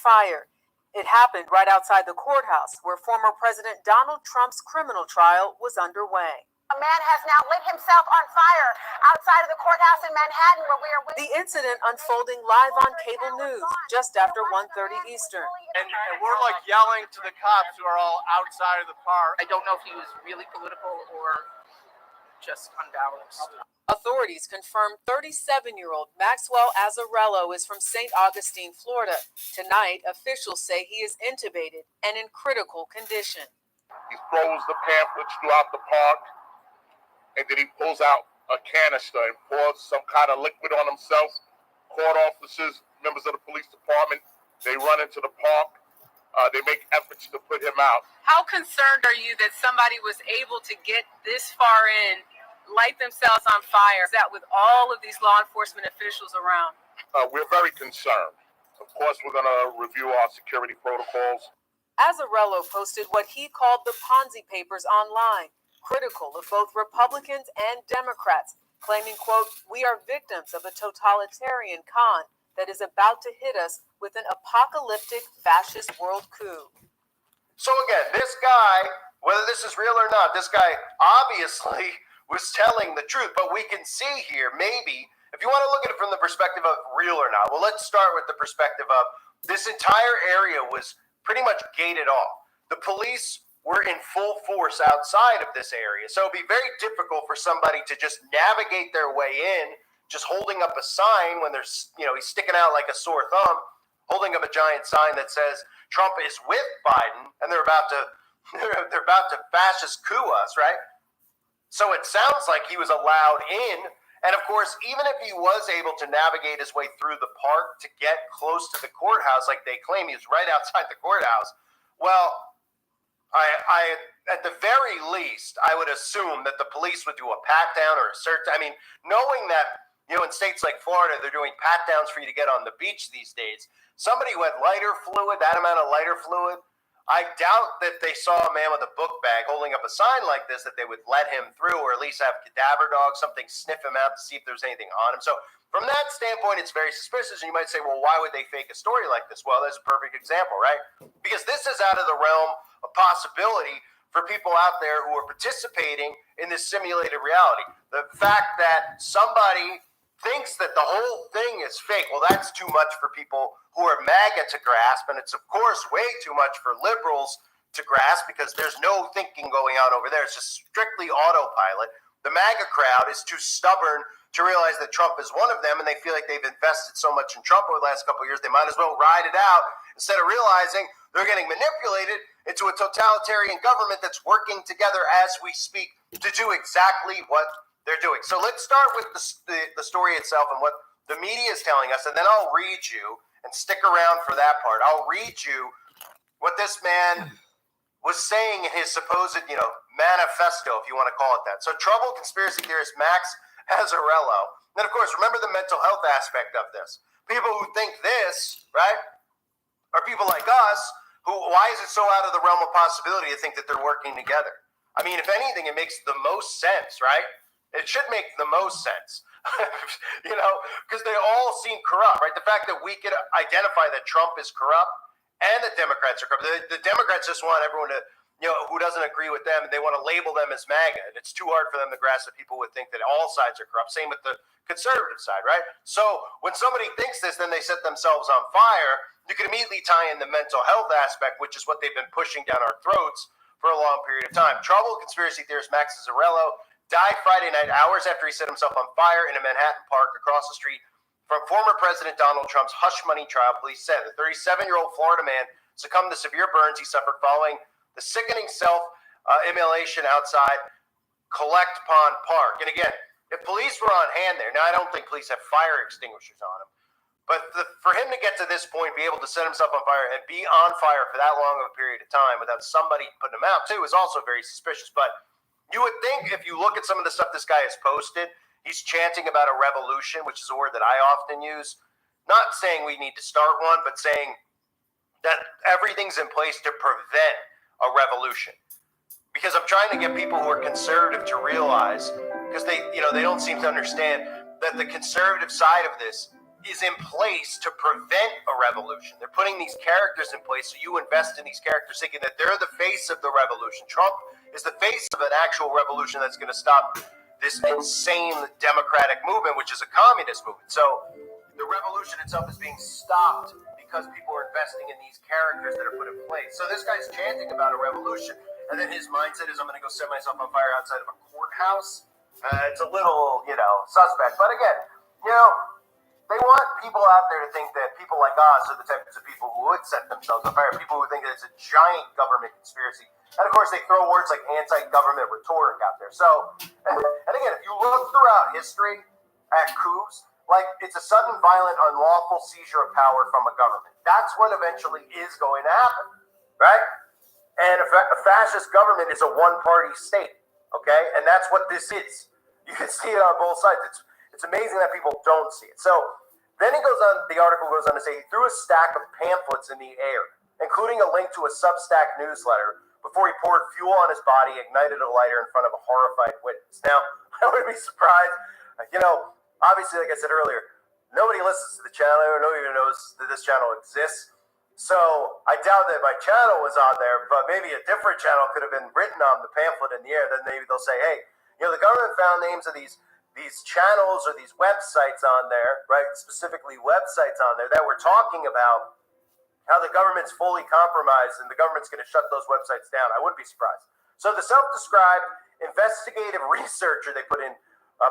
fire. It happened right outside the courthouse where former President Donald Trump's criminal trial was underway. A man has now lit himself on fire outside of the courthouse in Manhattan where we are witnessing. The incident unfolding live on cable news just after 1:30 Eastern. And we're like yelling to the cops who are all outside of the park. I don't know if he was really political or just unbalanced. Authorities confirmed 37-year-old Maxwell Azzarello is from St. Augustine, Florida. Tonight, officials say he is intubated and in critical condition. He throws the pamphlets throughout the park, and then he pulls out a canister and pours some kind of liquid on himself. Court officers, members of the police department, they run into the park. They make efforts to put him out. How concerned are you that somebody was able to get this far in, light themselves on fire, that with all of these law enforcement officials around? We're very concerned. Of course, we're going to review our security protocols. Azzarello posted what he called the Ponzi Papers online, critical of both Republicans and Democrats, claiming, quote, "We are victims of a totalitarian con that is about to hit us with an apocalyptic fascist world coup." So again, this guy, whether this is real or not, this guy obviously was telling the truth. But we can see here, maybe, if you want to look at it from the perspective of real or not, well, let's start with the perspective of this entire area was pretty much gated off. The police were in full force outside of this area. So it'd be very difficult for somebody to just navigate their way in, just holding up a sign when there's, he's sticking out like a sore thumb, holding up a giant sign that says Trump is with Biden and they're about to fascist coup us, right? So it sounds like he was allowed in. And of course, even if he was able to navigate his way through the park to get close to the courthouse, like they claim he was right outside the courthouse, well, I at the very least, I would assume that the police would do a pat down or a search. I mean, knowing that, in states like Florida, they're doing pat downs for you to get on the beach these days. Somebody who had lighter fluid, that amount of lighter fluid, I doubt that they saw a man with a book bag holding up a sign like this that they would let him through, or at least have cadaver dogs, something sniff him out to see if there's anything on him. So from that standpoint, it's very suspicious. And you might say, well, why would they fake a story like this? Well, that's a perfect example, right? Because this is out of the realm of possibility for people out there who are participating in this simulated reality. The fact that somebody thinks that the whole thing is fake, well, that's too much for people who are MAGA to grasp, and it's, of course, way too much for liberals to grasp because there's no thinking going on over there. It's just strictly autopilot. The MAGA crowd is too stubborn to realize that Trump is one of them, and they feel like they've invested so much in Trump over the last couple of years, they might as well ride it out instead of realizing they're getting manipulated into a totalitarian government that's working together as we speak to do exactly what they're doing. So let's start with the story itself and what the media is telling us, and then I'll read you, and stick around for that part. I'll read you what this man was saying in his supposed, manifesto, if you want to call it that. So troubled conspiracy theorist Max Azzarello. Then, of course, remember the mental health aspect of this. People who think this, right, are people like us who, why is it so out of the realm of possibility to think that they're working together? I mean, if anything, it makes the most sense, right? It should make the most sense. Because they all seem corrupt, right? The fact that we could identify that Trump is corrupt and that Democrats are corrupt. The Democrats just want everyone to, who doesn't agree with them, they want to label them as MAGA. And it's too hard for them to grasp that people would think that all sides are corrupt. Same with the conservative side, right? So when somebody thinks this, then they set themselves on fire. You can immediately tie in the mental health aspect, which is what they've been pushing down our throats for a long period of time. Troubled conspiracy theorist Max Azzarello died Friday night, hours after he set himself on fire in a Manhattan park across the street from former President Donald Trump's hush money trial, police said. The 37-year-old Florida man succumbed to severe burns he suffered following the sickening self-immolation outside Collect Pond Park. And again, if police were on hand there, now I don't think police have fire extinguishers on him, but for him to get to this point, be able to set himself on fire and be on fire for that long of a period of time without somebody putting him out too is also very suspicious. But you would think if you look at some of the stuff this guy has posted, he's chanting about a revolution, which is a word that I often use. Not saying we need to start one, but saying that everything's in place to prevent a revolution. Because I'm trying to get people who are conservative to realize, because they don't seem to understand that the conservative side of this is in place to prevent a revolution. They're putting these characters in place so you invest in these characters thinking that they're the face of the revolution. Trump is the face of an actual revolution that's going to stop this insane democratic movement, which is a communist movement. So the revolution itself is being stopped because people are investing in these characters that are put in place. So this guy's chanting about a revolution, and then his mindset is, I'm going to go set myself on fire outside of a courthouse. It's a little, suspect. But again, they want people out there to think that people like us are the types of people who would set themselves on fire, people who think that it's a giant government conspiracy. And of course, they throw words like anti-government rhetoric out there. So, and again, if you look throughout history at coups, like it's a sudden, violent, unlawful seizure of power from a government. That's what eventually is going to happen, right? And a fascist government is a one-party state, okay? And that's what this is. You can see it on both sides. It's amazing that people don't see it. So then the article goes on to say he threw a stack of pamphlets in the air, including a link to a Substack newsletter, before he poured fuel on his body, ignited a lighter in front of a horrified witness. Now, I would be surprised, obviously, like I said earlier, nobody listens to the channel, or nobody even knows that this channel exists. So I doubt that my channel was on there, but maybe a different channel could have been written on the pamphlet in the air. Then maybe they'll say, hey, the government found names of these channels or these websites on there, right? Specifically websites on there that were talking about how the government's fully compromised and the government's going to shut those websites down. I wouldn't be surprised. So the self-described investigative researcher, they put in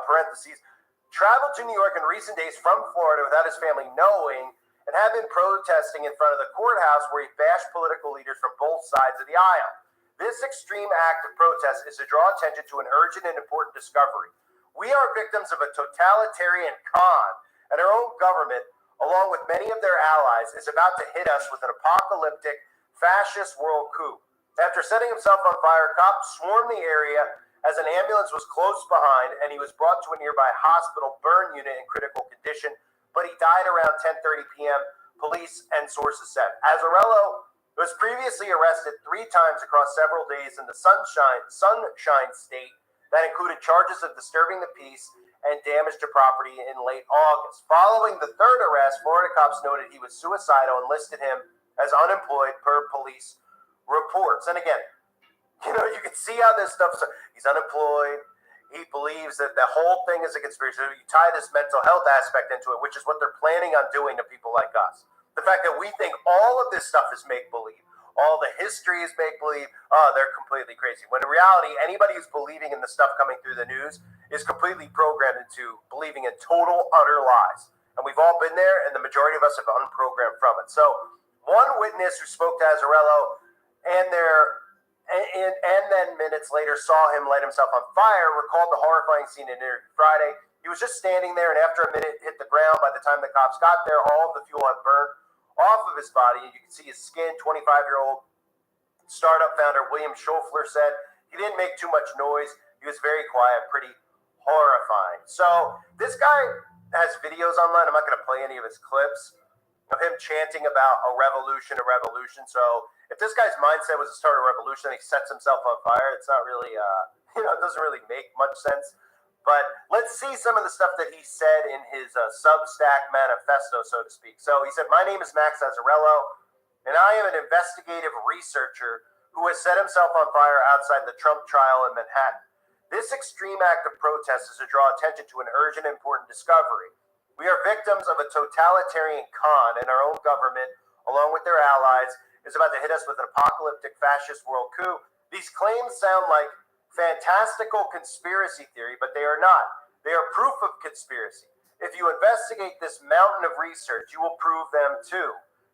parentheses, traveled to New York in recent days from Florida without his family knowing, and had been protesting in front of the courthouse where he bashed political leaders from both sides of the aisle. This extreme act of protest is to draw attention to an urgent and important discovery. We are victims of a totalitarian con, and our own government, along with many of their allies, is about to hit us with an apocalyptic fascist world coup. After setting himself on fire, cops swarmed the area as an ambulance was close behind, and he was brought to a nearby hospital burn unit in critical condition, but he died around 10:30 p.m., police and sources said. Azzarello was previously arrested 3 times across several days in the Sunshine State that included charges of disturbing the peace and damage to property in late August. Following the 3rd arrest, Florida cops noted he was suicidal and listed him as unemployed per police reports. And again, you can see how this stuff, he's unemployed. He believes that the whole thing is a conspiracy. So you tie this mental health aspect into it, which is what they're planning on doing to people like us. The fact that we think all of this stuff is make-believe, all the history is make-believe, they're completely crazy. When in reality, anybody who's believing in the stuff coming through the news is completely programmed into believing in total, utter lies. And we've all been there, and the majority of us have unprogrammed from it. So one witness who spoke to Azzarello and then minutes later saw him light himself on fire, recalled the horrifying scene in Friday. He was just standing there, and after a minute hit the ground. By the time the cops got there, all of the fuel had burned off of his body, and you can see his skin. 25-year-old startup founder William Schofler said he didn't make too much noise. He was very quiet, pretty horrifying. So this guy has videos online. I'm not going to play any of his clips of him chanting about a revolution. So if this guy's mindset was to start a revolution and he sets himself on fire, it's not really, it doesn't really make much sense. But let's see some of the stuff that he said in his Substack manifesto, so to speak. So he said, my name is Max Azzarello, and I am an investigative researcher who has set himself on fire outside the Trump trial in Manhattan. This extreme act of protest is to draw attention to an urgent and important discovery. We are victims of a totalitarian con, and our own government, along with their allies, is about to hit us with an apocalyptic fascist world coup. These claims sound like fantastical conspiracy theory, but they are not. They are proof of conspiracy. If you investigate this mountain of research, you will prove them too.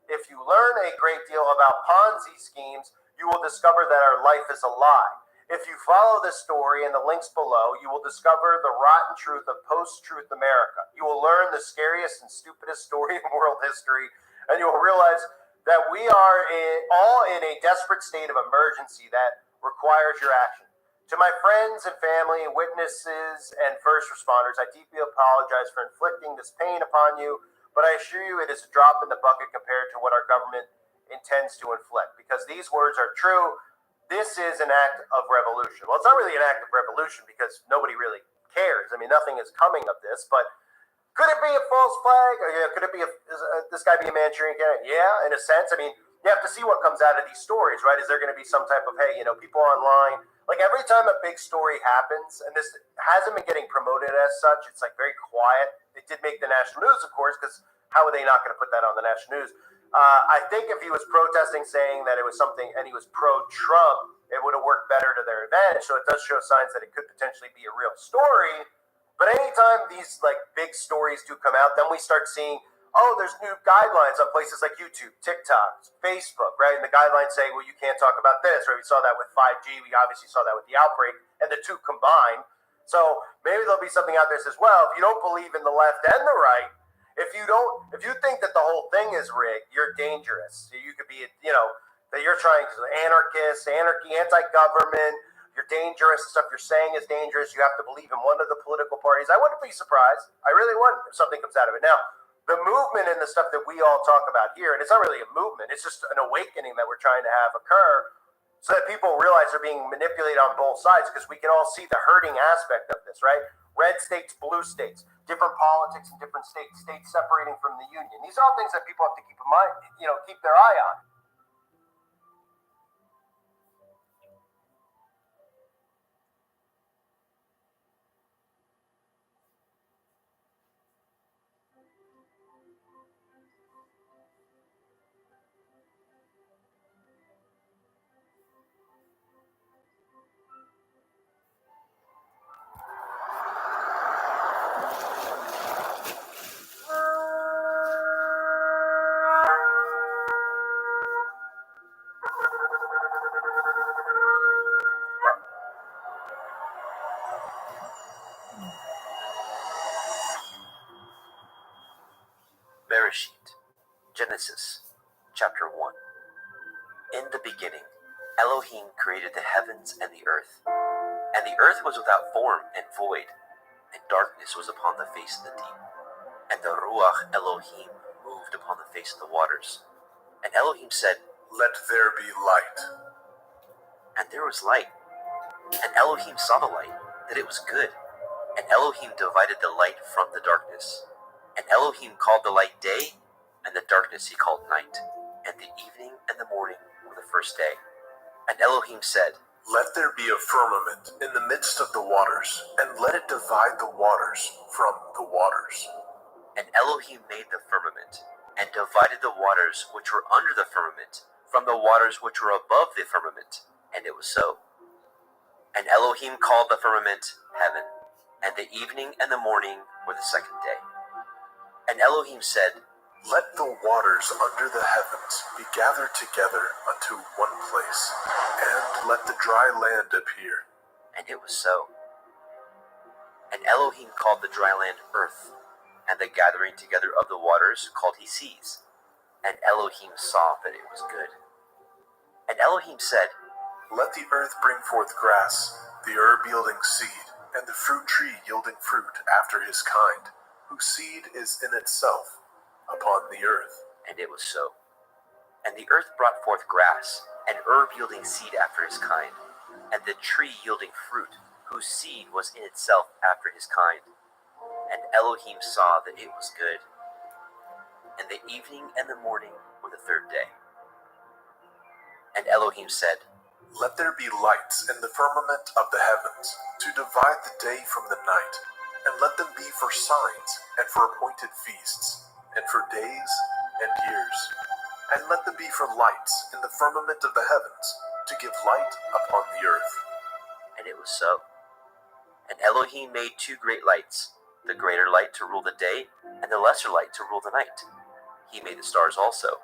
If you learn a great deal about Ponzi schemes, you will discover that our life is a lie. If you follow this story and the links below, you will discover the rotten truth of post-truth America. You will learn the scariest and stupidest story in world history, and you will realize that we are all in a desperate state of emergency that requires your action. To my friends and family, witnesses, and first responders, I deeply apologize for inflicting this pain upon you, but I assure you it is a drop in the bucket compared to what our government intends to inflict. Because these words are true, this is an act of revolution. Well, it's not really an act of revolution because nobody really cares. I mean, nothing is coming of this, but Could it be a false flag? Or, could it be this guy be a Manchurian candidate? Yeah, in a sense. I mean, you have to see what comes out of these stories, right? Is there going to be some type of, hey, people online, like every time a big story happens, and this hasn't been getting promoted as such, it's like very quiet. It did make the national news, of course, because how are they not going to put that on the national news? I think if he was protesting, saying that it was something, and he was pro-Trump, it would have worked better to their advantage. So it does show signs that it could potentially be a real story. But anytime these like big stories do come out, then we start seeing, oh, there's new guidelines on places like YouTube, TikTok, Facebook, right? And the guidelines say, well, you can't talk about this, right? We saw that with 5G. We obviously saw that with the outbreak, and the two combined. So maybe there'll be something out there that says, well, if you don't believe in the left and the right, if you think that the whole thing is rigged, you're dangerous. You could be, that you're trying to anarchist, anarchy, anti-government. You're dangerous. The stuff you're saying is dangerous. You have to believe in one of the political parties. I wouldn't be surprised. I really wouldn't if something comes out of it. Now, the movement and the stuff that we all talk about here, and it's not really a movement. It's just an awakening that we're trying to have occur so that people realize they're being manipulated on both sides, because we can all see the hurting aspect of this, right? Red states, blue states, different politics in different states, states separating from the union. These are all things that people have to keep in mind, keep their eye on. Bereshit, Genesis, chapter 1. In the beginning, Elohim created the heavens and the earth was without form and void, and darkness was upon the face of the deep. And the Ruach Elohim moved upon the face of the waters. And Elohim said, "Let there be light." And there was light. And Elohim saw the light, that it was good. And Elohim divided the light from the darkness. And Elohim called the light day, and the darkness he called night. And the evening and the morning were the first day. And Elohim said, "Let there be a firmament in the midst of the waters, and let it divide the waters from the waters." And Elohim made the firmament, and divided the waters which were under the firmament from the waters which were above the firmament. And it was so. And Elohim called the firmament heaven, and the evening and the morning were the second day. And Elohim said, "Let the waters under the heavens be gathered together unto one place, and let the dry land appear." And it was so. And Elohim called the dry land earth, and the gathering together of the waters called he seas. And Elohim saw that it was good. And Elohim said, "Let the earth bring forth grass, the herb yielding seed, and the fruit tree yielding fruit after his kind, whose seed is in itself upon the earth." And it was so. And the earth brought forth grass, and herb yielding seed after his kind, and the tree yielding fruit, whose seed was in itself after his kind. And Elohim saw that it was good. And the evening and the morning were the third day. And Elohim said, "Let there be lights in the firmament of the heavens, to divide the day from the night, and let them be for signs, and for appointed feasts, and for days and years. And let them be for lights in the firmament of the heavens, to give light upon the earth." And it was so. And Elohim made two great lights, the greater light to rule the day, and the lesser light to rule the night. He made the stars also.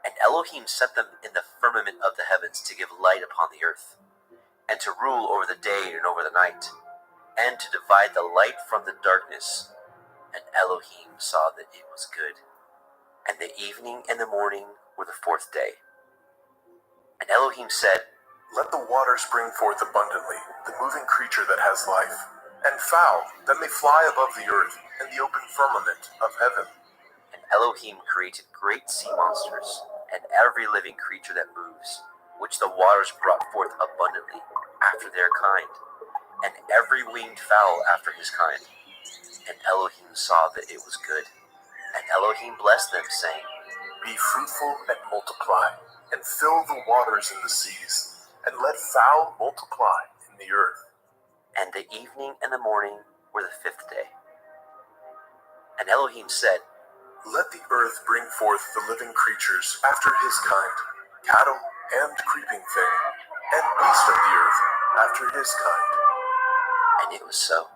And Elohim set them in the firmament of the heavens to give light upon the earth, and to rule over the day and over the night, and to divide the light from the darkness. And Elohim saw that it was good. And the evening and the morning were the fourth day. And Elohim said, "Let the waters bring forth abundantly the moving creature that has life, and fowl that may fly above the earth in the open firmament of heaven." And Elohim created great sea monsters, and every living creature that moves, which the waters brought forth abundantly after their kind, and every winged fowl after his kind. And Elohim saw that it was good. And Elohim blessed them, saying, Be fruitful and multiply, and fill the waters in the seas, and let fowl multiply in the earth. And the evening and the morning were the fifth day. And Elohim said, Let the earth bring forth the living creatures after his kind, cattle and creeping thing, and beast of the earth after his kind. and it was so.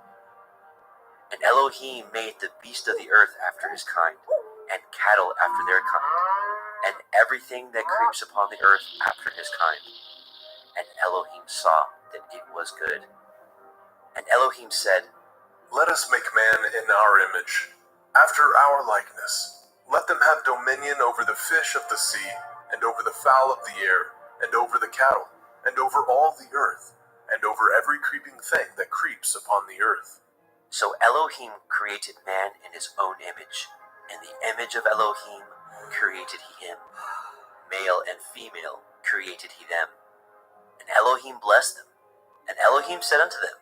And Elohim made the beast of the earth after his kind, and cattle after their kind, and everything that creeps upon the earth after his kind. And Elohim saw that it was good. And Elohim said, Let us make man in our image, after our likeness. Let them have dominion over the fish of the sea, and over the fowl of the air, and over the cattle, and over all the earth, and over every creeping thing that creeps upon the earth. So Elohim created man in his own image. In the image of Elohim created he him. Male and female created he them. And Elohim blessed them. And Elohim said unto them,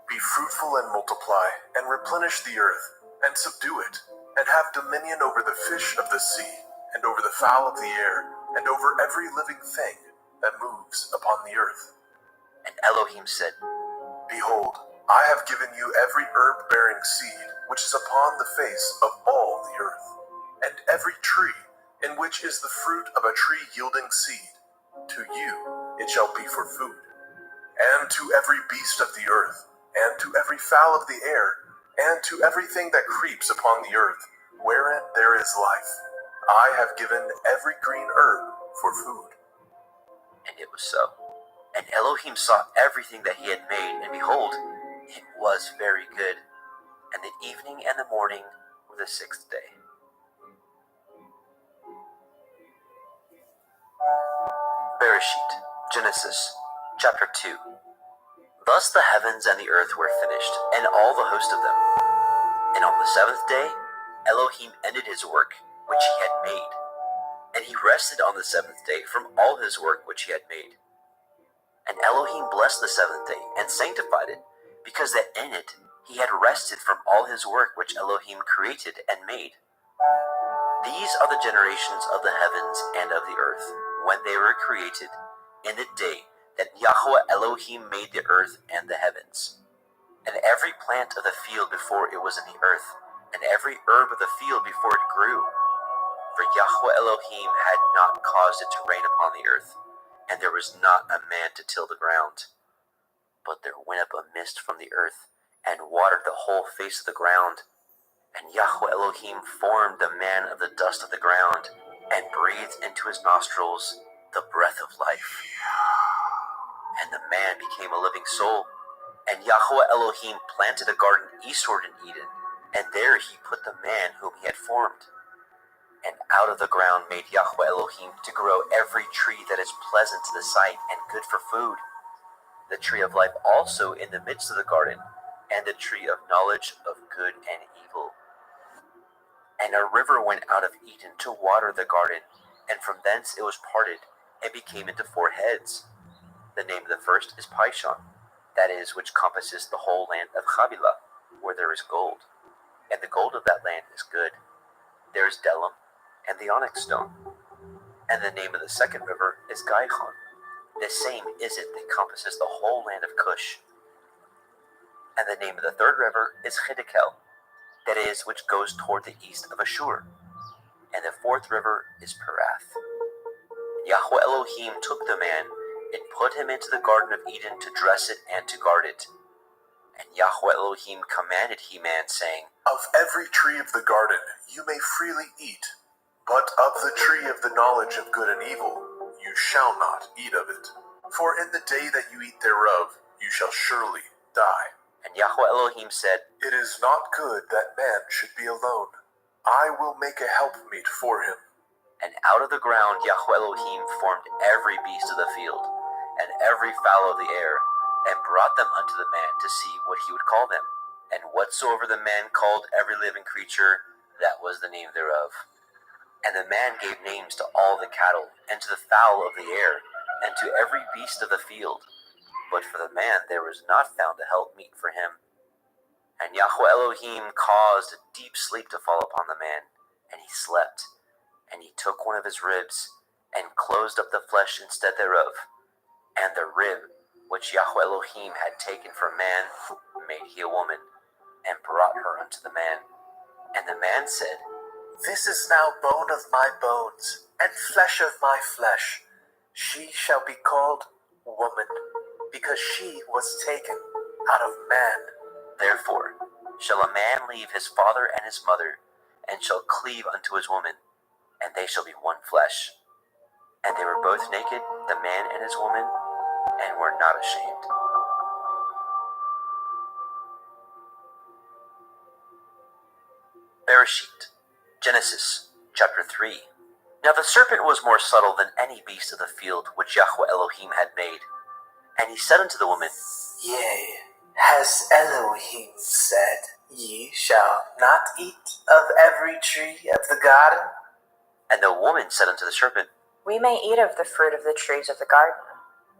Be fruitful and multiply, and replenish the earth, and subdue it, and have dominion over the fish of the sea, and over the fowl of the air, and over every living thing that moves upon the earth. And Elohim said, Behold, I have given you every herb-bearing seed which is upon the face of all the earth, and every tree in which is the fruit of a tree yielding seed. To you it shall be for food. And to every beast of the earth, and to every fowl of the air, and to everything that creeps upon the earth, wherein there is life, I have given every green herb for food. and it was so. And Elohim saw everything that he had made, and behold, it was very good. And the evening and the morning were the sixth day. Bereshit, Genesis, chapter 2. Thus the heavens and the earth were finished, and all the host of them. And on the seventh day, Elohim ended his work which he had made. And he rested on the seventh day from all his work which he had made. And Elohim blessed the seventh day, and sanctified it, because that in it he had rested from all his work which Elohim created and made. These are the generations of the heavens and of the earth, when they were created, in the day that Yahweh Elohim made the earth and the heavens. And every plant of the field before it was in the earth, and every herb of the field before it grew. For Yahweh Elohim had not caused it to rain upon the earth, and there was not a man to till the ground. But there went up a mist from the earth, and watered the whole face of the ground. And Yahweh Elohim formed the man of the dust of the ground, and breathed into his nostrils the breath of life. And the man became a living soul. And Yahweh Elohim planted a garden eastward in Eden, and there he put the man whom he had formed. And out of the ground made Yahweh Elohim to grow every tree that is pleasant to the sight and good for food. The tree of life also in the midst of the garden, and the tree of knowledge of good and evil. And a river went out of Eden to water the garden, and from thence it was parted, and became into four heads. The name of the first is Pishon, that is, which compasses the whole land of Havilah, where there is gold. And the gold of that land is good. There is Delam, and the onyx stone. And the name of the second river is Gihon. The same is it that compasses the whole land of Cush. And the name of the third river is Hiddekel, that is, which goes toward the east of Ashur. And the fourth river is Perath. Yahweh Elohim took the man, and put him into the Garden of Eden to dress it and to guard it. And Yahweh Elohim commanded he man, saying, Of every tree of the garden you may freely eat, but of the tree of the knowledge of good and evil you shall not eat of it. For in the day that you eat thereof you shall surely die. And Yahweh Elohim said, It is not good that man should be alone. I will make a helpmeet for him. And out of the ground Yahweh Elohim formed every beast of the field, and every fowl of the air, and brought them unto the man to see what he would call them. And whatsoever the man called every living creature, that was the name thereof. And the man gave names to all the cattle, and to the fowl of the air, and to every beast of the field. But for the man there was not found a helpmeet for him. And Yahweh Elohim caused a deep sleep to fall upon the man, and he slept. And he took one of his ribs, and closed up the flesh instead thereof. And the rib which Yahweh Elohim had taken from man made he a woman, and brought her unto the man. And the man said, This is now bone of my bones, and flesh of my flesh. She shall be called woman, because she was taken out of man. Therefore shall a man leave his father and his mother, and shall cleave unto his woman, and they shall be one flesh. And they were both naked, the man and his woman, and were not ashamed. Bereshit, Genesis, chapter 3. Now the serpent was more subtle than any beast of the field which Yahweh Elohim had made. And he said unto the woman, Yea, has Elohim said, Ye shall not eat of every tree of the garden? And the woman said unto the serpent, We may eat of the fruit of the trees of the garden,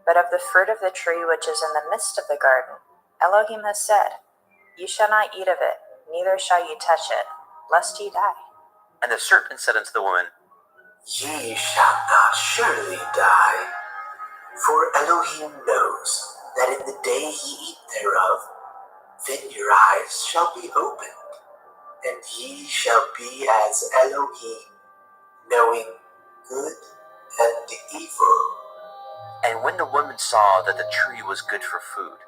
but of the fruit of the tree which is in the midst of the garden, Elohim has said, Ye shall not eat of it, neither shall ye touch it, lest ye die. And the serpent said unto the woman, Ye shall not surely die, for Elohim knows that in the day ye eat thereof, then your eyes shall be opened, and ye shall be as Elohim, knowing good and evil. And when the woman saw that the tree was good for food,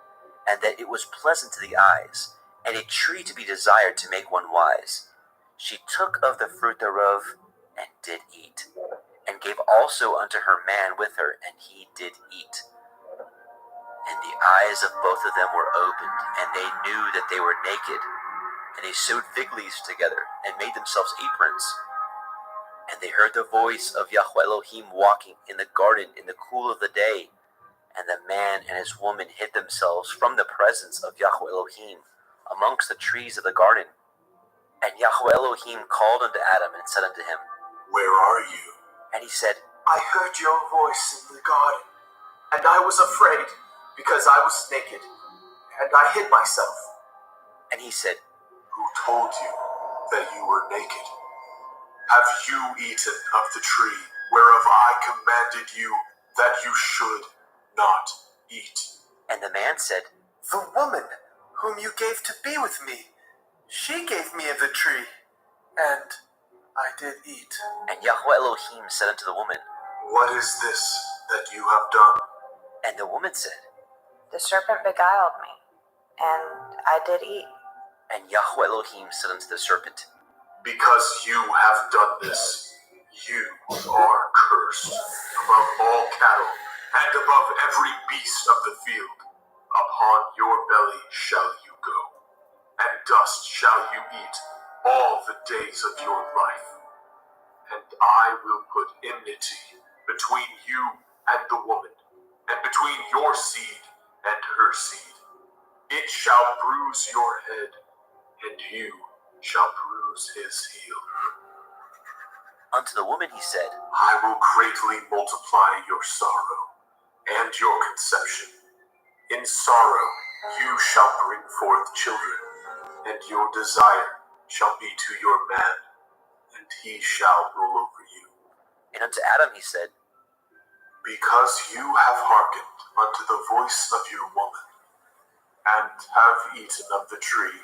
and that it was pleasant to the eyes, and a tree to be desired to make one wise, she took of the fruit thereof, and did eat, and gave also unto her man with her, and he did eat. And the eyes of both of them were opened, and they knew that they were naked. And they sewed fig leaves together, and made themselves aprons. And they heard the voice of Yahweh Elohim walking in the garden in the cool of the day. And the man and his woman hid themselves from the presence of Yahweh Elohim amongst the trees of the garden. And Yahweh Elohim called unto Adam and said unto him, Where are you? And he said, I heard your voice in the garden, and I was afraid, because I was naked, and I hid myself. And he said, Who told you that you were naked? Have you eaten of the tree whereof I commanded you that you should not eat? And the man said, The woman whom you gave to be with me, she gave me of the tree, and I did eat. And Yahweh Elohim said unto the woman, What is this that you have done? And the woman said, The serpent beguiled me, and I did eat. And Yahweh Elohim said unto the serpent, Because you have done this, you are cursed above all cattle and above every beast of the field. Upon your belly shall you go, and dust shall you eat all the days of your life. And I will put enmity between you and the woman, and between your seed and her seed. It shall bruise your head, and you shall bruise his heel. Unto the woman he said, I will greatly multiply your sorrow and your conception. In sorrow you shall bring forth children, and your desire shall be to your man, and he shall rule over you. And unto Adam he said, Because you have hearkened unto the voice of your woman, and have eaten of the tree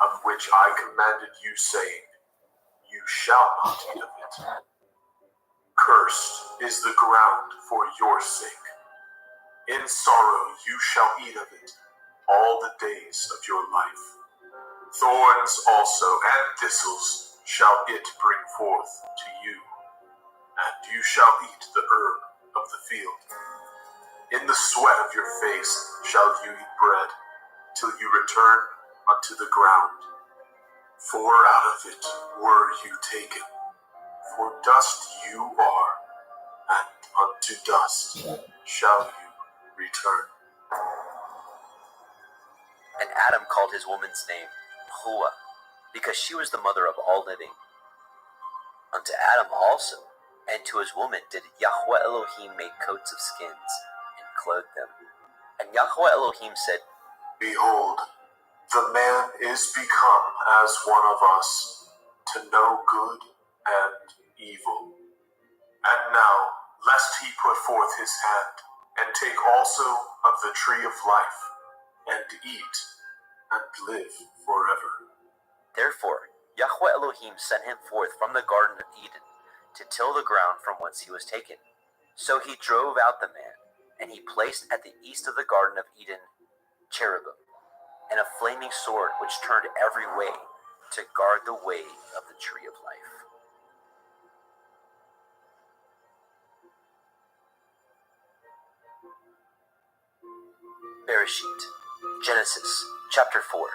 of which I commanded you, saying, You shall not eat of it. Cursed is the ground for your sake. In sorrow you shall eat of it all the days of your life. Thorns also and thistles shall it bring forth to you, and you shall eat the herb of the field. In the sweat of your face shall you eat bread, till you return unto the ground. For out of it were you taken, for dust you are, and unto dust shall you return. And Adam called his woman's name Hua, because she was the mother of all living. Unto Adam also, and to his woman did Yahweh Elohim make coats of skins, and clothed them. And Yahweh Elohim said, Behold, The man is become as one of us, to know good and evil. And now, lest he put forth his hand, and take also of the tree of life, and eat, and live forever. Therefore, Yahweh Elohim sent him forth from the Garden of Eden to till the ground from whence he was taken. So he drove out the man, and he placed at the east of the Garden of Eden cherubim, and a flaming sword which turned every way to guard the way of the tree of life. Bereshit, Genesis, chapter 4.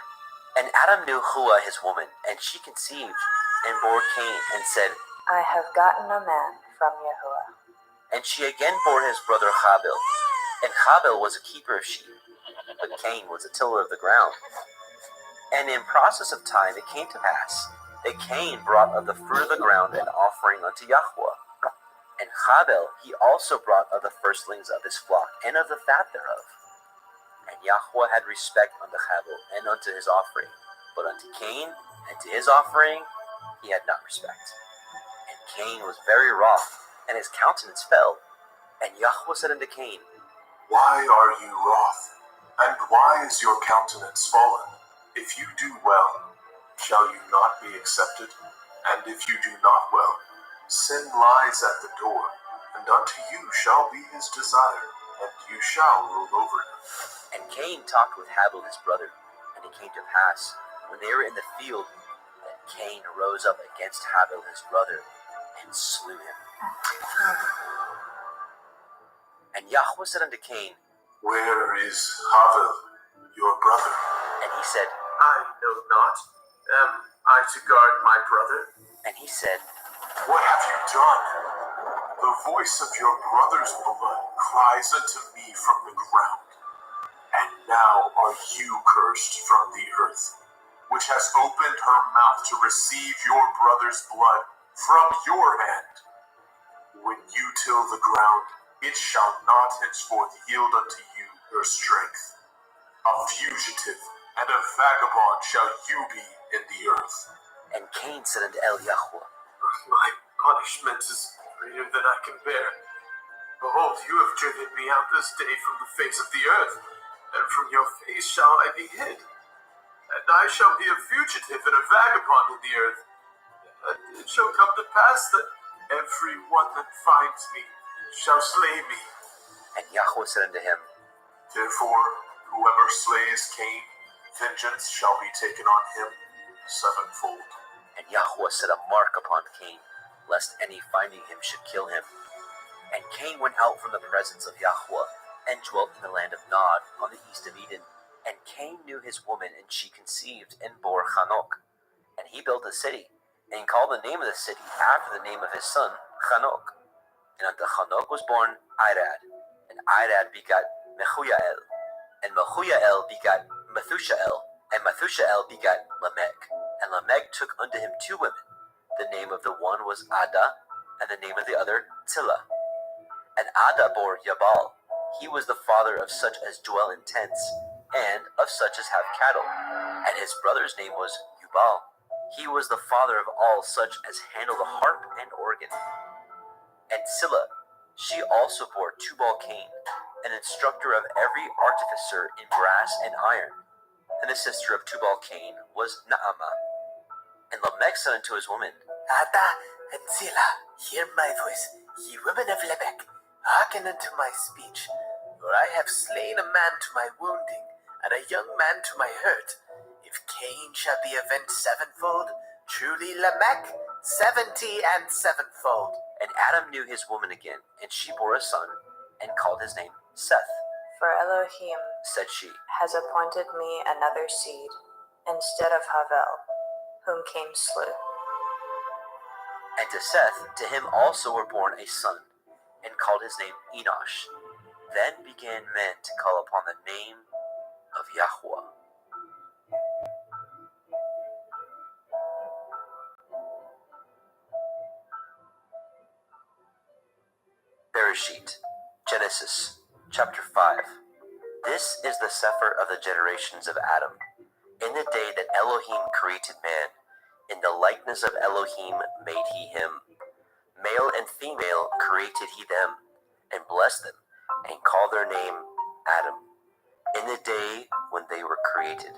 And Adam knew Hua his woman, and she conceived, and bore Cain, and said, I have gotten a man from Yahuwah. And she again bore his brother Habil. And Habil was a keeper of sheep, but Cain was a tiller of the ground. And in process of time it came to pass that Cain brought of the fruit of the ground an offering unto Yahweh. And Habil he also brought of the firstlings of his flock, and of the fat thereof. And Yahweh had respect unto Habil and unto his offering, but unto Cain and to his offering he had not respect. And Cain was very wroth, and his countenance fell. And Yahweh said unto Cain, Why are you wroth? And why is your countenance fallen? If you do well, shall you not be accepted? And if you do not well, sin lies at the door, and unto you shall be his desire, and you shall rule over him. And Cain talked with Habil his brother. And it came to pass, when they were in the field, that Cain rose up against Habil his brother, and slew him. And Yahweh said unto Cain, Where is Havel, your brother? and he said, I know not. Am I to guard my brother? and he said, What have you done? The voice of your brother's blood cries unto me from the ground. And now are you cursed from the earth, which has opened her mouth to receive your brother's blood from your hand. When you till the ground, it shall not henceforth yield unto you your strength. A fugitive and a vagabond shall you be in the earth. and Cain said unto Yahweh, My punishment is greater than I can bear. Behold, you have driven me out this day from the face of the earth, and from your face shall I be hid. And I shall be a fugitive and a vagabond in the earth. And it shall come to pass that every one that finds me shall slay me. and Yahweh said unto him, Therefore, whoever slays Cain, vengeance shall be taken on him sevenfold. and Yahweh set a mark upon Cain, lest any finding him should kill him. And Cain went out from the presence of Yahweh, and dwelt in the land of Nod, on the east of Eden. And Cain knew his woman, and she conceived, and bore Hanok. And he built a city, and called the name of the city after the name of his son, Hanok. And unto Hanok was born Irad, and Irad begat Mehujael, and Mehujael begat Methushael, and Methushael begat Lamech. And Lamech took unto him two women. The name of the one was Ada, and the name of the other Tillah. And Ada bore Yabal. He was the father of such as dwell in tents, and of such as have cattle. And his brother's name was Yubal. He was the father of all such as handle the harp and organ. And Silla, she also bore Tubal-Cain, an instructor of every artificer in brass and iron. And the sister of Tubal-Cain was Naamah. And Lamech said unto his woman, Ada and Zillah, hear my voice, ye women of Lamech, hearken unto my speech. For I have slain a man to my wounding, and a young man to my hurt. If Cain shall be avenged sevenfold, truly Lamech 70 and sevenfold. And Adam knew his woman again, and she bore a son, and called his name Seth. For Elohim Said she, has appointed me another seed instead of Havel, whom Cain slew. and to Seth, to him also were born a son, and called his name Enosh. Then began men to call upon the name of Yahweh. Bereshit, Genesis, chapter 5. This is the Sefer of the generations of Adam. In the day that Elohim created man, in the likeness of Elohim made he him. Male and female created he them, and blessed them, and called their name Adam, in the day when they were created.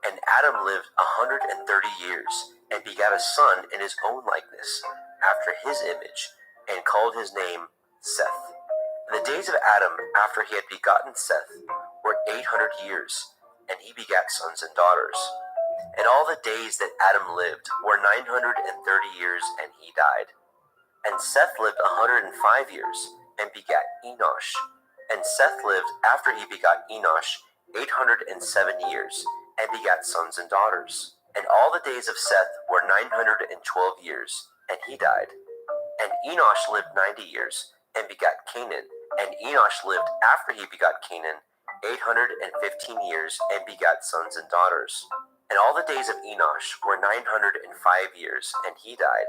And Adam lived 130 years, and begat a son in his own likeness, after his image, and called his name Seth. And the days of Adam, after he had begotten Seth, were 800 years, and he begat sons and daughters. And all the days that Adam lived were 930 years, and he died. And Seth lived 105 years, and begat Enosh. And Seth lived, after he begot Enosh, 807 years, and begat sons and daughters. And all the days of Seth were 912 years, and he died. And Enosh lived 90 years, and begat Canaan. And Enosh lived, after he begot Canaan, 815 years, and begat sons and daughters. And all the days of Enosh were 905 years, and he died.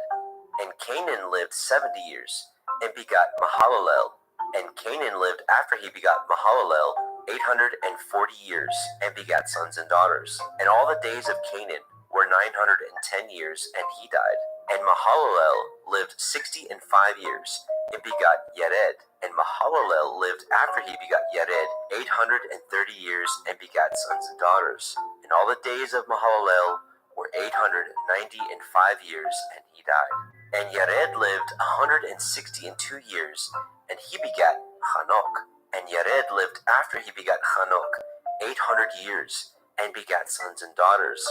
And Canaan lived 70 years, and begat Mahalalel. And Canaan lived, after he begot Mahalalel, 840 years, and begat sons and daughters. And all the days of Canaan were 910 years, and he died. And Mahalalel lived 65 years, and begot Yared. And Mahalalel lived, after he begot Yared, 830 years, and begat sons and daughters. And all the days of Mahalalel were 895 years, and he died. And Yared lived 162 years, and he begat Hanok. And Yared lived, after he begat Hanok, 800 years, and begat sons and daughters.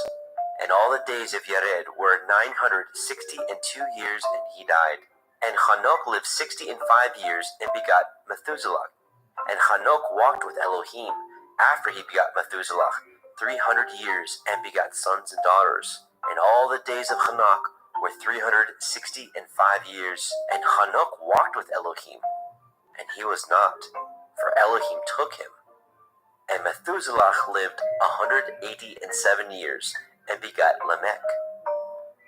And all the days of Yared were 962 years, and he died. And Hanok lived 65 years, and begat Methuselah. And Hanok walked with Elohim, after he begat Methuselah, 300 years, and begat sons and daughters. And all the days of Hanok were 365 years, and Hanok walked with Elohim, and he was not, for Elohim took him. And Methuselah lived 187 years, and begat Lamech.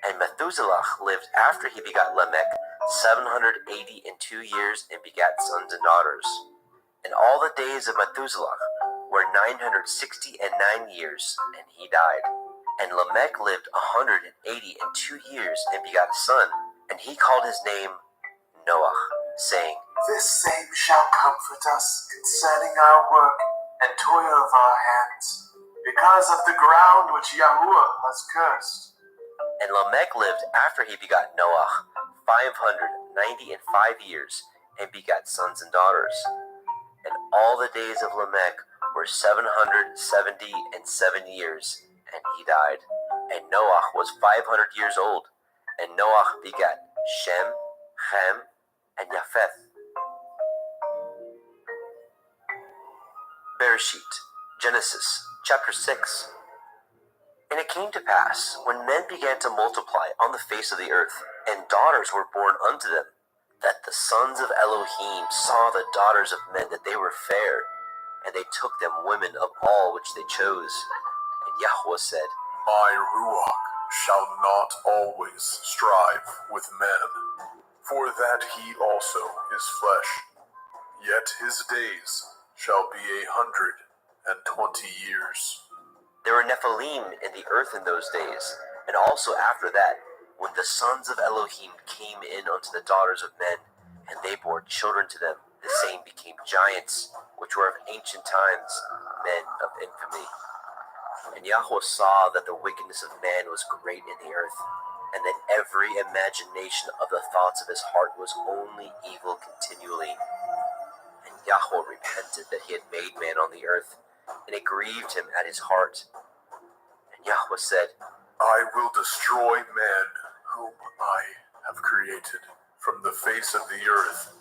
And Methuselah lived, after he begat Lamech, 782 years, and begat sons and daughters. And all the days of Methuselah were 969 years, and he died. And Lamech lived 182 years, and begat a son, and he called his name Noah, saying, This same shall comfort us concerning our work and toil of our hands, because of the ground which Yahuwah has cursed. And Lamech lived, after he begot Noah, 595 years, and begat sons and daughters. And all the days of Lamech were 777 years, and he died. And Noah was 500 years old, and Noah begat Shem, Ham, and Japheth. Bereshit, Genesis, chapter 6. And it came to pass, when men began to multiply on the face of the earth, and daughters were born unto them, that the sons of Elohim saw the daughters of men that they were fair, and they took them women of all which they chose. And Yahweh said, My Ruach shall not always strive with men, for that he also is flesh. Yet his days shall be 120 years. There were Nephilim in the earth in those days, and also after that, when the sons of Elohim came in unto the daughters of men, and they bore children to them, the same became giants, which were of ancient times, men of infamy. And Yahweh saw that the wickedness of man was great in the earth, and that every imagination of the thoughts of his heart was only evil continually. And Yahweh repented that he had made man on the earth, and it grieved him at his heart. And Yahweh said, I will destroy man whom I have created from the face of the earth,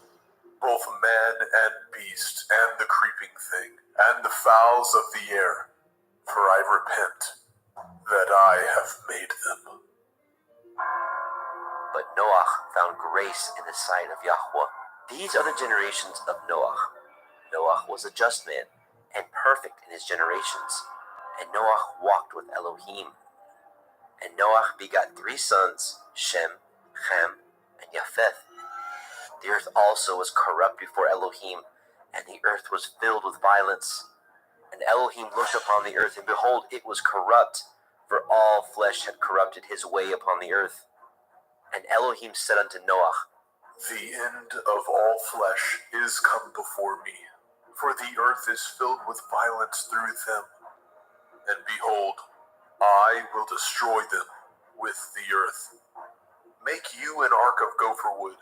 both man and beast, and the creeping thing, and the fowls of the air, for I repent that I have made them. But Noah found grace in the sight of Yahweh. These are the generations of Noah. Noah was a just man, and perfect in his generations. And Noah walked with Elohim. And Noah begot 3 sons, Shem, Ham, and Japheth. The earth also was corrupt before Elohim, and the earth was filled with violence. And Elohim looked upon the earth, and behold, it was corrupt, for all flesh had corrupted his way upon the earth. And Elohim said unto Noah, The end of all flesh is come before me, for the earth is filled with violence through them. And behold, I will destroy them with the earth. Make you an ark of gopher wood.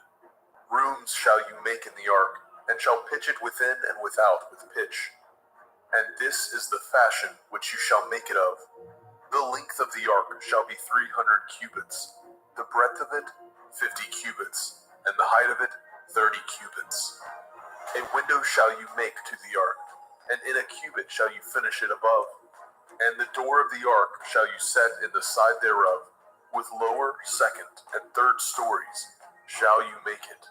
Rooms shall you make in the ark, and shall pitch it within and without with pitch. And this is the fashion which you shall make it of. The length of the ark shall be 300 cubits, the breadth of it 50 cubits, and the height of it 30 cubits. A window shall you make to the ark, and in a cubit shall you finish it above. And the door of the ark shall you set in the side thereof, with lower, second, and third stories shall you make it.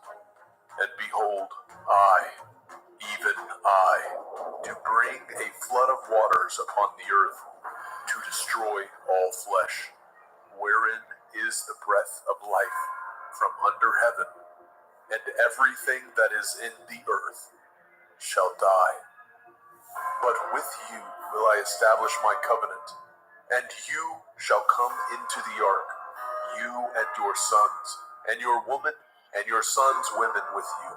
And behold, I, even I, do bring a flood of waters upon the earth, to destroy all flesh, wherein is the breath of life from under heaven, and everything that is in the earth shall die. But with you will I establish my covenant, and you shall come into the ark, you and your sons, and your woman, and your sons' women with you.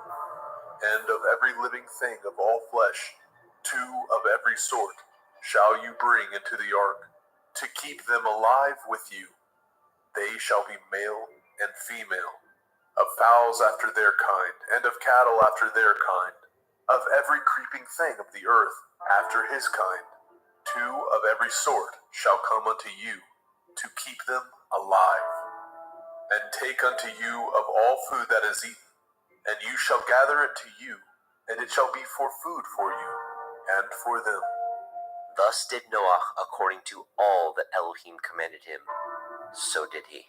And of every living thing of all flesh, 2 of every sort shall you bring into the ark, to keep them alive with you. They shall be male and female, of fowls after their kind, and of cattle after their kind, of every creeping thing of the earth after his kind. 2 of every sort shall come unto you, to keep them alive. And take unto you of all food that is eaten, and you shall gather it to you, and it shall be for food for you, and for them. Thus did Noah according to all that Elohim commanded him. So did he.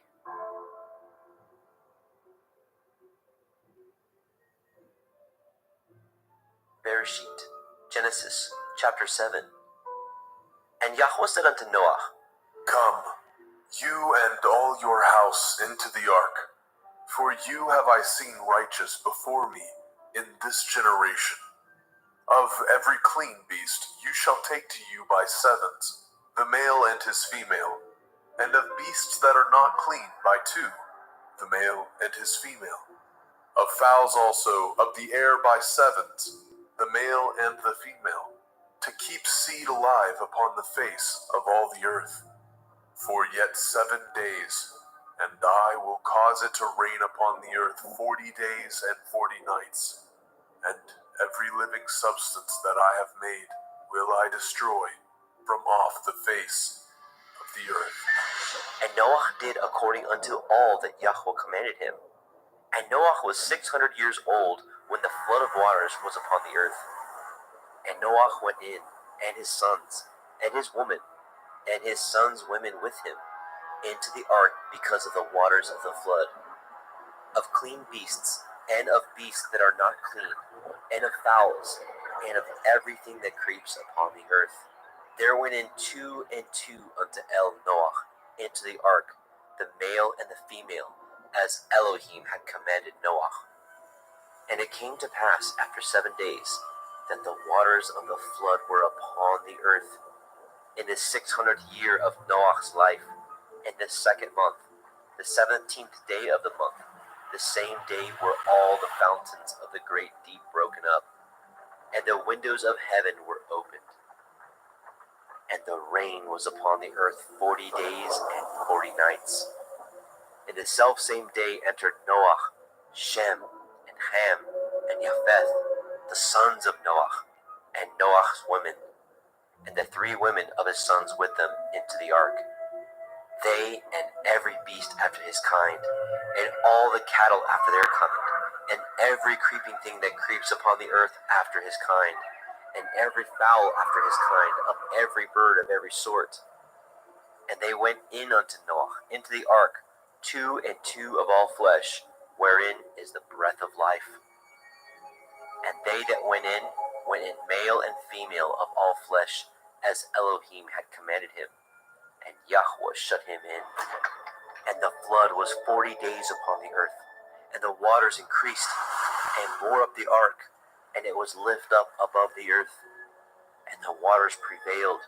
Bereshit, Genesis, chapter 7. And Yahweh said unto Noah, Come, you and all your house into the ark, for you have I seen righteous before me in this generation. Of every clean beast you shall take to you by sevens, the male and his female, and of beasts that are not clean by 2, the male and his female. Of fowls also of the air by sevens, the male and the female, to keep seed alive upon the face of all the earth. For yet 7 days, and I will cause it to rain upon the earth 40 days and 40 nights, and every living substance that I have made will I destroy from off the face of the earth. And Noah did according unto all that Yahweh commanded him. And Noah was 600 years old when the flood of waters was upon the earth. And Noah went in, and his sons, and his woman, and his sons' women with him, into the ark because of the waters of the flood, of clean beasts, and of beasts that are not clean, and of fowls, and of everything that creeps upon the earth. There went in 2 and 2 unto Noah into the ark, the male and the female, as Elohim had commanded Noah. And it came to pass after 7 days that the waters of the flood were upon the earth. In the 600th year of Noah's life, in the 2nd month, the 17th day of the month, the same day were all the fountains of the great deep broken up, and the windows of heaven were opened. And the rain was upon the earth 40 days and 40 nights. In the selfsame day entered Noah, Shem, and Ham, and Japheth, the sons of Noah, and Noah's women, and the 3 women of his sons with them into the ark. They and every beast after his kind, and all the cattle after their kind, and every creeping thing that creeps upon the earth after his kind, and every fowl after his kind, of every bird of every sort. And they went in unto Noah into the ark, 2 and 2 of all flesh, wherein is the breath of life. And they that went in male and female of all flesh, as Elohim had commanded him. And Yahweh shut him in. And the flood was 40 days upon the earth, and the waters increased, and bore up the ark, and it was lifted up above the earth. and the waters prevailed,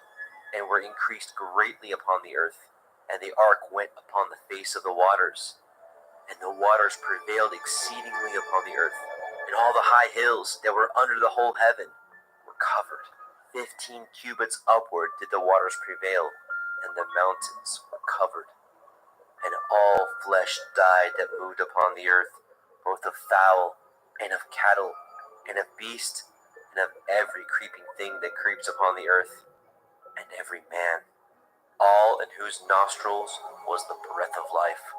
and were increased greatly upon the earth. And the ark went upon the face of the waters, and the waters prevailed exceedingly upon the earth, and all the high hills that were under the whole heaven were covered. 15 cubits upward did the waters prevail, and the mountains were covered. And all flesh died that moved upon the earth, both of fowl, and of cattle, and of beast, and of every creeping thing that creeps upon the earth, and every man, all in whose nostrils was the breath of life,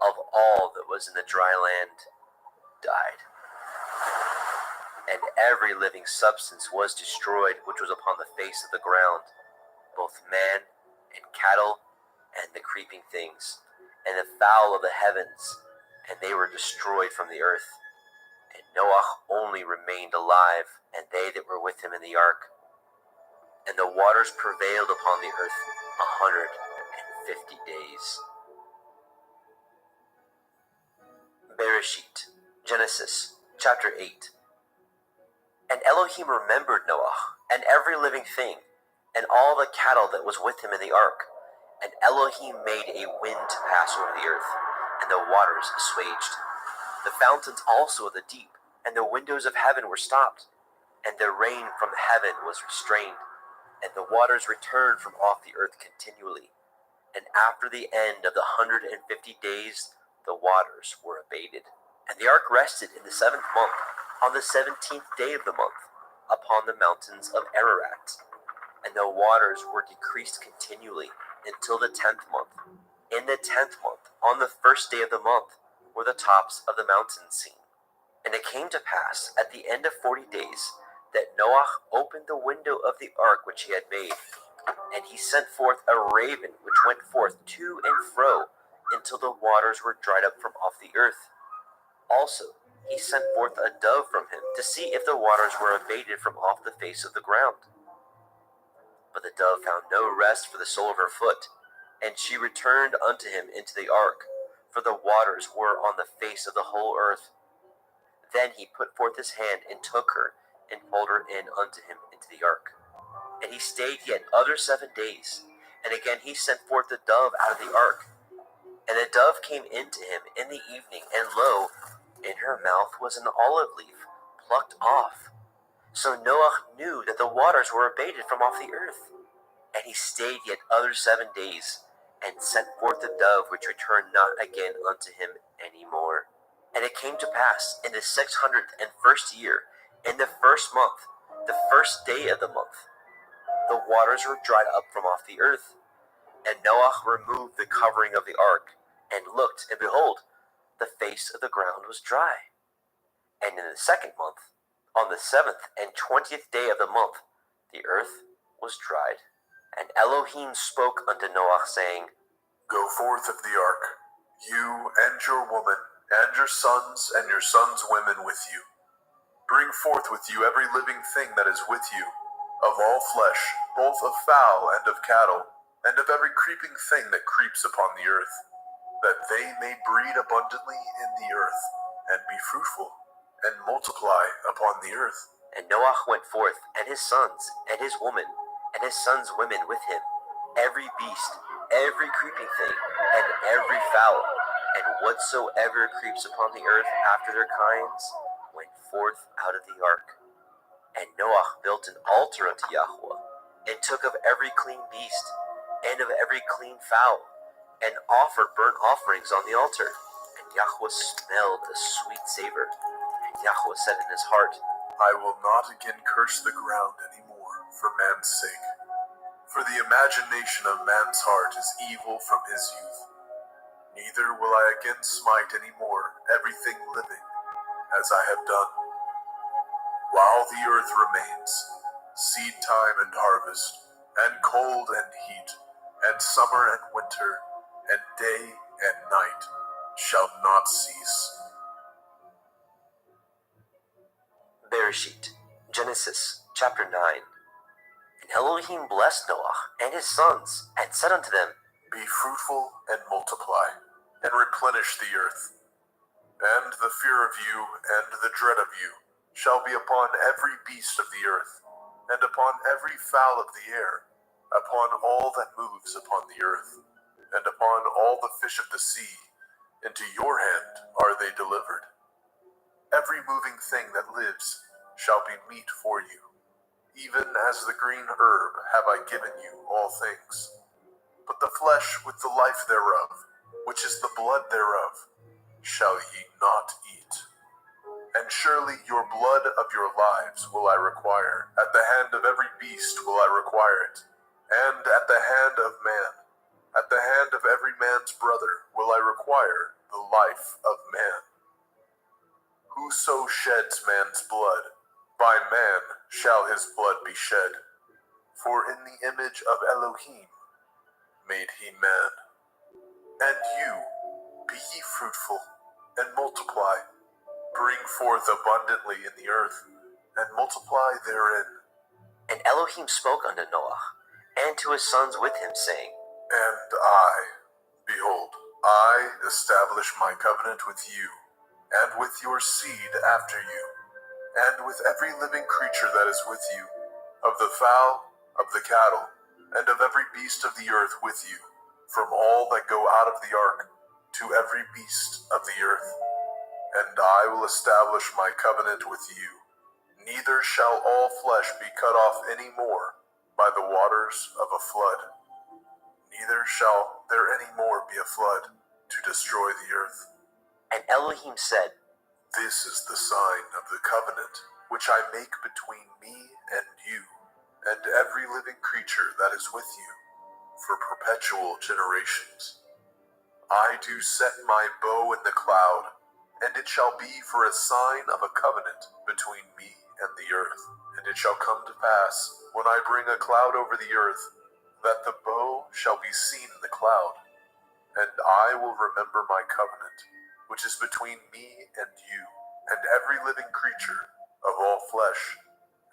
of all that was in the dry land, died. And every living substance was destroyed which was upon the face of the ground, both man and cattle, and the creeping things, and the fowl of the heavens, and they were destroyed from the earth. And Noah only remained alive, and they that were with him in the ark. And the waters prevailed upon the earth 150 days. Bereshit, Genesis, chapter 8. And Elohim remembered Noah, and every living thing, and all the cattle that was with him in the ark. And Elohim made a wind to pass over the earth, and the waters assuaged. The fountains also of the deep, and the windows of heaven were stopped, and the rain from heaven was restrained, and the waters returned from off the earth continually. And after the end of the 150 days, the waters were abated. And the ark rested in the 7th month, on the 17th day of the month, upon the mountains of Ararat. And the waters were decreased continually until the 10th month. In the 10th month, on the 1st day of the month, were the tops of the mountains seen. And it came to pass, at the end of 40 days, that Noah opened the window of the ark which he had made, and he sent forth a raven which went forth to and fro until the waters were dried up from off the earth. Also, he sent forth a dove from him to see if the waters were abated from off the face of the ground. But the dove found no rest for the sole of her foot, and she returned unto him into the ark, for the waters were on the face of the whole earth. Then he put forth his hand and took her, and pulled her in unto him into the ark. And he stayed yet other 7 days, and again he sent forth the dove out of the ark. And the dove came into him in the evening, and lo, in her mouth was an olive leaf plucked off. So Noah knew that the waters were abated from off the earth. And he stayed yet other 7 days, and sent forth the dove, which returned not again unto him any more. And it came to pass in the 601st year, in the 1st month, the 1st day of the month, the waters were dried up from off the earth. And Noah removed the covering of the ark, and looked, and behold, the face of the ground was dry. And in the 2nd month, on the 7th and 20th day of the month, the earth was dried. And Elohim spoke unto Noah, saying, Go forth of the ark, you and your woman, and your sons women with you. Bring forth with you every living thing that is with you, of all flesh, both of fowl and of cattle, and of every creeping thing that creeps upon the earth, that they may breed abundantly in the earth, and be fruitful, and multiply upon the earth. And Noah went forth, and his sons, and his woman, and his sons' women with him, every beast, every creeping thing, and every fowl, and whatsoever creeps upon the earth after their kinds, went forth out of the ark. And Noah built an altar unto Yahweh, and took of every clean beast, and of every clean fowl, and offered burnt offerings on the altar. And Yahweh smelled a sweet savor. And Yahweh said in his heart, I will not again curse the ground any more for man's sake. For the imagination of man's heart is evil from his youth. Neither will I again smite any more everything living, as I have done. While the earth remains, seed time and harvest, and cold and heat, and summer and winter, and day and night shall not cease. Bereshit, Genesis, chapter 9. And Elohim blessed Noah and his sons, and said unto them, Be fruitful and multiply, and replenish the earth. And the fear of you and the dread of you shall be upon every beast of the earth, and upon every fowl of the air, upon all that moves upon the earth, and upon all the fish of the sea. Into your hand are they delivered. Every moving thing that lives shall be meat for you. Even as the green herb have I given you all things. But the flesh with the life thereof, which is the blood thereof, shall ye not eat. And surely your blood of your lives will I require. At the hand of every beast will I require it, and at the hand of man. At the hand of every man's brother will I require the life of man. Whoso sheds man's blood, by man shall his blood be shed. For in the image of Elohim made he man. And you, be ye fruitful, and multiply. Bring forth abundantly in the earth, and multiply therein. And Elohim spoke unto Noah, and to his sons with him, saying, And I, behold, I establish my covenant with you, and with your seed after you, and with every living creature that is with you, of the fowl, of the cattle, and of every beast of the earth with you, from all that go out of the ark, to every beast of the earth. And I will establish my covenant with you. Neither shall all flesh be cut off any more by the waters of a flood. Neither shall there any more be a flood to destroy the earth. And Elohim said, This is the sign of the covenant which I make between me and you, and every living creature that is with you, for perpetual generations. I do set my bow in the cloud, and it shall be for a sign of a covenant between me and the earth. And it shall come to pass, when I bring a cloud over the earth, that the bow shall be seen in the cloud. And I will remember my covenant, which is between me and you, and every living creature of all flesh,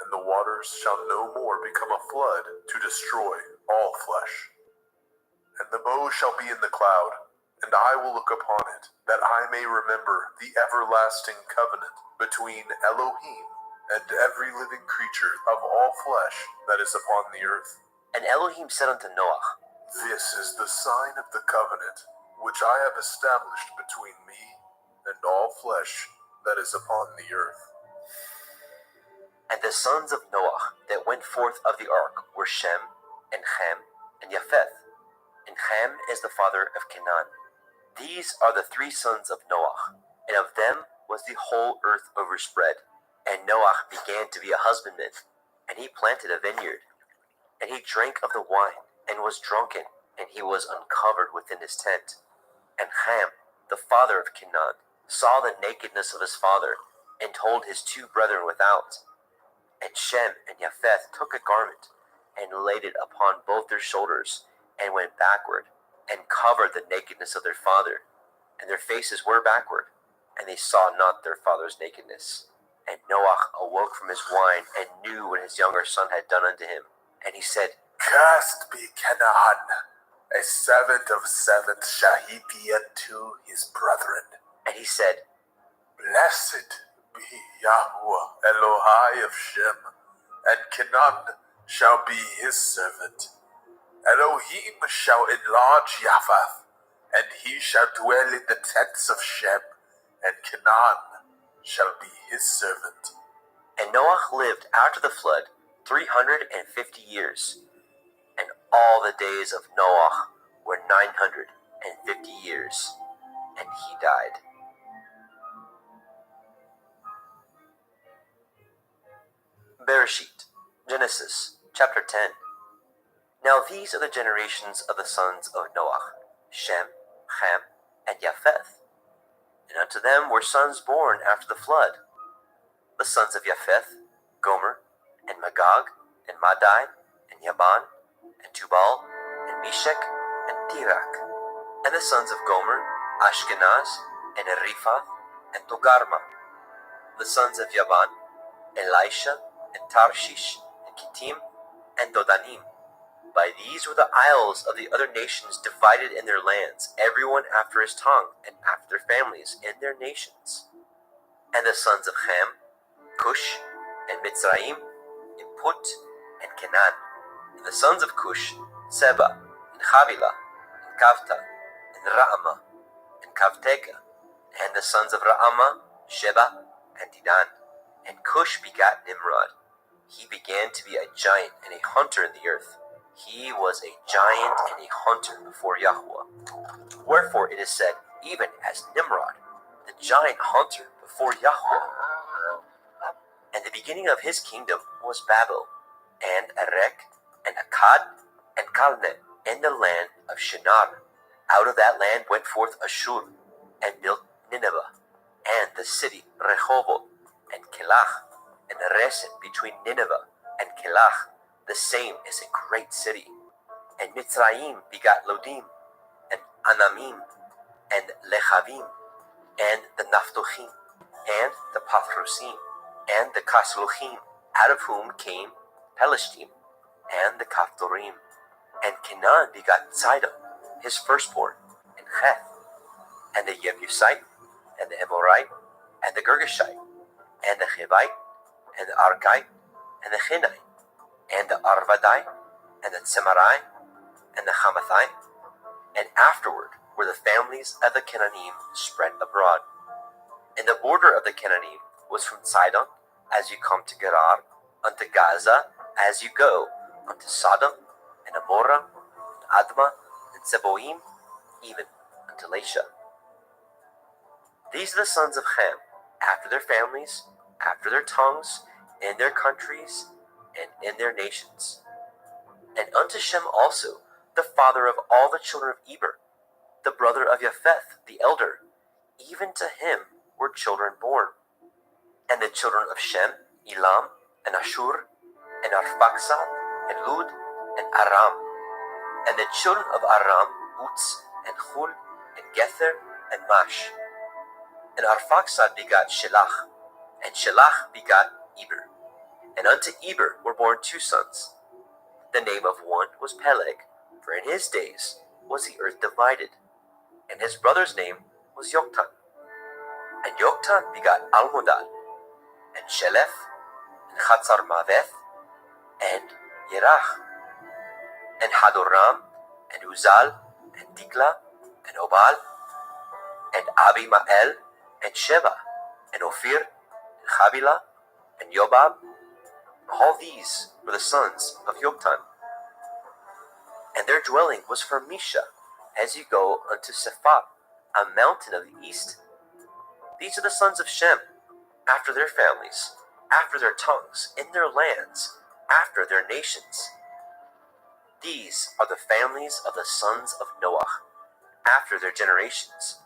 and the waters shall no more become a flood to destroy all flesh. And the bow shall be in the cloud, and I will look upon it, that I may remember the everlasting covenant between Elohim and every living creature of all flesh that is upon the earth. And Elohim said unto Noah, This is the sign of the covenant which I have established between me and all flesh that is upon the earth. And the sons of Noah that went forth of the ark were Shem, and Ham, and Japheth. And Ham is the father of Canaan. These are the three sons of Noah, and of them was the whole earth overspread. And Noah began to be a husbandman, and he planted a vineyard. And he drank of the wine, and was drunken, and he was uncovered within his tent. And Ham, the father of Canaan, saw the nakedness of his father, and told his two brethren without. And Shem and Japheth took a garment, and laid it upon both their shoulders, and went backward, and covered the nakedness of their father. And their faces were backward, and they saw not their father's nakedness. And Noah awoke from his wine, and knew what his younger son had done unto him. And he said, Cursed be Canaan, a servant of servants shall he be unto his brethren. And he said, Blessed be Yahweh Elohai of Shem, and Canaan shall be his servant. Elohim shall enlarge Japheth, and he shall dwell in the tents of Shem, and Canaan shall be his servant. And Noah lived after the flood 350 years, and all the days of Noah were 950 years, and he died. Bereshit, Genesis, chapter 10. Now these are the generations of the sons of Noah, Shem, Ham, and Japheth. And unto them were sons born after the flood. The sons of Japheth, Gomer, and Magog, and Madai, and Yaban, and Tubal, and Meshech, and Tirak. And the sons of Gomer, Ashkenaz, and Riphath, and Togarma. The sons of Yaban, Elisha, and Tarshish, and Kittim, and Dodanim. By these were the isles of the other nations divided in their lands, everyone after his tongue, and after their families, in their nations. And the sons of Ham, Cush, and Mitzrayim, and Put, and Canaan. And the sons of Cush, Seba, and Havilah, and Kavta, and Raamah, and Kavteka. And the sons of Raamah, Sheba, and Dedan. And Cush begat Nimrod. He began to be a giant and a hunter in the earth. He was a giant and a hunter before Yahweh. Wherefore it is said, even as Nimrod, the giant hunter before Yahweh. And the beginning of his kingdom was Babel, and Erech, and Akkad, and Calneh, in the land of Shinar. Out of that land went forth Ashur, and built Nineveh, and the city Rehoboth, and Kelach, and Resen between Nineveh and Kelach. The same is a great city. And Mitzrayim begat Lodim, and Anamim, and Lechavim, and the Naphtuchim, and the Pathrusim, and the Kasluchim, out of whom came Pelishtim, and the Kaphtorim. And Canaan begat Sidon, his firstborn, and Heth, and the Jebusite, and the Amorite, and the Girgashite, and the Hivite, and the Archite, and the Hinite, and the Arvadite, and the Tsemarite, and the Hamathite. And afterward were the families of the Canaanim spread abroad. And the border of the Canaanim was from Sidon, as you come to Gerar, unto Gaza, as you go unto Sodom, and Amorah, and Admah, and Zeboim, even unto Lasha. These are the sons of Ham, after their families, after their tongues, in their countries, and in their nations. And unto Shem also, the father of all the children of Eber, the brother of Japheth, the elder, even to him were children born. And the children of Shem, Elam, and Ashur, and Arphaxad, and Lud, and Aram. And the children of Aram, Uz, and Hul, and Gether, and Mash. And Arphaxad begat Shelach, and Shelach begat Eber. And unto Eber were born two sons. The name of one was Peleg, for in his days was the earth divided. And his brother's name was Yoktan. And Yoktan begat Almodad, and Shelef, and Chatzar-Maveth, and Yerach, and Hadoram, and Uzal, and Dikla, and Obal, and Abimael, and Sheba, and Ophir, and Havilah, and Yobab. All these were the sons of Yoktan. And their dwelling was from Misha, as you go unto Sephar, a mountain of the east. These are the sons of Shem, after their families, after their tongues, in their lands, after their nations. These are the families of the sons of Noah, after their generations,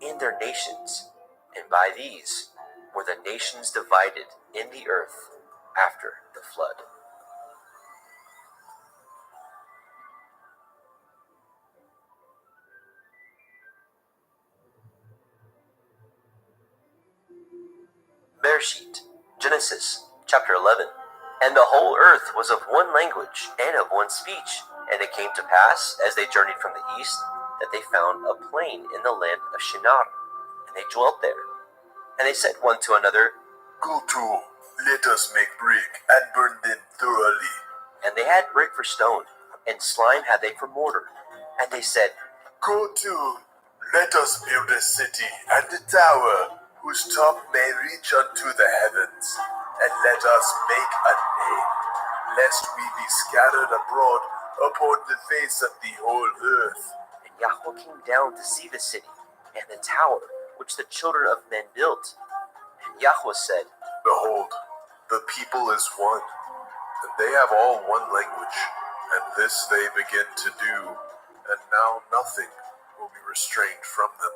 in their nations, and by these were the nations divided in the earth after the flood. Bereshit, Genesis, chapter 11. And the whole earth was of one language and of one speech. And it came to pass, as they journeyed from the east, that they found a plain in the land of Shinar, and they dwelt there. And they said one to another, Go to, let us make brick and burn them thoroughly. And they had brick for stone, and slime had they for mortar. And they said, Go to, let us build a city and a tower, whose top may reach unto the heavens, and let us make a name, lest we be scattered abroad upon the face of the whole earth. And Yahweh came down to see the city, and the tower which the children of men built. And Yahweh said, Behold, the people is one, and they have all one language, and this they begin to do, and now nothing will be restrained from them,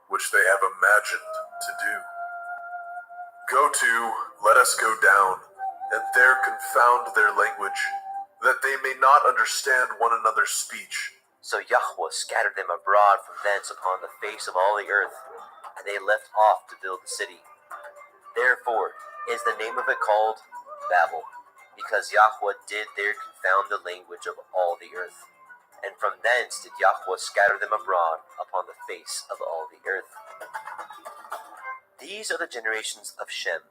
which they have imagined to do. Go to, let us go down, and there confound their language, that they may not understand one another's speech. So Yahweh scattered them abroad from thence upon the face of all the earth, and they left off to build the city. Therefore is the name of it called Babel, because Yahweh did there confound the language of all the earth. And from thence did Yahweh scatter them abroad upon the face of all the earth. These are the generations of Shem.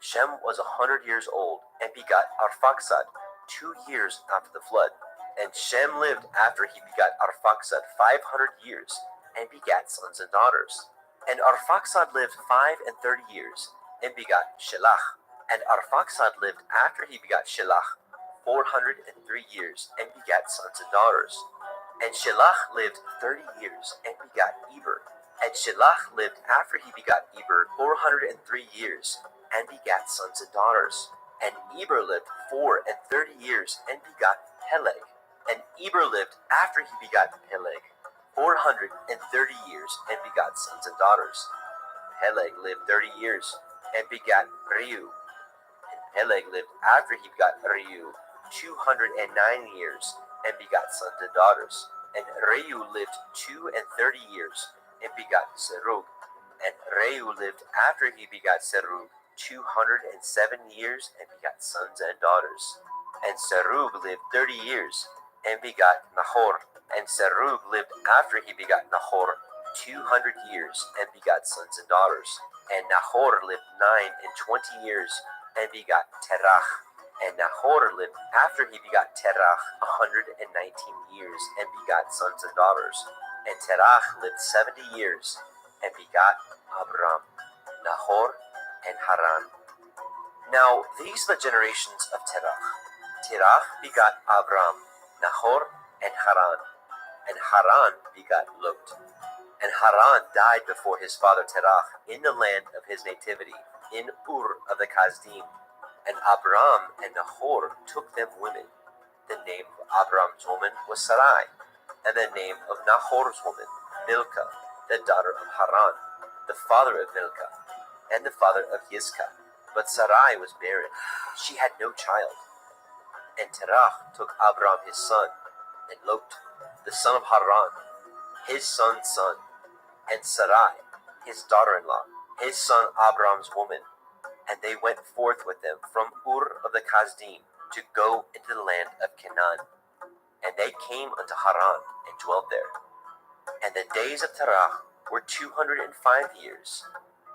Shem was 100 years old and begot Arphaxad 2 years after the flood. And Shem lived after he begot Arphaxad 500 years and begat sons and daughters. And Arphaxad lived 35 years and begot Shelach. And Arphaxad lived after he begot Shelach 403 years and begat sons and daughters. And Shelach lived 30 years and begot Eber. And Shelach lived after he begot Eber 403 years and begat sons and daughters. And Eber lived 34 years and begot Peleg. And Eber lived after he begot Peleg 430 years and begot sons and daughters. Peleg lived 30 years and begat Reu. And Peleg lived after he begot Reu 209 years and begot sons and daughters. And Reu lived 32 years and begot Serug. And Reu lived after he begot Serug 207 years and begot sons and daughters. And Serug lived 30 years and begot Nahor. And Serug lived after he begot Nahor 200 years and begot sons and daughters. And Nahor lived 29 years and begot Terach. And Nahor lived after he begot Terach 119 years and begot sons and daughters. And Terach lived 70 years and begot Abram, Nahor, and Haran. Now these are the generations of Terach. Terach begot Abram, Nahor, and Haran. And Haran begot Lot. And Haran died before his father Terach in the land of his nativity, in Ur of the Kasdim. And Abram and Nahor took them women. The name of Abram's woman was Sarai, and the name of Nahor's woman, Milcah, the daughter of Haran, the father of Milcah, and the father of Yiscah. But Sarai was barren; she had no child. And Terach took Abram his son, and Lot, the son of Haran, his son's son, and Sarai, his daughter-in-law, his son Abram's woman. And they went forth with them from Ur of the Kasdim to go into the land of Canaan. And they came unto Haran and dwelt there. And the days of Terach were 205 years,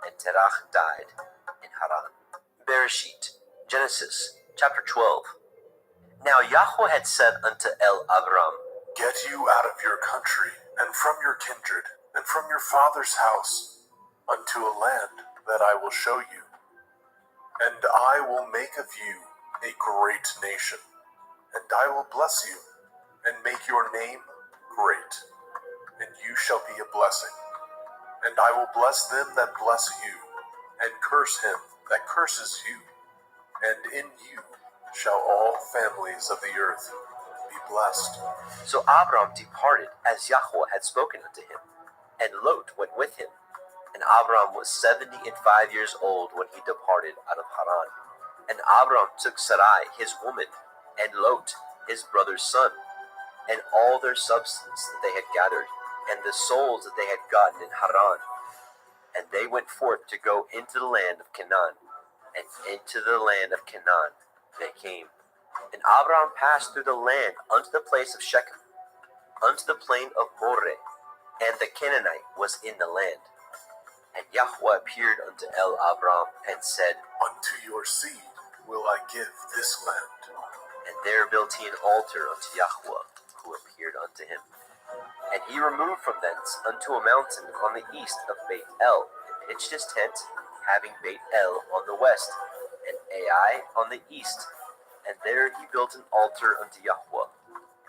and Terach died in Haran. Bereshit, Genesis, chapter 12. Now Yahweh had said unto Abram, Get you out of your country, and from your kindred, and from your father's house, unto a land that I will show you. And I will make of you a great nation, and I will bless you, and make your name great, and you shall be a blessing. And I will bless them that bless you, and curse him that curses you. And in you shall all families of the earth be blessed. So Abram departed as Yahweh had spoken unto him, and Lot went with him. And Abram was 75 years old when he departed out of Haran. And Abram took Sarai his woman, and Lot his brother's son, and all their substance that they had gathered, and the souls that they had gotten in Haran. And they went forth to go into the land of Canaan, and into the land of Canaan they came. And Abram passed through the land unto the place of Shechem, unto the plain of Moreh, and the Canaanite was in the land. And Yahweh appeared unto Abram and said, Unto your seed will I give this land. And there built he an altar unto Yahweh, who appeared unto him. And he removed from thence unto a mountain on the east of Beit El, and pitched his tent, having Beit El on the west, and Ai on the east. And there he built an altar unto Yahweh,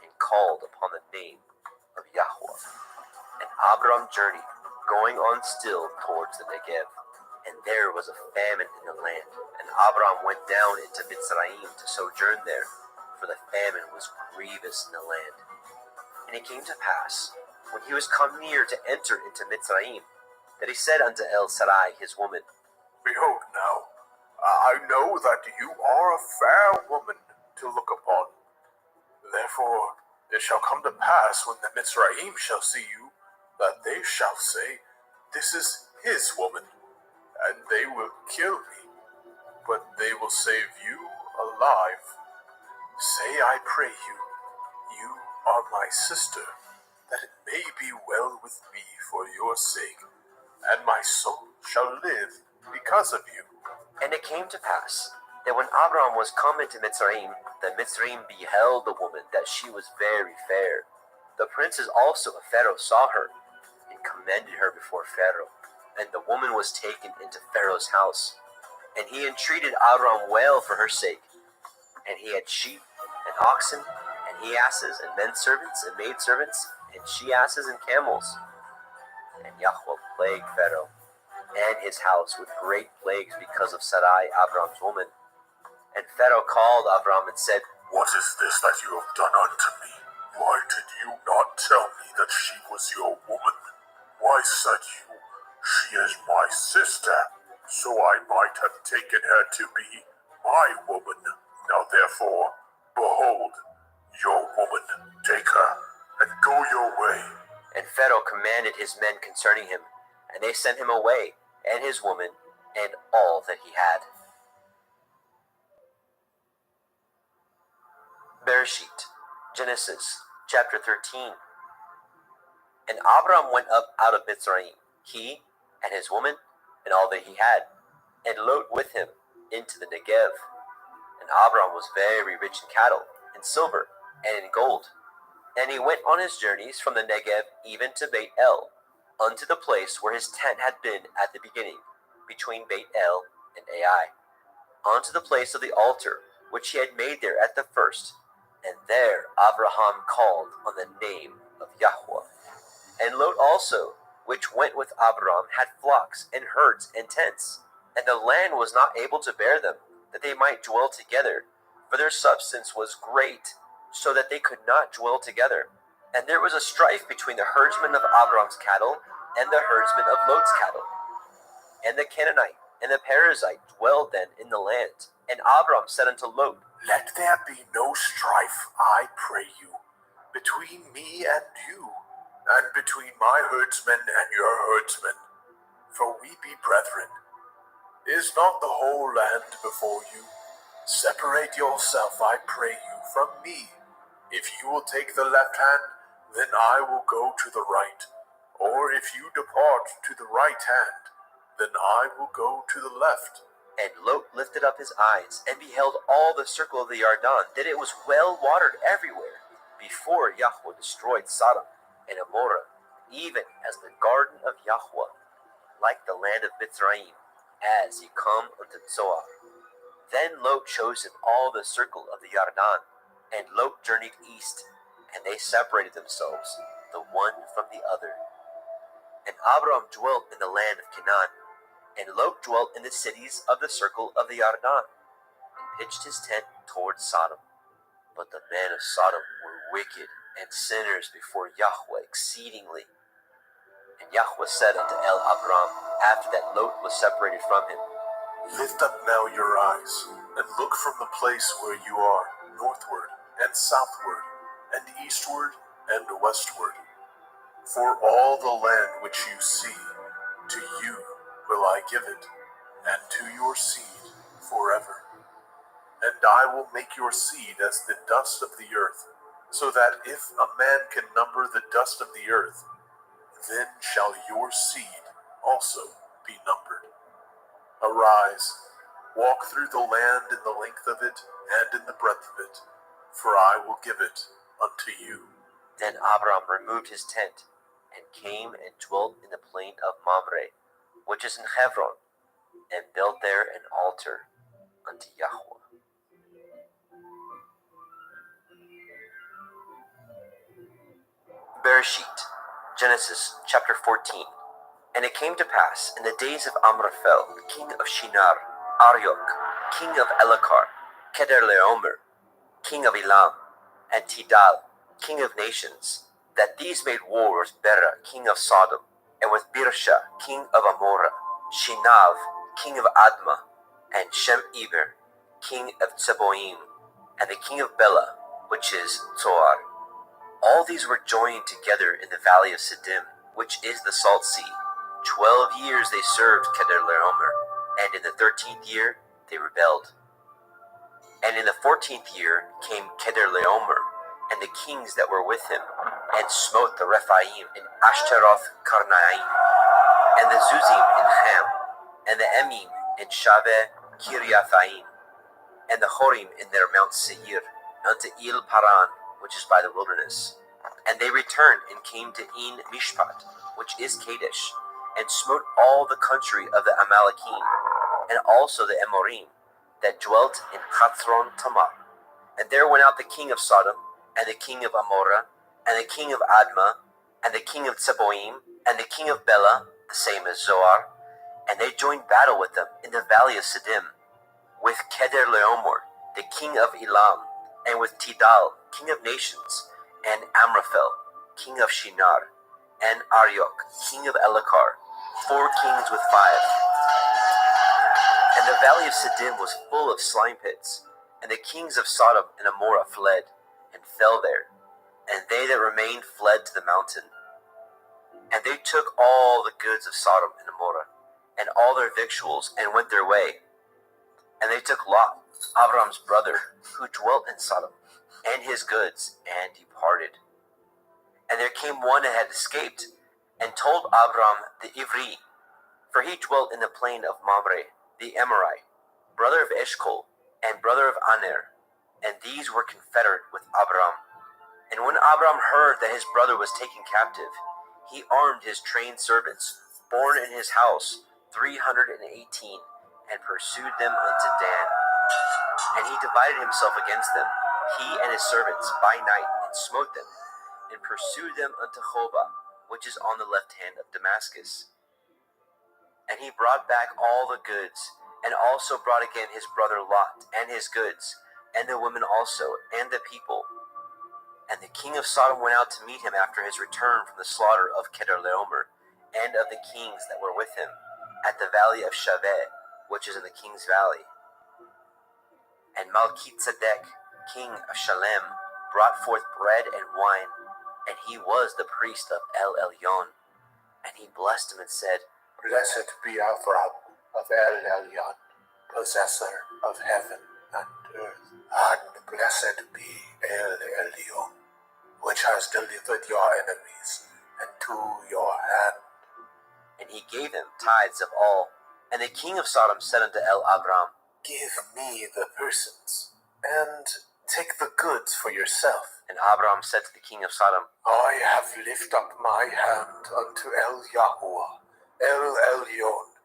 and called upon the name of Yahweh. And Abram journeyed, going on still towards the Negev. And there was a famine in the land. And Abram went down into Mitzrayim to sojourn there, for the famine was grievous in the land. And it came to pass, when he was come near to enter into Mitzrayim, that he said unto Sarai his woman, Behold now, I know that you are a fair woman to look upon. Therefore it shall come to pass, when the Mitzrayim shall see you, that they shall say, This is his woman, and they will kill me, but they will save you alive. Say, I pray you, you are my sister, that it may be well with me for your sake, and my soul shall live because of you. And it came to pass that when Abram was come into Mitzrayim, the Mitzrayim beheld the woman, that she was very fair. The princes also of Pharaoh saw her, and commended her before Pharaoh. And the woman was taken into Pharaoh's house. And he entreated Abram well for her sake. And he had sheep and oxen, and he asses, and men servants, and maid servants, and she asses, and camels. And Yahweh plagued Pharaoh and his house with great plagues because of Sarai, Abram's woman. And Pharaoh called Abram and said, What is this that you have done unto me? Why did you not tell me that she was your woman? Why said you, She is my sister, so I might have taken her to be my woman? Now therefore, behold, your woman, take her, and go your way. And Pharaoh commanded his men concerning him, and they sent him away, and his woman, and all that he had. Bereshit, Genesis, chapter 13. And Abram went up out of Mitzrayim, he and his woman, and all that he had, and Lot with him into the Negev. And Abram was very rich in cattle, in silver, and in gold. And he went on his journeys from the Negev even to Beit El, unto the place where his tent had been at the beginning, between Beit El and Ai, unto the place of the altar which he had made there at the first. And there Abraham called on the name of Yahweh. And Lot also, which went with Abram, had flocks and herds and tents, and the land was not able to bear them, that they might dwell together, for their substance was great, so that they could not dwell together. And there was a strife between the herdsmen of Abram's cattle and the herdsmen of Lot's cattle. And the Canaanite and the Perizzite dwelled then in the land. And Abram said unto Lot, Let there be no strife, I pray you, between me and you, and between my herdsmen and your herdsmen, for we be brethren. Is not the whole land before you? Separate yourself, I pray you, from me. If you will take the left hand, then I will go to the right. Or if you depart to the right hand, then I will go to the left. And Lot lifted up his eyes, and beheld all the circle of the Yarden, that it was well watered everywhere, before Yahweh destroyed Sodom and Amorah, even as the garden of Yahweh, like the land of Mitzrayim, as ye come unto Zoar. Then Lot chose him all the circle of the Yarden, and Lot journeyed east, and they separated themselves, the one from the other. And Abram dwelt in the land of Canaan, and Lot dwelt in the cities of the circle of the Yarden, and pitched his tent toward Sodom. But the men of Sodom were wicked and sinners before Yahweh exceedingly. And Yahweh said unto Abram, after that Lot was separated from him, Lift up now your eyes, and look from the place where you are, northward, and southward, and eastward, and westward. For all the land which you see, to you will I give it, and to your seed forever. And I will make your seed as the dust of the earth, so that if a man can number the dust of the earth, then shall your seed also be numbered. Arise, walk through the land in the length of it and in the breadth of it, for I will give it unto you. Then Abram removed his tent, and came and dwelt in the plain of Mamre, which is in Hebron, and built there an altar unto Yahweh. Bereshit, Genesis chapter 14. And it came to pass in the days of Amraphel, king of Shinar, Arioch, king of Elakar, Kedorlaomer, king of Elam, and Tidal, king of nations, that these made war with Bera, king of Sodom, and with Birsha, king of Amorah, Shinav, king of Admah, and Shem-Eber, king of Tseboim, and the king of Bela, which is Zoar. All these were joined together in the valley of Siddim, which is the salt sea. 12 years they served Kedorlaomer, and in the 13th year they rebelled. And in the 14th year came Kedorlaomer, and the kings that were with him, and smote the Rephaim in Ashtaroth Karnaim, and the Zuzim in Ham, and the Emim in Shaveh Kiriathaim, and the Horim in their Mount Seir, unto El Paran, which is by the wilderness. And they returned and came to En Mishpat, which is Kadesh, and smote all the country of the Amalekim, and also the Amorim, that dwelt in Hatzron Tamar. And there went out the king of Sodom, and the king of Amorah, and the king of Admah, and the king of Zeboim, and the king of Bela, the same as Zoar, and they joined battle with them in the valley of Siddim, with Keder-Laomer, the king of Elam, and with Tidal, king of nations, and Amraphel, king of Shinar, and Arioch, king of Elakar, 4 kings with 5. And the valley of Siddim was full of slime pits, and the kings of Sodom and Amorah fled, and fell there, and they that remained fled to the mountain. And they took all the goods of Sodom and Amorah, and all their victuals, and went their way. And they took Lot, Abram's brother, who dwelt in Sodom, and his goods, and departed. And there came one that had escaped, and told Abram the Ivri, for he dwelt in the plain of Mamre, the Amorite, brother of Eshcol, and brother of Aner, and these were confederate with Abram. And when Abram heard that his brother was taken captive, he armed his trained servants, born in his house, 318, and pursued them unto Dan. And he divided himself against them, he and his servants, by night, and smote them, and pursued them unto Hobah, which is on the left hand of Damascus. And he brought back all the goods, and also brought again his brother Lot, and his goods, and the women also, and the people. And the king of Sodom went out to meet him after his return from the slaughter of Keder-Laomer, and of the kings that were with him, at the valley of Shaveh, which is in the king's valley. And Malkitzedek, king of Shalem, brought forth bread and wine, and he was the priest of El Elyon. And he blessed him and said, Blessed be Avram of El Elyon, possessor of heaven and earth. And blessed be El Elyon, which has delivered your enemies into your hand. And he gave him tithes of all. And the king of Sodom said unto El Abram, Give me the persons, and take the goods for yourself. And Abram said to the king of Sodom, I have lifted up my hand unto El Yahuwah, El Elyon,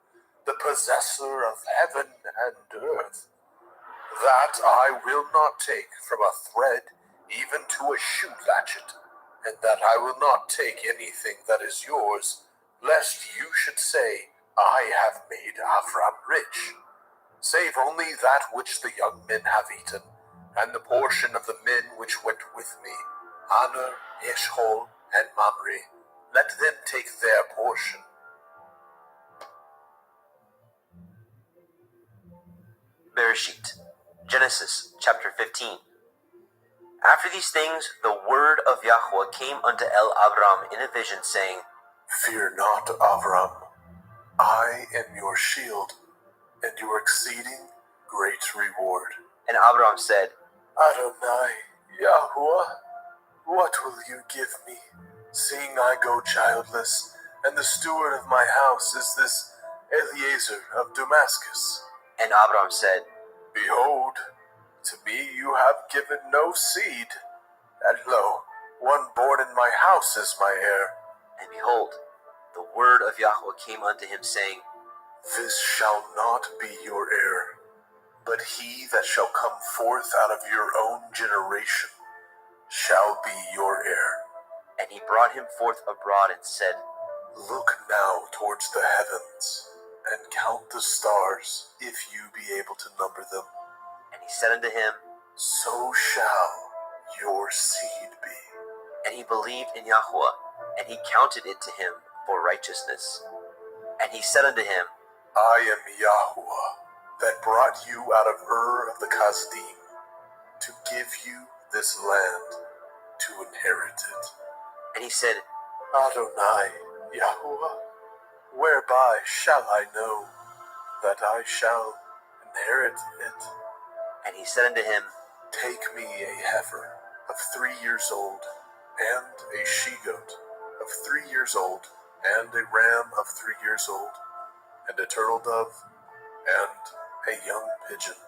the possessor of heaven and earth, that I will not take from a thread even to a shoe latchet, and that I will not take anything that is yours, lest you should say, I have made Avram rich, save only that which the young men have eaten, and the portion of the men which went with me, Aner, Eshcol, and Mamre. Let them take their portion. Bereshit, Genesis chapter 15. After these things, the word of Yahweh came unto El Abram in a vision, saying, Fear not, Avram. I am your shield, and your exceeding great reward. And Abram said, Adonai, Yahuwah, what will you give me, seeing I go childless, and the steward of my house is this Eliezer of Damascus? And Abram said, Behold, to me you have given no seed, and lo, one born in my house is my heir. And behold, the word of Yahweh came unto him, saying, This shall not be your heir, but he that shall come forth out of your own generation shall be your heir. And he brought him forth abroad and said, Look now towards the heavens, and count the stars, if you be able to number them. And he said unto him, So shall your seed be. And he believed in Yahweh, and he counted it to him for righteousness. And he said unto him, I am Yahuwah, that brought you out of Ur of the Kasdim, to give you this land to inherit it. And he said, Adonai, Yahuwah, whereby shall I know that I shall inherit it? And he said unto him, Take me a heifer of 3 years old, and a she-goat of 3 years old, and a ram of 3 years old, and a turtle dove, and a young pigeon.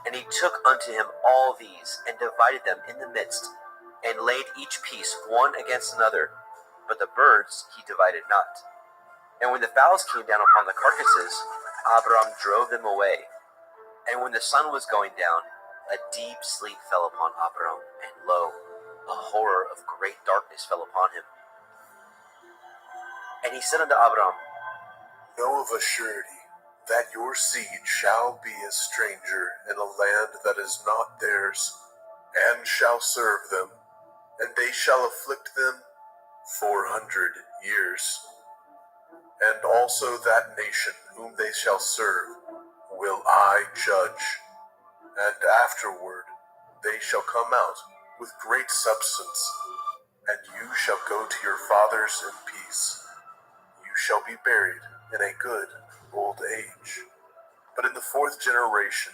And he took unto him all these, and divided them in the midst, and laid each piece one against another, but the birds he divided not. And when the fowls came down upon the carcasses, Abram drove them away. And when the sun was going down, a deep sleep fell upon Abram, and lo, a horror of great darkness fell upon him. And he said unto Abram, Know of a surety that your seed shall be a stranger in a land that is not theirs, and shall serve them, and they shall afflict them 400 years. And also that nation whom they shall serve will I judge, and afterward they shall come out with great substance, and you shall go to your fathers in peace. You shall be buried in a good old age. But in the fourth generation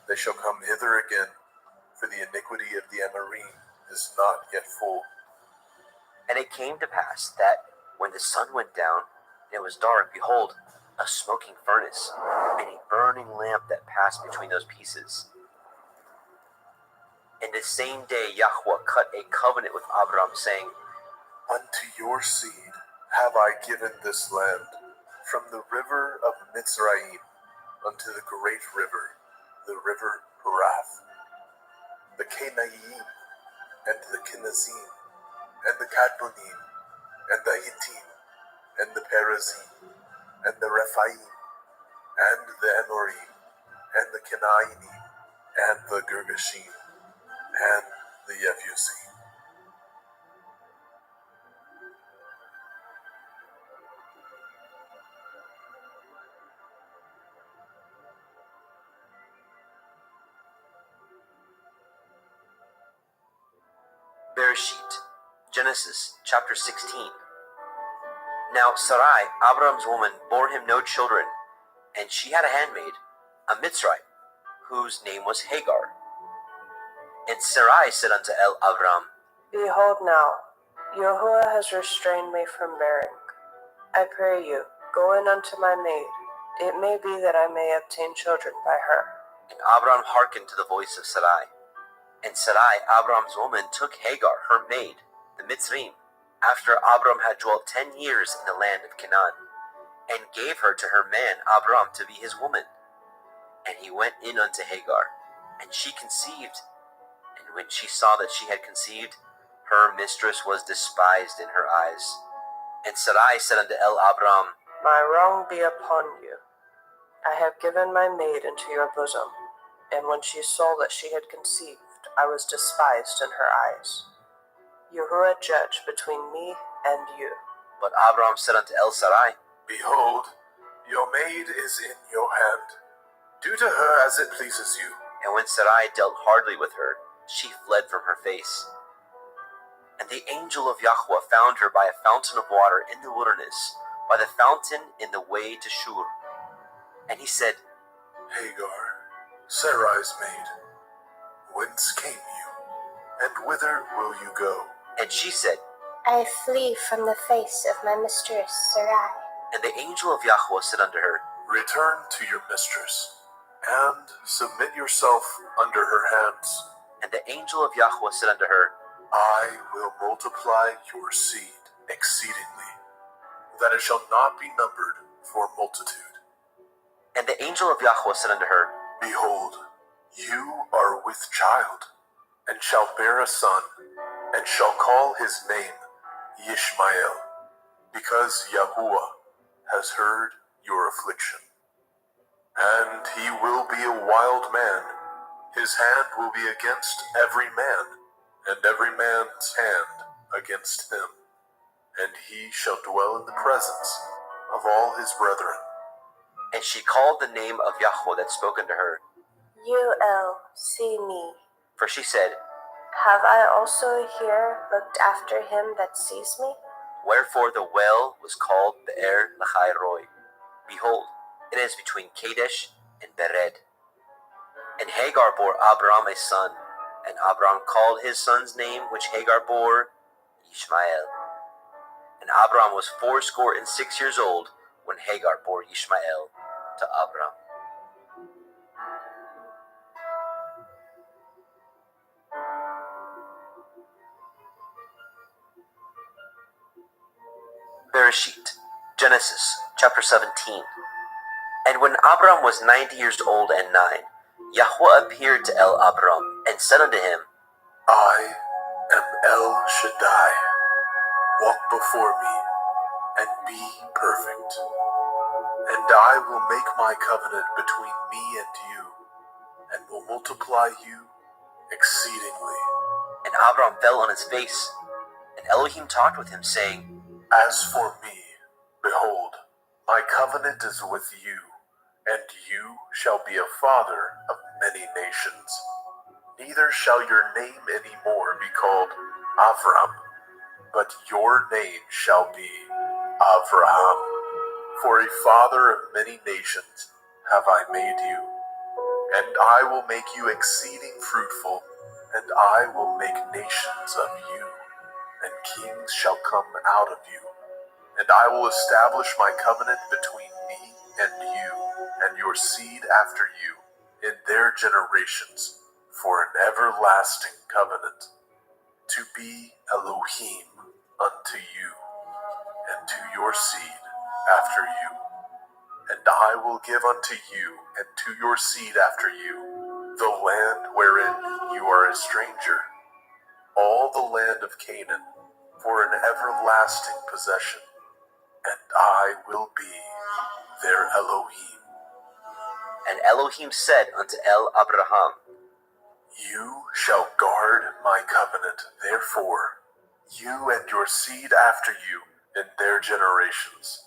they shall come hither again, for the iniquity of the Amorim is not yet full. And it came to pass that, when the sun went down, and it was dark, behold, a smoking furnace, and a burning lamp that passed between those pieces. And the same day Yahweh cut a covenant with Abram, saying, Unto your seed have I given this land, from the river of Mitzrayim unto the great river, the river Harath, the Canaanite, and the Kenazim, and the Kadmonim, and the Hittim, and the Perizim, and the Rephaim, and the Amorim, and the Kenainim, and the Girgashim, and the Yebusim. Bereshit, Genesis chapter 16. Now Sarai, Abram's woman, bore him no children, and she had a handmaid, a Mitzrayim, whose name was Hagar. And Sarai said unto Abram, Behold now, Yahuwah has restrained me from bearing. I pray you, go in unto my maid. It may be that I may obtain children by her. And Abram hearkened to the voice of Sarai. And Sarai, Abram's woman, took Hagar, her maid, the Mitzrayim, after Abram had dwelt 10 years in the land of Canaan, and gave her to her man Abram to be his woman. And he went in unto Hagar, and she conceived. And when she saw that she had conceived, her mistress was despised in her eyes. And Sarai said unto Abram, My wrong be upon you. I have given my maid into your bosom. And when she saw that she had conceived, I was despised in her eyes. Yahuwah judge between me and you. But Abram said unto Sarai, Behold, your maid is in your hand. Do to her as it pleases you. And when Sarai dealt hardly with her, she fled from her face. And the angel of Yahweh found her by a fountain of water in the wilderness, by the fountain in the way to Shur. And he said, Hagar, Sarai's maid, whence came you, and whither will you go? And she said, I flee from the face of my mistress Sarai. And the angel of Yahweh said unto her, Return to your mistress, and submit yourself under her hands. And the angel of Yahweh said unto her, I will multiply your seed exceedingly, that it shall not be numbered for multitude. And the angel of Yahweh said unto her, Behold, you are with child, and shall bear a son, and shall call his name Yishmael, because Yahuwah has heard your affliction. And he will be a wild man. His hand will be against every man, and every man's hand against him. And he shall dwell in the presence of all his brethren. And she called the name of Yahweh that spoke unto her, See me. For she said, Have I also here looked after him that sees me? Wherefore the well was called Be'er Lahai Roi. Behold, it is between Kadesh and Bered. And Hagar bore Abram a son, and Abram called his son's name which Hagar bore Ishmael. And Abram was 86 years old when Hagar bore Ishmael to Abram. Bereshit, Genesis, chapter 17. And when Abram was 90 years old and 9, Yahweh appeared to Abram and said unto him, I am El Shaddai. Walk before me and be perfect. And I will make my covenant between me and you, and will multiply you exceedingly. And Abram fell on his face. And Elohim talked with him, saying, As for me, behold, my covenant is with you, and you shall be a father of many nations. Neither shall your name any more be called Avram, but your name shall be Avraham. For a father of many nations have I made you. And I will make you exceeding fruitful, and I will make nations of you, and kings shall come out of you. And I will establish my covenant between me and you, and your seed after you, in their generations, for an everlasting covenant, to be Elohim unto you, and to your seed after you. And I will give unto you, and to your seed after you, the land wherein you are a stranger, all the land of Canaan, for an everlasting possession, and I will be their Elohim. And Elohim said unto Abraham, You shall guard my covenant, therefore, you and your seed after you in their generations.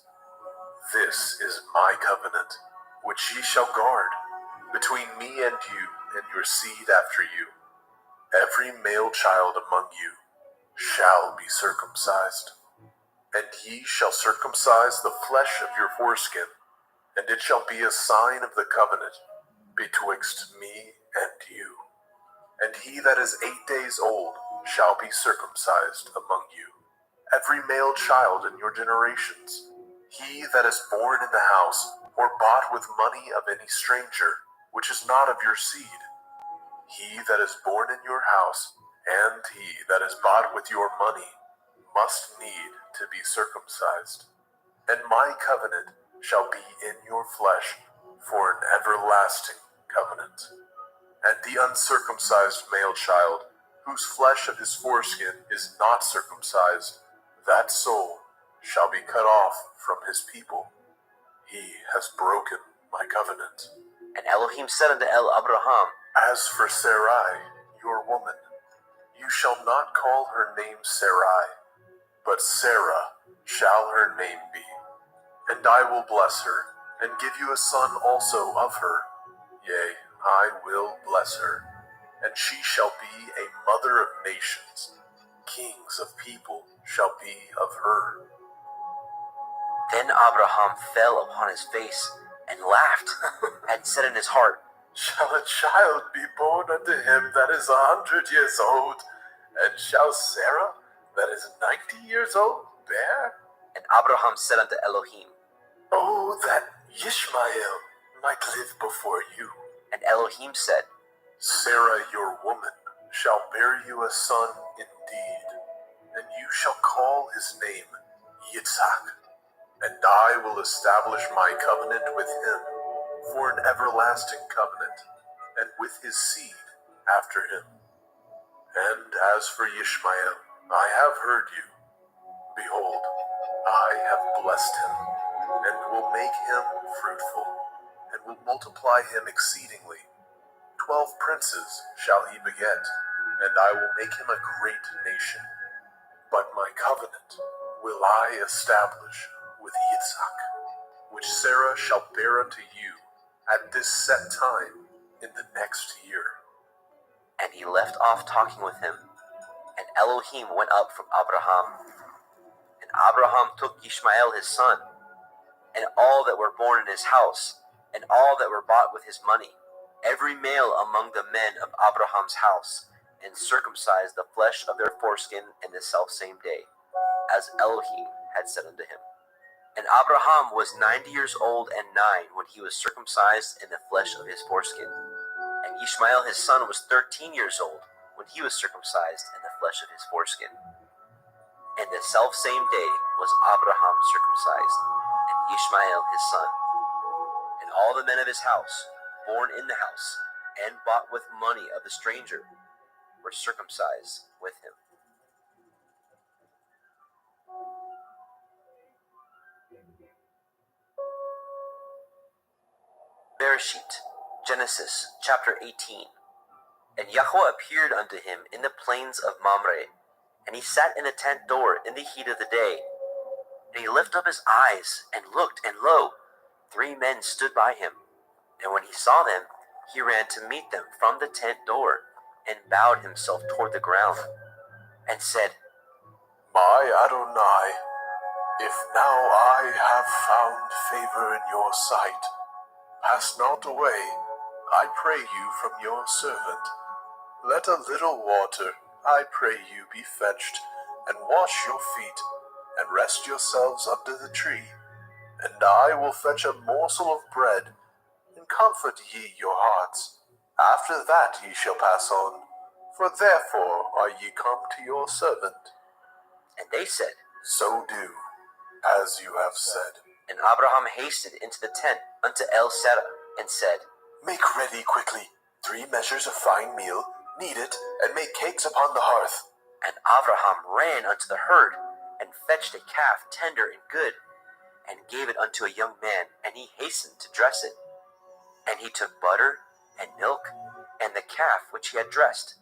This is my covenant, which ye shall guard, between me and you and your seed after you. Every male child among you shall be circumcised, and ye shall circumcise the flesh of your foreskin, and it shall be a sign of the covenant betwixt me and you. And he that is 8 days old shall be circumcised among you, every male child in your generations. He that is born in the house, or bought with money of any stranger, which is not of your seed, he that is born in your house, and he that is bought with your money, must need to be circumcised. And my covenant shall be in your flesh for an everlasting covenant. And the uncircumcised male child, whose flesh of his foreskin is not circumcised, that soul shall be cut off from his people. He has broken my covenant. And Elohim said unto Abraham, As for Sarai, your woman, you shall not call her name Sarai, but Sarah shall her name be. And I will bless her, and give you a son also of her. Yea, I will bless her, and she shall be a mother of nations. Kings of people shall be of her. Then Abraham fell upon his face and laughed, and said in his heart, Shall a child be born unto him that is 100 years old? And shall Sarah, that is 90 years old, bear? And Abraham said unto Elohim, Oh, that Ishmael might live before you. And Elohim said, Sarah your woman shall bear you a son indeed, and you shall call his name Yitzhak. And I will establish my covenant with him for an everlasting covenant, and with his seed after him. And as for Ishmael, I have heard you. Behold, I have blessed him, and will make him fruitful, and will multiply him exceedingly. 12 princes shall he beget, and I will make him a great nation. But my covenant will I establish with Yitzhak, which Sarah shall bear unto you at this set time in the next year. And he left off talking with him, and Elohim went up from Abraham. And Abraham took Ishmael his son, and all that were born in his house, and all that were bought with his money, every male among the men of Abraham's house, and circumcised the flesh of their foreskin in the selfsame day, as Elohim had said unto him. And Abraham was 90 years old and 9 when he was circumcised in the flesh of his foreskin. And Ishmael his son was 13 years old when he was circumcised in the flesh of his foreskin. And the selfsame day, was Abraham circumcised, and Ishmael his son. And all the men of his house, born in the house, and bought with money of the stranger, were circumcised with him. Bereshit, Genesis, chapter 18. And Yahweh appeared unto him in the plains of Mamre, and he sat in the tent door in the heat of the day. And he lifted up his eyes, and looked, and lo, 3 men stood by him. And when he saw them, he ran to meet them from the tent door, and bowed himself toward the ground, and said, My Adonai, if now I have found favor in your sight, pass not away, I pray you, from your servant. Let a little water, I pray you, be fetched, and wash your feet, and rest yourselves under the tree. And I will fetch a morsel of bread, and comfort ye your hearts. After that ye shall pass on, for therefore are ye come to your servant. And they said, So do, as you have said. And Abraham hasted into the tent unto El Serah, and said, Make ready quickly 3 measures of fine meal, knead it, and make cakes upon the hearth. And Abraham ran unto the herd, and fetched a calf tender and good, and gave it unto a young man, and he hastened to dress it. And he took butter, and milk, and the calf which he had dressed,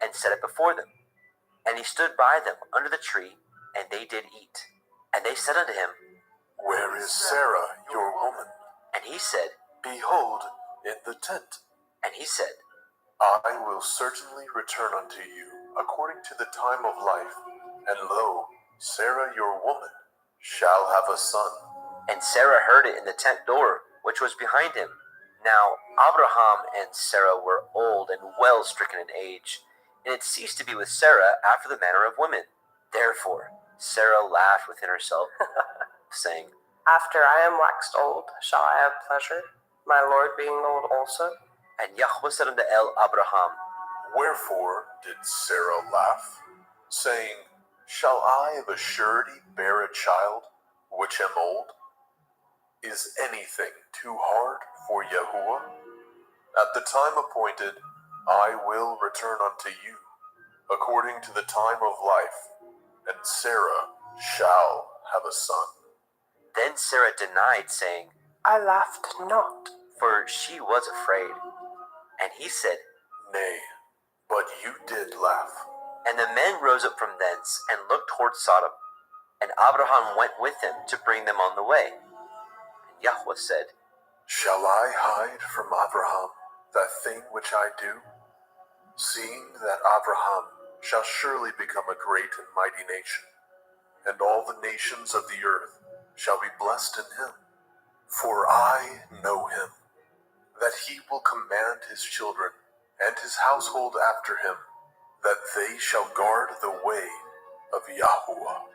and set it before them. And he stood by them under the tree, and they did eat. And they said unto him, Where is Sarah, your woman? And he said, Behold, in the tent. And he said, I will certainly return unto you according to the time of life, and lo, Sarah your woman shall have a son. And Sarah heard it in the tent door, which was behind him. Now Abraham and Sarah were old and well stricken in age, and it ceased to be with Sarah after the manner of women. Therefore Sarah laughed within herself, saying, After I am waxed old, shall I have pleasure, my Lord being old also? And Yahweh said unto Abraham, Wherefore did Sarah laugh, saying, Shall I of a surety bear a child, which am old? Is anything too hard for Yahuwah? At the time appointed, I will return unto you, according to the time of life, and Sarah shall have a son. Then Sarah denied, saying, I laughed not. For she was afraid. And he said, Nay, but you did laugh. And the men rose up from thence, and looked toward Sodom. And Abraham went with them to bring them on the way. And Yahweh said, Shall I hide from Abraham that thing which I do? Seeing that Abraham shall surely become a great and mighty nation, and all the nations of the earth shall be blessed in him. For I know him, that he will command his children and his household after him, that they shall guard the way of Yahuwah,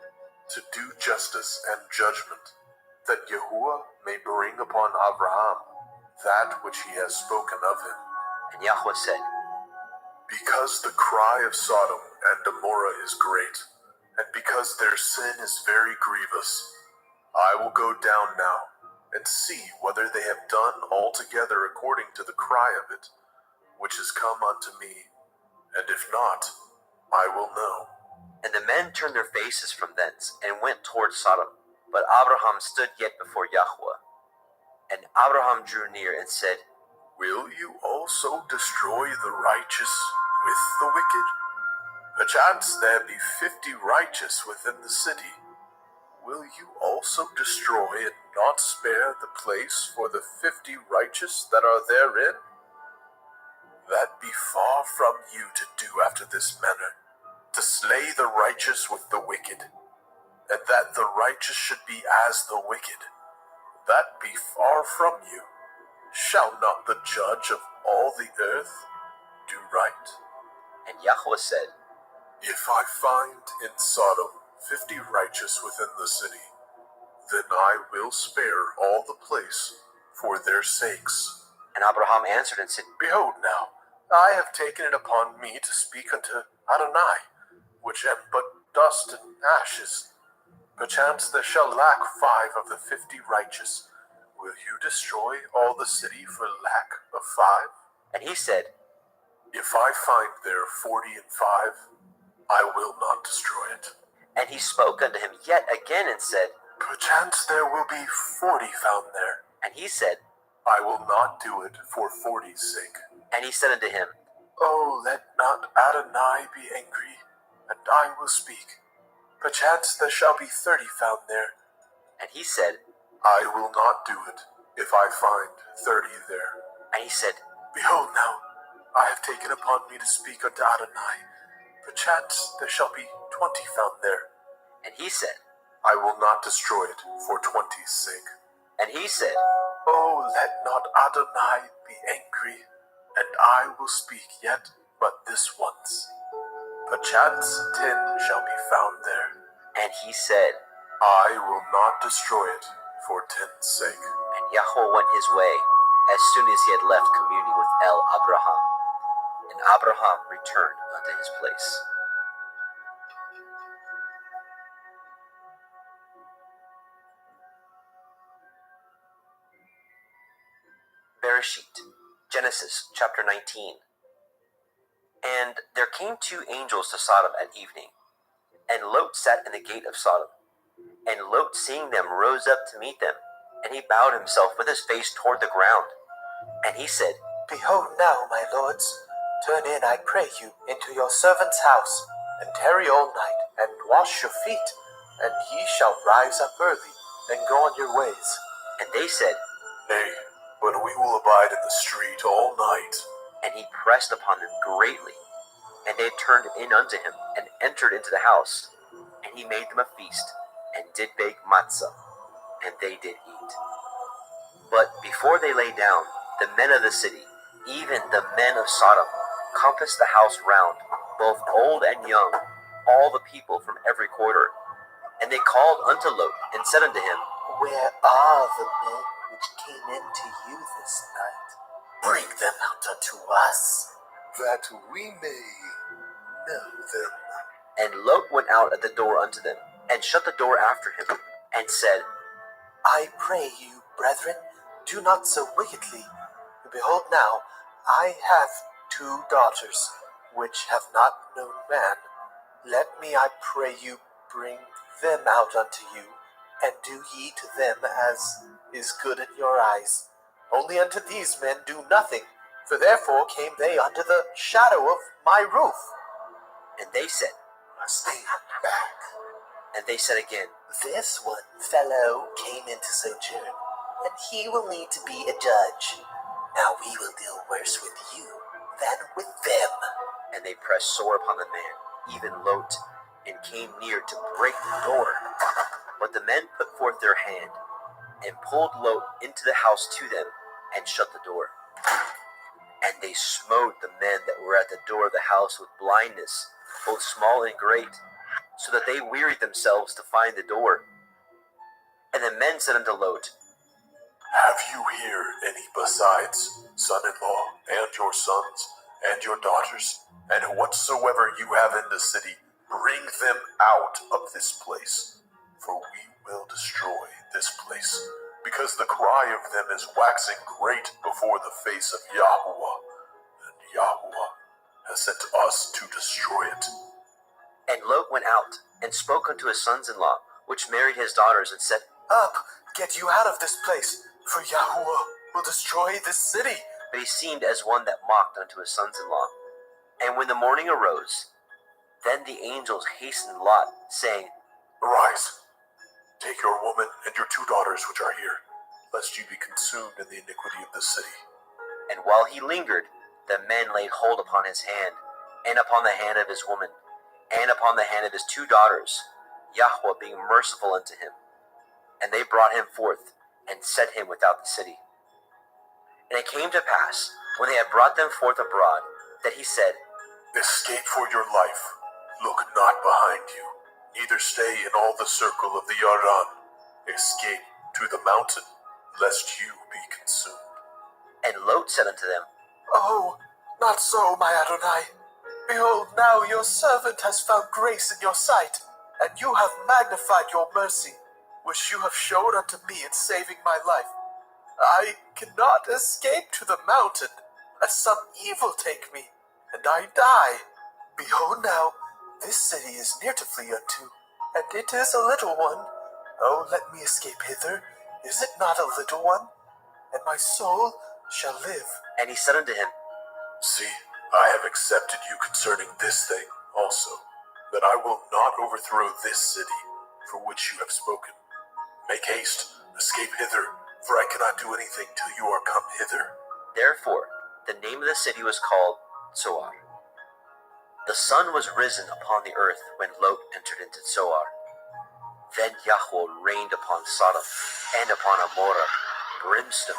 to do justice and judgment, that Yahuwah may bring upon Abraham that which he has spoken of him. And Yahweh said, Because the cry of Sodom and Gomorrah is great, and because their sin is very grievous, I will go down now, and see whether they have done altogether according to the cry of it, which is come unto me, and if not, I will know. And the men turned their faces from thence, and went toward Sodom. But Abraham stood yet before Yahweh. And Abraham drew near, and said, Will you also destroy the righteous with the wicked? Perchance there be 50 righteous within the city. Will you also destroy and not spare the place for the 50 righteous that are therein? That be far from you to do after this manner, to slay the righteous with the wicked, and that the righteous should be as the wicked. That be far from you. Shall not the judge of all the earth do right? And Yahweh said, If I find in Sodom 50 righteous within the city, then I will spare all the place for their sakes. And Abraham answered and said, Behold now, I have taken it upon me to speak unto Adonai, which am but dust and ashes. Perchance there shall lack 5 of the 50 righteous. Will you destroy all the city for lack of 5? And he said, If I find there 40 and 5, I will not destroy it. And he spoke unto him yet again and said, Perchance there will be 40 found there. And he said, I will not do it for 40's sake. And he said unto him, Oh, let not Adonai be angry, and I will speak. Perchance there shall be 30 found there. And he said, I will not do it if I find 30 there. And he said, Behold now, I have taken upon me to speak unto Adonai. Perchance there shall be 20 found there. And he said, I will not destroy it for 20's sake. And he said, Oh, let not Adonai be angry, and I will speak yet but this once. Perchance 10 shall be found there. And he said, I will not destroy it for 10's sake. And Yahweh went his way as soon as he had left communing with El Abraham. And Abraham returned unto his place. Bereshit, Genesis chapter 19. And there came 2 angels to Sodom at evening, and Lot sat in the gate of Sodom. And Lot, seeing them, rose up to meet them, and he bowed himself with his face toward the ground. And he said, Behold now, my lords, turn in, I pray you, into your servant's house, and tarry all night, and wash your feet, and ye shall rise up early, and go on your ways. And they said, Nay, but we will abide in the street all night. And he pressed upon them greatly. And they turned in unto him, and entered into the house. And he made them a feast, and did bake matzah, and they did eat. But before they lay down, the men of the city, even the men of Sodom, compassed the house round, both old and young, all the people from every quarter. And they called unto Lot, and said unto him, Where are the men which came into you this night? Bring them out unto us, that we may know them. And Lot went out at the door unto them, and shut the door after him, and said, I pray you, brethren, do not so wickedly. Behold now, I have 2 daughters, which have not known man. Let me, I pray you, bring them out unto you, and do ye to them as is good in your eyes. Only unto these men do nothing, for therefore came they under the shadow of my roof. And they said, Stay back. And they said again, This one fellow came into sojourn, and he will need to be a judge. Now we will deal worse with you than with them. And they pressed sore upon the man, even Lot, and came near to break the door. But the men put forth their hand, and pulled Lot into the house to them, and shut the door. And they smote the men that were at the door of the house with blindness, both small and great, so that they wearied themselves to find the door. And the men said unto Lot, Have you here any besides son-in-law, and your sons, and your daughters, and whatsoever you have in the city, bring them out of this place, for we will destroy this place, because the cry of them is waxing great before the face of Yahweh, and Yahweh has sent us to destroy it. And Lot went out, and spoke unto his sons-in-law, which married his daughters, and said, Up, get you out of this place, for Yahweh will destroy this city. But he seemed as one that mocked unto his sons-in-law. And when the morning arose, then the angels hastened Lot, saying, Arise, take your woman and your 2 daughters which are here, lest you be consumed in the iniquity of the city. And while he lingered, the men laid hold upon his hand, and upon the hand of his woman, and upon the hand of his 2 daughters, Yahweh being merciful unto him. And they brought him forth, and set him without the city. And it came to pass, when they had brought them forth abroad, that he said, Escape for your life, look not behind you, neither stay in all the circle of the Yarden. Escape to the mountain, lest you be consumed. And Lot said unto them, Oh, not so, my Adonai. Behold, now your servant has found grace in your sight. and you have magnified your mercy, which you have showed unto me in saving my life. I cannot escape to the mountain, lest some evil take me, and I die. Behold now, this city is near to flee unto, and it is a little one. Oh, let me escape hither. Is it not a little one? And my soul shall live. And he said unto him, See, I have accepted you concerning this thing also, that I will not overthrow this city for which you have spoken. Make haste, escape hither, for I cannot do anything till you are come hither. Therefore, the name of the city was called Zoar. The sun was risen upon the earth when Lot entered into Zoar. Then Yahweh rained upon Sodom and upon Amorah brimstone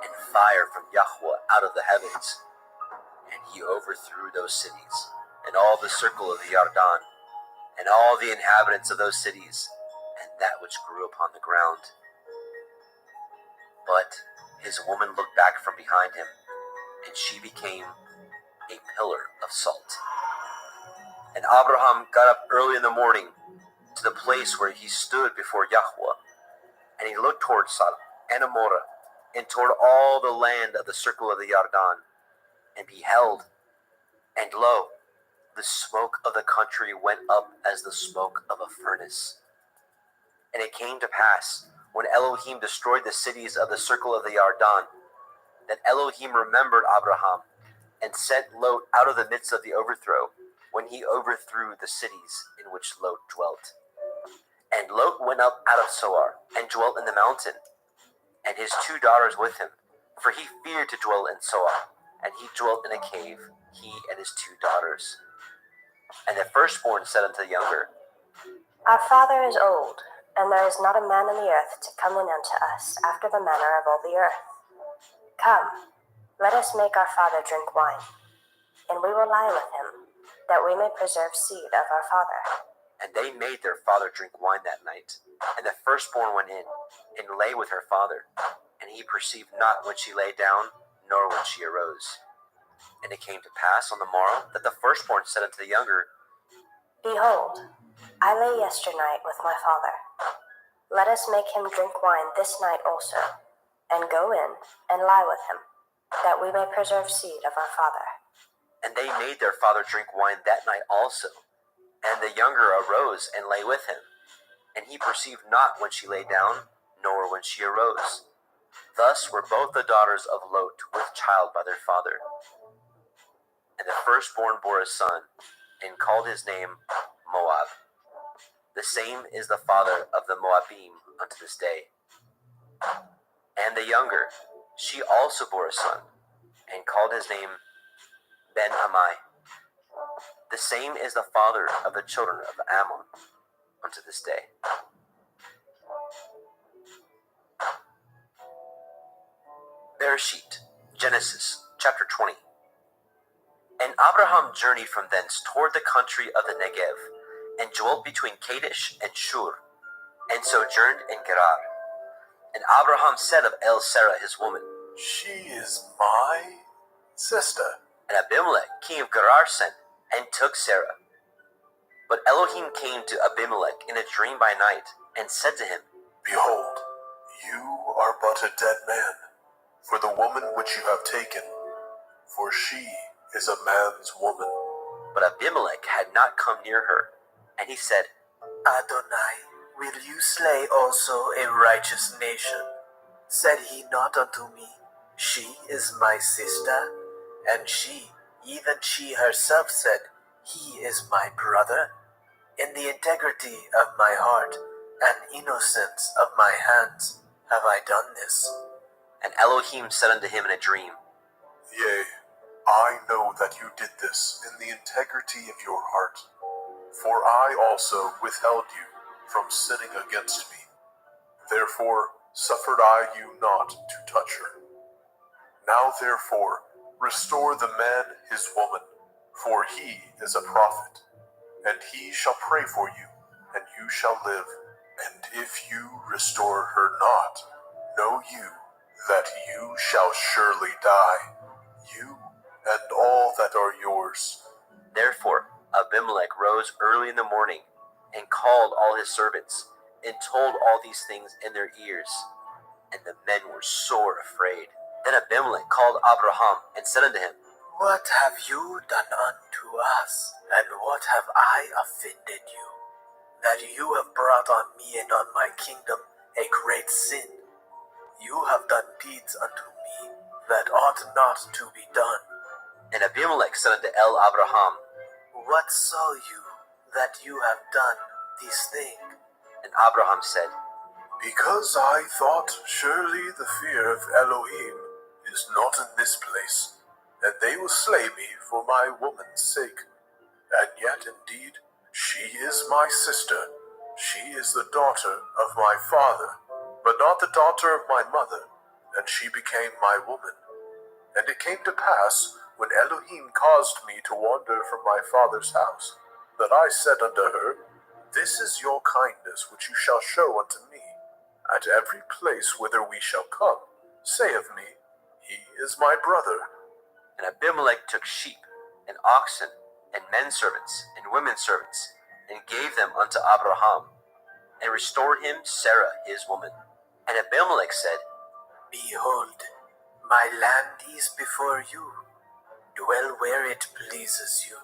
and fire from Yahweh out of the heavens. And he overthrew those cities, and all the circle of the Yarden, and all the inhabitants of those cities, and that which grew upon the ground. But his woman looked back from behind him, and she became a pillar of salt. And Abraham got up early in the morning to the place where he stood before Yahweh, and he looked toward Sodom and Amorah, and toward all the land of the circle of the Yarden, and beheld, and lo, the smoke of the country went up as the smoke of a furnace. And it came to pass, when Elohim destroyed the cities of the circle of the Yarden, that Elohim remembered Abraham, and sent Lot out of the midst of the overthrow, when he overthrew the cities in which Lot dwelt. And Lot went up out of Zoar, and dwelt in the mountain, and his 2 daughters with him, for he feared to dwell in Zoar, and he dwelt in a cave, he and his 2 daughters. And the firstborn said unto the younger, Our father is old, and there is not a man in the earth to come in unto us after the manner of all the earth. Come, let us make our father drink wine, and we will lie with him, that we may preserve seed of our father. And they made their father drink wine that night. And the firstborn went in, and lay with her father. And he perceived not when she lay down, nor when she arose. And it came to pass on the morrow, that the firstborn said unto the younger, Behold, I lay yesternight with my father. Let us make him drink wine this night also, and go in and lie with him, that we may preserve seed of our father. And they made their father drink wine that night also. And the younger arose and lay with him. And he perceived not when she lay down, nor when she arose. Thus were both the daughters of Lot with child by their father. And the firstborn bore a son, and called his name Moab. The same is the father of the Moabim unto this day. And the younger, she also bore a son, and called his name Ben-Ammi. The same is the father of the children of Ammon unto this day. Bereshit, Genesis, chapter 20. And Abraham journeyed from thence toward the country of the Negev, and dwelt between Kadesh and Shur, and sojourned in Gerar. And Abraham said of El Sarah his woman, She is my sister. And Abimelech king of Gerar sent, and took Sarah. But Elohim came to Abimelech in a dream by night, and said to him, Behold, you are but a dead man, for the woman which you have taken, for she is a man's woman. But Abimelech had not come near her, and he said, Adonai, will you slay also a righteous nation? Said he not unto me, She is my sister? And she, even she herself said, He is my brother? In the integrity of my heart and innocence of my hands have I done this. And Elohim said unto him in a dream, Yea, I know that you did this in the integrity of your heart, for I also withheld you from sinning against me. Therefore suffered I you not to touch her. Now therefore restore the man his woman, for he is a prophet, and he shall pray for you, and you shall live. And if you restore her not, know you that you shall surely die, you and all that are yours. Therefore Abimelech rose early in the morning, and called all his servants, and told all these things in their ears. And the men were sore afraid. Then Abimelech called Abraham and said unto him, What have you done unto us, and what have I offended you, that you have brought on me and on my kingdom a great sin? You have done deeds unto me that ought not to be done. And Abimelech said unto Abraham, What saw you that you have done this thing? And Abraham said, Because I thought surely the fear of Elohim is not in this place, and they will slay me for my woman's sake. And yet indeed she is my sister, she is the daughter of my father, but not the daughter of my mother, and she became my woman. And it came to pass, when Elohim caused me to wander from my father's house, that I said unto her, This is your kindness which you shall show unto me. At every place whither we shall come, say of me, He is my brother. And Abimelech took sheep, and oxen, and men servants, and women servants, and gave them unto Abraham, and restored him Sarah his woman. And Abimelech said, Behold, my land is before you. Dwell where it pleases you.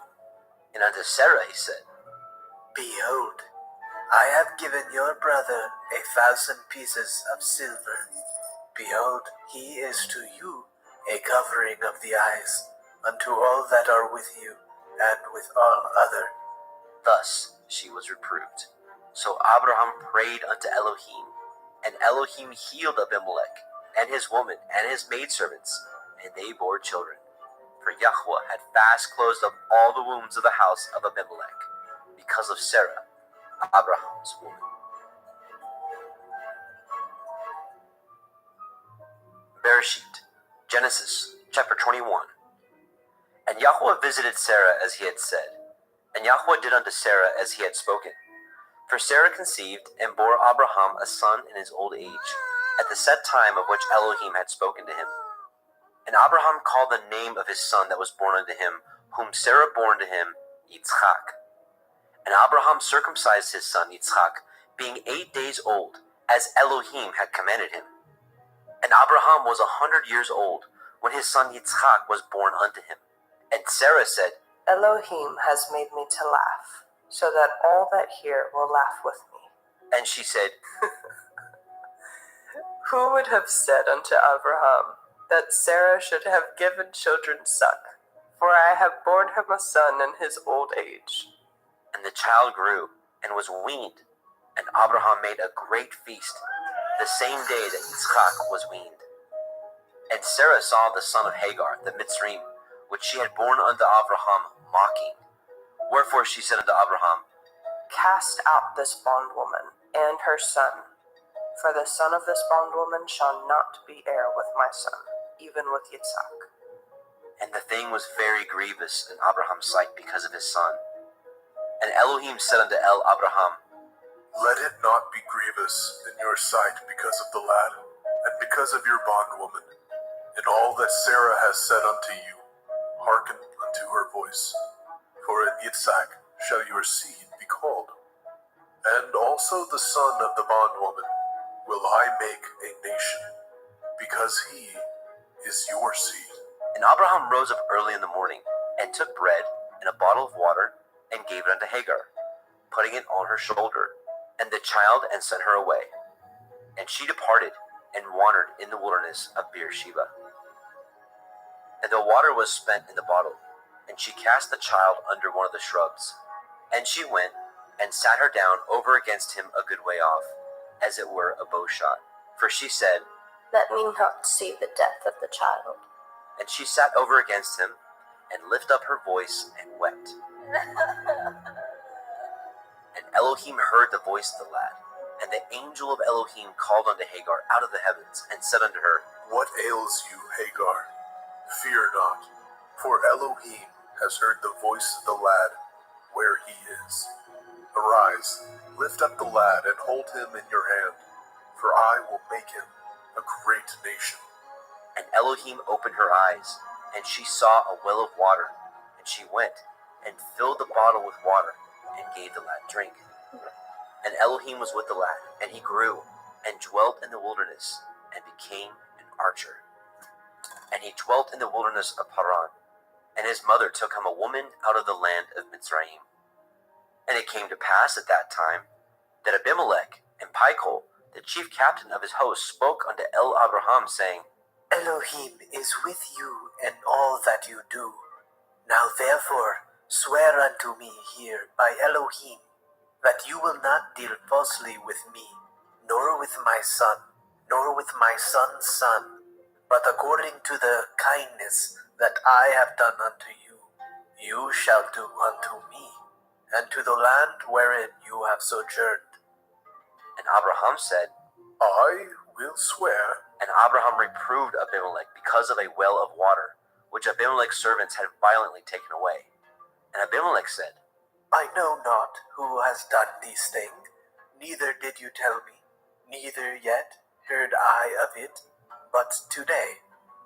And unto Sarah he said, Behold, I have given your brother 1,000 pieces of silver. Behold, he is to you a covering of the eyes unto all that are with you, and with all other. Thus she was reproved. So Abraham prayed unto Elohim, and Elohim healed Abimelech, and his woman, and his maidservants, and they bore children. For Yahweh had fast closed up all the wombs of the house of Abimelech, because of Sarah, Abraham's woman. Bereshit, Genesis, chapter 21. And Yahweh visited Sarah as he had said, and Yahweh did unto Sarah as he had spoken. For Sarah conceived, and bore Abraham a son in his old age, at the set time of which Elohim had spoken to him. And Abraham called the name of his son that was born unto him, whom Sarah bore unto him, Yitzchak. And Abraham circumcised his son Yitzchak, being 8 days old, as Elohim had commanded him. And Abraham was 100 years old, when his son Yitzchak was born unto him. And Sarah said, Elohim has made me to laugh, so that all that hear will laugh with me. And she said, Who would have said unto Abraham that Sarah should have given children suck? For I have borne him a son in his old age. And the child grew, and was weaned. And Abraham made a great feast, the same day that Yitzchak was weaned. And Sarah saw the son of Hagar, the Mitzrayim, which she had borne unto Abraham, mocking. Wherefore she said unto Abraham, Cast out this bondwoman and her son, for the son of this bondwoman shall not be heir with my son, even with Yitzhak. And the thing was very grievous in Abraham's sight because of his son. And Elohim said unto Abraham, Let it not be grievous in your sight because of the lad, and because of your bondwoman. In all that Sarah has said unto you, hearken unto her voice. For in Yitzhak shall your seed be called. And also the son of the bondwoman will I make a nation, because he is your seed. And Abraham rose up early in the morning, and took bread and a bottle of water, and gave it unto Hagar, putting it on her shoulder, and the child, and sent her away. And she departed, and wandered in the wilderness of Beersheba. And the water was spent in the bottle, and she cast the child under one of the shrubs. And she went, and sat her down over against him a good way off, as it were a bow shot. For she said, Let me not see the death of the child. And she sat over against him, and lifted up her voice, and wept. And Elohim heard the voice of the lad. And the angel of Elohim called unto Hagar out of the heavens, and said unto her, What ails you, Hagar? Fear not, for Elohim has heard the voice of the lad where he is. Arise, lift up the lad, and hold him in your hand, for I will make him a great nation. And Elohim opened her eyes, and she saw a well of water. And she went, and filled the bottle with water, and gave the lad drink. And Elohim was with the lad, and he grew, and dwelt in the wilderness, and became an archer. And he dwelt in the wilderness of Paran, and his mother took him a woman out of the land of Mitzrayim. And it came to pass at that time, that Abimelech and Pichol, the chief captain of his host, spoke unto El-Abraham, saying, Elohim is with you in all that you do. Now therefore swear unto me here by Elohim, that you will not deal falsely with me, nor with my son, nor with my son's son, but according to the kindness that I have done unto you, you shall do unto me, and to the land wherein you have sojourned. And Abraham said, I will swear. And Abraham reproved Abimelech because of a well of water, which Abimelech's servants had violently taken away. And Abimelech said, I know not who has done these things, neither did you tell me, neither yet heard I of it, but today.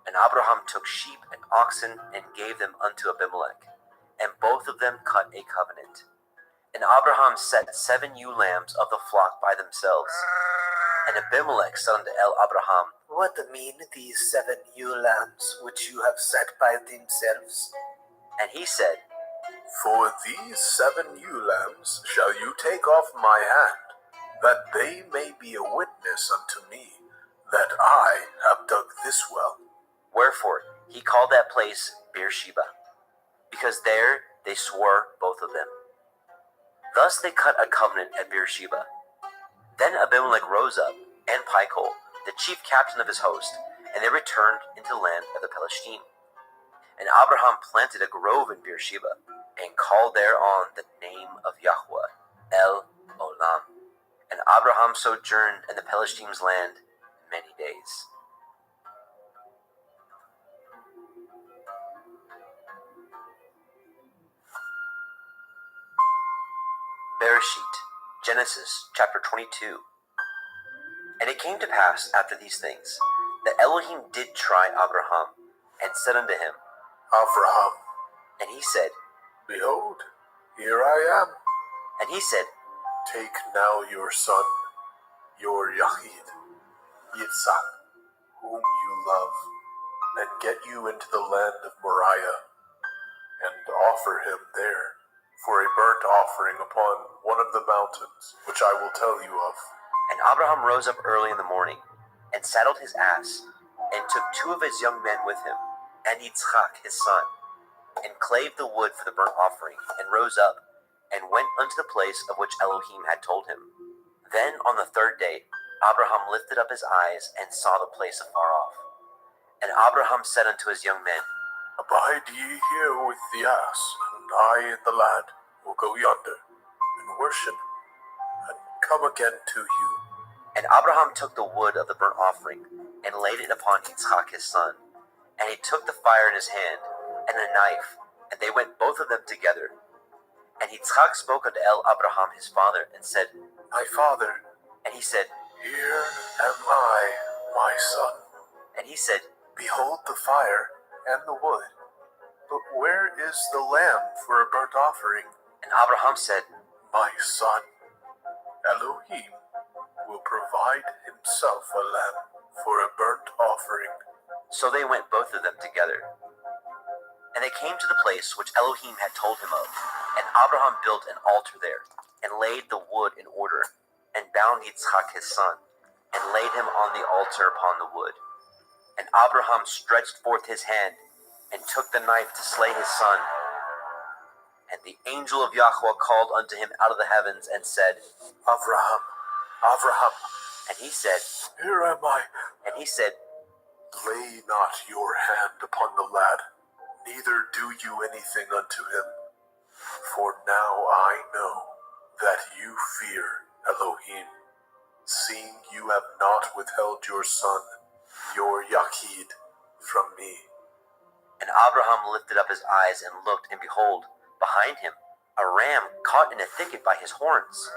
And Abraham took sheep and oxen and gave them unto Abimelech, and both of them cut a covenant. And Abraham set 7 ewe lambs of the flock by themselves. And Abimelech said unto El-Abraham, What mean these 7 ewe lambs which you have set by themselves? And he said, For these 7 ewe lambs shall you take off my hand, that they may be a witness unto me, that I have dug this well. Wherefore he called that place Beersheba, because there they swore both of them. Thus they cut a covenant at Beersheba. Then Abimelech rose up, and Pichol, the chief captain of his host, and they returned into the land of the Pelishtim. And Abraham planted a grove in Beersheba, and called thereon the name of Yahweh, El Olam. And Abraham sojourned in the Pelishtim's land many days. Bereshit, Genesis chapter 22. And it came to pass after these things, that Elohim did try Abraham, and said unto him, Abraham, and he said, Behold, here I am. And he said, Take now your son, your Yahid, Yitzhak, whom you love, and get you into the land of Moriah, and offer him there for a burnt offering upon one of the mountains, which I will tell you of. And Abraham rose up early in the morning, and saddled his ass, and took 2 of his young men with him, and Yitzchak his son, and clave the wood for the burnt offering, and rose up, and went unto the place of which Elohim had told him. Then on the 3rd day Abraham lifted up his eyes, and saw the place afar off. And Abraham said unto his young men, Abide ye here with the ass, and I and the lad will go yonder, and worship, and come again to you. And Abraham took the wood of the burnt offering, and laid it upon Yitzchak his son. And he took the fire in his hand, and a knife, and they went both of them together. And Yitzchak spoke unto El-Abraham his father, and said, My father. And he said, Here am I, my son. And he said, Behold the fire and the wood, but where is the lamb for a burnt offering? And Abraham said, My son, Elohim will provide himself a lamb for a burnt offering. So they went both of them together. And they came to the place which Elohim had told him of, and Abraham built an altar there, and laid the wood in order, and bound Yitzchak his son, and laid him on the altar upon the wood. And Abraham stretched forth his hand, and took the knife to slay his son. And the angel of Yahweh called unto him out of the heavens, and said, Abraham, Abraham. And he said, Here am I. And he said, Lay not your hand upon the lad, neither do you anything unto him. For now I know that you fear Elohim, seeing you have not withheld your son, your Yahid, from me. And Abraham lifted up his eyes and looked, and behold, behind him a ram caught in a thicket by his horns.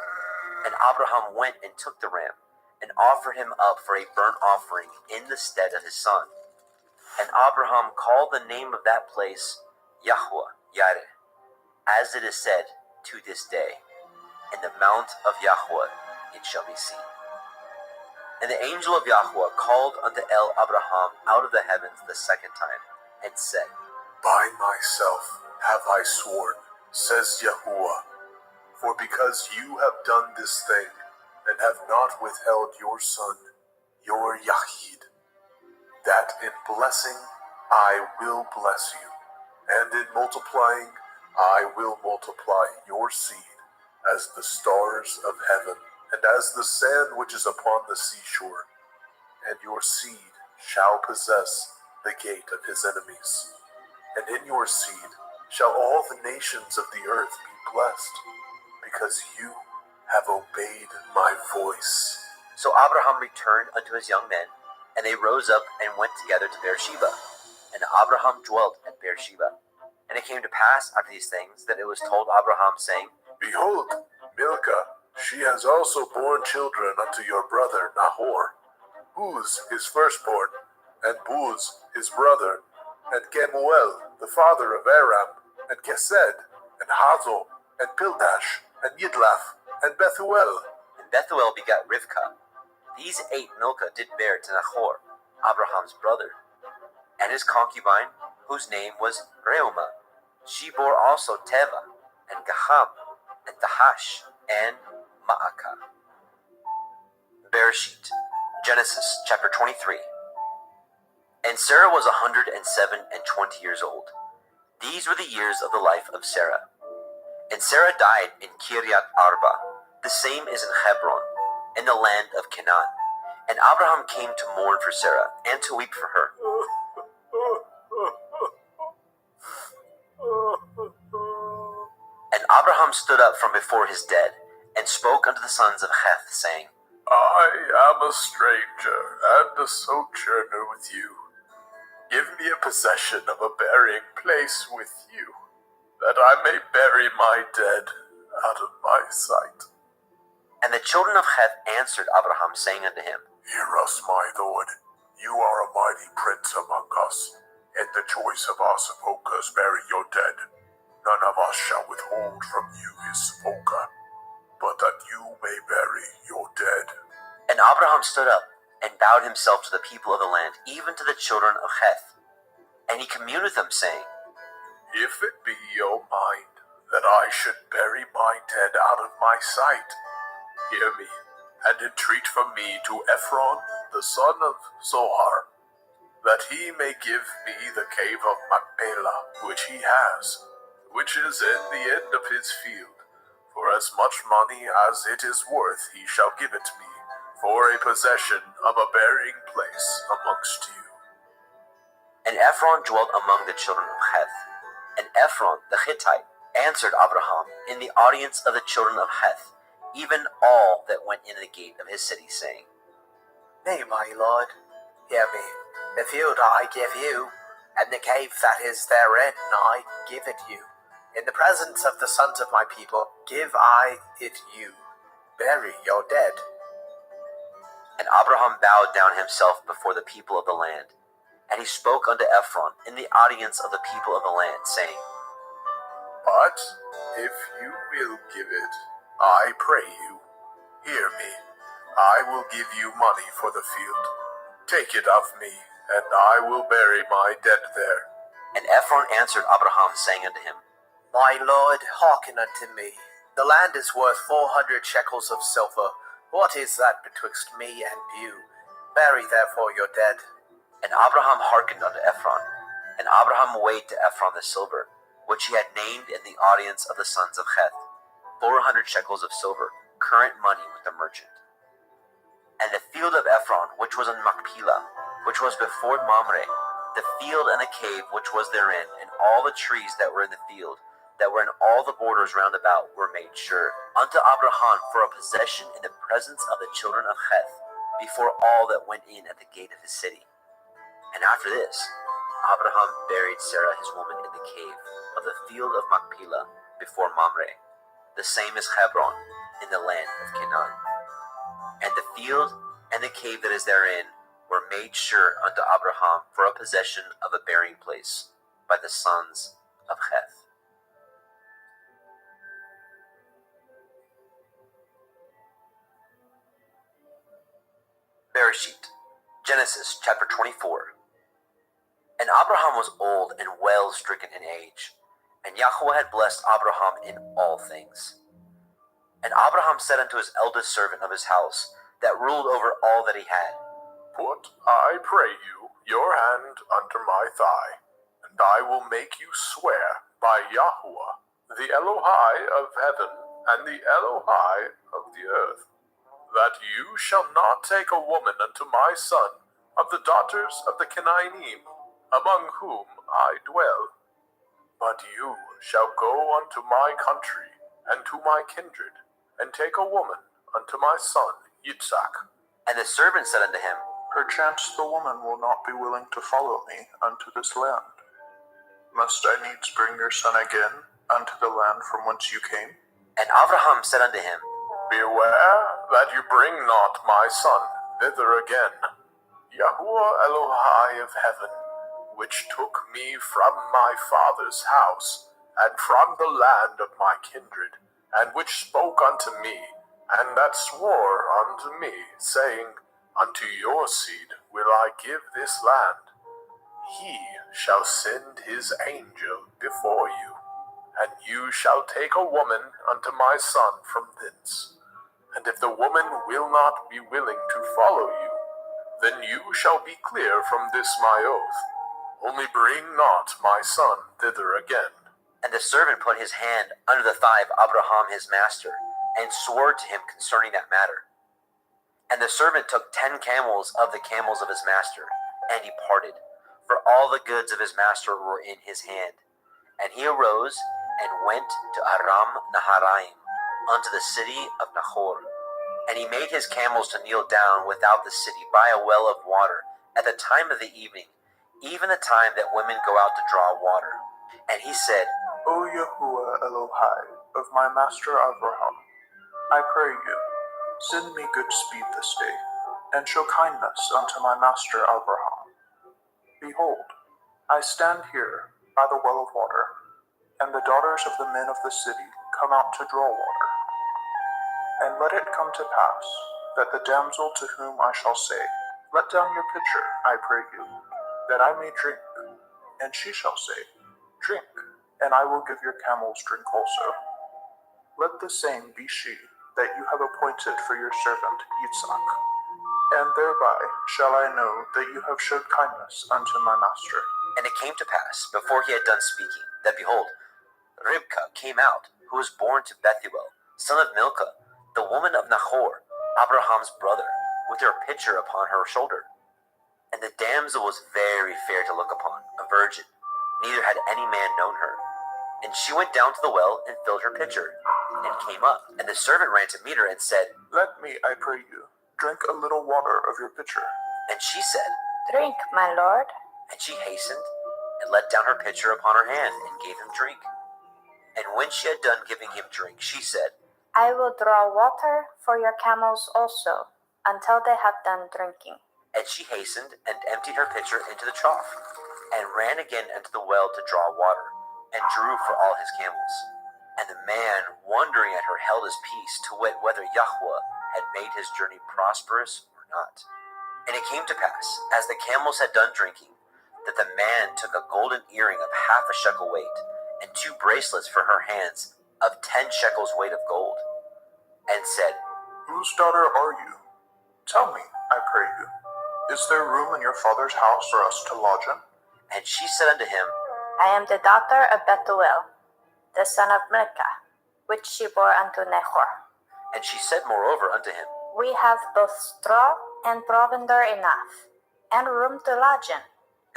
And Abraham went and took the ram, and offered him up for a burnt offering in the stead of his son. And Abraham called the name of that place Yahweh Yireh, as it is said to this day. in the mount of Yahweh it shall be seen. And the angel of Yahweh called unto El Abraham out of the heavens the second time, and said, By myself have I sworn, says Yahuwah, for because you have done this thing, and have not withheld your son, your Yahid, that in blessing I will bless you, and in multiplying I will multiply your seed as the stars of heaven, and as the sand which is upon the seashore, and your seed shall possess the gate of his enemies. And in your seed shall all the nations of the earth be blessed, because you have obeyed my voice. So Abraham returned unto his young men, and they rose up and went together to Beersheba. And Abraham dwelt at Beersheba. And it came to pass after these things that it was told Abraham, saying, Behold, Milcah, she has also borne children unto your brother Nahor, Uz his firstborn, and Buz his brother, and Kemuel the father of Aram, and Kesed, and Hazo, and Pildash, and Yidlaf, and Bethuel. And Bethuel begat Rivkah. These 8 Milcah did bear to Nahor, Abraham's brother, and his concubine, whose name was Reumah. She bore also Teva, and Gaham, and Tahash, and Maacah. Bereshit, Genesis chapter 23. And Sarah was 107 years old. These were the years of the life of Sarah. And Sarah died in Kiryat Arba, the same is in Hebron, in the land of Canaan. And Abraham came to mourn for Sarah, and to weep for her. And Abraham stood up from before his dead, and spoke unto the sons of Heth, saying, I am a stranger and a sojourner with you. Give me a possession of a burying place with you, that I may bury my dead out of my sight. And the children of Heth answered Abraham, saying unto him, Hear us, my lord. You are a mighty prince among us. In the choice of our sepulchres bury your dead. None of us shall withhold from you his sepulchre, but that you may bury your dead. And Abraham stood up, and bowed himself to the people of the land, even to the children of Heth. And he communed with them, saying, If it be your mind that I should bury my dead out of my sight, hear me, and entreat from me to Ephron, the son of Zohar, that he may give me the cave of Machpelah, which he has, which is in the end of his field. For as much money as it is worth he shall give it me, for a possession of a burying place amongst you. And Ephron dwelt among the children of Heth. And Ephron the Hittite answered Abraham in the audience of the children of Heth, even all that went in the gate of his city, saying, Nay, my lord, hear me. The field I give you, and the cave that is therein I give it you. In the presence of the sons of my people give I it you. Bury your dead. And Abraham bowed down himself before the people of the land. And he spoke unto Ephron in the audience of the people of the land, saying, But if you will give it, I pray you, hear me. I will give you money for the field. Take it of me, and I will bury my dead there. And Ephron answered Abraham, saying unto him, My lord, hearken unto me. The land is worth 400 shekels of silver. What is that betwixt me and you? Bury therefore your dead. And Abraham hearkened unto Ephron. And Abraham weighed to Ephron the silver, which he had named in the audience of the sons of Heth, 400 shekels of silver, current money with the merchant. And the field of Ephron, which was in Machpelah, which was before Mamre, the field and the cave which was therein, and all the trees that were in the field, that were in all the borders round about, were made sure unto Abraham for a possession in the presence of the children of Heth, before all that went in at the gate of his city. And after this, Abraham buried Sarah his woman in the cave of the field of Machpelah, before Mamre, the same as Hebron, in the land of Canaan. And the field and the cave that is therein were made sure unto Abraham for a possession of a burying place by the sons of Heth. Bereshit, Genesis chapter 24. And Abraham was old and well stricken in age, and Yahweh had blessed Abraham in all things. And Abraham said unto his eldest servant of his house, that ruled over all that he had, Put, I pray you, your hand under my thigh, and I will make you swear by Yahweh, the Elohai of heaven and the Elohai of the earth, that you shall not take a woman unto my son of the daughters of the Canaanim, among whom I dwell. But you shall go unto my country and to my kindred, and take a woman unto my son Yitzhak. And the servant said unto him, Perchance the woman will not be willing to follow me unto this land. Must I needs bring your son again unto the land from whence you came? And Abraham said unto him, Beware that you bring not my son thither again. Yahuwah Elohai of heaven, which took me from my father's house, and from the land of my kindred, and which spoke unto me, and that swore unto me, saying, Unto your seed will I give this land. He shall send his angel before you, and you shall take a woman unto my son from thence. And if the woman will not be willing to follow you, then you shall be clear from this my oath. Only bring not my son thither again. And the servant put his hand under the thigh of Abraham his master, and swore to him concerning that matter. And the servant took 10 camels of the camels of his master, and departed, for all the goods of his master were in his hand. And he arose and went to Aram Naharaim, unto the city of Nahor. And he made his camels to kneel down without the city by a well of water, at the time of the evening, even the time that women go out to draw water. And he said, O Yahuwah Elohai of my master Abraham, I pray you, send me good speed this day, and show kindness unto my master Abraham. Behold, I stand here by the well of water, and the daughters of the men of the city come out to draw water. And let it come to pass, that the damsel to whom I shall say, Let down your pitcher, I pray you, that I may drink, and she shall say, Drink, and I will give your camels drink also. Let the same be she that you have appointed for your servant Yitzhak, and thereby shall I know that you have showed kindness unto my master. And it came to pass, before he had done speaking, that behold, Ribkah came out, who was born to Bethuel, son of Milcah, the woman of Nahor, Abraham's brother, with her pitcher upon her shoulder. And the damsel was very fair to look upon, a virgin, neither had any man known her. And she went down to the well and filled her pitcher, and came up. And the servant ran to meet her and said, Let me, I pray you, drink a little water of your pitcher. And she said, Drink, my lord. And she hastened, and let down her pitcher upon her hand, and gave him drink. And when she had done giving him drink, she said, I will draw water for your camels also, until they have done drinking. And she hastened, and emptied her pitcher into the trough, and ran again unto the well to draw water, and drew for all his camels. And the man, wondering at her, held his peace, to wit whether Yahweh had made his journey prosperous or not. And it came to pass, as the camels had done drinking, that the man took a golden earring of 1/2 shekel weight, and 2 bracelets for her hands of 10 shekels weight of gold, and said, Whose daughter are you? Tell me, I pray you, is there room in your father's house for us to lodge in? And she said unto him, I am the daughter of Bethuel, the son of Milcah, which she bore unto Nahor. And she said moreover unto him, We have both straw and provender enough, and room to lodge in.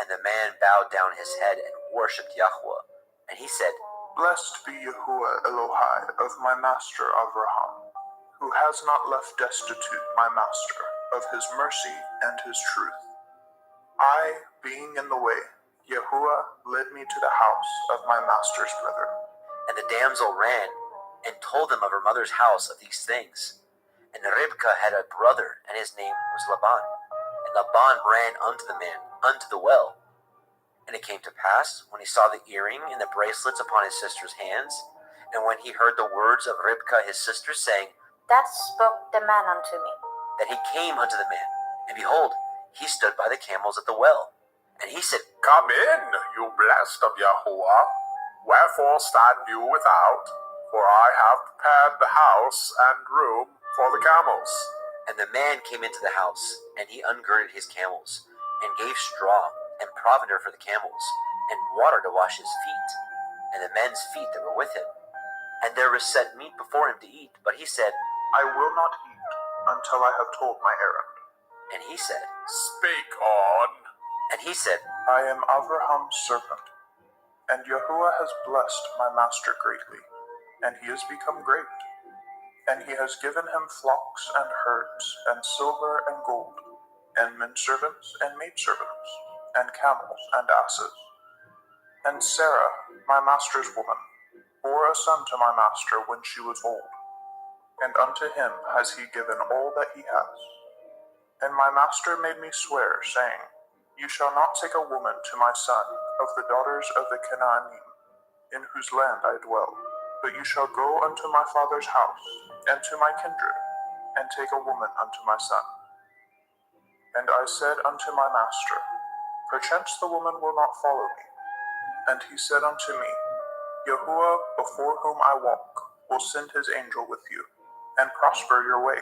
And the man bowed down his head and worshipped Yahweh. And he said, Blessed be Yahuwah Elohai of my master Abraham, who has not left destitute my master of his mercy and his truth. I, being in the way, Yahuwah led me to the house of my master's brother. And the damsel ran and told them of her mother's house of these things. And Ribkah had a brother, and his name was Laban. And Laban ran unto the man, unto the well. And it came to pass, when he saw the earring and the bracelets upon his sister's hands, and when he heard the words of Ribkah his sister, saying, That spoke the man unto me. that he came unto the man, And behold, he stood by the camels at the well. And he said, Come in, you blessed of Yahuwah. Wherefore stand you without? For I have prepared the house and room for the camels. And the man came into the house, and he ungirded his camels, and gave straw and provender for the camels, and water to wash his feet, and the men's feet that were with him. And there was set meat before him to eat, but he said, I will not eat until I have told my errand. And he said, Speak on. And he said, I am Abraham's servant, and Yahuwah has blessed my master greatly, and he has become great. And he has given him flocks and herds, and silver and gold, and menservants and maidservants, and camels and asses. And Sarah, my master's woman, bore a son to my master when she was old, and unto him has he given all that he has. And my master made me swear, saying, You shall not take a woman to my son of the daughters of the Canaanim, in whose land I dwell, but you shall go unto my father's house, and to my kindred, and take a woman unto my son. And I said unto my master, Perchance the woman will not follow me. And he said unto me, Yahuwah, before whom I walk, will send his angel with you, and prosper your way.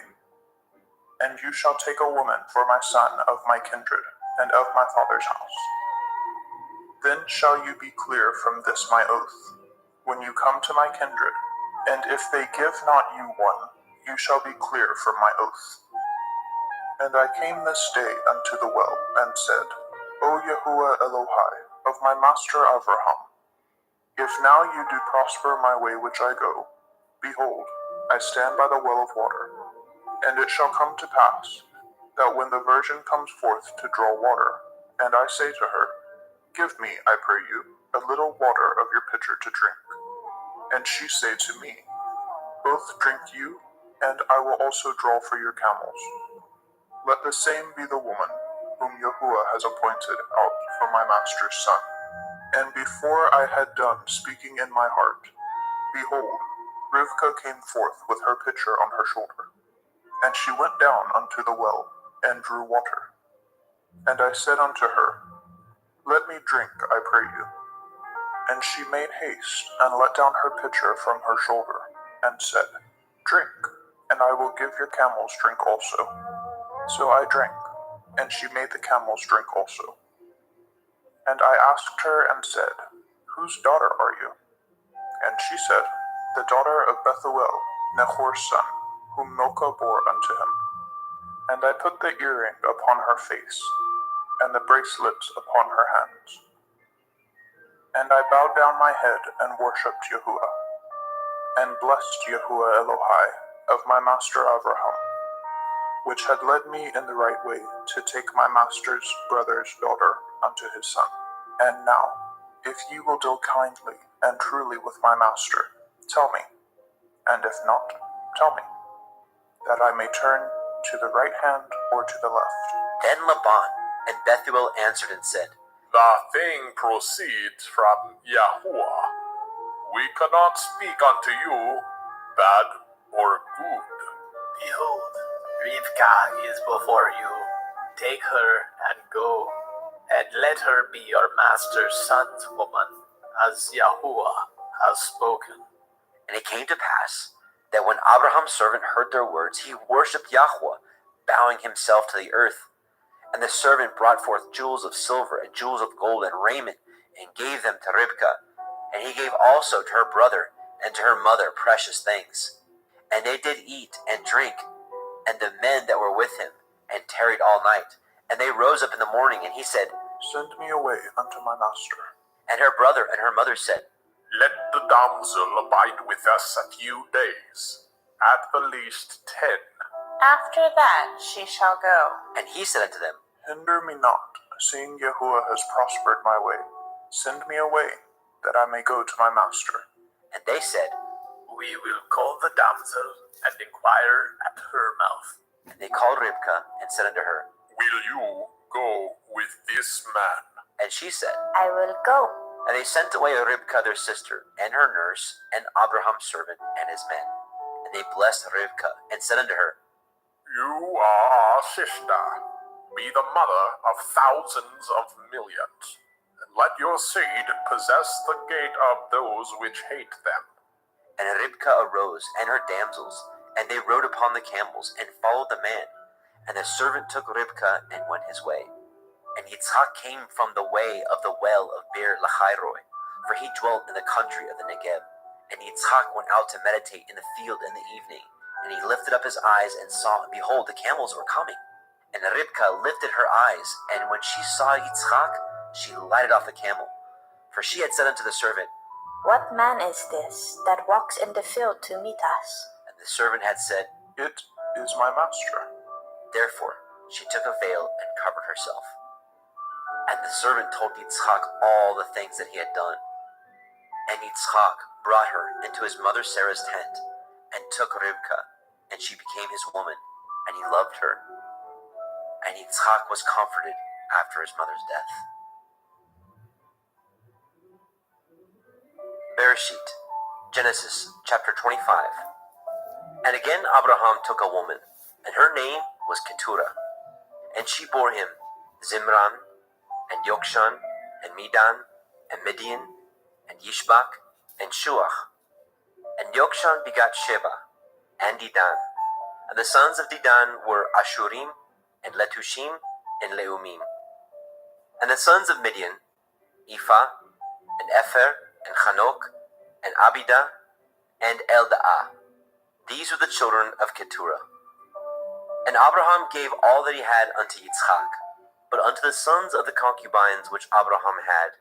And you shall take a woman for my son of my kindred, and of my father's house. Then shall you be clear from this my oath, when you come to my kindred, and if they give not you one, you shall be clear from my oath. And I came this day unto the well, and said, O Yahuwah Elohai, of my master Avraham, if now you do prosper my way which I go, behold, I stand by the well of water. And it shall come to pass, that when the virgin comes forth to draw water, and I say to her, Give me, I pray you, a little water of your pitcher to drink. And she say to me, Both drink you, and I will also draw for your camels. Let the same be the woman whom Yahuwah has appointed out for my master's son. And before I had done speaking in my heart, behold, Rivkah came forth with her pitcher on her shoulder. And she went down unto the well, and drew water. And I said unto her, Let me drink, I pray you. And she made haste, and let down her pitcher from her shoulder, and said, Drink, and I will give your camels drink also. So I drank, and she made the camels drink also. And I asked her and said, Whose daughter are you? And she said, The daughter of Bethuel, Nahor's son, whom Milcah bore unto him. And I put the earring upon her face, and the bracelets upon her hands. And I bowed down my head and worshipped Yahuwah, and blessed Yahuwah Elohai of my master Avraham, which had led me in the right way to take my master's brother's daughter unto his son. And now, if ye will deal kindly and truly with my master, tell me, and if not, tell me, that I may turn to the right hand or to the left. Then Laban and Bethuel answered and said, The thing proceeds from Yahuwah. We cannot speak unto you bad or good. Behold, Rivkah is before you. Take her and go, and let her be your master's son's woman, as Yahuwah has spoken. And it came to pass that when Abraham's servant heard their words, he worshipped Yahweh, bowing himself to the earth. And the servant brought forth jewels of silver and jewels of gold and raiment, and gave them to Ribkah. And he gave also to her brother and to her mother precious things. And they did eat and drink, and the men that were with him, and tarried all night. And they rose up in the morning, and he said, Send me away unto my master. And her brother and her mother said, Let the damsel abide with us a few days, at the least 10. After that she shall go. And he said unto them, Hinder me not, seeing Yahuwah has prospered my way. Send me away, that I may go to my master. And they said, We will call the damsel and inquire at her mouth. And they called Ribkah and said unto her, Will you go with this man? And she said, I will go. And they sent away Ribkah their sister, and her nurse, and Abraham's servant, and his men. And they blessed Ribkah, and said unto her, You are our sister. be the mother of thousands of millions, and let your seed possess the gate of those which hate them. And Ribka arose, and her damsels, and they rode upon the camels, and followed the man. And the servant took Ribka, and went his way. And Yitzhak came from the way of the well of Beer Lachairoi, for he dwelt in the country of the Negeb. And Yitzhak went out to meditate in the field in the evening. And he lifted up his eyes, and saw, and behold, the camels were coming. And Ribka lifted her eyes, and when she saw Yitzhak, she lighted off the camel. For she had said unto the servant, What man is this that walks in the field to meet us? and the servant had said, It is my master. Therefore she took a veil and covered herself. And the servant told Yitzhak all the things that he had done. And Yitzhak brought her into his mother Sarah's tent, and took Ribka, and she became his woman, and he loved her. And Yitzhak was comforted after his mother's death. Bereshit, Genesis chapter 25. And again Abraham took a woman, and her name was Keturah. And she bore him Zimran, and Yokshan, and Medan, and Midian, and Yishbak, and Shuach. And Yokshan begat Sheba, and Dedan. And the sons of Dedan were Ashurim, and Letushim, and Leumim. And the sons of Midian, Ephah, and Epher, and Chanok, and Abidah, and Eldaah. These were the children of Keturah. And Abraham gave all that he had unto Yitzhak. But unto the sons of the concubines which Abraham had,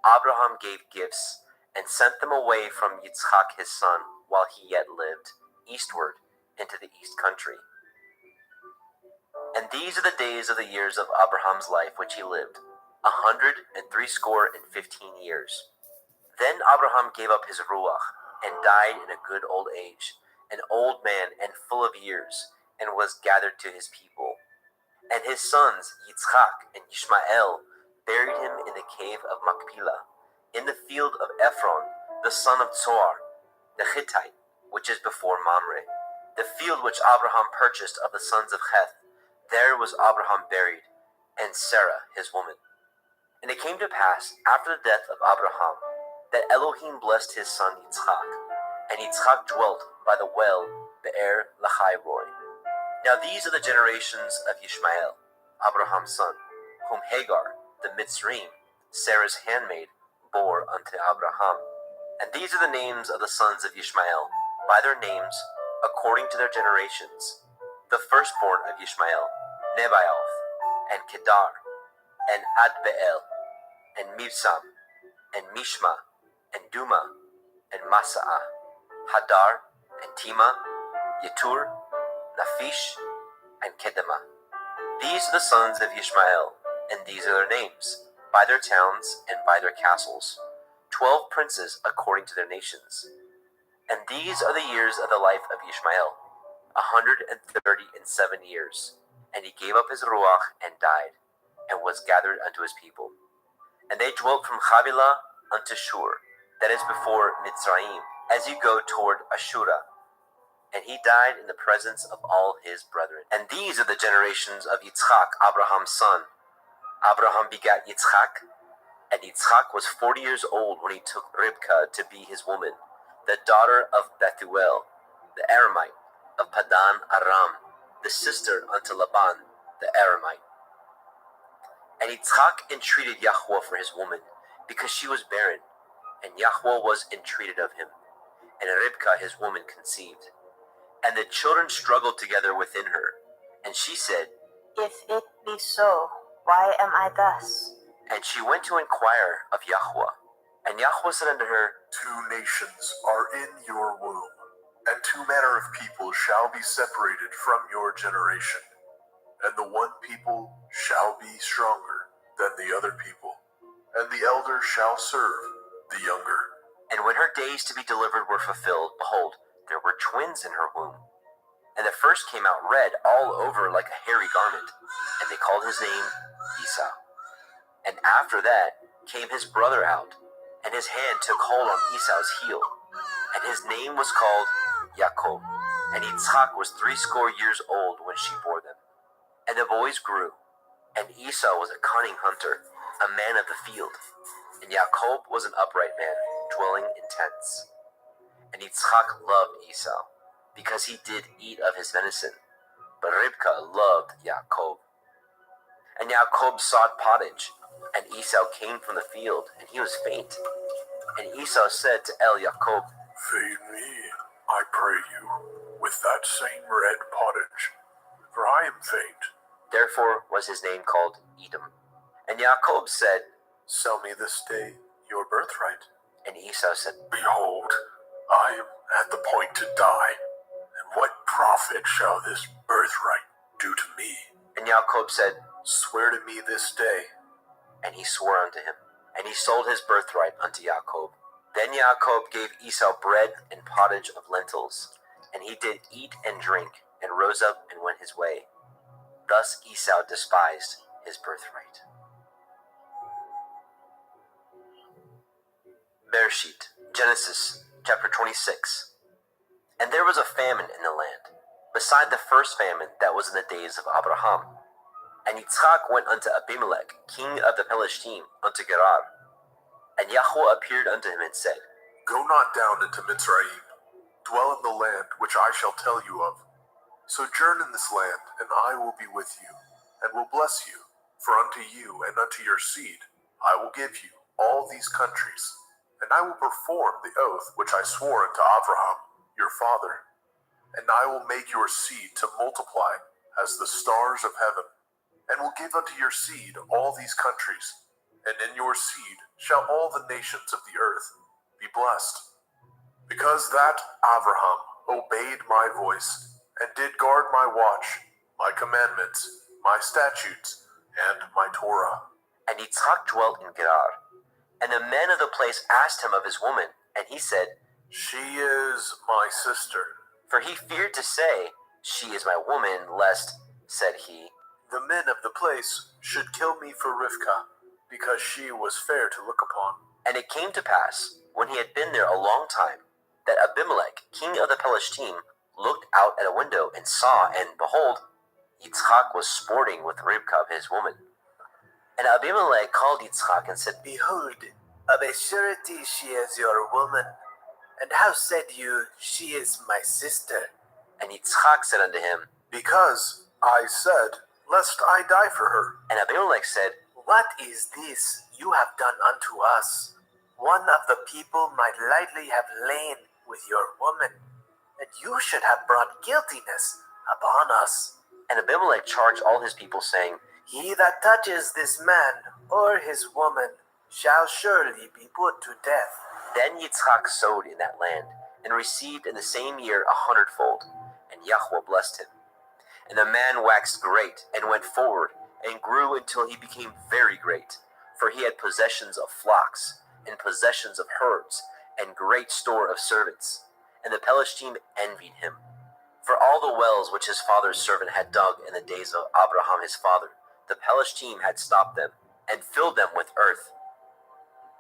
Abraham gave gifts, and sent them away from Yitzhak his son, while he yet lived, eastward into the east country. And these are the days of the years of Abraham's life which he lived, 160 years. Then Abraham gave up his ruach, and died in a good old age, an old man and full of years, and was gathered to his people. And his sons, Yitzhak and Ishmael, buried him in the cave of Machpelah, in the field of Ephron, the son of Zohar, the Hittite, which is before Mamre, the field which Abraham purchased of the sons of Heth. There was Abraham buried, and Sarah his woman. And it came to pass, after the death of Abraham, that Elohim blessed his son Yitzhak, and Yitzhak dwelt by the well Be'er Lachairoi. Now these are the generations of Ishmael, Abraham's son, whom Hagar, the Mitzrayim, Sarah's handmaid, bore unto Abraham. And these are the names of the sons of Ishmael, by their names, according to their generations. The firstborn of Ishmael, Nebaioth, and Kedar, and Adbeel, and Mibsam, and Mishma, and Duma, and Masaah, Hadar, and Tima, Yetur, Naphish, and Kedemah. These are the sons of Ishmael, and these are their names, by their towns and by their castles, 12 princes according to their nations. And these are the years of the life of Ishmael, 137 years. And he gave up his ruach and died, and was gathered unto his people. And they dwelt from Havilah unto Shur, that is before Mitzrayim, as you go toward Ashura. And he died in the presence of all his brethren. And these are the generations of Yitzhak, Abraham's son. Abraham begat Yitzhak, and Yitzhak was 40 years old when he took Ribka to be his woman, the daughter of Bethuel, the Aramite, of Padan Aram, the sister unto Laban, the Aramite. And Yitzhak entreated Yahweh for his woman, because she was barren, and Yahweh was entreated of him. And Ribka his woman conceived. And the children struggled together within her. And she said, If it be so, why am I thus? And she went to inquire of Yahweh. And Yahweh said unto her, 2 nations are in your womb, and 2 manner of people shall be separated from your generation. And the one people shall be stronger than the other people, and the elder shall serve the younger. And when her days to be delivered were fulfilled, behold, there were twins in her womb. And the first came out red all over like a hairy garment, and they called his name Esau. And after that came his brother out, and his hand took hold on Esau's heel, and his name was called Yaakov. And Yitzhak was 80 years old when she bore them. And the boys grew, And Esau was a cunning hunter, a man of the field. And Yaakov was an upright man, dwelling in tents. And Yitzchak loved Esau, because he did eat of his venison. But Rivkah loved Yaakov. And Yaakov sought pottage, and Esau came from the field, and he was faint. And Esau said to Yaakov, Feed me, I pray you, with that same red pottage, for I am faint. Therefore was his name called Edom. And Yaakov said, Sell me this day your birthright. And Esau said, Behold, I am at the point to die, and what profit shall this birthright do to me? And Yaakov said, Swear to me this day. And he swore unto him. And he sold his birthright unto Yaakov. Then Yaakov gave Esau bread and pottage of lentils. And he did eat and drink, and rose up and went his way. Thus Esau despised his birthright. Bereshit, Genesis, chapter 26. And there was a famine in the land, beside the first famine that was in the days of Abraham. And Yitzchak went unto Abimelech, king of the Pelishtim, unto Gerar. And Yahweh appeared unto him and said, Go not down into Mitzrayim. Dwell in the land which I shall tell you of. Sojourn in this land, and I will be with you, and will bless you. For unto you and unto your seed I will give you all these countries, and I will perform the oath which I swore unto Abraham your father. And I will make your seed to multiply as the stars of heaven, and will give unto your seed all these countries, and in your seed shall all the nations of the earth be blessed. Because that Abraham obeyed my voice, and did guard my watch, my commandments, my statutes, and my Torah. And Yitzchak dwelt in Gerar. And the men of the place asked him of his woman, and he said, She is my sister. For he feared to say, She is my woman, lest, said he, the men of the place should kill me for Rivkah, because she was fair to look upon. And it came to pass, when he had been there a long time, that Abimelech, king of the Pelishtim, looked out at a window and saw, and behold, Yitzchak was sporting with Rivkah his woman. And Abimelech called Yitzchak and said, Behold, of a surety she is your woman. And how said you, She is my sister? And Yitzchak said unto him, Because I said, Lest I die for her. And Abimelech said, What is this you have done unto us? One of the people might lightly have lain with your woman, and you should have brought guiltiness upon us. And Abimelech charged all his people, saying, He that touches this man or his woman shall surely be put to death. Then Yitzchak sowed in that land, and received in the same year 100-fold, and Yahweh blessed him. And the man waxed great, and went forward, and grew until he became very great. For he had possessions of flocks, and possessions of herds, and great store of servants. And the Pelishtim envied him. For all the wells which his father's servant had dug in the days of Abraham his father, the Pelishtim had stopped them, and filled them with earth.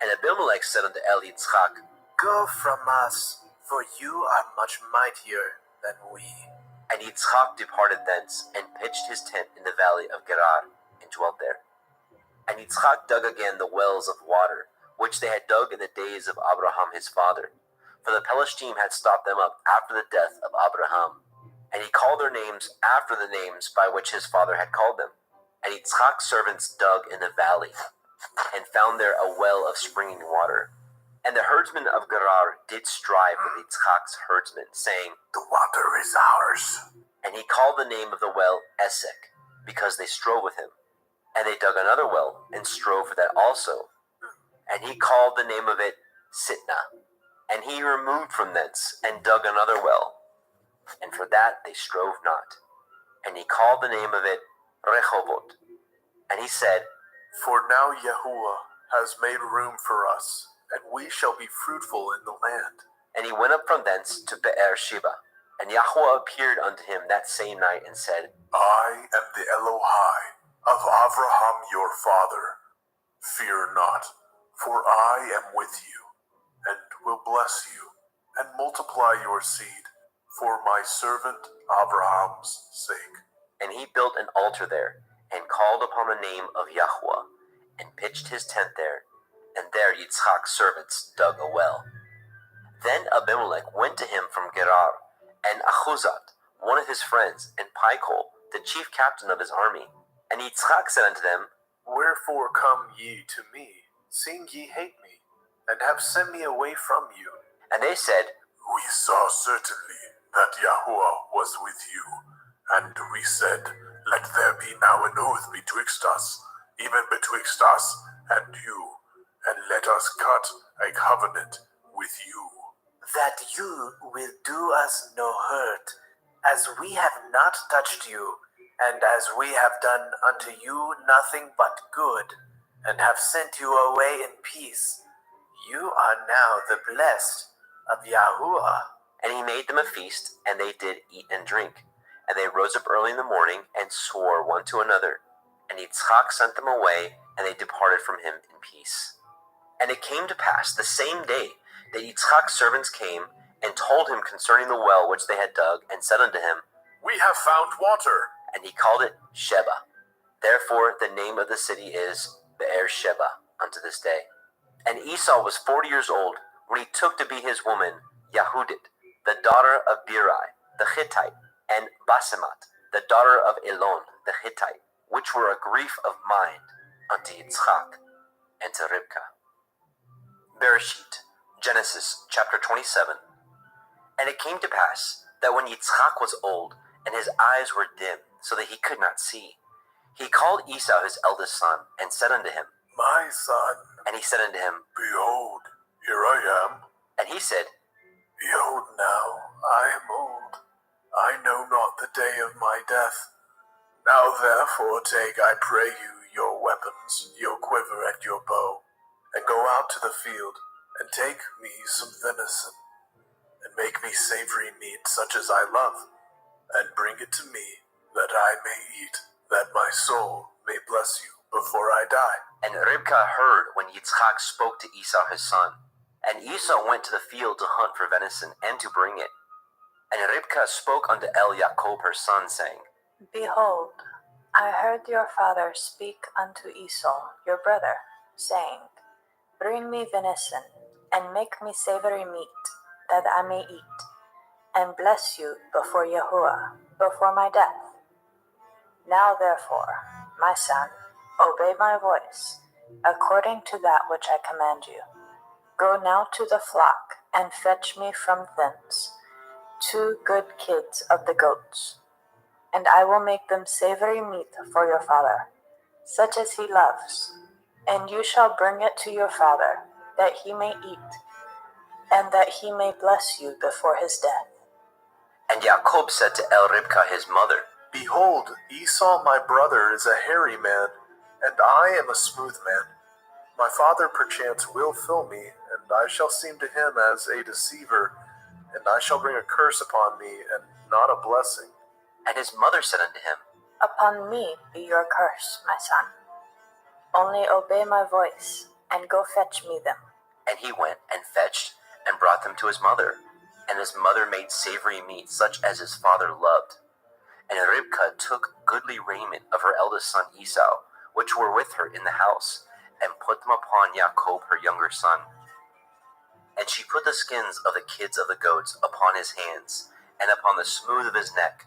And Abimelech said unto Yitzchak, Go from us, for you are much mightier than we. And Yitzchak departed thence, and pitched his tent in the valley of Gerar, and dwelt there. And Yitzchak dug again the wells of water, which they had dug in the days of Abraham his father. For the Pelishtim had stopped them up after the death of Abraham. And he called their names after the names by which his father had called them. And Yitzchak's servants dug in the valley, and found there a well of springing water. And the herdsmen of Gerar did strive with Yitzchak's herdsmen, saying, The water is ours. And he called the name of the well Esek, because they strove with him. And they dug another well, and strove for that also. And he called the name of it Sitnah. And he removed from thence, and dug another well. And for that they strove not. And he called the name of it Rehovot. And he said, For now Yahuwah has made room for us, and we shall be fruitful in the land. And he went up from thence to Beer-sheba. And Yahweh appeared unto him that same night, and said, I am the Elohai of Abraham your father. Fear not, for I am with you, and will bless you, and multiply your seed, for my servant Abraham's sake. And he built an altar there, and called upon the name of Yahweh, and pitched his tent there, and there Yitzchak's servants dug a well. Then Abimelech went to him from Gerar, and Achuzat, one of his friends, and Pichol, the chief captain of his army. And Yitzchak said unto them, Wherefore come ye to me, seeing ye hate me, and have sent me away from you? And they said, We saw certainly that Yahuwah was with you, and we said, Let there be now an oath betwixt us, even betwixt us and you, and let us cut a covenant with you. That you will do us no hurt, as we have not touched you, and as we have done unto you nothing but good, and have sent you away in peace. You are now the blessed of Yahuwah. And he made them a feast, and they did eat and drink. And they rose up early in the morning, and swore one to another. And Yitzchak sent them away, and they departed from him in peace. And it came to pass the same day that Yitzchak's servants came, and told him concerning the well which they had dug, and said unto him, We have found water. And he called it Sheba. Therefore the name of the city is Be'er Sheba unto this day. And Esau was 40 years old when he took to be his woman Yahudit, the daughter of Beeri the Hittite, and Basemat, the daughter of Elon the Hittite, which were a grief of mind unto Yitzchak and to Rivkah. Bereshit, Genesis chapter 27. And it came to pass that when Yitzchak was old, and his eyes were dim, so that he could not see, he called Esau his eldest son, and said unto him, My son. And he said unto him, Behold, here I am. And he said, Behold now, I am old. I know not the day of my death. Now therefore take, I pray you, your weapons, your quiver and your bow, and go out to the field, and take me some venison, and make me savory meat such as I love, and bring it to me, that I may eat, that my soul may bless you before I die. And Rivkah heard when Yitzchak spoke to Esau his son. And Esau went to the field to hunt for venison, and to bring it. And Rivkah spoke unto Jacob her son, saying, Behold, I heard your father speak unto Esau, your brother, saying, Bring me venison, and make me savory meat, that I may eat, and bless you before Yahuwah, before my death. Now therefore, my son, obey my voice, according to that which I command you. Go now to the flock, and fetch me from thence 2 good kids of the goats, and I will make them savory meat for your father, such as he loves. And you shall bring it to your father, that he may eat, and that he may bless you before his death. And Jacob said to Rivkah his mother, Behold, Esau my brother is a hairy man, and I am a smooth man. My father perchance will fill me, and I shall seem to him as a deceiver, and I shall bring a curse upon me, and not a blessing. And his mother said unto him, Upon me be your curse, my son. Only obey my voice, and go fetch me them. And he went and fetched, and brought them to his mother. And his mother made savory meat such as his father loved. And Rivkah took goodly raiment of her eldest son Esau, which were with her in the house, and put them upon Jacob her younger son. And she put the skins of the kids of the goats upon his hands, and upon the smooth of his neck.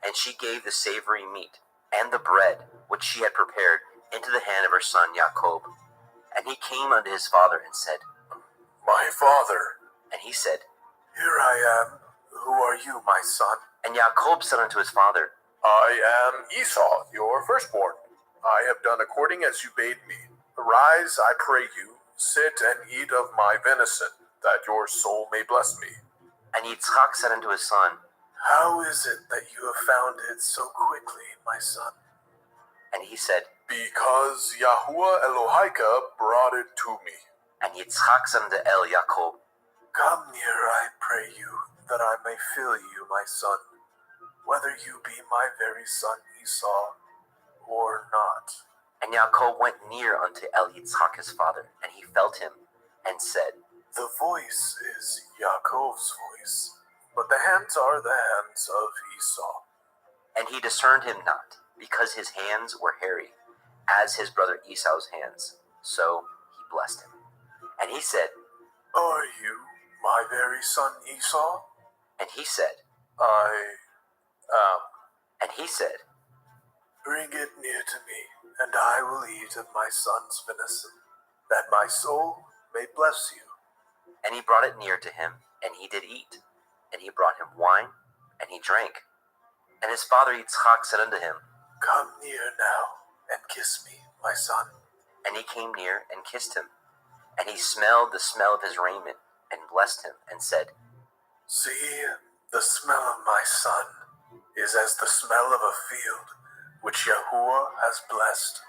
And she gave the savory meat, and the bread, which she had prepared, into the hand of her son Jacob. And he came unto his father, and said, My father. And he said, Here I am. Who are you, my son? And Jacob said unto his father, I am Esau, your firstborn. I have done according as you bade me. Arise, I pray you, sit and eat of my venison, that your soul may bless me. And Yitzchak said unto his son, How is it that you have found it so quickly, my son? And he said, Because Yahuwah Elohika brought it to me. And Yitzchak said unto Jacob, Come near, I pray you, that I may fill you, my son, whether you be my very son Esau or not. And Jacob went near unto Yitzchak his father, and he felt him, and said, The voice is Yaakov's voice, but the hands are the hands of Esau. And he discerned him not. because his hands were hairy, as his brother Esau's hands. So he blessed him. And he said, Are you my very son Esau? and he said, and he said, Bring it near to me, and I will eat of my son's venison, that my soul may bless you. and he brought it near to him, and he did eat. And he brought him wine, and he drank. And his father Yitzchak said unto him, Come near now, and kiss me, my son. and he came near and kissed him. And he smelled the smell of his raiment, and blessed him, and said, See, the smell of my son is as the smell of a field which Yahuwah has blessed.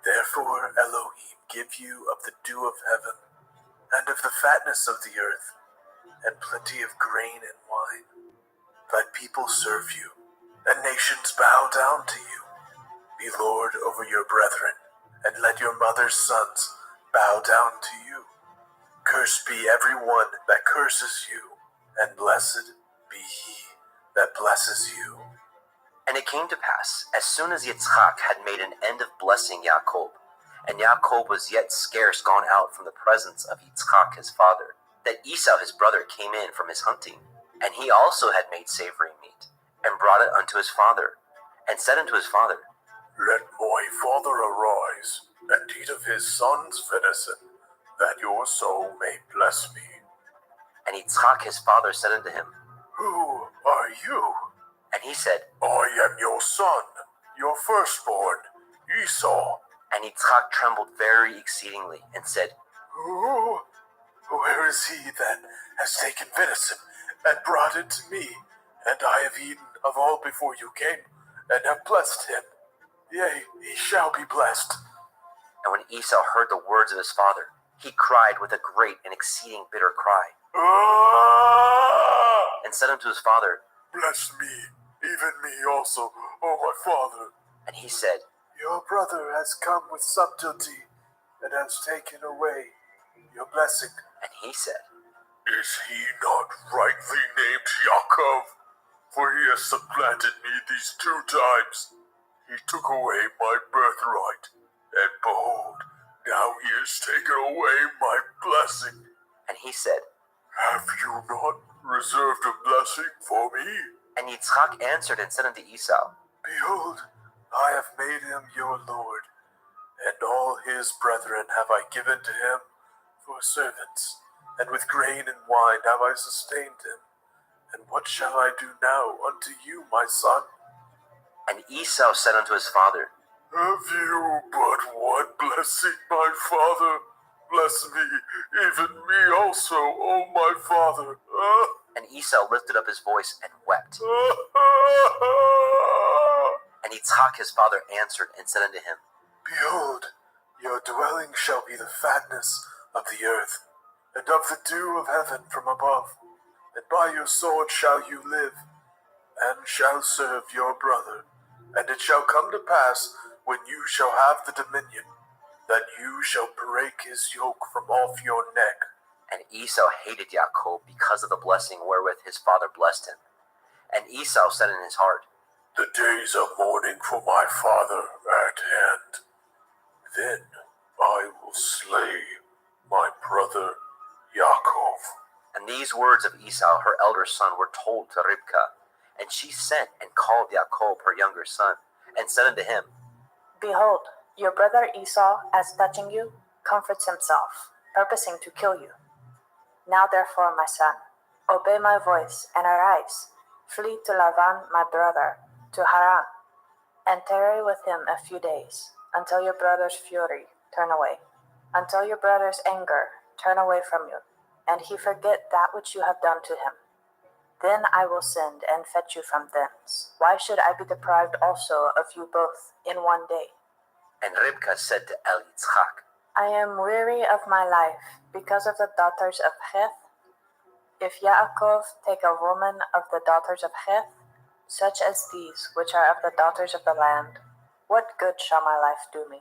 Therefore Elohim give you of the dew of heaven, and of the fatness of the earth, and plenty of grain and wine. Let people serve you, and nations bow down to you. Be Lord over your brethren, and let your mother's sons bow down to you. Cursed be every one that curses you, and blessed be he that blesses you. And it came to pass, as soon as Yitzchak had made an end of blessing Yaakov, and Yaakov was yet scarce gone out from the presence of Yitzchak his father, that Esau his brother came in from his hunting, and he also had made savory meat, and brought it unto his father, and said unto his father, Let my father arise, and eat of his son's venison, that your soul may bless me. and Yitzchak his father said unto him, Who are you? and he said, I am your son, your firstborn, Esau. and Yitzchak trembled very exceedingly, and said, Who? Where is he that has taken venison and brought it to me? And I have eaten of all before you came, and have blessed him. Yea, he shall be blessed. And when Esau heard the words of his father, he cried with a great and exceeding bitter cry, and said unto his father, Bless me, even me also, O my father. and he said, Your brother has come with subtlety, and has taken away your blessing. and he said, Is he not rightly named Yaakov? For he has supplanted me these 2 times. He took away my birthright, and behold, now he has taken away my blessing. and he said, Have you not reserved a blessing for me? and Yitzchak answered and said unto Esau, Behold, I have made him your lord, and all his brethren have I given to him for servants, and with grain and wine have I sustained him. And what shall I do now unto you, my son? and Esau said unto his father, Have you but one blessing, my father? Bless me, even me also, O my father. and Esau lifted up his voice and wept. And Yitzchak his father answered and said unto him, Behold, your dwelling shall be the fatness of the earth, and of the dew of heaven from above. And by your sword shall you live, and shall serve your brother. And it shall come to pass, when you shall have the dominion, that you shall break his yoke from off your neck. And Esau hated Yaakov because of the blessing wherewith his father blessed him. And Esau said in his heart, The days of mourning for my father are at hand. Then I will slay my brother Yaakov. And these words of Esau, her elder son, were told to Ribkah. And she sent and called Yaakov, her younger son, and said unto him, Behold, your brother Esau, as touching you, comforts himself, purposing to kill you. Now therefore, my son, obey my voice, and arise. Flee to Lavan, my brother, to Haran, and tarry with him a few days, until your brother's fury turn away, until your brother's anger turn away from you, and he forget that which you have done to him. Then I will send and fetch you from thence. Why should I be deprived also of you both in one day? And Ribkah said to El Yitzchak, I am weary of my life because of the daughters of Heth. If Yaakov take a woman of the daughters of Heth, such as these which are of the daughters of the land, what good shall my life do me?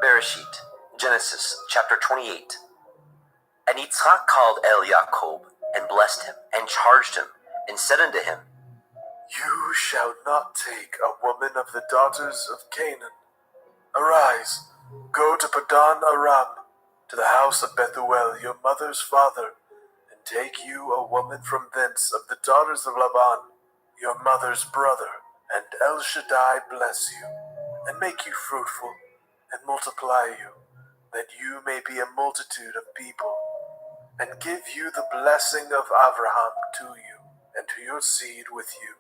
Bereshit, Genesis chapter 28. And Yitzchak called El Yaakov, and blessed him, and charged him, and said unto him, You shall not take a woman of the daughters of Canaan. Arise, go to Padan Aram, to the house of Bethuel, your mother's father, and take you a woman from thence of the daughters of Laban, your mother's brother, and El Shaddai bless you, and make you fruitful, and multiply you, that you may be a multitude of people, and give you the blessing of Abraham to you, and to your seed with you,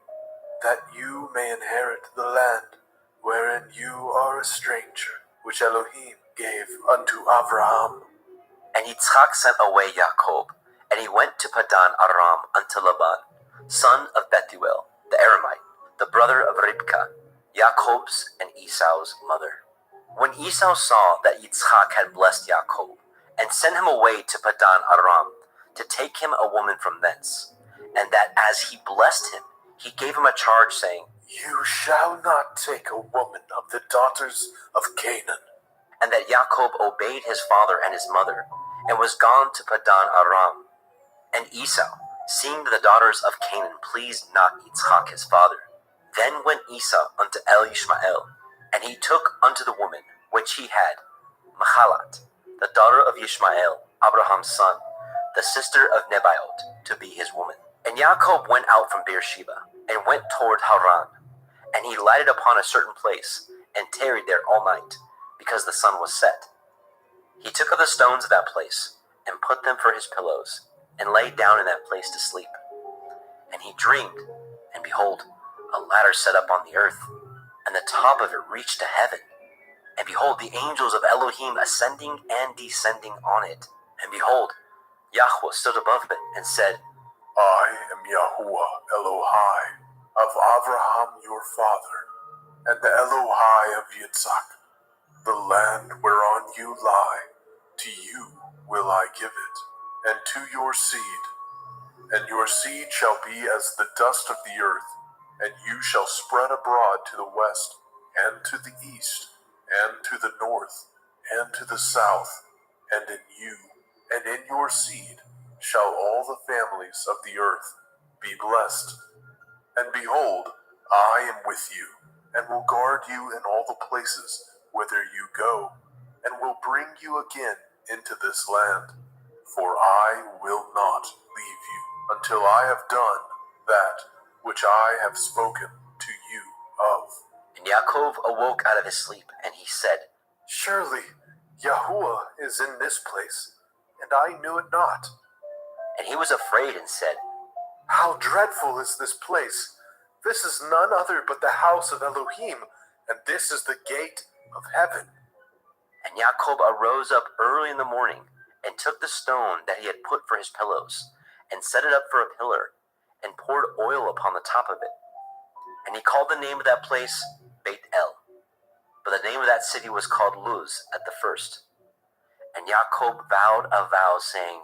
that you may inherit the land wherein you are a stranger, which Elohim gave unto Abraham. And Yitzchak sent away Jacob, and he went to Padan Aram unto Laban, son of Bethuel, the Aramite, the brother of Ribkah, Jacob's and Esau's mother. When Esau saw that Yitzchak had blessed Jacob, and sent him away to Padan Aram, to take him a woman from thence, and that as he blessed him, he gave him a charge, saying, You shall not take a woman of the daughters of Canaan. And that Jacob obeyed his father and his mother, and was gone to Padan Aram. And Esau, seeing the daughters of Canaan pleased not Yitzchak his father, then went Esau unto El Ishmael, and he took unto the woman which he had, Mahalat, the daughter of Ishmael, Abraham's son, the sister of Nebaioth, to be his woman. And Jacob went out from Beersheba, and went toward Haran. And he lighted upon a certain place, and tarried there all night, because the sun was set. He took of the stones of that place, and put them for his pillows, and lay down in that place to sleep. And he dreamed, and behold, a ladder set up on the earth, and the top of it reached to heaven. And behold, the angels of Elohim ascending and descending on it. And behold, Yahweh stood above it, and said, I am Yahuwah Elohai of Abraham your father, and the Elohai of Yitzhak. The land whereon you lie, to you will I give it, and to your seed. And your seed shall be as the dust of the earth, and you shall spread abroad to the west, and to the east, and to the north, and to the south. And in you, and in your seed, shall all the families of the earth be blessed. And behold, I am with you, and will guard you in all the places whither you go, and will bring you again into this land. For I will not leave you until I have done that which I have spoken to you of. And Yaakov awoke out of his sleep, and he said, Surely Yahuwah is in this place, and I knew it not. And he was afraid, and said, How dreadful is this place! This is none other but the house of Elohim, and this is the gate of heaven. And Jacob arose up early in the morning, and took the stone that he had put for his pillows, and set it up for a pillar, and poured oil upon the top of it. And he called the name of that place Beit El, but the name of that city was called Luz at the first. And Jacob vowed a vow, saying,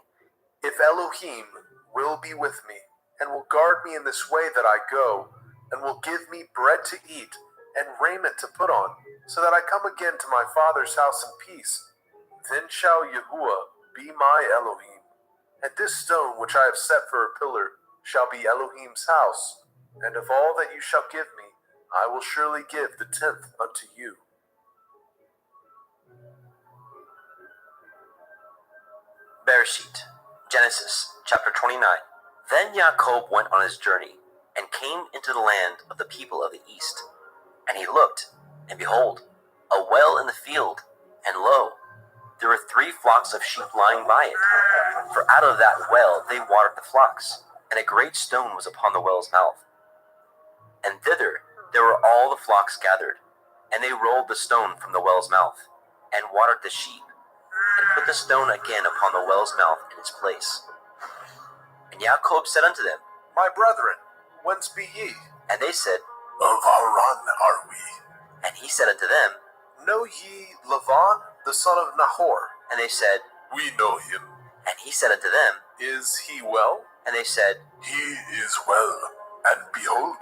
If Elohim will be with me, and will guard me in this way that I go, and will give me bread to eat, and raiment to put on, so that I come again to my father's house in peace, then shall Yahuwah be my Elohim, and this stone which I have set for a pillar shall be Elohim's house, and of all that you shall give me, I will surely give the 10th unto you. Bereshit, Genesis, chapter 29. Then Jacob went on his journey, and came into the land of the people of the east. And he looked, and behold, a well in the field, and lo, there were 3 flocks of sheep lying by it. For out of that well they watered the flocks, and a great stone was upon the well's mouth. And thither there were all the flocks gathered, and they rolled the stone from the well's mouth, and watered the sheep, and put the stone again upon the well's mouth in its place. And Jacob said unto them, My brethren, whence be ye? And they said, Of Haran are we. And he said unto them, Know ye Lavan, the son of Nahor? And they said, We know him. And he said unto them, Is he well? And they said, He is well. And behold,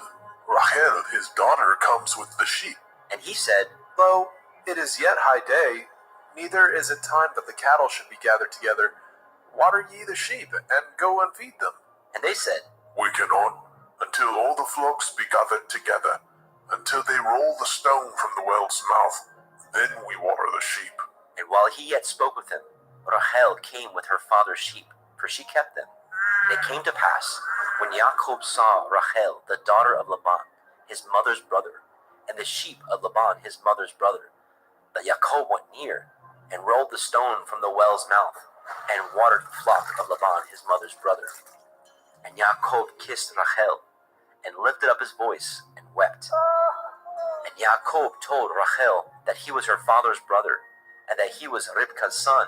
Rachel his daughter comes with the sheep. And he said, Lo, it is yet high day, neither is it time that the cattle should be gathered together. water ye the sheep, and go and feed them. And they said, We cannot, until all the flocks be gathered together, until they roll the stone from the well's mouth. Then we water the sheep. And while he yet spoke with him, Rachel came with her father's sheep, for she kept them. And it came to pass, when Jacob saw Rachel, the daughter of Laban, his mother's brother, and the sheep of Laban, his mother's brother, that Jacob went near, and rolled the stone from the well's mouth, and watered the flock of Laban, his mother's brother. And Jacob kissed Rachel, and lifted up his voice, and wept. And Jacob told Rachel that he was her father's brother, and that he was Ribka's son.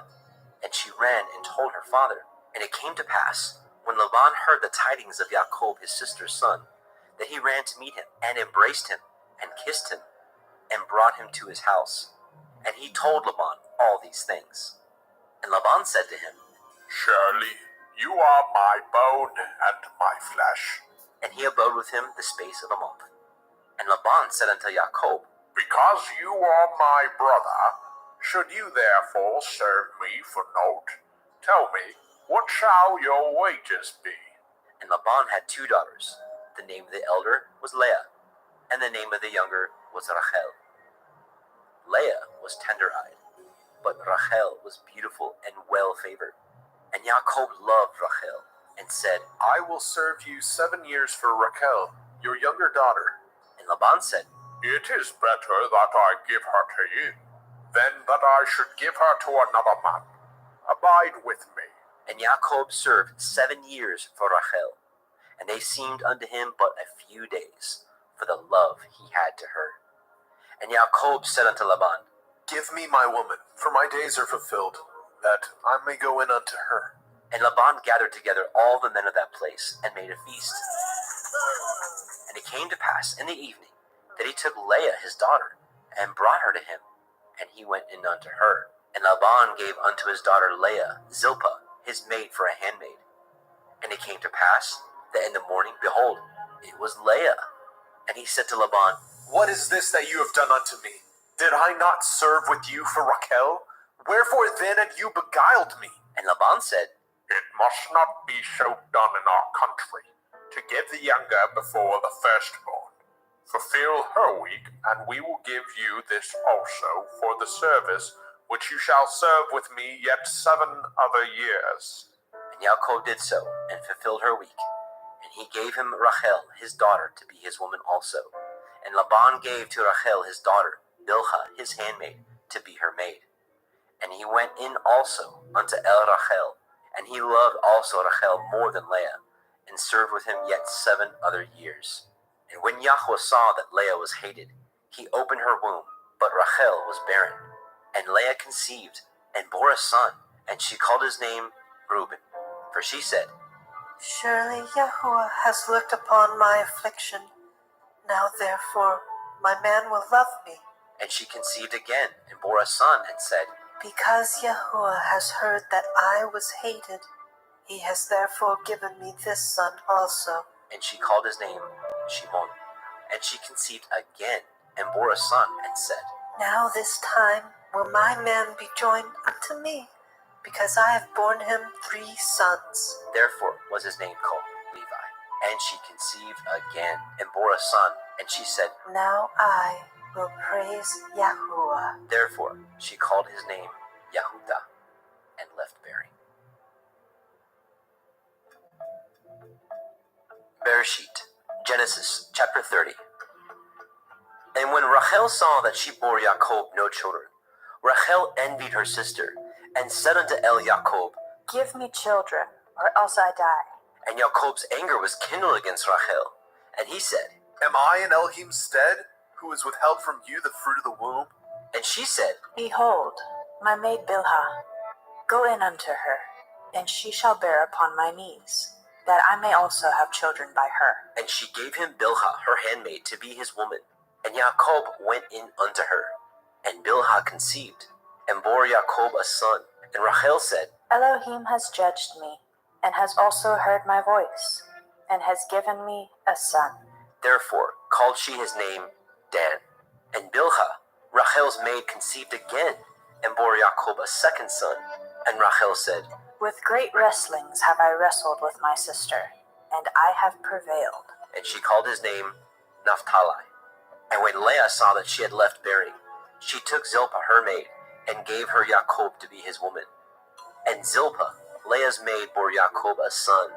And she ran and told her father. And it came to pass, when Laban heard the tidings of Jacob his sister's son, that he ran to meet him, and embraced him, and kissed him, and brought him to his house. And he told Laban all these things. And Laban said to him, Surely you are my bone and my flesh. And he abode with him the space of a month. And Laban said unto Jacob, Because you are my brother, should you therefore serve me for naught? Tell me, what shall your wages be? And Laban had 2 daughters. The name of the elder was Leah, and the name of the younger was Rachel. Leah was tender-eyed, but Rachel was beautiful and well-favored. And Jacob loved Rachel, and said, I will serve you 7 years for Rachel, your younger daughter. And Laban said, It is better that I give her to you, than that I should give her to another man. Abide with me. And Jacob served 7 years for Rachel, and they seemed unto him but a few days, for the love he had to her. And Jacob said unto Laban, Give me my woman, for my days are fulfilled, that I may go in unto her. And Laban gathered together all the men of that place, and made a feast. And it came to pass in the evening, that he took Leah his daughter, and brought her to him, and he went in unto her. And Laban gave unto his daughter Leah Zilpah, his maid, for a handmaid. And it came to pass, that in the morning, behold, it was Leah. And he said to Laban, What is this that you have done unto me? Did I not serve with you for Rachel? Wherefore then had you beguiled me? And Laban said, It must not be so done in our country, to give the younger before the firstborn. Fulfill her week, and we will give you this also for the service which you shall serve with me yet 7 other years. And Jacob did so, and fulfilled her week. And he gave him Rachel his daughter to be his woman also. And Laban gave to Rachel his daughter Bilhah his handmaid to be her maid. And he went in also unto Rachel, and he loved also Rachel more than Leah, and served with him yet 7 other years. And when Yahweh saw that Leah was hated, he opened her womb, but Rachel was barren. And Leah conceived, and bore a son, and she called his name Reuben. For she said, Surely Yahuwah has looked upon my affliction. Now therefore my man will love me. And she conceived again, and bore a son, and said, Because Yahuwah has heard that I was hated, he has therefore given me this son also. And she called his name Shimon. And she conceived again, and bore a son, and said, Now this time will my man be joined unto me, because I have borne him 3 sons. Therefore was his name called Levi. And she conceived again, and bore a son, and she said, Now I will praise Yahuwah. Therefore she called his name Yehudah, and left bearing. Bereshit, Genesis chapter 30. And when Rachel saw that she bore Jacob no children, Rachel envied her sister, and said unto Jacob, Give me children, or else I die. And Jacob's anger was kindled against Rachel, and he said, Am I in Elohim's stead, who has withheld from you the fruit of the womb? And she said, Behold, my maid Bilhah, go in unto her, and she shall bear upon my knees, that I may also have children by her. And she gave him Bilhah her handmaid to be his woman. And Jacob went in unto her, and Bilhah conceived, and bore Jacob a son. And Rachel said, Elohim has judged me, and has also heard my voice, and has given me a son. Therefore called she his name Dan. And Bilhah, Rachel's maid, conceived again, and bore Jacob a second son. And Rachel said, With great wrestlings have I wrestled with my sister, and I have prevailed. And she called his name Naphtali. And when Leah saw that she had left bearing, she took Zilpah her maid, and gave her Jacob to be his woman. And Zilpah, Leah's maid, bore Jacob a son.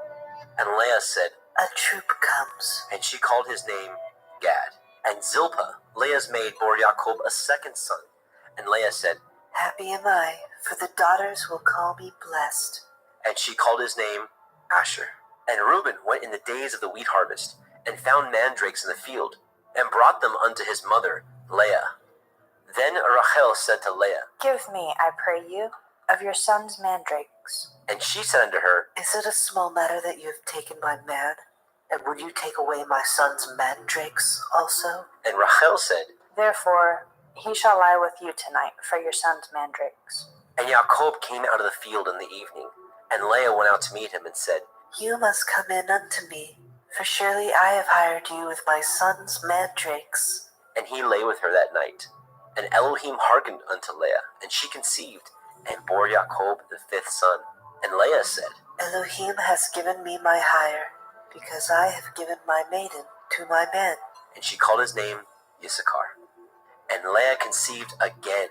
And Leah said, A troop comes. and she called his name Gad. And Zilpah, Leah's maid, bore Jacob a second son. And Leah said, Happy am I, for the daughters will call me blessed. and she called his name Asher. And Reuben went in the days of the wheat harvest, and found mandrakes in the field, and brought them unto his mother, Leah. Then Rachel said to Leah, Give me, I pray you, of your son's mandrakes. and she said unto her, Is it a small matter that you have taken my man? And will you take away my son's mandrakes also? and Rachel said, Therefore, he shall lie with you tonight for your son's mandrakes. and Jacob came out of the field in the evening, and Leah went out to meet him and said, You must come in unto me, for surely I have hired you with my son's mandrakes. and he lay with her that night. And Elohim hearkened unto Leah, and she conceived, and bore Jacob the fifth son. And Leah said, Elohim has given me my hire, because I have given my maiden to my man. and she called his name Issachar. And Leah conceived again,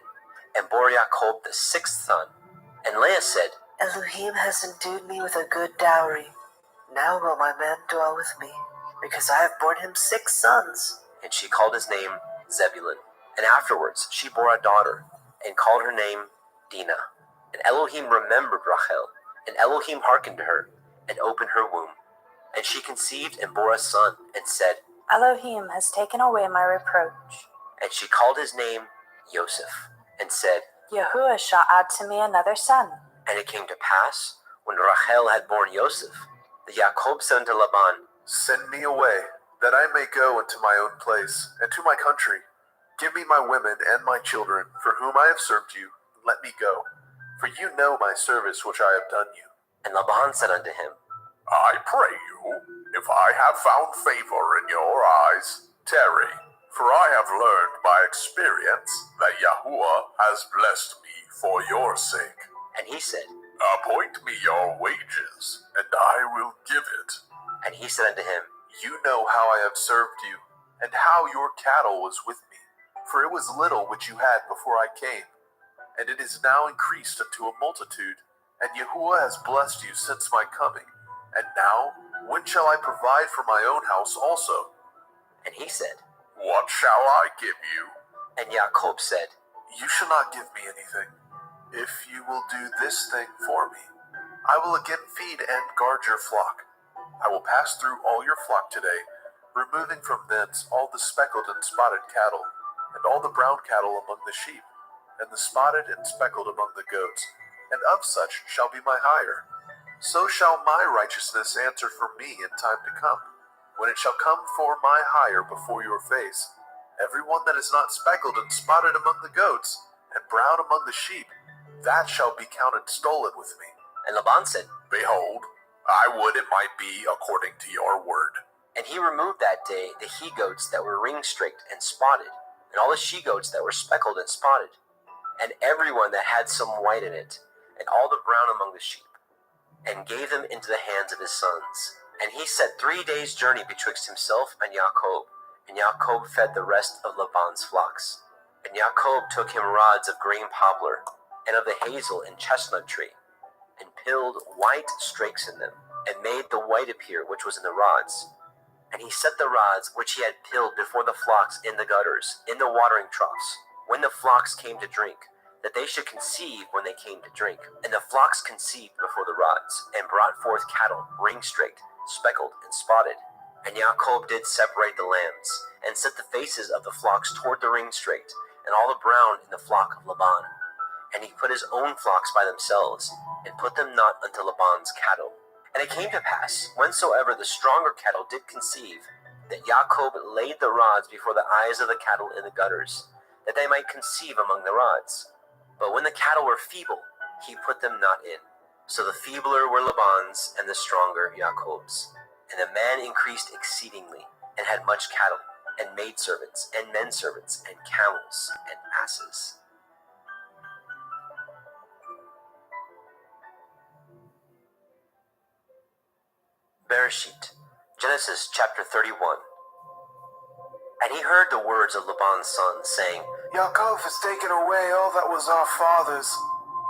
and bore Jacob the sixth son. And Leah said, Elohim has endued me with a good dowry. Now will my man dwell with me, because I have borne him 6 sons. and she called his name Zebulun. And afterwards she bore a daughter, and called her name Dinah. And Elohim remembered Rachel, and Elohim hearkened to her, and opened her womb. And she conceived and bore a son, and said, Elohim has taken away my reproach. and she called his name Joseph, and said, Yahuwah shall add to me another son. And it came to pass, when Rachel had borne Joseph, that Jacob said unto Laban, Send me away, that I may go into my own place, and to my country. Give me my women and my children, for whom I have served you, and let me go. For you know my service which I have done you. And Laban said unto him, I pray you, if I have found favor in your eyes, tarry, for I have learned by experience that Yahuwah has blessed me for your sake. And he said, Appoint me your wages, and I will give it. And he said unto him, You know how I have served you, and how your cattle was with me. For it was little which you had before I came, and it is now increased unto a multitude. And Yahuwah has blessed you since my coming. And now, when shall I provide for my own house also? And he said, What shall I give you? and Jacob said, You shall not give me anything. If you will do this thing for me, I will again feed and guard your flock. I will pass through all your flock today, removing from thence all the speckled and spotted cattle, and all the brown cattle among the sheep, and the spotted and speckled among the goats, and of such shall be my hire. So shall my righteousness answer for me in time to come, when it shall come for my hire before your face. Every one that is not speckled and spotted among the goats, and brown among the sheep, that shall be counted stolen with me. And Laban said, Behold, I would it might be according to your word. And he removed that day the he-goats that were ring-streaked and spotted, and all the she-goats that were speckled and spotted, and every one that had some white in it, and all the brown among the sheep, and gave them into the hands of his sons. And he set 3 days' journey betwixt himself and Jacob, and Jacob fed the rest of Laban's flocks. And Jacob took him rods of green poplar, and of the hazel and chestnut tree, and pilled white strakes in them, and made the white appear which was in the rods. And he set the rods which he had pilled before the flocks in the gutters, in the watering troughs, when the flocks came to drink, that they should conceive when they came to drink. And the flocks conceived before the rods, and brought forth cattle, ring-straked, speckled, and spotted. And Jacob did separate the lambs, and set the faces of the flocks toward the ring-straked, and all the brown in the flock of Laban. And he put his own flocks by themselves, and put them not unto Laban's cattle. And it came to pass, whensoever the stronger cattle did conceive, that Jacob laid the rods before the eyes of the cattle in the gutters, that they might conceive among the rods. But when the cattle were feeble, he put them not in. So the feebler were Laban's, and the stronger Jacob's. And the man increased exceedingly, and had much cattle, and maidservants, and menservants, and camels, and asses. Bereshit, Genesis chapter 31. And he heard the words of Laban's son, saying, Yaakov has taken away all that was our father's,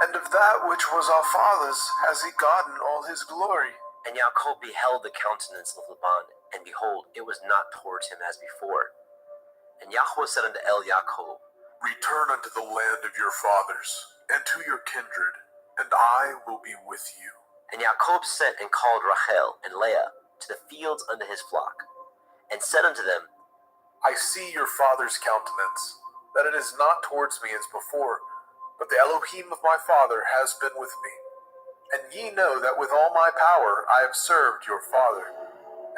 and of that which was our father's has he gotten all his glory. And Yaakov beheld the countenance of Laban, and behold, it was not towards him as before. And Yahweh said unto Yaakov, Return unto the land of your fathers, and to your kindred, and I will be with you. And Yaakov sent and called Rachel and Leah to the fields unto his flock, and said unto them, I see your father's countenance, that it is not towards me as before, but the Elohim of my father has been with me. And ye know that with all my power I have served your father.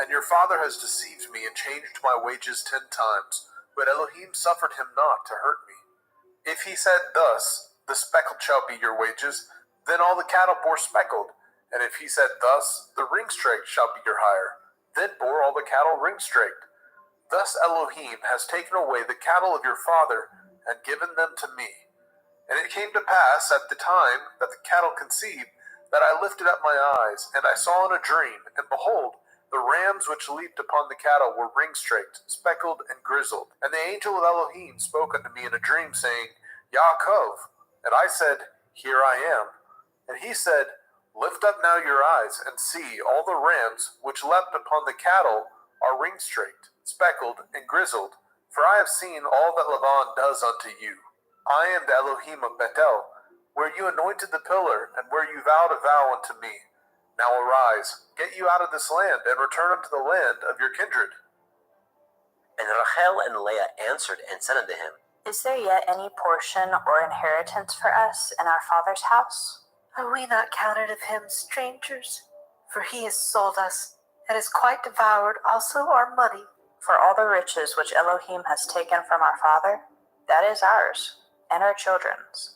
And your father has deceived me and changed my wages 10 times, but Elohim suffered him not to hurt me. If he said thus, the speckled shall be your wages, then all the cattle bore speckled. And if he said thus, the ring-straked shall be your hire, then bore all the cattle ring-straked. Thus Elohim has taken away the cattle of your father, and given them to me. And it came to pass at the time that the cattle conceived, that I lifted up my eyes, and I saw in a dream, and behold, the rams which leaped upon the cattle were ring-straked, speckled, and grizzled. And the angel of Elohim spoke unto me in a dream, saying, Yaakov. And I said, Here I am. And he said, Lift up now your eyes, and see, all the rams which leapt upon the cattle are ring-straked, speckled, and grizzled. For I have seen all that Laban does unto you. I am the Elohim of Bethel, where you anointed the pillar, and where you vowed a vow unto me. Now arise, get you out of this land, and return unto the land of your kindred. And Rachel and Leah answered and said unto him, Is there yet any portion or inheritance for us in our father's house? Are we not counted of him strangers? For he has sold us, and has quite devoured also our money. For all the riches which Elohim has taken from our father, that is ours, and our children's.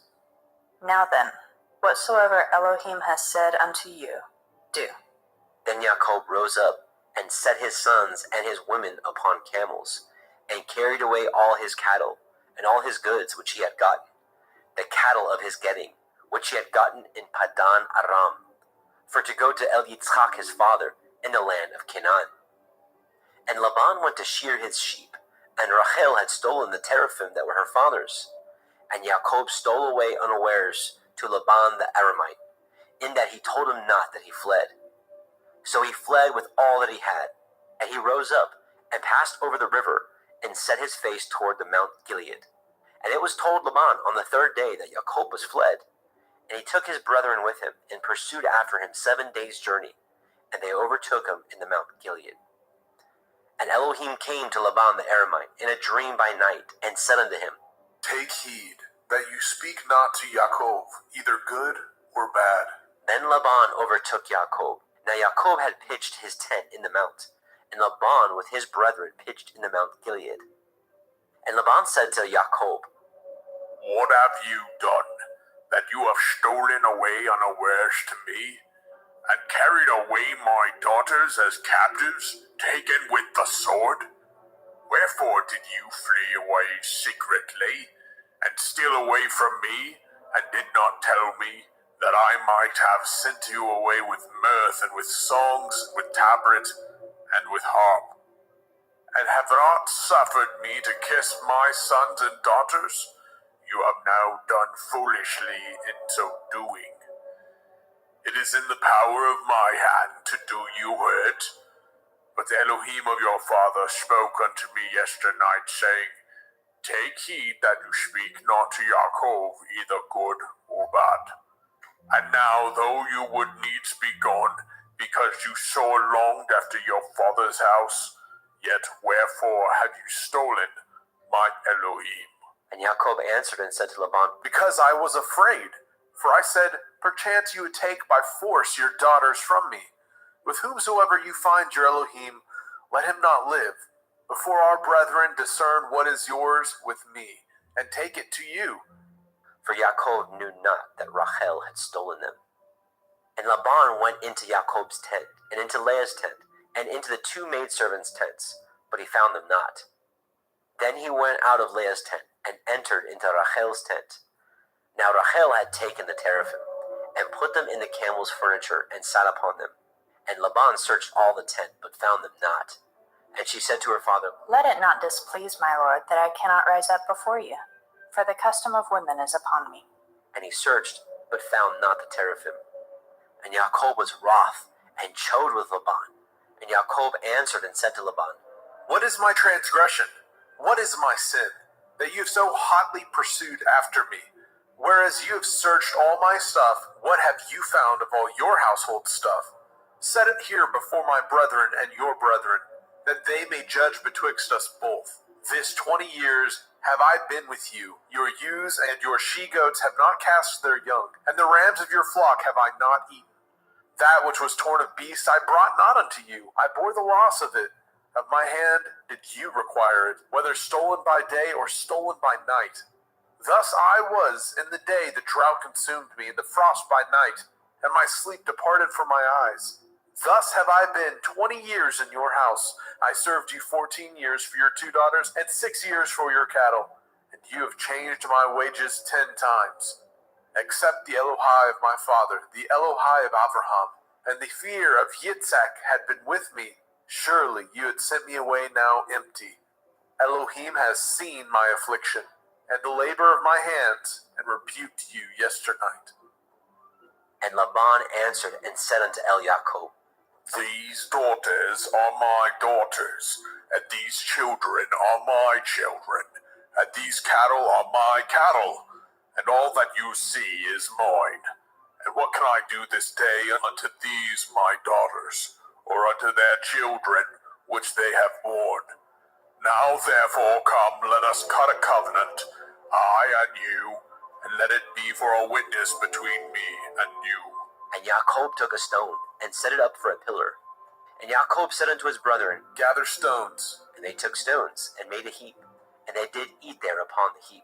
Now then, whatsoever Elohim has said unto you, do. Then Jacob rose up, and set his sons and his women upon camels, and carried away all his cattle, and all his goods which he had gotten, the cattle of his getting, which he had gotten in Padan Aram, for to go to Yitzchak his father in the land of Canaan. And Laban went to shear his sheep, and Rachel had stolen the teraphim that were her father's. And Jacob stole away unawares to Laban the Aramite, in that he told him not that he fled. So he fled with all that he had, and he rose up, and passed over the river, and set his face toward the Mount Gilead. And it was told Laban on the 3rd day that Jacob was fled. And he took his brethren with him, and pursued after him 7 days' journey, and they overtook him in the Mount Gilead. And Elohim came to Laban the Aramite in a dream by night, and said unto him, Take heed that you speak not to Yaakov, either good or bad. Then Laban overtook Jacob. Now Jacob had pitched his tent in the mount, and Laban with his brethren pitched in the Mount Gilead. And Laban said to Jacob, What have you done, that you have stolen away unawares to me, and carried away my daughters as captives, taken with the sword? Wherefore did you flee away secretly, and steal away from me, and did not tell me, that I might have sent you away with mirth, and with songs, with tabret, and with harp? And have not suffered me to kiss my sons and daughters? You have now done foolishly in so doing. It is in the power of my hand to do you hurt. But the Elohim of your father spoke unto me yesternight, saying, Take heed that you speak not to Yaakov, either good or bad. And now, though you would needs be gone, because you so longed after your father's house, yet wherefore have you stolen my Elohim? And Jacob answered and said to Laban, Because I was afraid. For I said, Perchance you would take by force your daughters from me. With whomsoever you find your Elohim, let him not live, before our brethren discern what is yours with me, and take it to you. For Jacob knew not that Rachel had stolen them. And Laban went into Jacob's tent, and into Leah's tent, and into the 2 maidservants' tents, but he found them not. Then he went out of Leah's tent, and entered into Rachel's tent. Now Rachel had taken the teraphim, and put them in the camel's furniture, and sat upon them. And Laban searched all the tent, but found them not. And she said to her father, Let it not displease my lord that I cannot rise up before you, for the custom of women is upon me. And he searched, but found not the teraphim. And Yaakov was wroth, and chode with Laban. And Yaakov answered and said to Laban, What is my transgression? What is my sin, that you have so hotly pursued after me? Whereas you have searched all my stuff, what have you found of all your household stuff? Set it here before my brethren and your brethren, that they may judge betwixt us both. This 20 years have I been with you. Your ewes and your she-goats have not cast their young, and the rams of your flock have I not eaten. That which was torn of beasts I brought not unto you. I bore the loss of it. Of my hand did you require it, whether stolen by day or stolen by night. Thus I was in the day the drought consumed me, and the frost by night, and my sleep departed from my eyes. Thus have I been 20 years in your house. I served you 14 years for your 2 daughters, and 6 years for your cattle, and you have changed my wages 10 times. Except the Elohai of my father, the Elohai of Abraham, and the fear of Yitzhak had been with me, surely you had sent me away now empty. Elohim has seen my affliction, and the labor of my hands, and rebuked you yesternight. And Laban answered and said unto Yaakov, These daughters are my daughters, and these children are my children, and these cattle are my cattle, and all that you see is mine. And what can I do this day unto these my daughters, or unto their children which they have borne? Now therefore come, let us cut a covenant, I and you, and let it be for a witness between me and you. And Yaakov took a stone, and set it up for a pillar. And Yaakov said unto his brethren, Gather stones. And they took stones, and made a heap, and they did eat there upon the heap.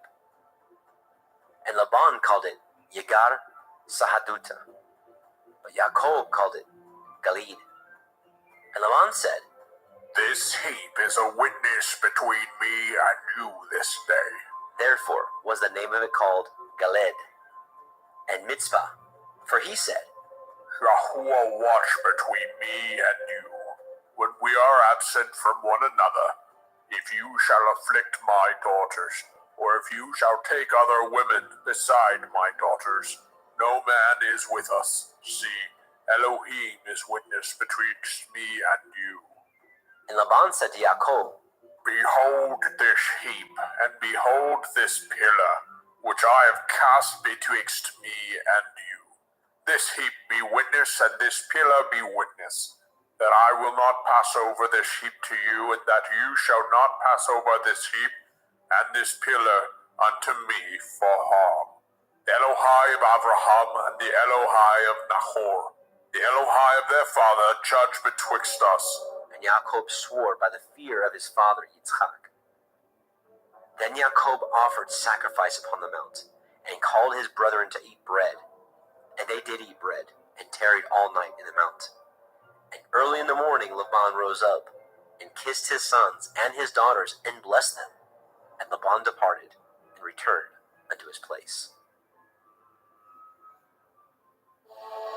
And Laban called it Yegar Sahaduta, but Yaakov called it Galid. And Laban said, This heap is a witness between me and you this day. Therefore was the name of it called Galed. And Mitzvah, for he said, Yahuwah watch between me and you, when we are absent from one another. If you shall afflict my daughters, or if you shall take other women beside my daughters, no man is with us. See, Elohim is witness betwixt me and you. And Laban said to Yaakov, Behold this heap, and behold this pillar, which I have cast betwixt me and you. This heap be witness, and this pillar be witness, that I will not pass over this heap to you, and that you shall not pass over this heap and this pillar unto me for harm. The Elohai of Abraham and the Elohai of Nahor, the Elohai of their father, judge betwixt us. And Yaakov swore by the fear of his father Yitzchak. Then Yaakov offered sacrifice upon the mount, and called his brethren to eat bread. And they did eat bread, and tarried all night in the mount. And early in the morning Laban rose up, and kissed his sons and his daughters, and blessed them. And Laban departed, and returned unto his place.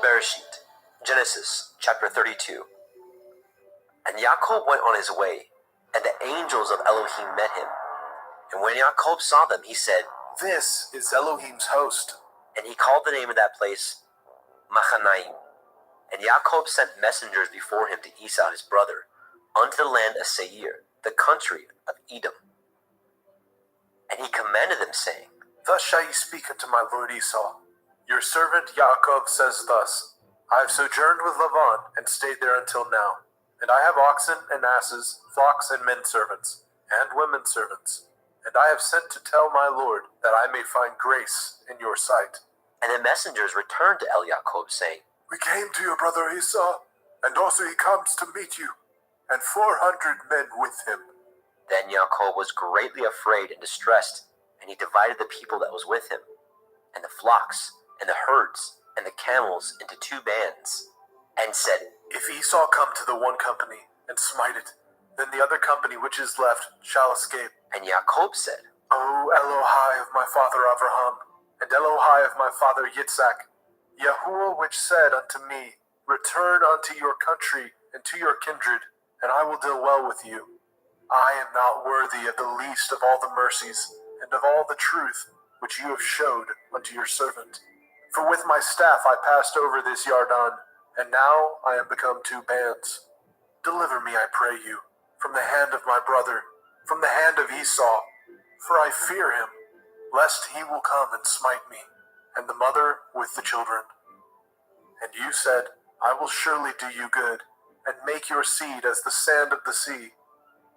Bereshit, Genesis chapter 32. And Yaakov went on his way, and the angels of Elohim met him. And when Yaakov saw them, he said, This is Elohim's host. And he called the name of that place Machanaim. And Yaakov sent messengers before him to Esau his brother, unto the land of Seir, the country of Edom. And he commanded them, saying, Thus shall ye speak unto my lord Esau. Your servant Yaakov says thus, I have sojourned with Laban, and stayed there until now. And I have oxen and asses, flocks and men servants, and women servants. And I have sent to tell my lord, that I may find grace in your sight. And the messengers returned to Yaakov, saying, We came to your brother Esau, and also he comes to meet you, and 400 men with him. Then Yaakov was greatly afraid and distressed, and he divided the people that was with him, and the flocks, and the herds, and the camels into 2 bands, and said, If Esau come to the one company, and smite it, then the other company which is left shall escape. And Yaakov said, O Elohai of my father Abraham, and Elohai of my father Yitzhak, Yahuwah which said unto me, Return unto your country and to your kindred, and I will deal well with you. I am not worthy of the least of all the mercies and of all the truth which you have showed unto your servant. For with my staff I passed over this Yarden, and now I am become 2 bands. Deliver me, I pray you, from the hand of my brother, from the hand of Esau, for I fear him, lest he will come and smite me, and the mother with the children. And you said, I will surely do you good, and make your seed as the sand of the sea,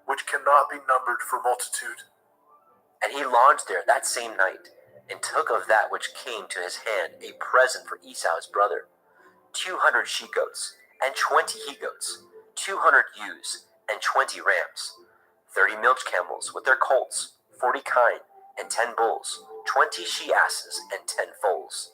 which cannot be numbered for multitude. And he lodged there that same night, and took of that which came to his hand a present for Esau his brother, 200 she-goats, and 20 he-goats, 200 ewes, and 20 rams, 30 milch camels with their colts, 40 kine, and 10 bulls, 20 she-asses, and 10 foals.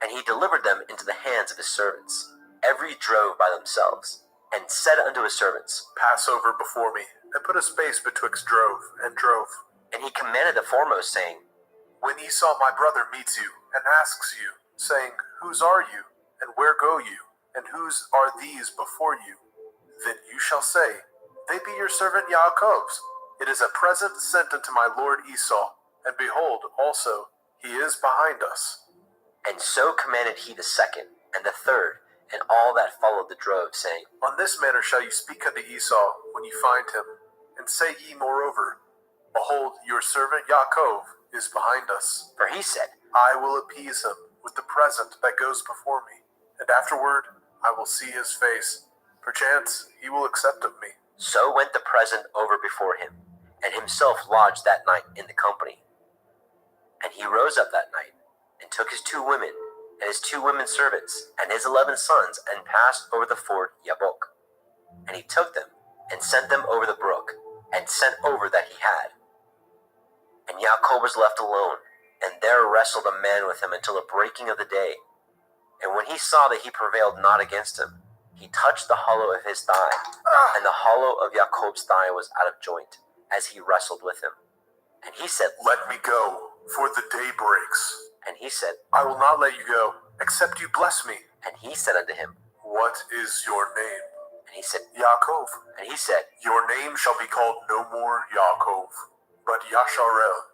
And he delivered them into the hands of his servants, every drove by themselves, and said unto his servants, Pass over before me, and put a space betwixt drove and drove. And he commanded the foremost, saying, When Esau my brother meets you, and asks you, saying, Whose are you, and where go you, and whose are these before you? Then you shall say, They be your servant Jacob's. It is a present sent unto my lord Esau, and behold, also, he is behind us. And so commanded he the second, and the third, and all that followed the drove, saying, On this manner shall you speak unto Esau when you find him, and say ye moreover, Behold, your servant Jacob is behind us. For he said, I will appease him with the present that goes before me, and afterward I will see his face. Perchance he will accept of me. So went the present over before him, and himself lodged that night in the company. And he rose up that night, and took his 2 women, and his 2 women servants, and his 11 sons, and passed over the ford Jabbok. And he took them, and sent them over the brook, and sent over that he had. And Jacob was left alone, and there wrestled a man with him until the breaking of the day. And when he saw that he prevailed not against him, he touched the hollow of his thigh, and the hollow of Jacob's thigh was out of joint, as he wrestled with him. And he said, Let me go, for the day breaks. And he said, I will not let you go, except you bless me. And he said unto him, What is your name? And he said, Yaakov. And he said, Your name shall be called no more Yaakov, but Yasharel.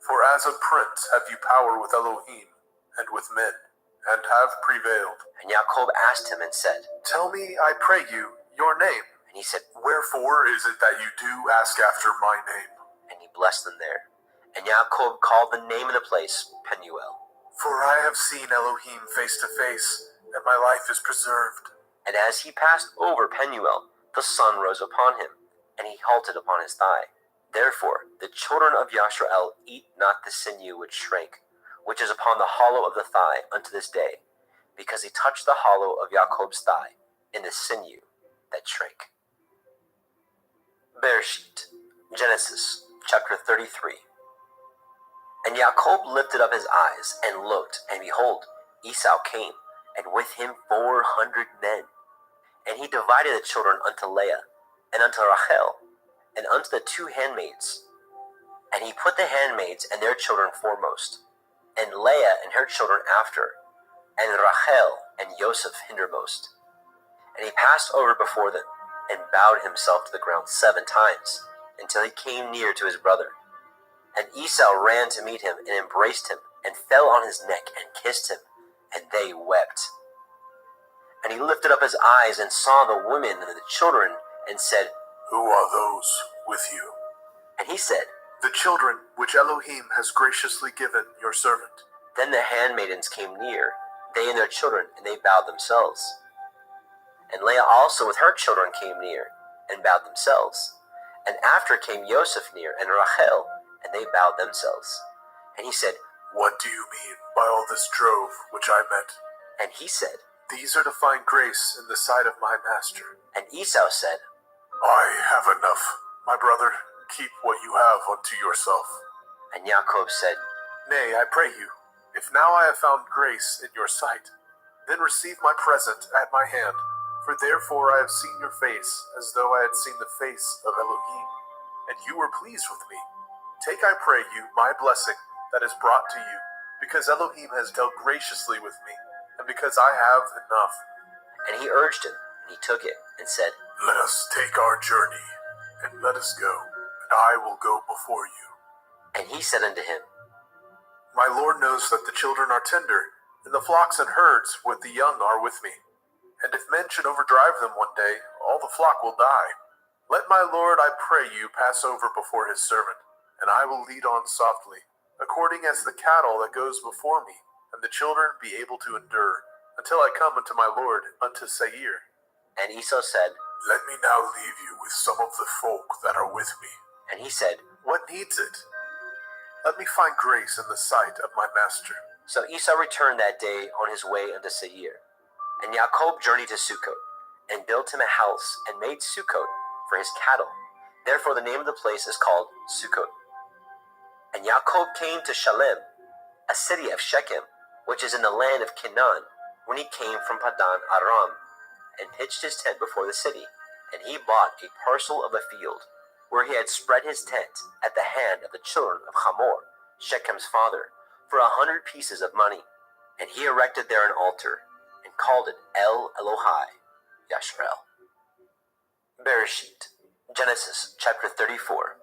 For as a prince have you power with Elohim and with men, and have prevailed. And Jacob asked him and said, Tell me, I pray you, your name. And he said, Wherefore is it that you do ask after my name? And he blessed them there. And Jacob called the name of the place Penuel. For I have seen Elohim face to face, and my life is preserved. And as he passed over Penuel, the sun rose upon him, and he halted upon his thigh. Therefore the children of Yashrael eat not the sinew which shrank, which is upon the hollow of the thigh unto this day, because he touched the hollow of Jacob's thigh in the sinew that shrank. Bereshit, Genesis, chapter 33. And Jacob lifted up his eyes, and looked, and behold, Esau came, and with him 400 men. And he divided the children unto Leah, and unto Rachel, and unto the 2 handmaids. And he put the handmaids and their children foremost, and Leah and her children after, and Rachel and Joseph hindermost. And he passed over before them, and bowed himself to the ground 7 times, until he came near to his brother. And Esau ran to meet him, and embraced him, and fell on his neck, and kissed him, and they wept. And he lifted up his eyes, and saw the women and the children, and said, Who are those with you? And he said, The children which Elohim has graciously given your servant. Then the handmaidens came near, they and their children, and they bowed themselves. And Leah also with her children came near, and bowed themselves. And after came Joseph near, and Rachel, and they bowed themselves. And he said, What do you mean by all this drove which I met? And he said, These are to find grace in the sight of my master. And Esau said, I have enough. My brother, keep what you have unto yourself. And Jacob said, Nay, I pray you, if now I have found grace in your sight, then receive my present at my hand, for therefore I have seen your face, as though I had seen the face of Elohim, and you were pleased with me. Take, I pray you, my blessing that is brought to you, because Elohim has dealt graciously with me, and because I have enough. And he urged him, and he took it, and said, Let us take our journey, and let us go, and I will go before you. And he said unto him, My Lord knows that the children are tender, and the flocks and herds with the young are with me. And if men should overdrive them one day, all the flock will die. Let my Lord, I pray you, pass over before his servant, and I will lead on softly, according as the cattle that goes before me, and the children be able to endure, until I come unto my Lord, unto Seir. And Esau said, Let me now leave you with some of the folk that are with me. And he said, What needs it? Let me find grace in the sight of my master. So Esau returned that day on his way unto Seir. And Jacob journeyed to Sukkot, and built him a house, and made Sukkot for his cattle. Therefore the name of the place is called Sukkot. And Jacob came to Shalem, a city of Shechem, which is in the land of Canaan, when he came from Padan Aram, and pitched his tent before the city. And he bought a parcel of a field, where he had spread his tent at the hand of the children of Hamor, Shechem's father, for 100 pieces of money. And he erected there an altar, and called it El Elohai Yashrael. Bereshit, Genesis chapter 34.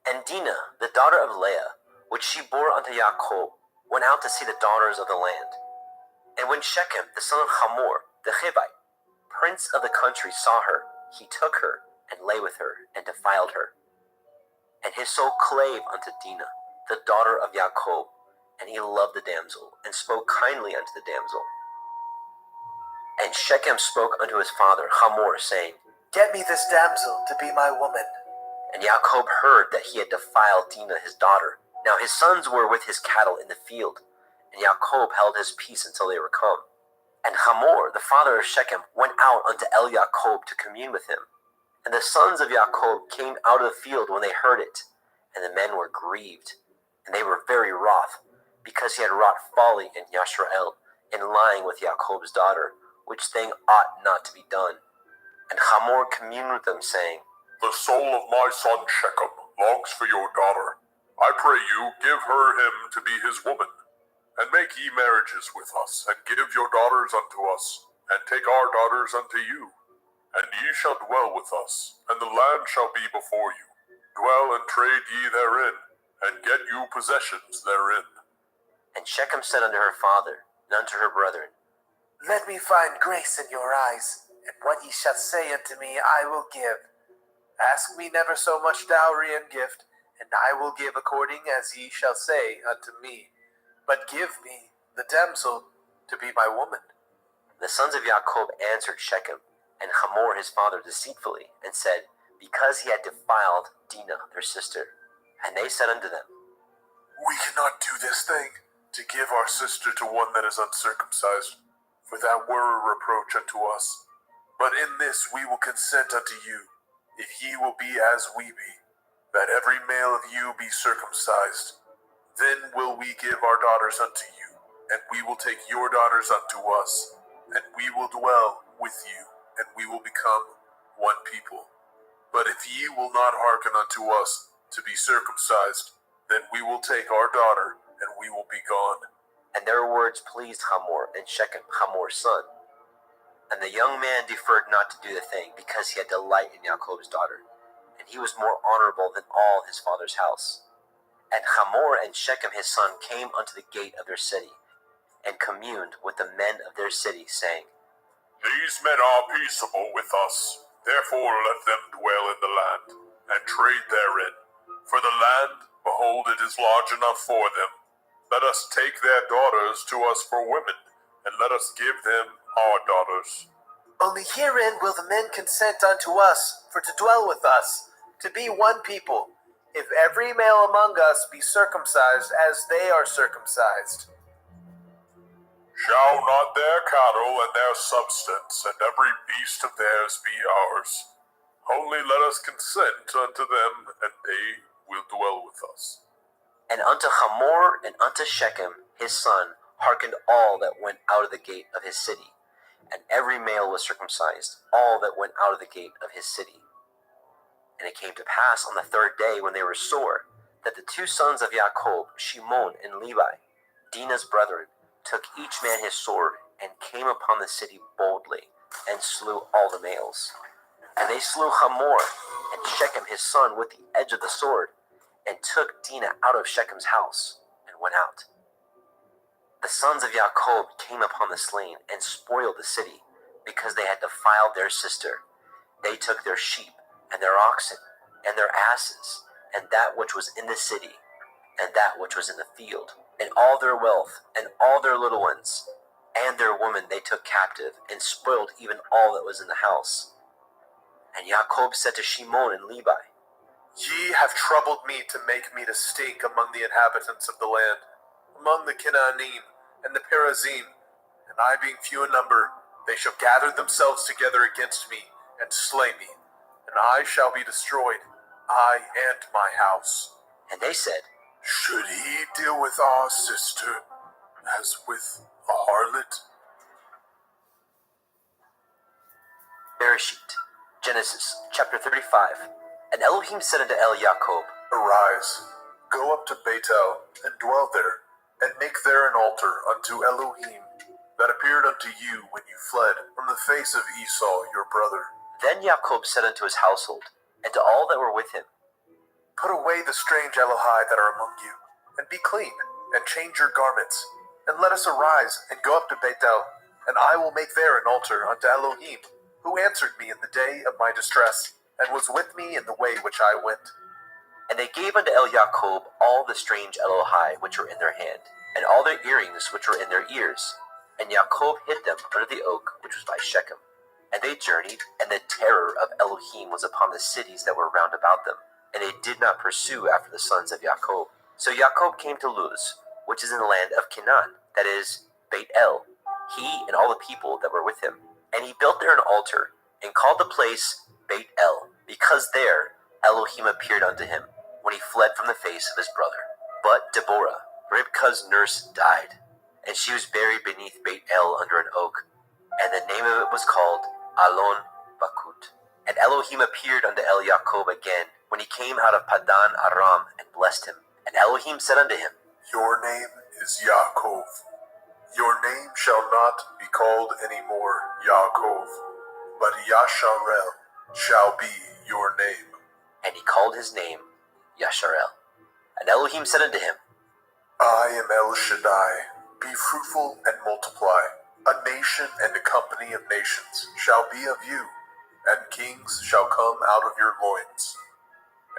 And Dinah, the daughter of Leah, which she bore unto Jacob, went out to see the daughters of the land. And when Shechem, the son of Hamor, the Hivite, prince of the country, saw her, he took her, and lay with her, and defiled her. And his soul clave unto Dinah, the daughter of Jacob, and he loved the damsel, and spoke kindly unto the damsel. And Shechem spoke unto his father Hamor, saying, Get me this damsel to be my woman. And Jacob heard that he had defiled Dinah his daughter. Now his sons were with his cattle in the field, and Jacob held his peace until they were come. And Hamor, the father of Shechem, went out unto El Jacob to commune with him. And the sons of Jacob came out of the field when they heard it, and the men were grieved, and they were very wroth, because he had wrought folly in Yashrael, in lying with Jacob's daughter, which thing ought not to be done. And Hamor communed with them, saying, The soul of my son Shechem longs for your daughter. I pray you, give her him to be his woman, and make ye marriages with us, and give your daughters unto us, and take our daughters unto you. And ye shall dwell with us, and the land shall be before you. Dwell and trade ye therein, and get you possessions therein. And Shechem said unto her father, and unto her brethren, Let me find grace in your eyes, and what ye shall say unto me I will give. Ask me never so much dowry and gift, and I will give according as ye shall say unto me. But give me the damsel to be my woman. The sons of Jacob answered Shechem and Hamor his father deceitfully, and said, Because he had defiled Dinah their sister. And they said unto them, We cannot do this thing, to give our sister to one that is uncircumcised, for that were a reproach unto us. But in this we will consent unto you, if ye will be as we be, that every male of you be circumcised. Then will we give our daughters unto you, and we will take your daughters unto us, and we will dwell with you, and we will become one people. But if ye will not hearken unto us to be circumcised, then we will take our daughter, and we will be gone. And their words pleased Hamor and Shechem, Hamor's son. And the young man deferred not to do the thing, because he had delight in Jacob's daughter, and he was more honorable than all his father's house. And Hamor and Shechem his son came unto the gate of their city, and communed with the men of their city, saying, These men are peaceable with us, therefore let them dwell in the land, and trade therein. For the land, behold, it is large enough for them. Let us take their daughters to us for women, and let us give them our daughters. Only herein will the men consent unto us, for to dwell with us, to be one people, if every male among us be circumcised as they are circumcised. Shall not their cattle and their substance and every beast of theirs be ours? Only let us consent unto them, and they will dwell with us. And unto Hamor and unto Shechem his son hearkened all that went out of the gate of his city, and every male was circumcised, all that went out of the gate of his city. And it came to pass on the third day, when they were sore, that the two sons of Jacob, Shimon and Levi, Dinah's brethren, took each man his sword, and came upon the city boldly, and slew all the males. And they slew Hamor and Shechem his son with the edge of the sword, and took Dinah out of Shechem's house, and went out. The sons of Jacob came upon the slain, and spoiled the city, because they had defiled their sister. They took their sheep, and their oxen, and their asses, and that which was in the city, and that which was in the field, and all their wealth, and all their little ones, and their women they took captive, and spoiled even all that was in the house. And Jacob said to Shimon and Levi, Ye have troubled me to make me to stink among the inhabitants of the land, among the Canaanim and the Perizim, and I being few in number, they shall gather themselves together against me, and slay me, and I shall be destroyed, I and my house. And they said, Should he deal with our sister as with a harlot? Bereshit, Genesis, chapter 35. And Elohim said unto Jacob, Arise, go up to Bethel, and dwell there, and make there an altar unto Elohim, that appeared unto you when you fled from the face of Esau your brother. Then Jacob said unto his household, and to all that were with him, Put away the strange Elohai that are among you, and be clean, and change your garments, and let us arise, and go up to Bethel, and I will make there an altar unto Elohim, who answered me in the day of my distress, and was with me in the way which I went. And they gave unto Jacob all the strange Elohai which were in their hand, and all their earrings which were in their ears. And Jacob hid them under the oak which was by Shechem. And they journeyed, and the terror of Elohim was upon the cities that were round about them, and they did not pursue after the sons of Jacob. So Jacob came to Luz, which is in the land of Canaan, that is, Beit El, he and all the people that were with him. And he built there an altar, and called the place Beit El, because there Elohim appeared unto him, when he fled from the face of his brother. But Deborah, Ribkah's nurse, died, and she was buried beneath Beit El under an oak, and the name of it was called Alon Bakut. And Elohim appeared unto Jacob again, when he came out of Padan Aram, and blessed him. And Elohim said unto him, Your name is Yaakov. Your name shall not be called any more Yaakov, but Yasharel shall be your name. And he called his name Yasharel. And Elohim said unto him, I am El Shaddai. Be fruitful and multiply. A nation and a company of nations shall be of you, and kings shall come out of your loins.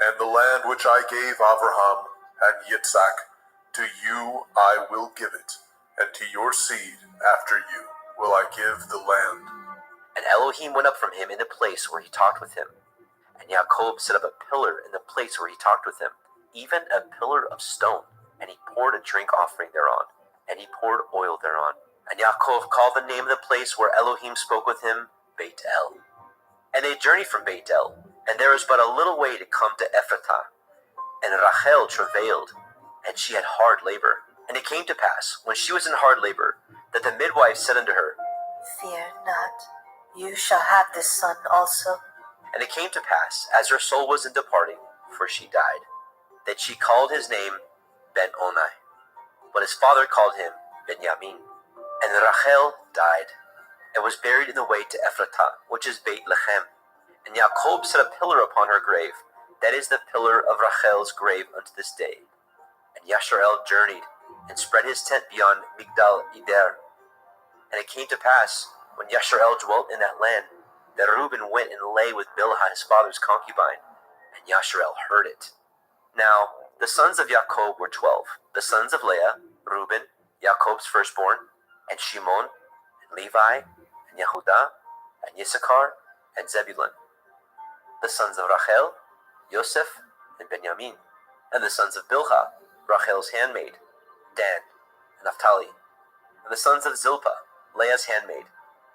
And the land which I gave Abraham and Yitzhak, to you I will give it, and to your seed after you will I give the land. And Elohim went up from him in the place where he talked with him. And Jacob set up a pillar in the place where he talked with him, even a pillar of stone. And he poured a drink offering thereon, and he poured oil thereon. And Jacob called the name of the place where Elohim spoke with him, Beit El. And they journeyed from Beit El, and there was but a little way to come to Ephrathah. And Rachel travailed, and she had hard labor. And it came to pass, when she was in hard labor, that the midwife said unto her, Fear not, you shall have this son also. And it came to pass, as her soul was in departing, for she died, that she called his name Ben-Oni. But his father called him Benjamin. And Rachel died, and was buried in the way to Ephrathah, which is Beit Lechem. And Jacob set a pillar upon her grave, that is the pillar of Rachel's grave unto this day. And Yasharel journeyed, and spread his tent beyond Migdal Eder. And it came to pass, when Yasharel dwelt in that land, that Reuben went and lay with Bilhah his father's concubine, and Yasharel heard it. Now the sons of Jacob were 12, the sons of Leah, Reuben, Jacob's firstborn, and Shimon, and Levi, and Yehudah, and Issachar, and Zebulun. The sons of Rachel, Yosef, and Benjamin. And the sons of Bilhah, Rachel's handmaid, Dan, and Naphtali. And the sons of Zilpah, Leah's handmaid,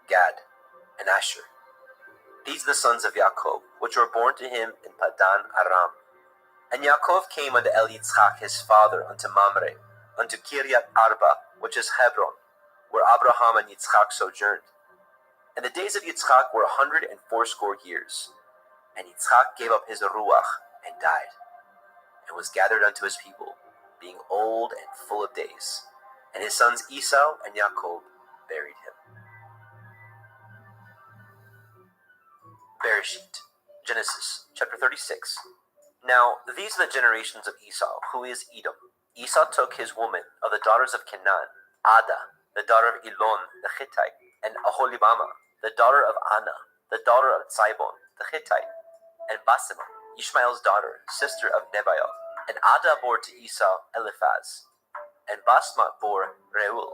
Gad, and Asher. These are the sons of Jacob, which were born to him in Padan Aram. And Yaakov came unto Yitzchak his father, unto Mamre, unto Kiryat Arba, which is Hebron, where Abraham and Yitzchak sojourned. And the days of Yitzchak were 180 years. And Yitzchak gave up his ruach, and died, and was gathered unto his people, being old and full of days. And his sons Esau and Jacob buried him. Bereshit, Genesis chapter 36. Now these are the generations of Esau, who is Edom. Esau took his woman of the daughters of Canaan, Ada, the daughter of Elon the Hittite, and Aholibama, the daughter of Anna, the daughter of Tzibon the Hittite, and Basemath, Ishmael's daughter, sister of Nebaioth. And Ada bore to Esau Eliphaz, and Basemath bore Reuel,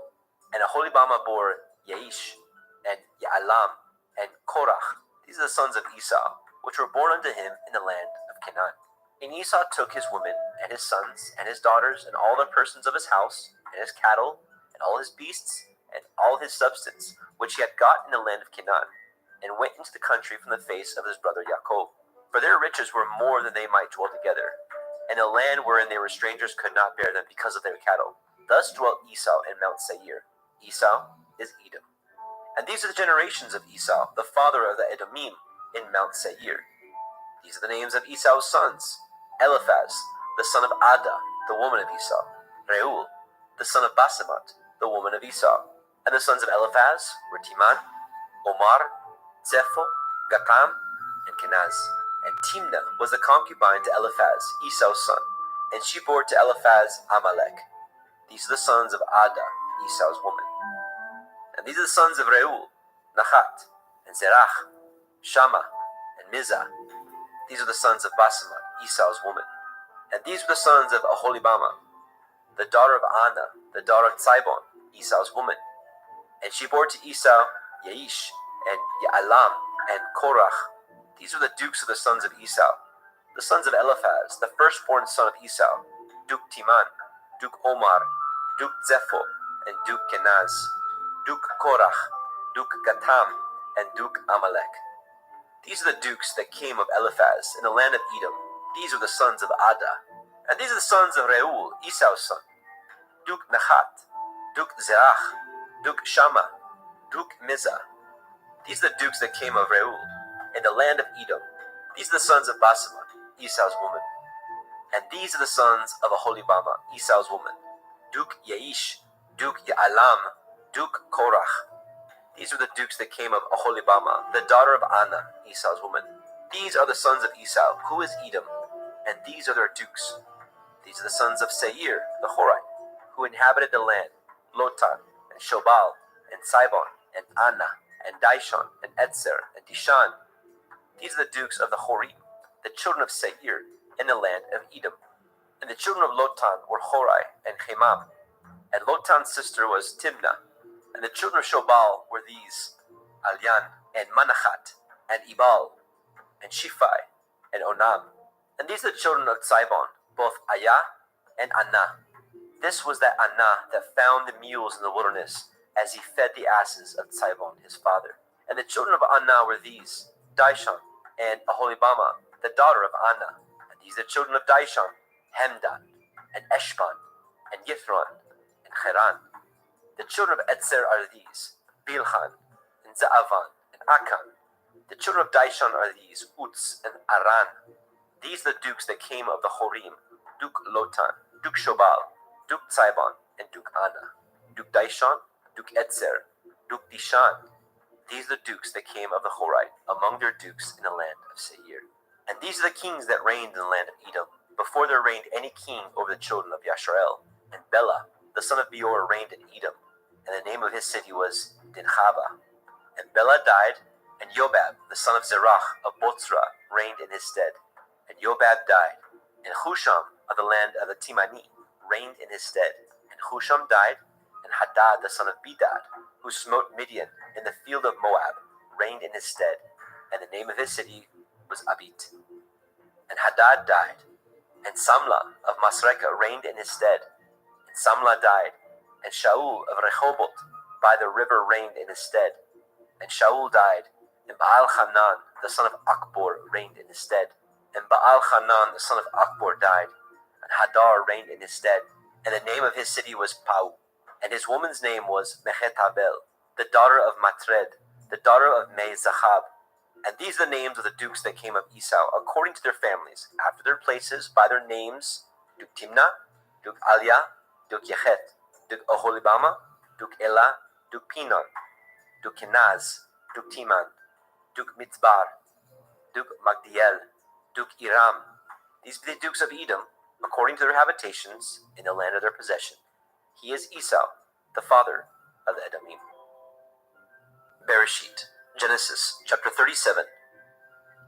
and Aholibama bore Yaish, and Ya'alam, and Korach. These are the sons of Esau, which were born unto him in the land of Canaan. And Esau took his women, and his sons, and his daughters, and all the persons of his house, and his cattle, and all his beasts, and all his substance, which he had got in the land of Canaan, and went into the country from the face of his brother Jacob. For their riches were more than they might dwell together, and the land wherein they were strangers could not bear them because of their cattle. Thus dwelt Esau in Mount Seir. Esau is Edom. And these are the generations of Esau, the father of the Edomim, in Mount Seir. These are the names of Esau's sons: Eliphaz, the son of Ada, the woman of Esau; Reuel, the son of Basemath, the woman of Esau. And the sons of Eliphaz were Teman, Omar, Zepho, Gatam, and Kenaz. And Timnah was the concubine to Eliphaz, Esau's son, and she bore to Eliphaz Amalek. These are the sons of Ada, Esau's woman. And these are the sons of Reuel, Nahat, and Zerach, Shammah, and Mizah. These are the sons of Basemath, Esau's woman. And these were the sons of Aholibama, the daughter of Anna, the daughter of Tzibon, Esau's woman. And she bore to Esau Yaish, and Ya'alam, and Korach. These were the dukes of the sons of Esau. The sons of Eliphaz, the firstborn son of Esau: Duke Teman, Duke Omar, Duke Zepho, and Duke Kenaz, Duke Korach, Duke Gatam, and Duke Amalek. These are the dukes that came of Eliphaz in the land of Edom. These are the sons of Ada. And these are the sons of Reuel, Esau's son: Duke Nahat, Duke Zerach, Duke Shammah, Duke Mizah. These are the dukes that came of Reuel in the land of Edom. These are the sons of Basemath, Esau's woman. And these are the sons of Aholibama, Esau's woman: Duke Yaish, Duke Ya'alam, Duke Korach. These are the dukes that came of Aholibama, the daughter of Anna, Esau's woman. These are the sons of Esau, who is Edom, and these are their dukes. These are the sons of Seir, the Horite, who inhabited the land: Lotan, and Shobal, and Sibon, and Anna, and Dishon, and Etzer, and Dishan. These are the dukes of the Horim, the children of Seir, in the land of Edom. And the children of Lotan were Horai and Hemam. And Lotan's sister was Timnah. And the children of Shobal were these: Alyan, and Manachat, and Ebal, and Shiphi, and Onam. And these are the children of Tzibon, both Ayah and Anah. This was that Anah that found the mules in the wilderness, as he fed the asses of Tzibon his father. And the children of Anah were these: Dishon, and Aholibama, the daughter of Anna. And these are the children of Dishon: Hemdan, and Eshban, and Yithron, and Cheran. The children of Etzer are these: Bilhan, and Zaavan, and Akan. The children of Dishon are these: Uts, and Aran. These are the dukes that came of the Horim: Duke Lotan, Duke Shobal, Duke Tzibon, and Duke Anna. Duke Dishon, Duke Etzer, Duke Dishan. These are the dukes that came of the Horite, among their dukes in the land of Seir. And these are the kings that reigned in the land of Edom, before there reigned any king over the children of Yasharel. And Bela, the son of Beor, reigned in Edom, and the name of his city was Dinhaba. And Bela died, and Yobab, the son of Zerach of Botzra, reigned in his stead. And Yobab died, and Husham of the land of the Timani reigned in his stead. And Husham died, and Hadad, the son of Bedad, who smote Midian in the field of Moab, reigned in his stead. And the name of his city was Abit. And Hadad died, and Samlah of Masrekah reigned in his stead. And Samlah died, and Shaul of Rehoboth by the river reigned in his stead. And Shaul died, and Baal-Hanan, the son of Akbor, reigned in his stead. And Baal-Hanan, the son of Akbor, died, and Hadar reigned in his stead. And the name of his city was Pau. And his woman's name was Mehetabel, the daughter of Matred, the daughter of Me-Zahab. And these are the names of the dukes that came of Esau, according to their families, after their places, by their names: Duke Timnah, Duke Alia, Duke Yechet, Duke Aholibama, Duke Elah, Duke Pinon, Duke Kenaz, Duke Timan, Duke Mitzbar, Duke Magdiel, Duke Iram. These be the dukes of Edom, according to their habitations, in the land of their possession. He is Esau, the father of the Edomim. Bereshit, Genesis, chapter 37.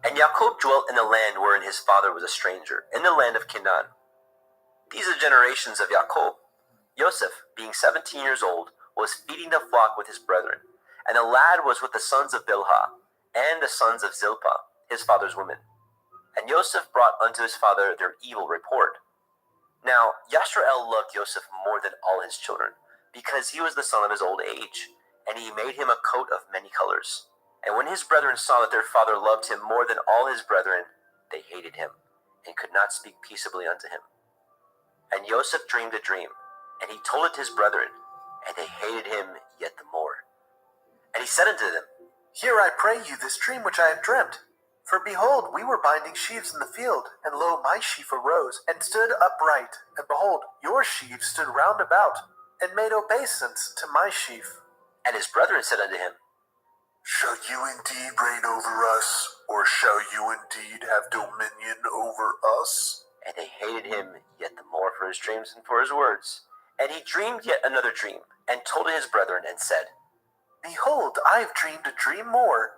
And Jacob dwelt in the land wherein his father was a stranger, in the land of Canaan. These are the generations of Jacob. Joseph, being 17 years old, was feeding the flock with his brethren, and the lad was with the sons of Bilhah, and the sons of Zilpah, his father's women. And Joseph brought unto his father their evil report. Now Yashrael loved Joseph more than all his children, because he was the son of his old age, and he made him a coat of many colors. And when his brethren saw that their father loved him more than all his brethren, they hated him, and could not speak peaceably unto him. And Joseph dreamed a dream, and he told it to his brethren, and they hated him yet the more. And he said unto them, Hear, I pray you, this dream which I have dreamt. For behold, we were binding sheaves in the field, and lo, my sheaf arose, and stood upright. And behold, your sheaves stood round about, and made obeisance to my sheaf. And his brethren said unto him, Shall you indeed reign over us, or shall you indeed have dominion over us? And they hated him yet the more for his dreams and for his words. And he dreamed yet another dream, and told it his brethren, and said, Behold, I have dreamed a dream more.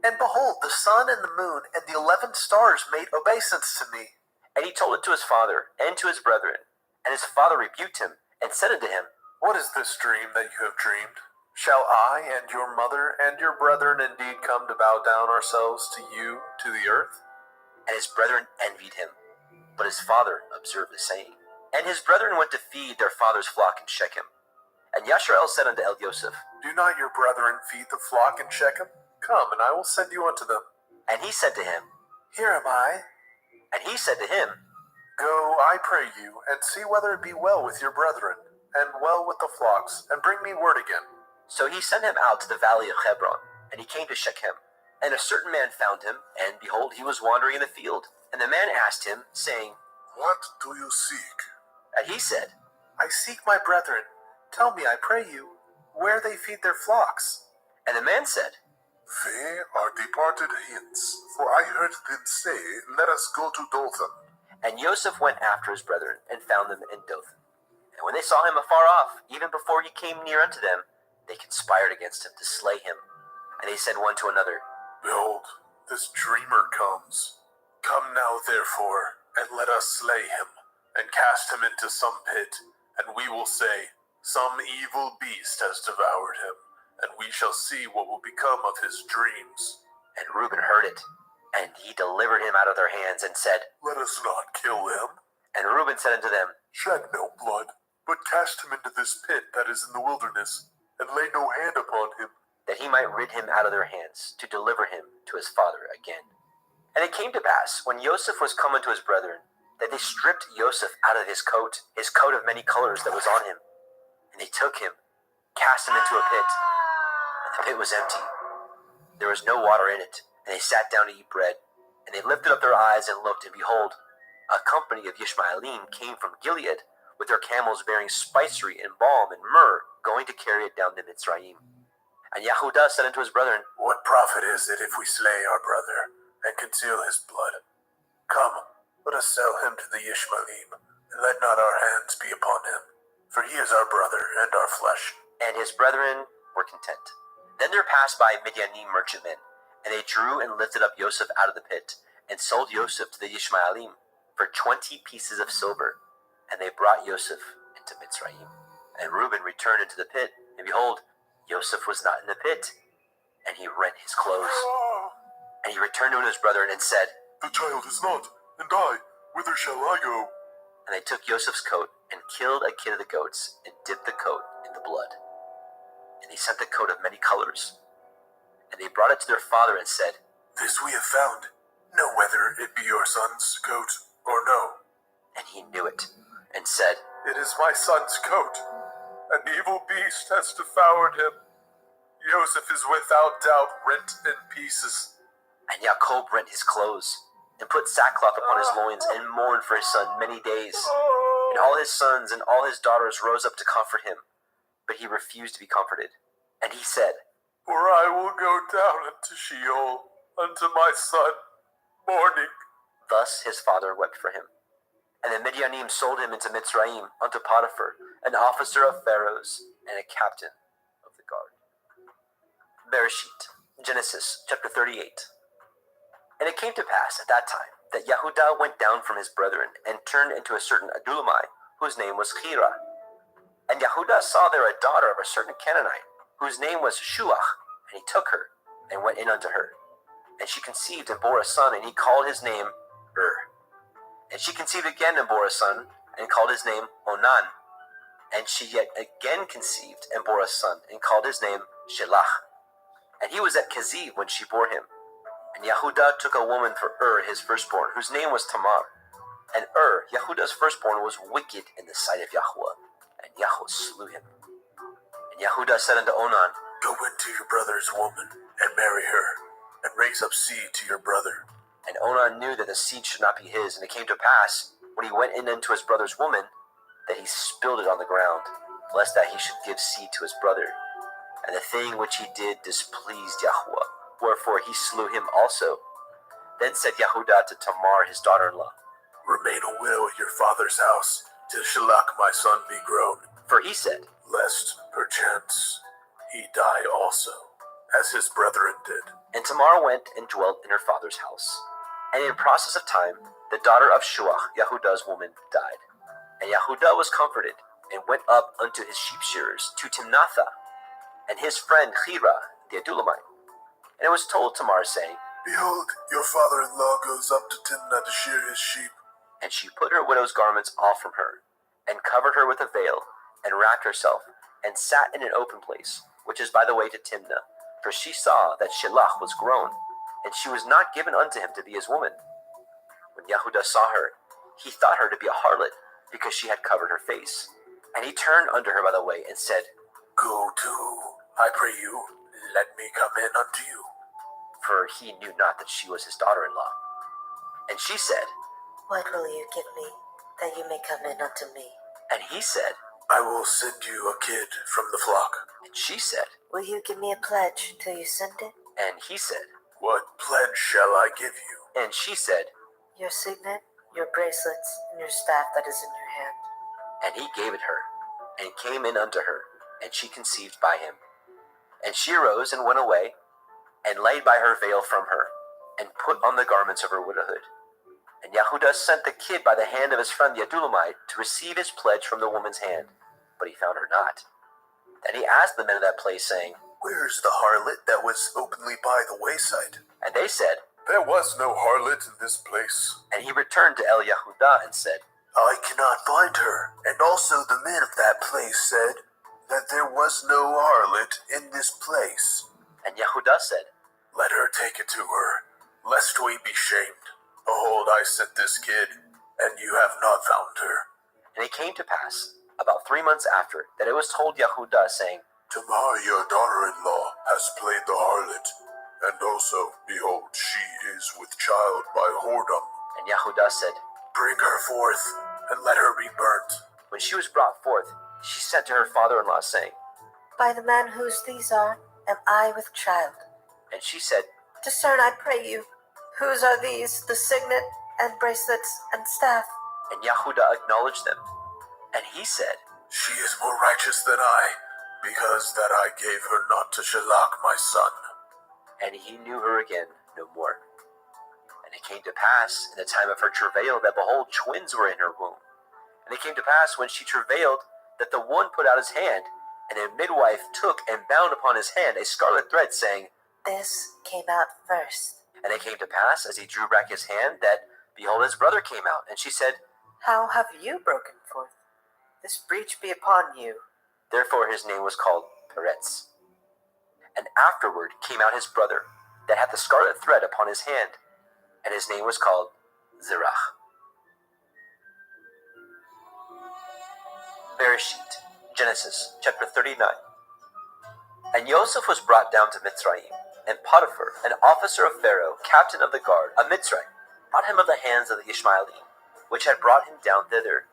And behold, the sun and the moon and the 11 stars made obeisance to me. And he told it to his father and to his brethren. And his father rebuked him, and said unto him, What is this dream that you have dreamed? Shall I and your mother and your brethren indeed come to bow down ourselves to you, to the earth? And his brethren envied him. But his father observed the saying. And his brethren went to feed their father's flock in Shechem. And Yashrael said unto El Joseph, Do not your brethren feed the flock in Shechem? Come, and I will send you unto them. And he said to him, Here am I. And he said to him, Go, I pray you, and see whether it be well with your brethren, and well with the flocks, and bring me word again. So he sent him out to the valley of Hebron, and he came to Shechem. And a certain man found him, and behold, he was wandering in the field. And the man asked him, saying, What do you seek? And he said, I seek my brethren. Tell me, I pray you, where they feed their flocks. And the man said, They are departed hence, for I heard them say, Let us go to Dothan. And Joseph went after his brethren, and found them in Dothan. And when they saw him afar off, even before he came near unto them, they conspired against him to slay him. And they said one to another, Behold, this dreamer comes. Come now, therefore, and let us slay him, and cast him into some pit, and we will say, Some evil beast has devoured him, and we shall see what will become of his dreams. And Reuben heard it, and he delivered him out of their hands, and said, Let us not kill him. And Reuben said unto them, Shed no blood, but cast him into this pit that is in the wilderness, and lay no hand upon him, that he might rid him out of their hands, to deliver him to his father again. And it came to pass, when Joseph was come unto his brethren, that they stripped Joseph out of his coat of many colors that was on him. And they took him, cast him into a pit, and the pit was empty. There was no water in it, and they sat down to eat bread. And they lifted up their eyes and looked, and behold, a company of Ishmaelim came from Gilead, with their camels bearing spicery and balm and myrrh, going to carry it down to Mitzrayim. And Yahudah said unto his brethren, What profit is it if we slay our brother, and conceal his blood? Come, let us sell him to the Ishmaelim, and let not our hands be upon him, for he is our brother and our flesh. And his brethren were content. Then there passed by Midianim merchantmen, and they drew and lifted up Joseph out of the pit, and sold Joseph to the Ishmaelim for 20 pieces of silver. And they brought Joseph into Mitzrayim. And Reuben returned into the pit, and behold, Joseph was not in the pit, and he rent his clothes. And he returned to his brethren and said, The child is not, and I, whither shall I go? And they took Joseph's coat, and killed a kid of the goats, and dipped the coat in the blood. And they sent the coat of many colors. And they brought it to their father, and said, This we have found. Know whether it be your son's coat or no. And he knew it, and said, It is my son's coat. An evil beast has devoured him. Joseph is without doubt rent in pieces. And Jacob rent his clothes, and put sackcloth upon his loins, and mourned for his son many days. And all his sons and all his daughters rose up to comfort him. but he refused to be comforted. And he said, For I will go down into Sheol unto my son, mourning. Thus his father wept for him. And the Midianim sold him into Mitzrayim unto Potiphar, an officer of Pharaoh's and a captain of the guard. Bereshit, Genesis chapter 38. And it came to pass at that time that Yehudah went down from his brethren and turned into a certain Adullamite, whose name was Chira. And Yehudah saw there a daughter of a certain Canaanite, whose name was Shuach, and he took her and went in unto her. And she conceived and bore a son, and he called his name And she conceived again and bore a son, and called his name Onan. And she yet again conceived and bore a son, and called his name Shelach. And he was at Keziv when she bore him. And Yehudah took a woman for his firstborn, whose name was Tamar. And Yehudah's firstborn, was wicked in the sight of Yahweh, and Yahweh slew him. And Yehudah said unto Onan, Go into your brother's woman, and marry her, and raise up seed to your brother. And Onan knew that the seed should not be his, and it came to pass, when he went in unto his brother's woman, that he spilled it on the ground, lest that he should give seed to his brother. And the thing which he did displeased Yahweh, wherefore he slew him also. Then said Yehudah to Tamar his daughter-in-law, Remain a widow at your father's house, till Shelach my son be grown. For he said, Lest, perchance, he die also, as his brethren did. And Tamar went and dwelt in her father's house. And in process of time, the daughter of Shuach, Yehudah's woman, died. And Yehudah was comforted, and went up unto his sheep shearers to Timnathah, and his friend Chira, the Adullamite. And it was told Tamar, saying, Behold, your father-in-law goes up to Timnah to shear his sheep. And she put her widow's garments off from her, and covered her with a veil, and wrapped herself, and sat in an open place, which is by the way to Timnah. For she saw that Shelach was grown, and she was not given unto him to be his woman. When Yehudah saw her, he thought her to be a harlot, because she had covered her face. And he turned unto her by the way, and said, Go to, I pray you, let me come in unto you. For he knew not that she was his daughter-in-law. And she said, What will you give me, that you may come in unto me? And he said, I will send you a kid from the flock. And she said, Will you give me a pledge till you send it? And he said, What pledge shall I give you? And she said, Your signet, your bracelets, and your staff that is in your hand. And he gave it her, and came in unto her, and she conceived by him. And she arose and went away, and laid by her veil from her, and put on the garments of her widowhood. And Yehudah sent the kid by the hand of his friend the Adullamite to receive his pledge from the woman's hand, but he found her not. Then he asked the men of that place, saying, Where is the harlot that was openly by the wayside? And they said, There was no harlot in this place. And he returned to El Yehudah and said, I cannot find her. And also the men of that place said that there was no harlot in this place. And Yehudah said, Let her take it to her, lest we be shamed. Behold, I sent this kid, and you have not found her. And it came to pass, about 3 months after, that it was told Yehudah, saying, Tamar, your daughter-in-law, has played the harlot, and also, behold, she is with child by whoredom. And Yehudah said, Bring her forth, and let her be burnt. When she was brought forth, she sent to her father-in-law, saying, By the man whose these are, am I with child. And she said, Discern, I pray you, whose are these, the signet, and bracelets, and staff? And Yehudah acknowledged them. And he said, She is more righteous than I, because that I gave her not to Shelach my son. And he knew her again no more. And it came to pass in the time of her travail that, behold, twins were in her womb. And it came to pass when she travailed that the one put out his hand, and a midwife took and bound upon his hand a scarlet thread, saying, This came out first. And it came to pass, as he drew back his hand, that, behold, his brother came out. And she said, How have you broken forth? This breach be upon you. Therefore his name was called Peretz. And afterward came out his brother, that had the scarlet thread upon his hand, and his name was called Zerach. Bereshit, Genesis chapter 39. And Joseph was brought down to Mitzrayim, and Potiphar, an officer of Pharaoh, captain of the guard, a Mitzrayim, brought him of the hands of the Ishmaelim, which had brought him down thither.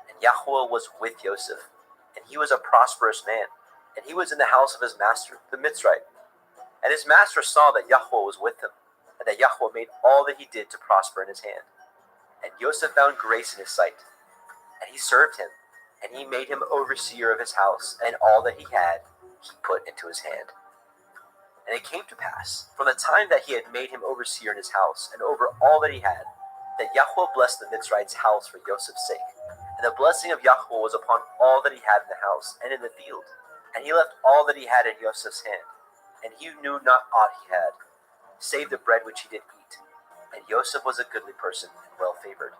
And Yahweh was with Joseph, and he was a prosperous man, and he was in the house of his master, the Mitzrayim. And his master saw that Yahweh was with him, and that Yahweh made all that he did to prosper in his hand. And Yosef found grace in his sight, and he served him, and he made him overseer of his house, and all that he had he put into his hand. And it came to pass, from the time that he had made him overseer in his house, and over all that he had, that Yahweh blessed the Mitzrayim's house for Yosef's sake. And the blessing of Yahweh was upon all that he had in the house and in the field. And he left all that he had in Yosef's hand, and he knew not aught he had, save the bread which he did eat. And Yosef was a goodly person and well favored.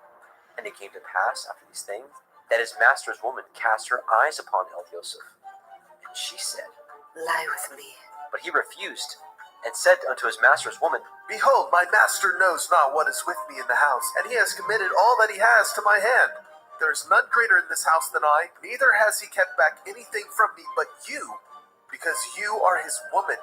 And it came to pass after these things, that his master's woman cast her eyes upon Yosef. And she said, Lie with me. But he refused, and said unto his master's woman, Behold, my master knows not what is with me in the house, and he has committed all that he has to my hand. There is none greater in this house than I, neither has he kept back anything from me but you, because you are his woman.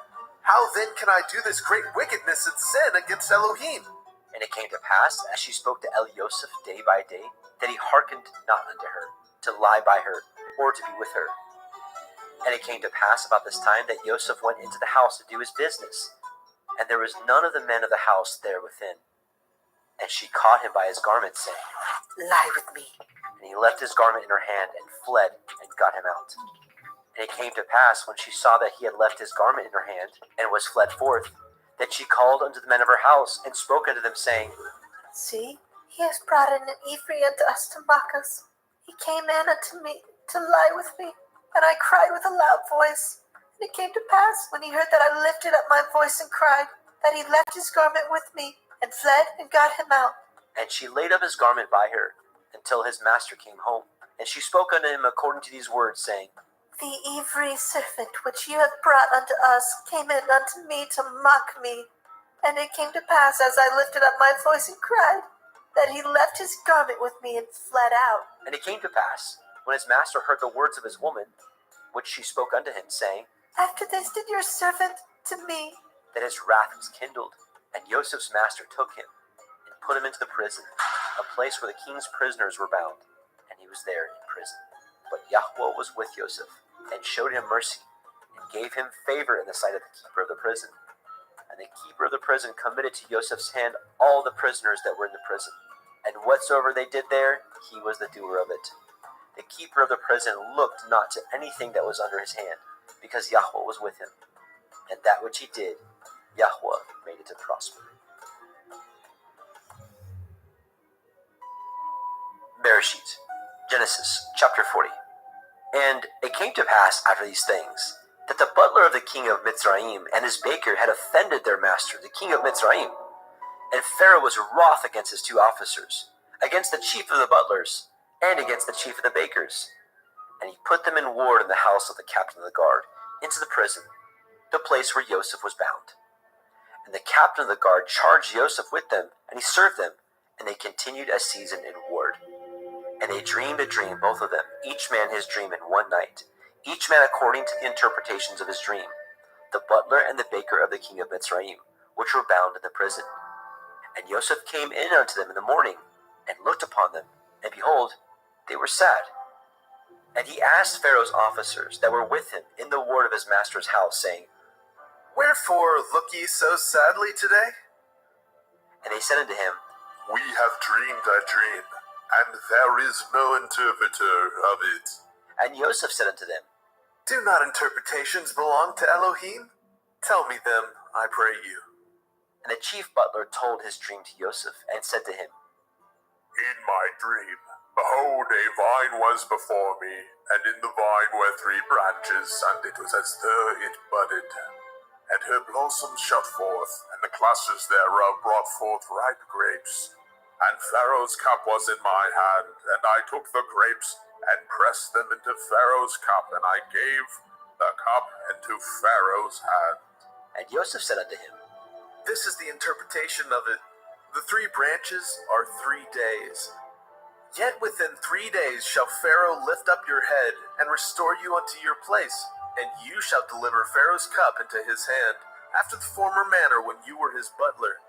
How then can I do this great wickedness and sin against Elohim? And it came to pass, as she spoke to Yosef day by day, that he hearkened not unto her, to lie by her, or to be with her. And it came to pass about this time that Yosef went into the house to do his business, and there was none of the men of the house there within. And she caught him by his garment, saying, Lie with me. And he left his garment in her hand, and fled, and got him out. And it came to pass, when she saw that he had left his garment in her hand, and was fled forth, that she called unto the men of her house, and spoke unto them, saying, See, he has brought in an Ephraim unto us to mock us. He came in unto me to lie with me, and I cried with a loud voice. And it came to pass, when he heard that I lifted up my voice and cried, that he left his garment with me, and fled, and got him out. And she laid up his garment by her, until his master came home. And she spoke unto him according to these words, saying, The Ephraim servant which you have brought unto us came in unto me to mock me. And it came to pass, as I lifted up my voice and cried, that he left his garment with me and fled out. And it came to pass, when his master heard the words of his woman, which she spoke unto him, saying, After this did your servant to me. That his wrath was kindled. And Joseph's master took him, and put him into the prison, a place where the king's prisoners were bound. And he was there in prison. But Yahweh was with Joseph, and showed him mercy, and gave him favor in the sight of the keeper of the prison. And the keeper of the prison committed to Joseph's hand all the prisoners that were in the prison. And whatsoever they did there, he was the doer of it. The keeper of the prison looked not to anything that was under his hand, because Yahweh was with him. And that which he did, Yahweh made it to prosper. Bereshit, Genesis chapter 40. And it came to pass after these things, that the butler of the king of Mitzrayim and his baker had offended their master, the king of Mitzrayim. And Pharaoh was wroth against his two officers, against the chief of the butlers, and against the chief of the bakers. And he put them in ward in the house of the captain of the guard, into the prison, the place where Joseph was bound. And the captain of the guard charged Joseph with them, and he served them, and they continued a season in ward. And they dreamed a dream, both of them, each man his dream in one night, each man according to the interpretations of his dream, the butler and the baker of the king of Mitzrayim, which were bound in the prison. And Joseph came in unto them in the morning, and looked upon them, and behold, they were sad. And he asked Pharaoh's officers that were with him in the ward of his master's house, saying, Wherefore look ye so sadly today? And they said unto him, We have dreamed a dream, and there is no interpreter of it. And Joseph said unto them, Do not interpretations belong to Elohim? Tell me them, I pray you. And the chief butler told his dream to Joseph, and said to him, In my dream, behold, a vine was before me, and in the vine were 3 branches, and it was as though it budded. And her blossoms shot forth, and the clusters thereof brought forth ripe grapes. And Pharaoh's cup was in my hand, and I took the grapes, and pressed them into Pharaoh's cup, and I gave the cup into Pharaoh's hand. And Joseph said unto him, This is the interpretation of it. The 3 branches are 3 days. Yet within 3 days shall Pharaoh lift up your head, and restore you unto your place, and you shall deliver Pharaoh's cup into his hand, after the former manner when you were his butler.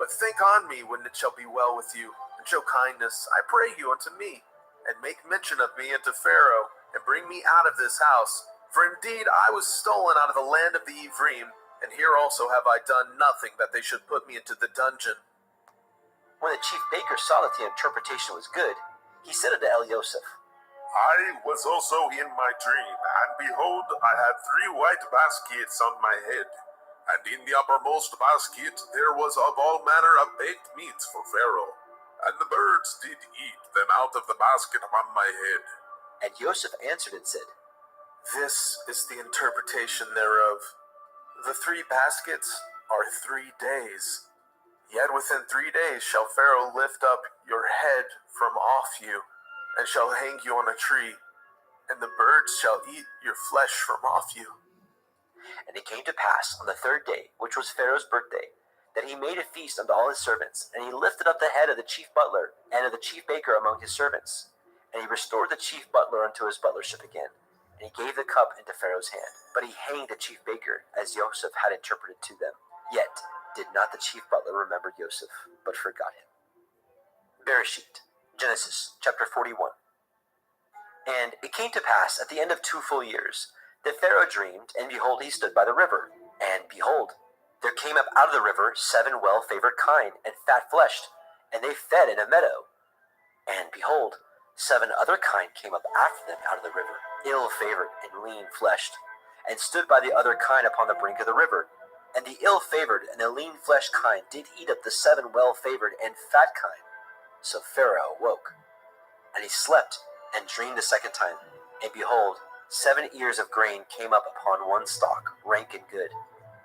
But think on me when it shall be well with you, and show kindness, I pray you, unto me, and make mention of me unto Pharaoh, and bring me out of this house. For indeed I was stolen out of the land of the Ephraim, and here also have I done nothing that they should put me into the dungeon. When the chief baker saw that the interpretation was good, he said unto El-Yosef, I was also in my dream, and behold, I had 3 white baskets on my head, and in the uppermost basket there was of all manner of baked meats for Pharaoh, and the birds did eat them out of the basket upon my head. And Joseph answered and said, This is the interpretation thereof. The 3 baskets are 3 days. Yet within 3 days shall Pharaoh lift up your head from off you, and shall hang you on a tree, and the birds shall eat your flesh from off you. And it came to pass on the 3rd day, which was Pharaoh's birthday, that he made a feast unto all his servants, and he lifted up the head of the chief butler and of the chief baker among his servants. And he restored the chief butler unto his butlership again, and he gave the cup into Pharaoh's hand. But he hanged the chief baker, as Joseph had interpreted to them. Yet did not the chief butler remember Joseph, but forgot him. Bereshit, Genesis chapter 41. And it came to pass at the end of 2 full years, that Pharaoh dreamed, and behold, he stood by the river. And behold, there came up out of the river 7 well-favored kine, and fat-fleshed, and they fed in a meadow. And behold, 7 other kine came up after them out of the river, ill-favored and lean-fleshed, and stood by the other kine upon the brink of the river. And the ill-favored and the lean-fleshed kine did eat up the 7 well-favored and fat kine. So Pharaoh awoke, and he slept, and dreamed the 2nd time. And behold, 7 ears of grain came up upon one stalk, rank and good.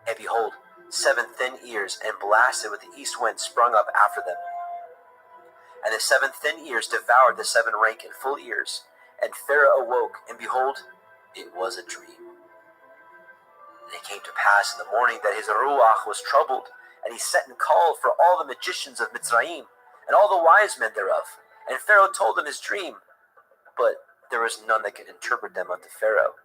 And behold, 7 thin ears, and blasted with the east wind, sprung up after them. And the 7 thin ears devoured the 7 rank and full ears. And Pharaoh awoke, and behold, it was a dream. And it came to pass in the morning that his ruach was troubled, and he sent and called for all the magicians of Mitzrayim, and all the wise men thereof. And Pharaoh told them his dream, but there was none that could interpret them unto Pharaoh.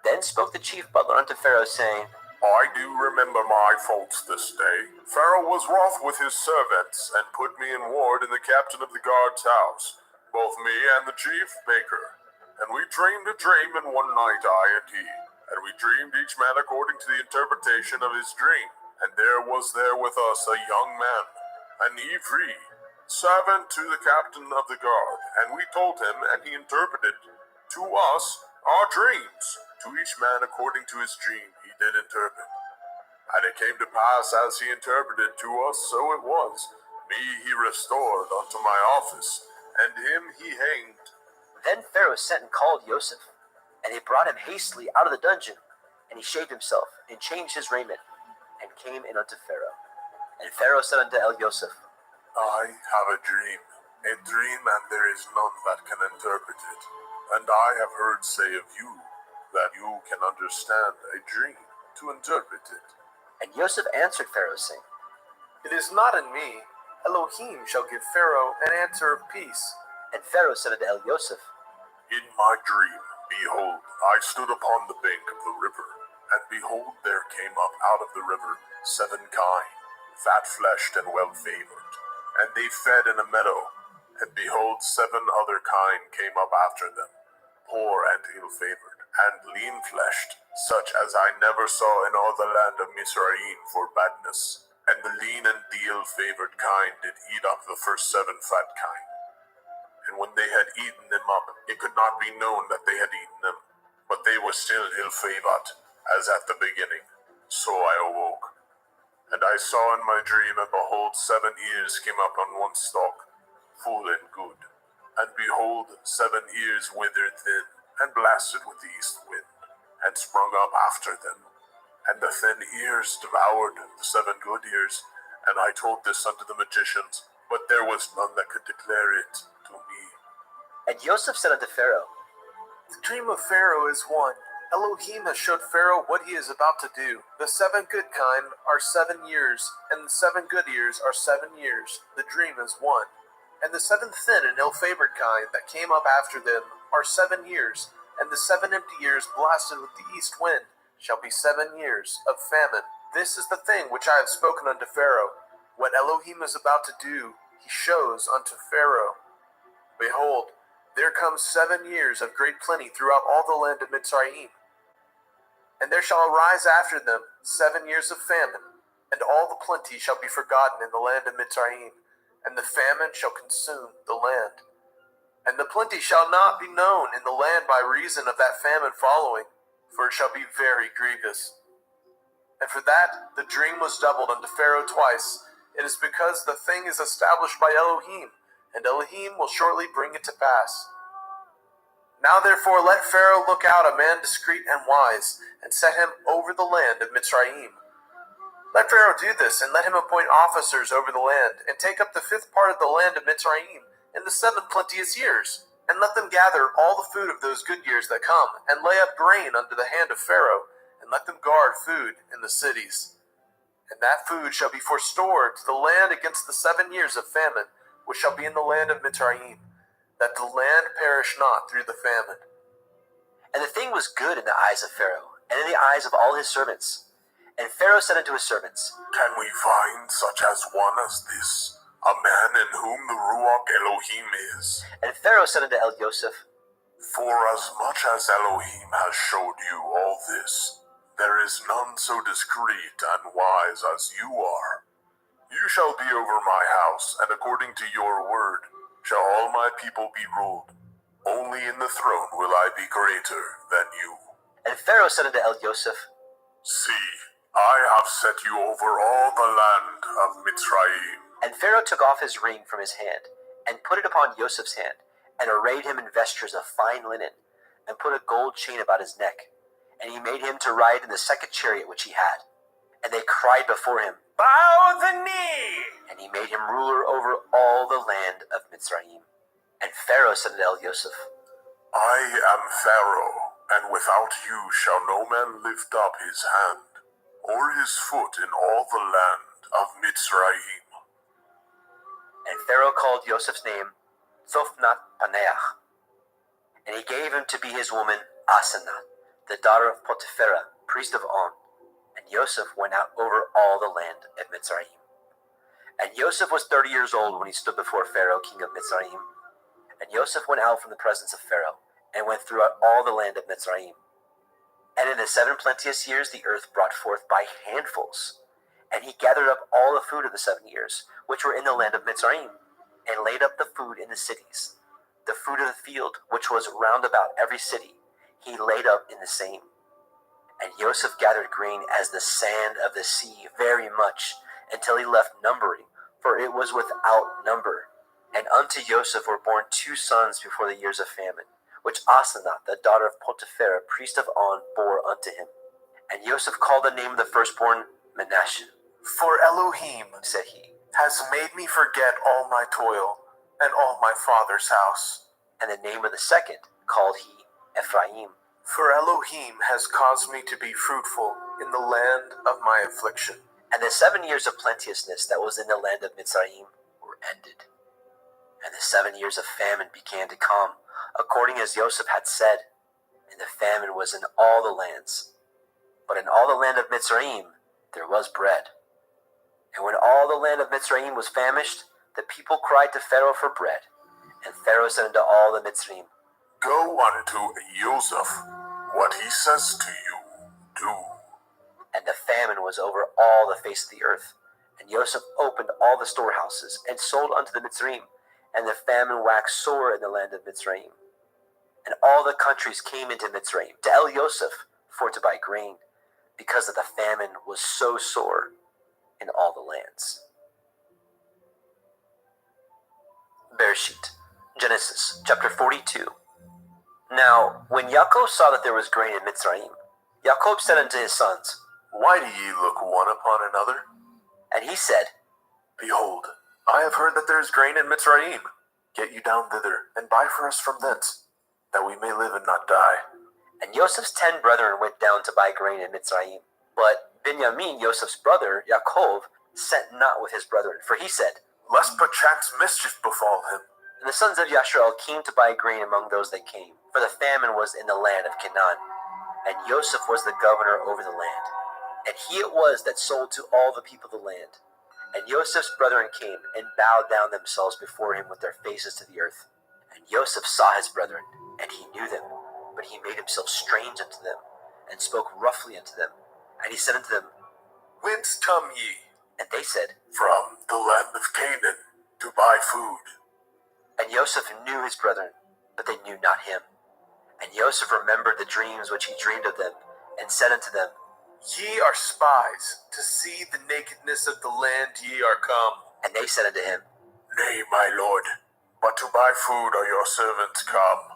Then spoke the chief butler unto Pharaoh, saying, I do remember my faults this day. Pharaoh was wroth with his servants, and put me in ward in the captain of the guard's house, both me and the chief baker. And we dreamed a dream in one night, I and he. And we dreamed each man according to the interpretation of his dream. And there was there with us a young man, an Ivri, servant to the captain of the guard. And we told him, and he interpreted to us our dreams. To each man according to his dream he did interpret. And it came to pass as he interpreted to us, so it was. Me he restored unto my office, and him he hanged. Then Pharaoh sent and called Joseph, and they brought him hastily out of the dungeon. And he shaved himself, and changed his raiment, and came in unto Pharaoh. And Pharaoh said unto El-Yosef, I have a dream, and there is none that can interpret it. And I have heard say of you, that you can understand a dream to interpret it. And Joseph answered Pharaoh, saying, It is not in me. Elohim shall give Pharaoh an answer of peace. And Pharaoh said unto El-Yosef, In my dream, behold, I stood upon the bank of the river, and behold, there came up out of the river 7 kine, fat-fleshed and well-favored, and they fed in a meadow. And behold, 7 other kine came up after them, poor and ill-favored, and lean-fleshed, such as I never saw in all the land of Mizraim for badness. And the lean and the ill-favored kine did eat up the first 7 fat kine. And when they had eaten them up, it could not be known that they had eaten them, but they were still ill-favored, as at the beginning. So I awoke. And I saw in my dream, and behold, 7 ears came up on one stalk, full and good. And behold, 7 ears withered thin, and blasted with the east wind, and sprung up after them. And the thin ears devoured the 7 good ears. And I told this unto the magicians, but there was none that could declare it to me. And Joseph said unto Pharaoh, The dream of Pharaoh is one. Elohim has showed Pharaoh what he is about to do. The 7 good kine are 7 years, and the 7 good ears are 7 years. The dream is one. And the 7 thin and ill-favored kine that came up after them are 7 years, and the 7 empty ears blasted with the east wind shall be 7 years of famine. This is the thing which I have spoken unto Pharaoh. What Elohim is about to do, he shows unto Pharaoh. Behold, there come 7 years of great plenty throughout all the land of Mitzrayim. And there shall arise after them 7 years of famine, and all the plenty shall be forgotten in the land of Mitzrayim, and the famine shall consume the land. And the plenty shall not be known in the land by reason of that famine following, for it shall be very grievous. And for that the dream was doubled unto Pharaoh twice. It is because the thing is established by Elohim, and Elohim will shortly bring it to pass. Now therefore let Pharaoh look out a man discreet and wise, and set him over the land of Mitzrayim. Let Pharaoh do this, and let him appoint officers over the land, and take up the 5th part of the land of Mitzrayim in the 7 plenteous years, and let them gather all the food of those good years that come, and lay up grain under the hand of Pharaoh, and let them guard food in the cities. And that food shall be forestored to the land against the 7 years of famine, which shall be in the land of Mitzrayim, that the land perish not through the famine. And the thing was good in the eyes of Pharaoh, and in the eyes of all his servants. And Pharaoh said unto his servants, Can we find such as one as this, a man in whom the Ruach Elohim is? And Pharaoh said unto El Yosef, For as much as Elohim has showed you all this, there is none so discreet and wise as you are. You shall be over my house, and according to your word shall all my people be ruled. Only in the throne will I be greater than you. And Pharaoh said unto El Yosef, See, I have set you over all the land of Mitzrayim. And Pharaoh took off his ring from his hand, and put it upon Yosef's hand, and arrayed him in vestures of fine linen, and put a gold chain about his neck. And he made him to ride in the 2nd chariot which he had. And they cried before him, Bow the knee! And he made him ruler over all the land of Mitzrayim. And Pharaoh said to El Yosef, I am Pharaoh, and without you shall no man lift up his hand, or his foot in all the land of Mitzrayim. And Pharaoh called Yosef's name Zophnath Paneach. And he gave him to be his woman Asenath, the daughter of Potipherah, priest of On. And Yosef went out over all the land of Mitzrayim. And Yosef was 30 years old when he stood before Pharaoh, king of Mitzrayim. And Yosef went out from the presence of Pharaoh, and went throughout all the land of Mitzrayim. And in the 7 plenteous years the earth brought forth by handfuls. And he gathered up all the food of the 7 years, which were in the land of Mitzrayim, and laid up the food in the cities. The fruit of the field, which was round about every city, he laid up in the same. And Yosef gathered grain as the sand of the sea very much, until he left numbering, for it was without number. And unto Yosef were born 2 sons before the years of famine, which Asenath, the daughter of Potipherah, priest of On, bore unto him. And Yosef called the name of the firstborn Manasseh. For Elohim, said he, has made me forget all my toil, and all my father's house. And the name of the second called he Ephraim. For Elohim has caused me to be fruitful in the land of my affliction. And the 7 years of plenteousness that was in the land of Mitzrayim were ended. And the 7 years of famine began to come, according as Yosef had said. And the famine was in all the lands. But in all the land of Mitzrayim there was bread. And when all the land of Mitzrayim was famished, the people cried to Pharaoh for bread. And Pharaoh said unto all the Mitzrayim, Go unto Yosef, what he says to you, do. And the famine was over all the face of the earth. And Yosef opened all the storehouses, and sold unto the Mitzrayim. And the famine waxed sore in the land of Mitzrayim. And all the countries came into Mitzrayim to El Yosef for to buy grain, because that the famine was so sore in all the lands. Bereshit, Genesis, chapter 42. Now, when Yaakov saw that there was grain in Mitzrayim, Yaakov said unto his sons, Why do ye look one upon another? And he said, Behold, I have heard that there is grain in Mitzrayim. Get you down thither, and buy for us from thence, that we may live and not die. And Joseph's 10 brethren went down to buy grain in Mitzrayim. But Benjamin, Joseph's brother, Yaakov, sent not with his brethren, for he said, Lest perchance mischief befall him. And the sons of Yashrael came to buy grain among those that came, for the famine was in the land of Canaan. And Joseph was the governor over the land. And he it was that sold to all the people of the land. And Joseph's brethren came, and bowed down themselves before him with their faces to the earth. And Joseph saw his brethren, and he knew them, but he made himself strange unto them, and spoke roughly unto them. And he said unto them, Whence come ye? And they said, From the land of Canaan, to buy food. And Joseph knew his brethren, but they knew not him. And Joseph remembered the dreams which he dreamed of them, and said unto them, Ye are spies, to see the nakedness of the land ye are come. And they said unto him, Nay, my lord, but to buy food are your servants come.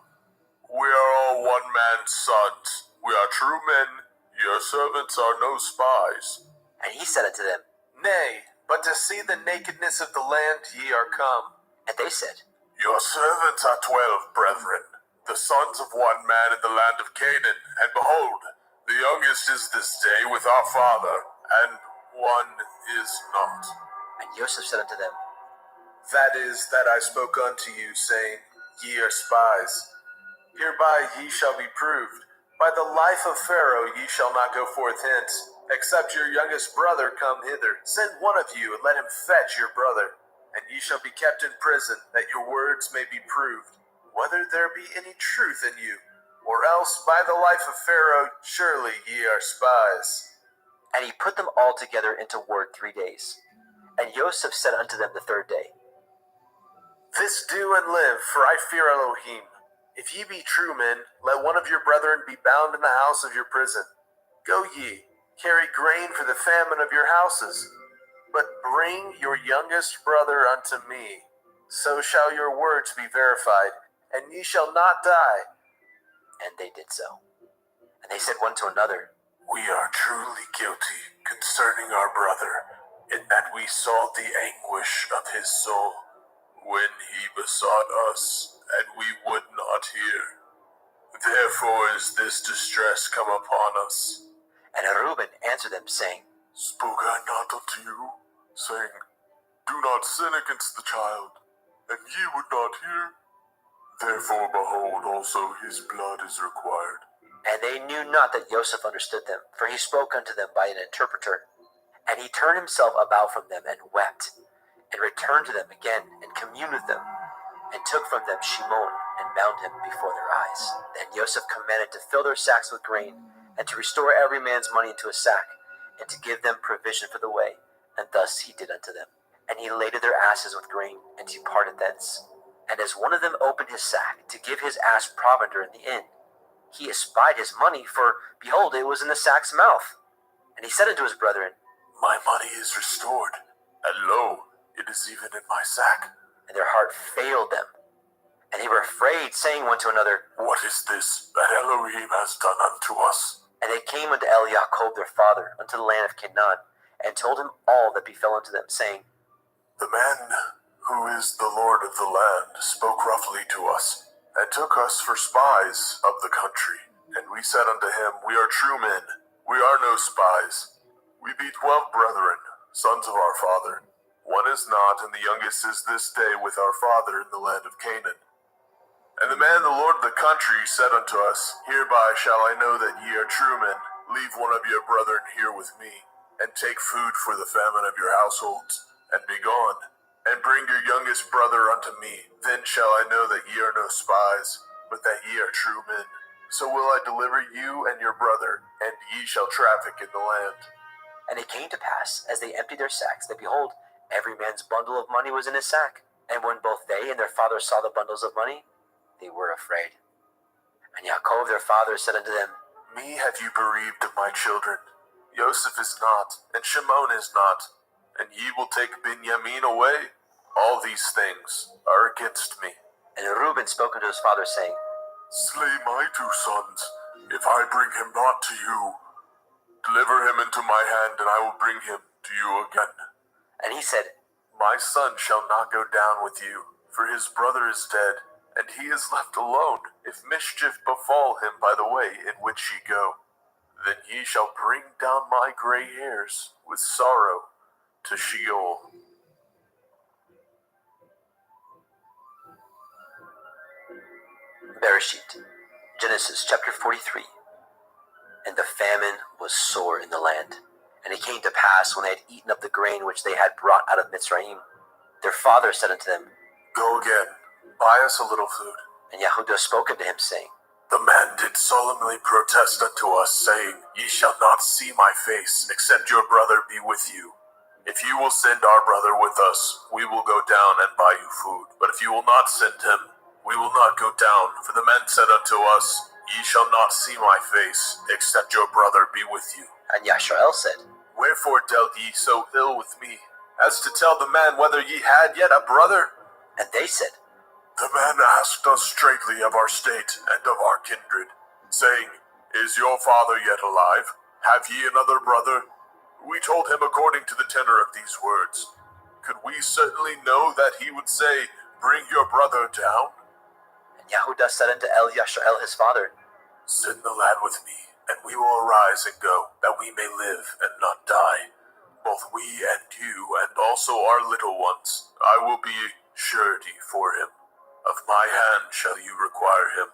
We are all one man's sons. We are true men. Your servants are no spies. And he said unto them, Nay, but to see the nakedness of the land ye are come. And they said, Your servants are 12 brethren, the sons of one man in the land of Canaan. And behold, the youngest is this day with our father, and one is not. And Joseph said unto them, That is that I spoke unto you, saying, Ye are spies. Hereby ye shall be proved. By the life of Pharaoh ye shall not go forth hence, except your youngest brother come hither. Send one of you, and let him fetch your brother. And ye shall be kept in prison, that your words may be proved, whether there be any truth in you. Or else by the life of Pharaoh surely ye are spies. And he put them all together into word 3 days. And Joseph said unto them the third day, This do and live, for I fear Elohim. If ye be true men, let one of your brethren be bound in the house of your prison. Go ye, carry grain for the famine of your houses. But bring your youngest brother unto me. So shall your words be verified, and ye shall not die. And they did so. And they said one to another, We are truly guilty concerning our brother, in that we saw the anguish of his soul, when he besought us, and we would not hear. Therefore is this distress come upon us. And Reuben answered them, saying, Spoke I not unto you, saying, Do not sin against the child, and ye would not hear? Therefore, behold, also his blood is required. And they knew not that Joseph understood them, for he spoke unto them by an interpreter. And he turned himself about from them, and wept, and returned to them again, and communed with them, and took from them Shimon, and bound him before their eyes. Then Joseph commanded to fill their sacks with grain, and to restore every man's money into a sack, and to give them provision for the way. And thus he did unto them. And he laded their asses with grain, and departed thence. And as one of them opened his sack to give his ass provender in the inn, he espied his money, for, behold, it was in the sack's mouth. And he said unto his brethren, My money is restored, and lo, it is even in my sack. And their heart failed them. And they were afraid, saying one to another, What is this that Elohim has done unto us? And they came unto Jacob their father, unto the land of Canaan, and told him all that befell unto them, saying, The man who is the Lord of the land spoke roughly to us, and took us for spies of the country. And we said unto him, We are true men, we are no spies. We be 12 brethren, sons of our father. One is not, and the youngest is this day with our father in the land of Canaan. And the man, the Lord of the country, said unto us, Hereby shall I know that ye are true men. Leave one of your brethren here with me, and take food for the famine of your households, and be gone. And bring your youngest brother unto me. Then shall I know that ye are no spies, but that ye are true men. So will I deliver you and your brother, and ye shall traffic in the land. And it came to pass, as they emptied their sacks, that behold, every man's bundle of money was in his sack. And when both they and their father saw the bundles of money, they were afraid. And Yaakov their father said unto them, Me have you bereaved of my children. Joseph is not, and Shimon is not, and ye will take Benjamin away. All these things are against me. And Reuben spoke unto his father, saying, Slay my 2 sons, if I bring him not to you. Deliver him into my hand, and I will bring him to you again. And he said, My son shall not go down with you, for his brother is dead, and he is left alone, if mischief befall him by the way in which ye go. Then ye shall bring down my gray hairs with sorrow to Sheol. Bereshit, Genesis chapter 43. And the famine was sore in the land. And it came to pass, when they had eaten up the grain which they had brought out of Mitzrayim, their father said unto them, Go again, Buy us a little food. And Yehuda spoke unto him, saying, The man did solemnly protest unto us, saying, Ye shall not see my face, except your brother be with you. If you will send our brother with us, we will go down and buy you food. But if you will not send him, we will not go down. For the men said unto us, Ye shall not see my face, except your brother be with you. And Yashrael said, Wherefore dealt ye so ill with me, as to tell the man whether ye had yet a brother? And they said, The man asked us straightly of our state and of our kindred, saying, Is your father yet alive? Have ye another brother? We told him according to the tenor of these words. Could we certainly know that he would say, Bring your brother down? And Yehuda said unto Yashrael his father, Send the lad with me, and we will arise and go, that we may live and not die. Both we and you, and also our little ones. I will be surety for him. Of my hand shall you require him.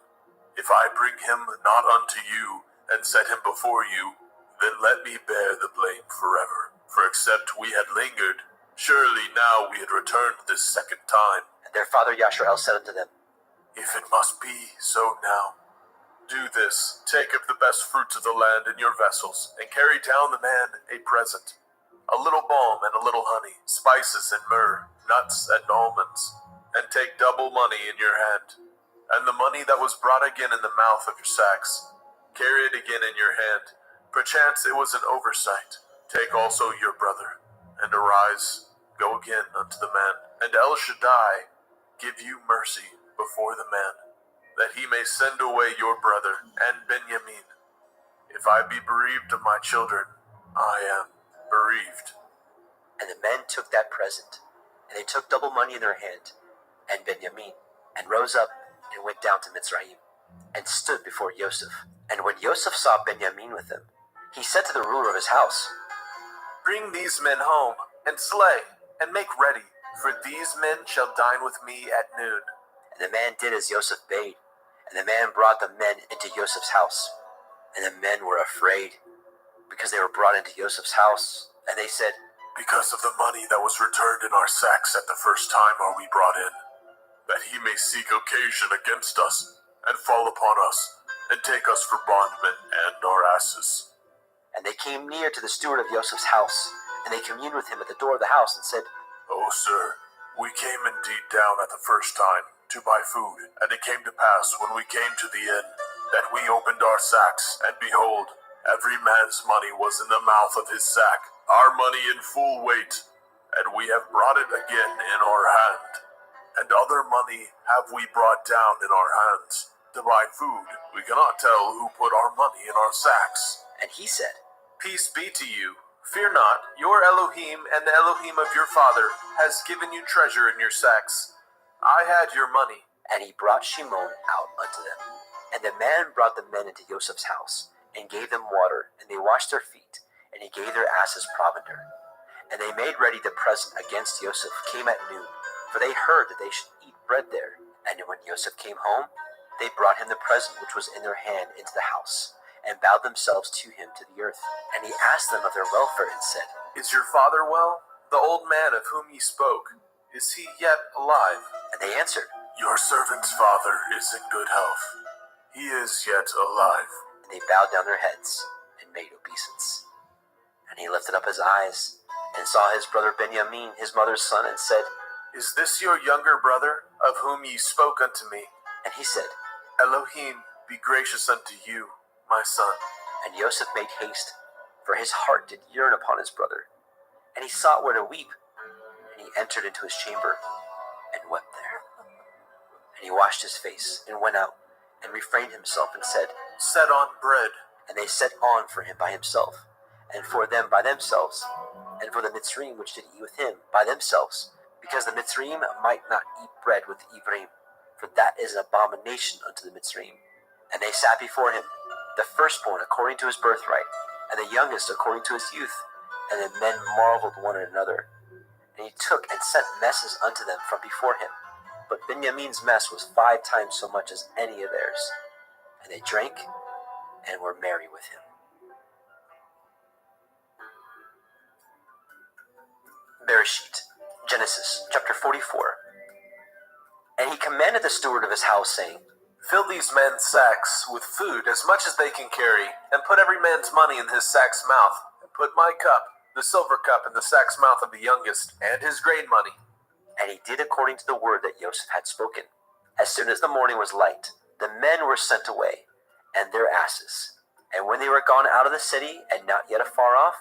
If I bring him not unto you, and set him before you, then let me bear the blame forever. For except we had lingered, surely now we had returned this second time. And their father Yashrael said unto them, If it must be so now, do this, take of the best fruits of the land in your vessels, and carry down the man a present, a little balm and a little honey, spices and myrrh, nuts and almonds, and take double money in your hand. And the money that was brought again in the mouth of your sacks, carry it again in your hand. Perchance it was an oversight. Take also your brother, and arise, go again unto the man. And El Shaddai give you mercy before the man, that he may send away your brother and Benjamin. If I be bereaved of my children, I am bereaved. And the men took that present, and they took double money in their hand, and Benjamin, and rose up, and went down to Mitzrayim, and stood before Yosef. And when Yosef saw Benjamin with them, he said to the ruler of his house, Bring these men home, and slay, and make ready, for these men shall dine with me at noon. And the man did as Yosef bade, and the man brought the men into Yosef's house. And the men were afraid, because they were brought into Yosef's house. And they said, Because of the money that was returned in our sacks at the first time are we brought in, that he may seek occasion against us, and fall upon us, and take us for bondmen and our asses. And they came near to the steward of Yosef's house, and they communed with him at the door of the house, and said, O sir, we came indeed down at the first time to buy food, and it came to pass when we came to the inn, that we opened our sacks, and behold, every man's money was in the mouth of his sack, our money in full weight, and we have brought it again in our hand. And other money have we brought down in our hands to buy food. We cannot tell who put our money in our sacks. And he said, Peace be to you. Fear not, your Elohim and the Elohim of your father has given you treasure in your sacks. I had your money. And he brought Shimon out unto them. And the man brought the men into Joseph's house, and gave them water, and they washed their feet, and he gave their asses provender. And they made ready the present against Joseph came at noon, for they heard that they should eat bread there. And when Joseph came home, they brought him the present which was in their hand into the house, and bowed themselves to him to the earth. And he asked them of their welfare, and said, Is your father well? The old man of whom ye spoke, is he yet alive? And they answered, Your servant's father is in good health. He is yet alive. And they bowed down their heads, and made obeisance. And he lifted up his eyes, and saw his brother Benjamin, his mother's son, and said, Is this your younger brother, of whom ye spoke unto me? And he said, Elohim be gracious unto you, my son. And Joseph made haste, for his heart did yearn upon his brother. And he sought where to weep. And he entered into his chamber, and wept there. And he washed his face, and went out, and refrained himself, and said, Set on bread. And they set on for him by himself, and for them by themselves, and for the Mitzrayim which did eat with him by themselves, because the Mitzrayim might not eat bread with the Ivrim, for that is an abomination unto the Mitzrayim. And they sat before him, the firstborn according to his birthright, and the youngest according to his youth. And the men marveled one at another. And he took and sent messes unto them from before him. But Benjamin's mess was 5 times so much as any of theirs. And they drank and were merry with him. Bereshit, Genesis chapter 44. And he commanded the steward of his house, saying, Fill these men's sacks with food as much as they can carry, and put every man's money in his sack's mouth, and put my cup, the silver cup, in the sack's mouth of the youngest, and his grain money. And he did according to the word that Joseph had spoken. As soon as the morning was light, the men were sent away, and their asses. And when they were gone out of the city, and not yet afar off,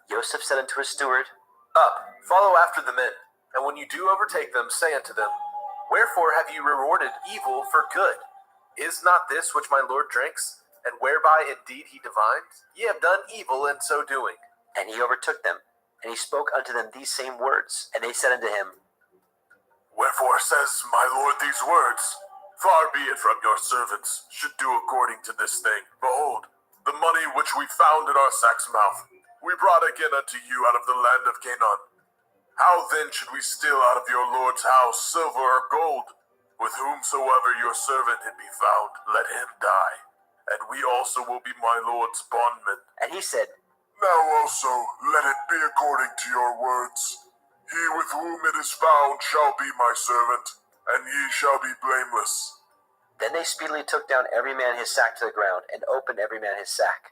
Joseph said unto his steward, Up, follow after the men, and when you do overtake them, say unto them, Wherefore have you rewarded evil for good? Is not this which my Lord drinks, and whereby indeed he divines? Ye have done evil in so doing. And he overtook them, and he spoke unto them these same words. And they said unto him, Wherefore says my Lord these words? Far be it from your servants should do according to this thing. Behold, the money which we found in our sack's mouth, we brought again unto you out of the land of Canaan. How then should we steal out of your Lord's house silver or gold? With whomsoever your servant it be found, let him die, and we also will be my Lord's bondmen. And he said, Now also let it be according to your words. He with whom it is found shall be my servant, and ye shall be blameless. Then they speedily took down every man his sack to the ground, and opened every man his sack.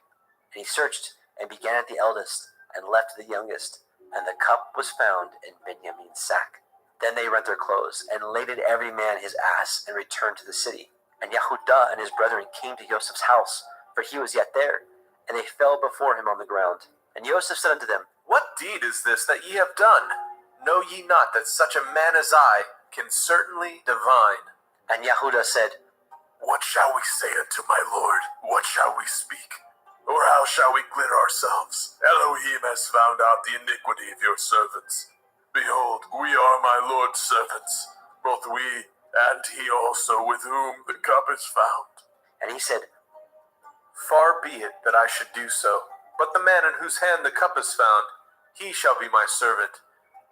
And he searched, and began at the eldest, and left the youngest. And the cup was found in Benjamin's sack. Then they rent their clothes, and laded every man his ass, and returned to the city. And Yehudah and his brethren came to Joseph's house, for he was yet there. And they fell before him on the ground. And Joseph said unto them, What deed is this that ye have done? Know ye not that such a man as I can certainly divine? And Yehudah said, What shall we say unto my Lord? What shall we speak? Or how shall we clear ourselves? Elohim has found out the iniquity of your servants. Behold, we are my Lord's servants, both we and he also with whom the cup is found. And he said, Far be it that I should do so, but the man in whose hand the cup is found, he shall be my servant.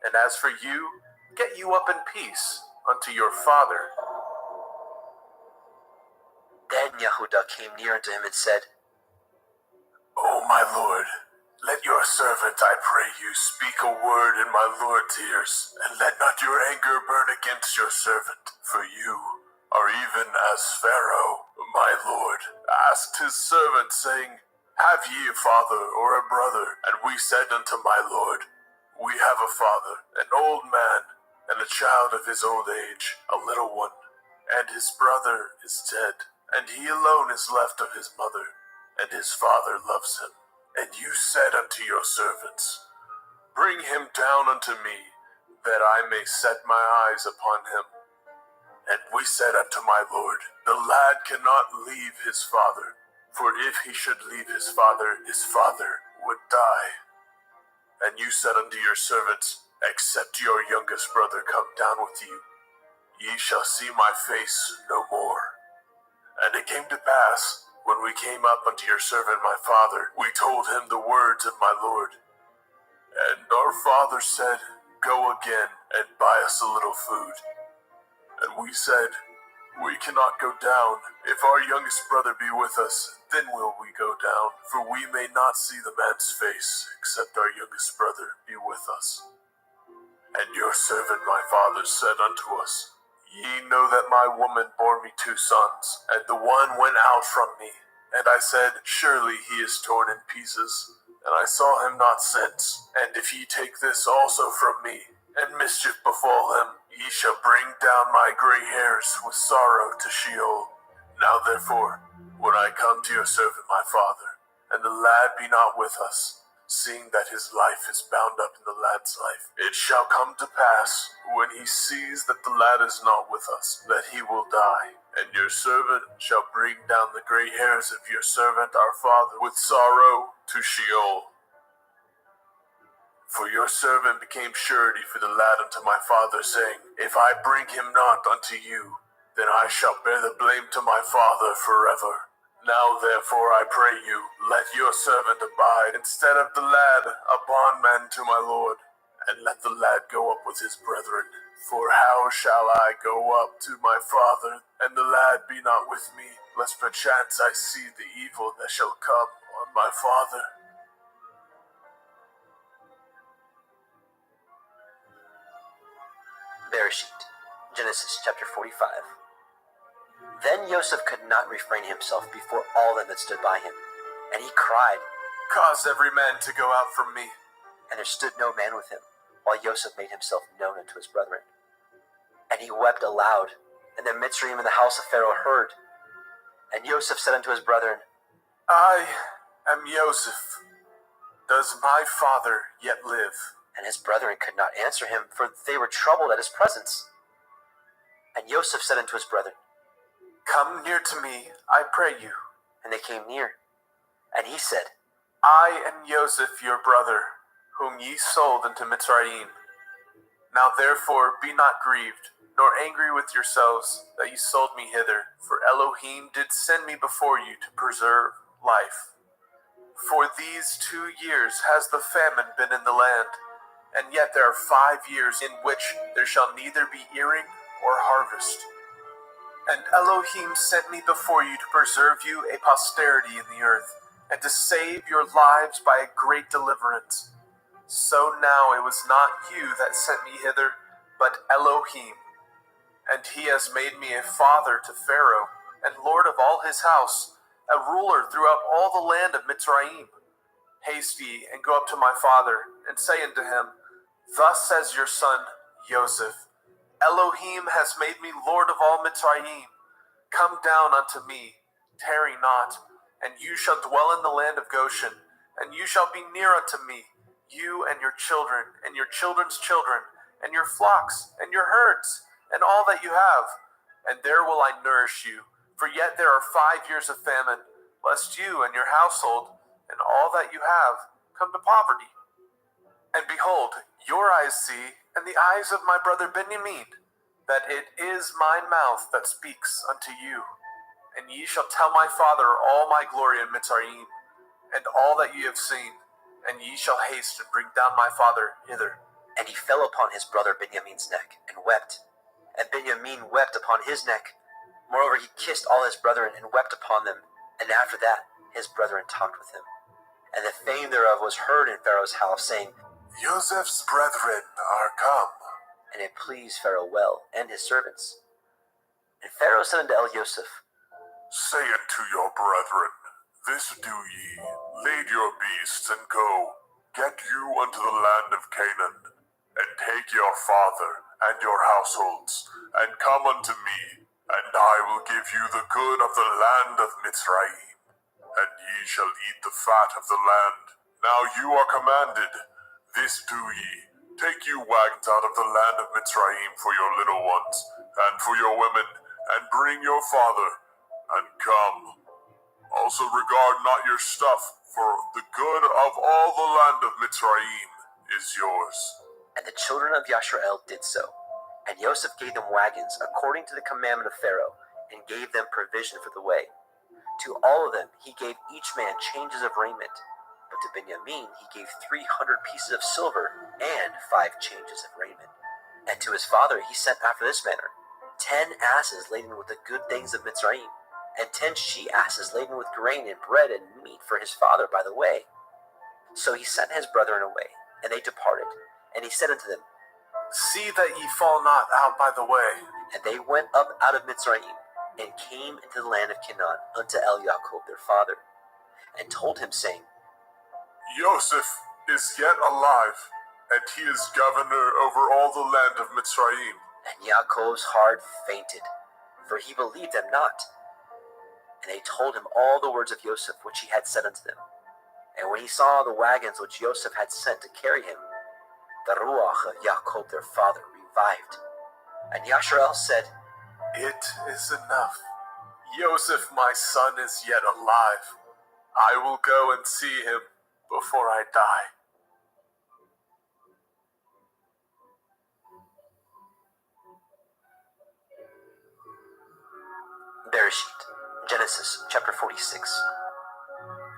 And as for you, get you up in peace unto your father. Then Yehudah came near unto him and said, O my Lord, let your servant, I pray you, speak a word in my Lord's ears, and let not your anger burn against your servant, for you are even as Pharaoh, my Lord, asked his servant, saying, Have ye a father or a brother? And we said unto my Lord, We have a father, an old man, and a child of his old age, a little one, and his brother is dead, and he alone is left of his mother, and his father loves him. And you said unto your servants, Bring him down unto me, that I may set my eyes upon him. And we said unto my Lord, The lad cannot leave his father, for if he should leave his father would die. And you said unto your servants, Except your youngest brother come down with you, ye shall see my face no more. And it came to pass, when we came up unto your servant my father, we told him the words of my Lord. And our father said, Go again, and buy us a little food. And we said, We cannot go down. If our youngest brother be with us, then will we go down, for we may not see the man's face, except our youngest brother be with us. And your servant my father said unto us, Ye know that my woman bore me 2 sons, and the one went out from me. And I said, Surely he is torn in pieces, and I saw him not since. And if ye take this also from me, and mischief befall him, ye shall bring down my gray hairs with sorrow to Sheol. Now therefore, when I come to your servant my father, and the lad be not with us, seeing that his life is bound up in the lad's life, it shall come to pass, when he sees that the lad is not with us, that he will die. And your servant shall bring down the gray hairs of your servant our father with sorrow to Sheol. For your servant became surety for the lad unto my father, saying, If I bring him not unto you, then I shall bear the blame to my father forever. Now therefore I pray you, let your servant abide instead of the lad, a bondman to my Lord, and let the lad go up with his brethren. For how shall I go up to my father, and the lad be not with me, lest perchance I see the evil that shall come on my father? Bereshit, Genesis chapter 45. Then Joseph could not refrain himself before all them that stood by him, and he cried, Cause every man to go out from me. and there stood no man with him, while Joseph made himself known unto his brethren. And he wept aloud, and the Mitzrayim in the house of Pharaoh heard. And Joseph said unto his brethren, I am Joseph. Does my father yet live? And his brethren could not answer him, for they were troubled at his presence. And Joseph said unto his brethren, Come near to me, I pray you. and they came near. And he said, I am Joseph your brother, whom ye sold into Mitzrayim. Now therefore be not grieved, nor angry with yourselves that ye sold me hither, for Elohim did send me before you to preserve life. For these 2 years has the famine been in the land, and yet there are 5 years in which there shall neither be earing or harvest. And Elohim sent me before you to preserve you a posterity in the earth, and to save your lives by a great deliverance. So now it was not you that sent me hither, but Elohim. And he has made me a father to Pharaoh, and lord of all his house, a ruler throughout all the land of Mitzrayim. Haste ye, and go up to my father, and say unto him, Thus says your son, Joseph, Elohim has made me lord of all Mitzrayim. Come down unto me, tarry not, and you shall dwell in the land of Goshen, and you shall be near unto me, you and your children, and your children's children, and your flocks, and your herds, and all that you have. And there will I nourish you, for yet there are 5 years of famine, lest you and your household, and all that you have, come to poverty. And behold, your eyes see, and the eyes of my brother Benjamin, that it is my mouth that speaks unto you. And ye shall tell my father all my glory in Mitzrayim, and all that ye have seen, and ye shall haste and bring down my father hither. And he fell upon his brother Benjamin's neck, and wept. And Benjamin wept upon his neck. Moreover, he kissed all his brethren, and wept upon them. And after that, his brethren talked with him. And the fame thereof was heard in Pharaoh's house, saying, Joseph's brethren are come. And it pleased Pharaoh well, and his servants. And Pharaoh said unto El-Joseph, Say unto your brethren, This do ye, lade your beasts, and go, get you unto the land of Canaan, and take your father and your households, and come unto me, and I will give you the good of the land of Mitzrayim, and ye shall eat the fat of the land. Now you are commanded, this do ye, take you wagons out of the land of Mitzrayim for your little ones, and for your women, and bring your father, and come. Also regard not your stuff, for the good of all the land of Mitzrayim is yours. And the children of Yashrael did so. And Joseph gave them wagons according to the commandment of Pharaoh, and gave them provision for the way. To all of them he gave each man changes of raiment. But to Benjamin he gave 300 pieces of silver, and 5 changes of raiment. And to his father he sent after this manner: 10 asses laden with the good things of Mitzrayim, and 10 she-asses laden with grain and bread and meat for his father by the way. So he sent his brethren away, and they departed. And he said unto them, See that ye fall not out by the way. And they went up out of Mitzrayim, and came into the land of Canaan unto El-Jacob their father, and told him, saying, Joseph is yet alive, and he is governor over all the land of Mitzrayim. And Jacob's heart fainted, for he believed them not. And they told him all the words of Joseph which he had said unto them. And when he saw the wagons which Joseph had sent to carry him, the ruach of Jacob their father revived. And Yashrael said, It is enough. Joseph my son is yet alive. I will go and see him before I die. Bereshit, Genesis chapter 46.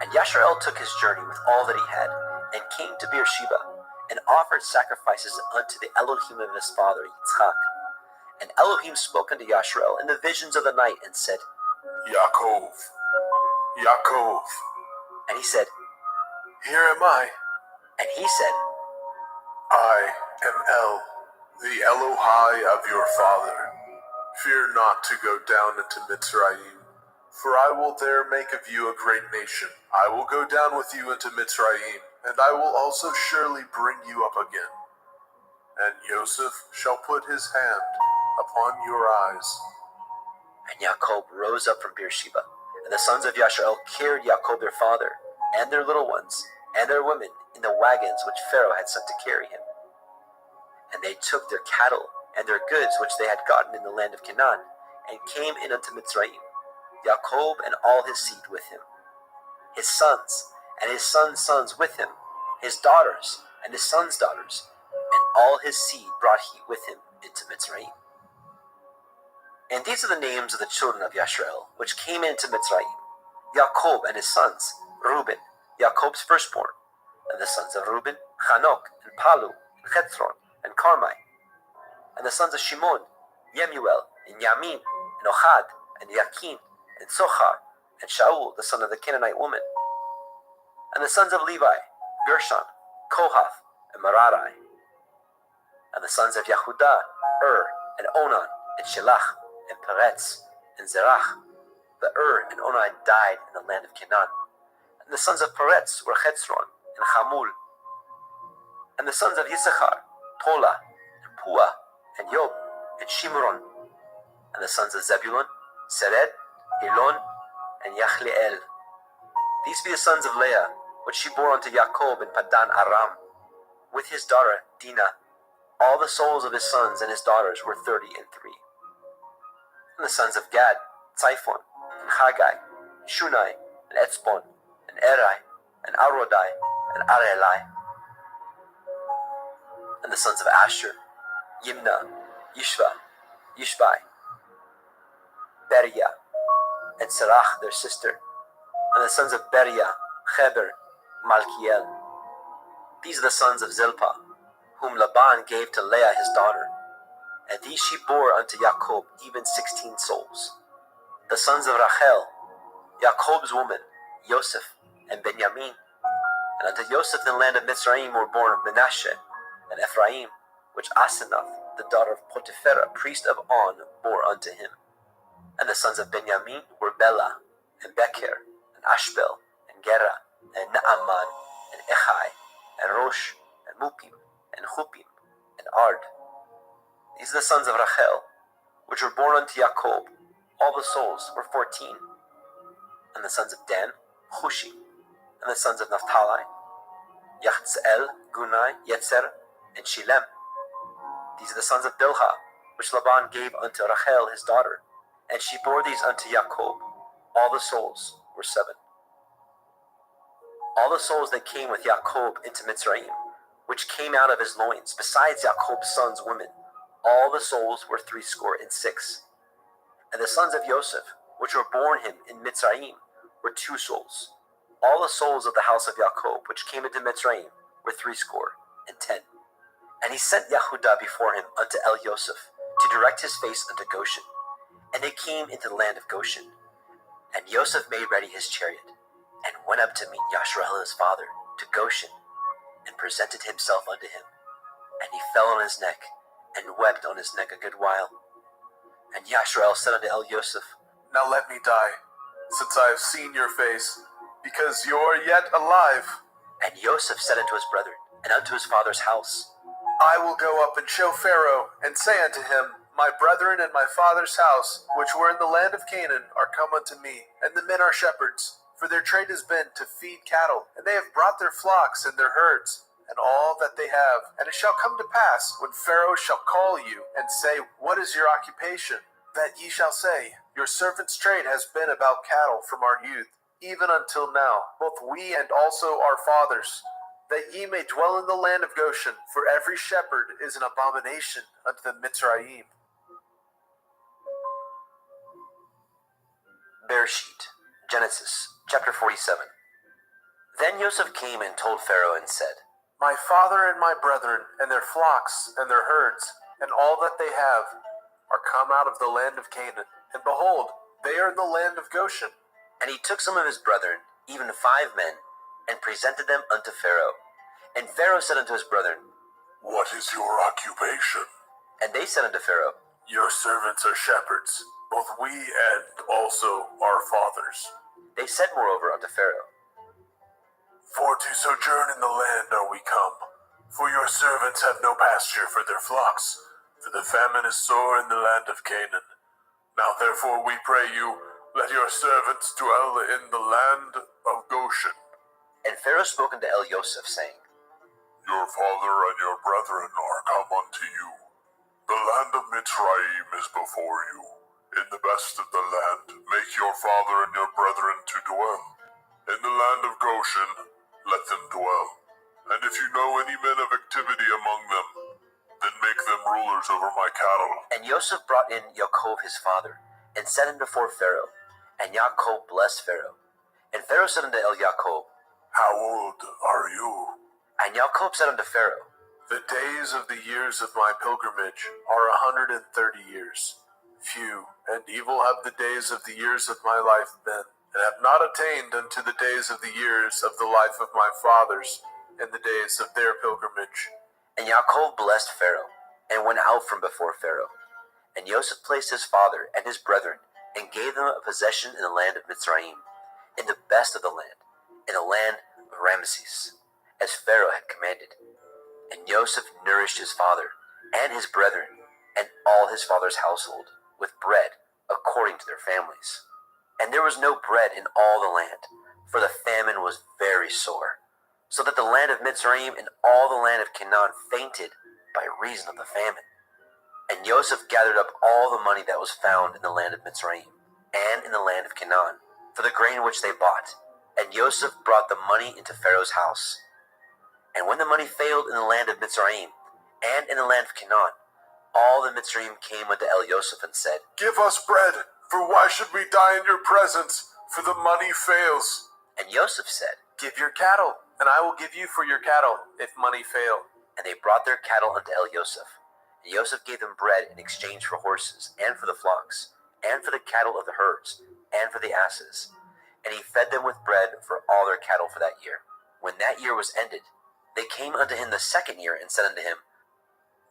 And Yashrael took his journey with all that he had, and came to Beersheba, and offered sacrifices unto the Elohim of his father Yitzchak. And Elohim spoke unto Yashrael in the visions of the night, and said, Yaakov, Yaakov. And he said, Here am I. And he said, I am El, the Elohai of your father. Fear not to go down into Mitzrayim, for I will there make of you a great nation. I will go down with you into Mitzrayim, and I will also surely bring you up again. And Joseph shall put his hand upon your eyes. And Jacob rose up from Beersheba, and the sons of Yashrael carried Jacob their father, and their little ones, and their women, in the wagons which Pharaoh had sent to carry him. And they took their cattle and their goods which they had gotten in the land of Canaan, and came in unto Mitzrayim, Jacob and all his seed with him, his sons and his sons' sons with him, his daughters and his sons' daughters, and all his seed brought he with him into Mitzrayim. And these are the names of the children of Yashrael, which came into Mitzrayim: Jacob and his sons, Reuben, Jacob's firstborn, and the sons of Reuben, Hanok, and Palu, and Chethron, and Carmi, and the sons of Shimon, Yemuel, and Yamin, and Ohad, and Yakin, and Sochar, and Shaul, the son of the Canaanite woman, and the sons of Levi, Gershon, Kohath, and Merari, and the sons of Yehudah, and Onan, and Shelach, and Peretz, and Zerach. But and Onan died in the land of Canaan. And the sons of Peretz were Hezron, and Hamul. And the sons of Yisachar, Tola, and Pua, and Yob, and Shimron. And the sons of Zebulun, Sered, Elon, and Yachleel. These be the sons of Leah, which she bore unto Jacob in Padan Aram, with his daughter Dinah. All the souls of his sons and his daughters were 33. And the sons of Gad, Tzaiphon, and Haggai, and Shunai, and Etzbon, and Eri, and Arodai, and Arelai. And the sons of Asher, Yimna, Yishva, Yishbai, Beria, and Serach their sister. And the sons of Beria, Heber, Malkiel. These are the sons of Zilpah, whom Laban gave to Leah his daughter. And these she bore unto Jacob, even 16 souls. The sons of Rachel, Jacob's woman, Joseph, and Benjamin. And unto Joseph in the land of Mitzrayim were born Menashe and Ephraim, which Asenath, the daughter of Potiphera, priest of On, bore unto him. And the sons of Benjamin were Bela, and Becher, and Ashbel, and Gera, and Naaman, and Echai, and Rosh, and Mupim, and Hupim, and Ard. These are the sons of Rachel, which were born unto Jacob. All the souls were 14. And the sons of Dan, Hushi. And the sons of Naphtali, Yachzeel, Gunai, Yetzer, and Shilem. These are the sons of Bilhah, which Laban gave unto Rachel his daughter. And she bore these unto Jacob. All the souls were 7. All the souls that came with Jacob into Mitzrayim, which came out of his loins, besides Jacob's sons' women, all the souls were 66. And the sons of Joseph, which were born him in Mitzrayim, were 2 souls. All the souls of the house of Jacob, which came into Mitzrayim, were 10. And he sent Yehudah before him unto El Yosef, to direct his face unto Goshen. And they came into the land of Goshen. And Yosef made ready his chariot, and went up to meet Yashrael his father, to Goshen, and presented himself unto him. And he fell on his neck, and wept on his neck a good while. And Yashrael said unto El Yosef, Now let me die, since I have seen your face, because you are yet alive. And Yosef said unto his brethren, and unto his father's house, I will go up and show Pharaoh, and say unto him, My brethren and my father's house, which were in the land of Canaan, are come unto me, and the men are shepherds, for their trade has been to feed cattle, and they have brought their flocks and their herds, and all that they have. And it shall come to pass, when Pharaoh shall call you, and say, What is your occupation? That ye shall say, Your servant's trade has been about cattle from our youth, even until now, both we and also our fathers, that ye may dwell in the land of Goshen, for every shepherd is an abomination unto the Mitzrayim. Bereshit, Genesis, chapter 47. Then Joseph came and told Pharaoh and said, My father and my brethren, and their flocks, and their herds, and all that they have, are come out of the land of Canaan. And behold, they are in the land of Goshen. And he took some of his brethren, even 5 men, and presented them unto Pharaoh. And Pharaoh said unto his brethren, What is your occupation? And they said unto Pharaoh, Your servants are shepherds, both we and also our fathers. They said moreover unto Pharaoh, For to sojourn in the land are we come, for your servants have no pasture for their flocks, for the famine is sore in the land of Canaan. Now therefore we pray you, let your servants dwell in the land of Goshen. And Pharaoh spoke unto El-Yosef, saying, Your father and your brethren are come unto you. The land of Mitzrayim is before you. In the best of the land make your father and your brethren to dwell. In the land of Goshen let them dwell. And if you know any men of activity among them, then make them rulers over my cattle. And Joseph brought in Yaakov his father, and set him before Pharaoh. And Yaakov blessed Pharaoh. And Pharaoh said unto El-Yaakov, How old are you? And Yaakov said unto Pharaoh, The days of the years of my pilgrimage are 130 years. Few and evil have the days of the years of my life been, and have not attained unto the days of the years of the life of my fathers, in the days of their pilgrimage. And Yaakov blessed Pharaoh, and went out from before Pharaoh. And Joseph placed his father and his brethren, and gave them a possession in the land of Mitzrayim, in the best of the land, in the land of Ramesses, as Pharaoh had commanded. And Joseph nourished his father and his brethren, and all his father's household, with bread according to their families. And there was no bread in all the land, for the famine was very sore, so that the land of Mitzrayim and all the land of Canaan fainted by reason of the famine. And Joseph gathered up all the money that was found in the land of Mitzrayim and in the land of Canaan, for the grain which they bought. And Joseph brought the money into Pharaoh's house. And when the money failed in the land of Mitzrayim and in the land of Canaan, all the Mitzrayim came unto El-Yosef and said, Give us bread, for why should we die in your presence? For the money fails. And Joseph said, Give your cattle, and I will give you for your cattle, if money fail. And they brought their cattle unto El-Yosef. And Joseph gave them bread in exchange for horses, and for the flocks, and for the cattle of the herds, and for the asses. And he fed them with bread for all their cattle for that year. When that year was ended, they came unto him the second year, and said unto him,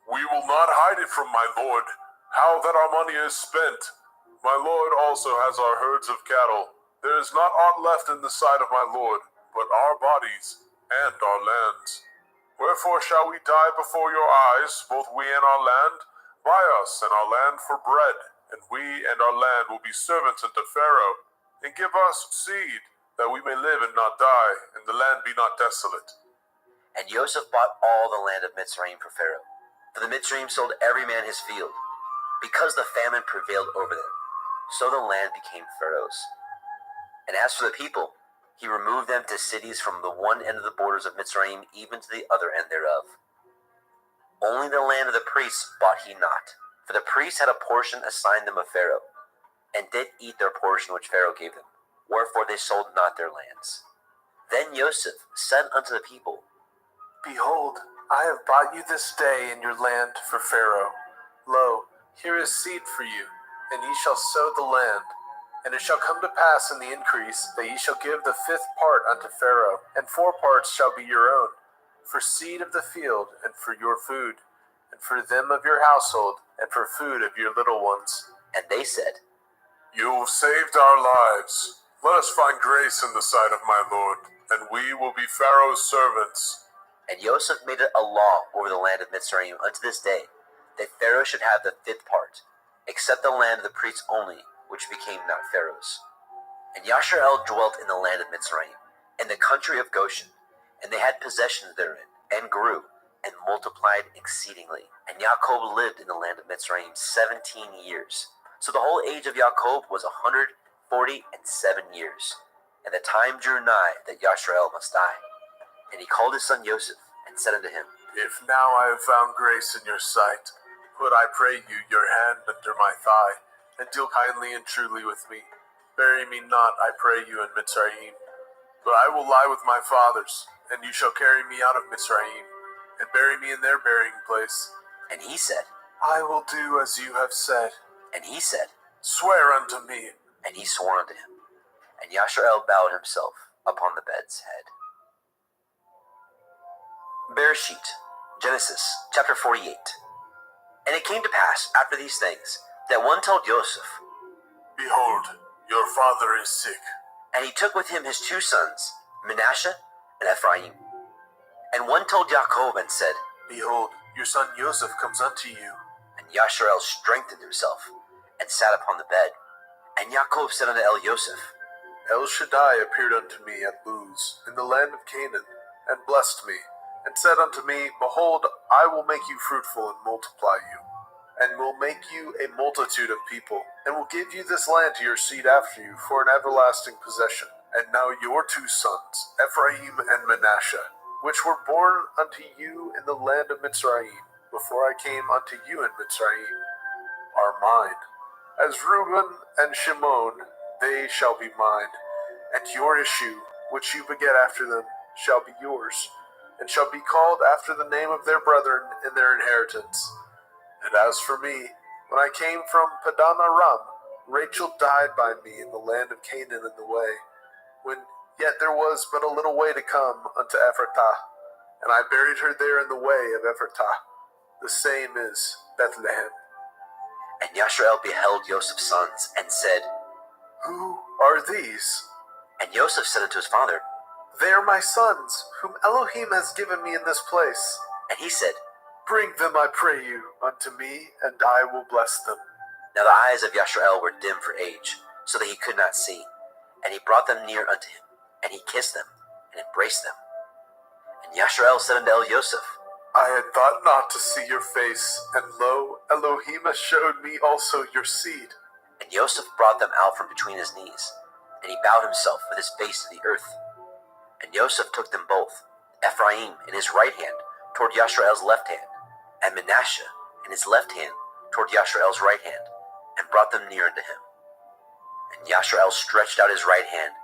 We will not hide it from my lord, how that our money is spent. My lord also has our herds of cattle. There is not aught left in the sight of my lord, but our bodies and our lands. Wherefore shall we die before your eyes, both we and our land? Buy us and our land for bread, and we and our land will be servants unto Pharaoh. And give us seed, that we may live and not die, and the land be not desolate. And Joseph bought all the land of Mitzrayim for Pharaoh. For the Mitzrayim sold every man his field, because the famine prevailed over them. So the land became Pharaoh's. And as for the people, he removed them to cities from the one end of the borders of Mitzrayim even to the other end thereof. Only the land of the priests bought he not, for the priests had a portion assigned them of Pharaoh, and did eat their portion which Pharaoh gave them, wherefore they sold not their lands. Then Joseph said unto the people, Behold, I have bought you this day in your land for Pharaoh. Lo, here is seed for you, and ye shall sow the land. And it shall come to pass in the increase that ye shall give the 5th part unto Pharaoh, and 4 parts shall be your own, for seed of the field, and for your food, and for them of your household, and for food of your little ones. And they said, You have saved our lives. Let us find grace in the sight of my lord, and we will be Pharaoh's servants. And Joseph made it a law over the land of Mitzrayim unto this day, that Pharaoh should have the 5th part, except the land of the priests only, which became not Pharaoh's. And Yasharel dwelt in the land of Mitzrayim, in the country of Goshen, and they had possessions therein, and grew, and multiplied exceedingly. And Yaakov lived in the land of Mitzrayim 17 years. So the whole age of Yaakov was 147 years. And the time drew nigh that Yasharel must die. And he called his son Joseph, and said unto him, If now I have found grace in your sight, put, I pray you, your hand under my thigh, and deal kindly and truly with me. Bury me not, I pray you, in Mitzrayim. But I will lie with my fathers, and you shall carry me out of Mitzrayim, and bury me in their burying place. And he said, I will do as you have said. And he said, Swear unto me. And he swore unto him. And Yasharel bowed himself upon the bed's head. Bereshit, Genesis, chapter 48. And it came to pass after these things that one told Joseph, Behold, your father is sick. and he took with him his 2 sons, Manasseh and Ephraim. And one told Jacob and said, Behold, your son Joseph comes unto you. And Yasharel strengthened himself and sat upon the bed. And Jacob said unto Joseph, El Shaddai appeared unto me at Luz, in the land of Canaan, and blessed me, and said unto me, Behold, I will make you fruitful and multiply you, and will make you a multitude of people, and will give you this land to your seed after you for an everlasting possession. And now your 2 sons, Ephraim and Manasseh, which were born unto you in the land of Mitzrayim, before I came unto you in Mitzrayim, are mine. As Reuben and Shimon, they shall be mine, and your issue, which you beget after them, shall be yours, and shall be called after the name of their brethren in their inheritance. And as for me, when I came from Padan Aram, Rachel died by me in the land of Canaan in the way, when yet there was but a little way to come unto Ephratah, and I buried her there in the way of Ephratah. The same is Bethlehem. And Yasharel beheld Joseph's sons, and said, Who are these? And Joseph said unto his father, They are my sons, whom Elohim has given me in this place. And he said, Bring them, I pray you, unto me, and I will bless them. Now the eyes of Yasharel were dim for age, so that he could not see. And he brought them near unto him, and he kissed them, and embraced them. And Yasharel said unto Joseph, I had thought not to see your face, and lo, Elohim has showed me also your seed. And Joseph brought them out from between his knees, and he bowed himself with his face to the earth. And Joseph took them both, Ephraim in his right hand toward Yasharel's left hand, and Manasseh in his left hand toward Yasharel's right hand, and brought them near unto him. And Yasharel stretched out his right hand,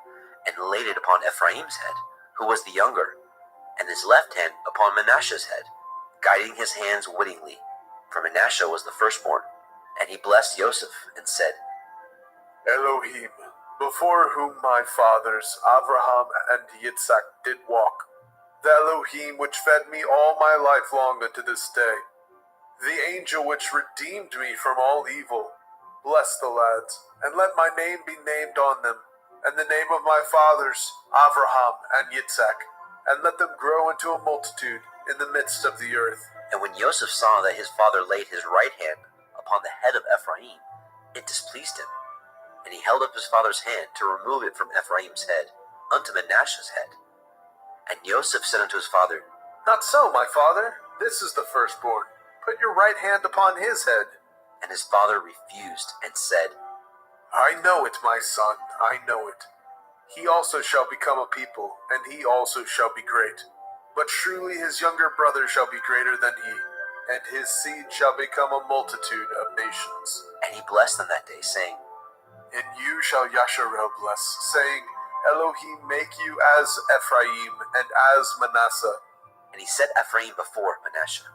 and laid it upon Ephraim's head, who was the younger, and his left hand upon Manasseh's head, guiding his hands wittingly, for Manasseh was the firstborn. And he blessed Joseph, and said, Elohim, before whom my fathers Abraham and Yitzhak did walk, the Elohim which fed me all my life long unto this day, the angel which redeemed me from all evil, bless the lads, and let my name be named on them, and the name of my fathers Abraham and Yitzhak, and let them grow into a multitude in the midst of the earth. And when Joseph saw that his father laid his right hand upon the head of Ephraim, it displeased him. And he held up his father's hand to remove it from Ephraim's head unto Manasseh's head. And Joseph said unto his father, Not so, my father. This is the firstborn. Put your right hand upon his head. And his father refused, and said, I know it, my son, I know it. He also shall become a people, and he also shall be great. But truly his younger brother shall be greater than he, and his seed shall become a multitude of nations. And he blessed them that day, saying, In you shall Yasharel bless, saying, Elohim make you as Ephraim and as Manasseh. And he set Ephraim before Manasseh.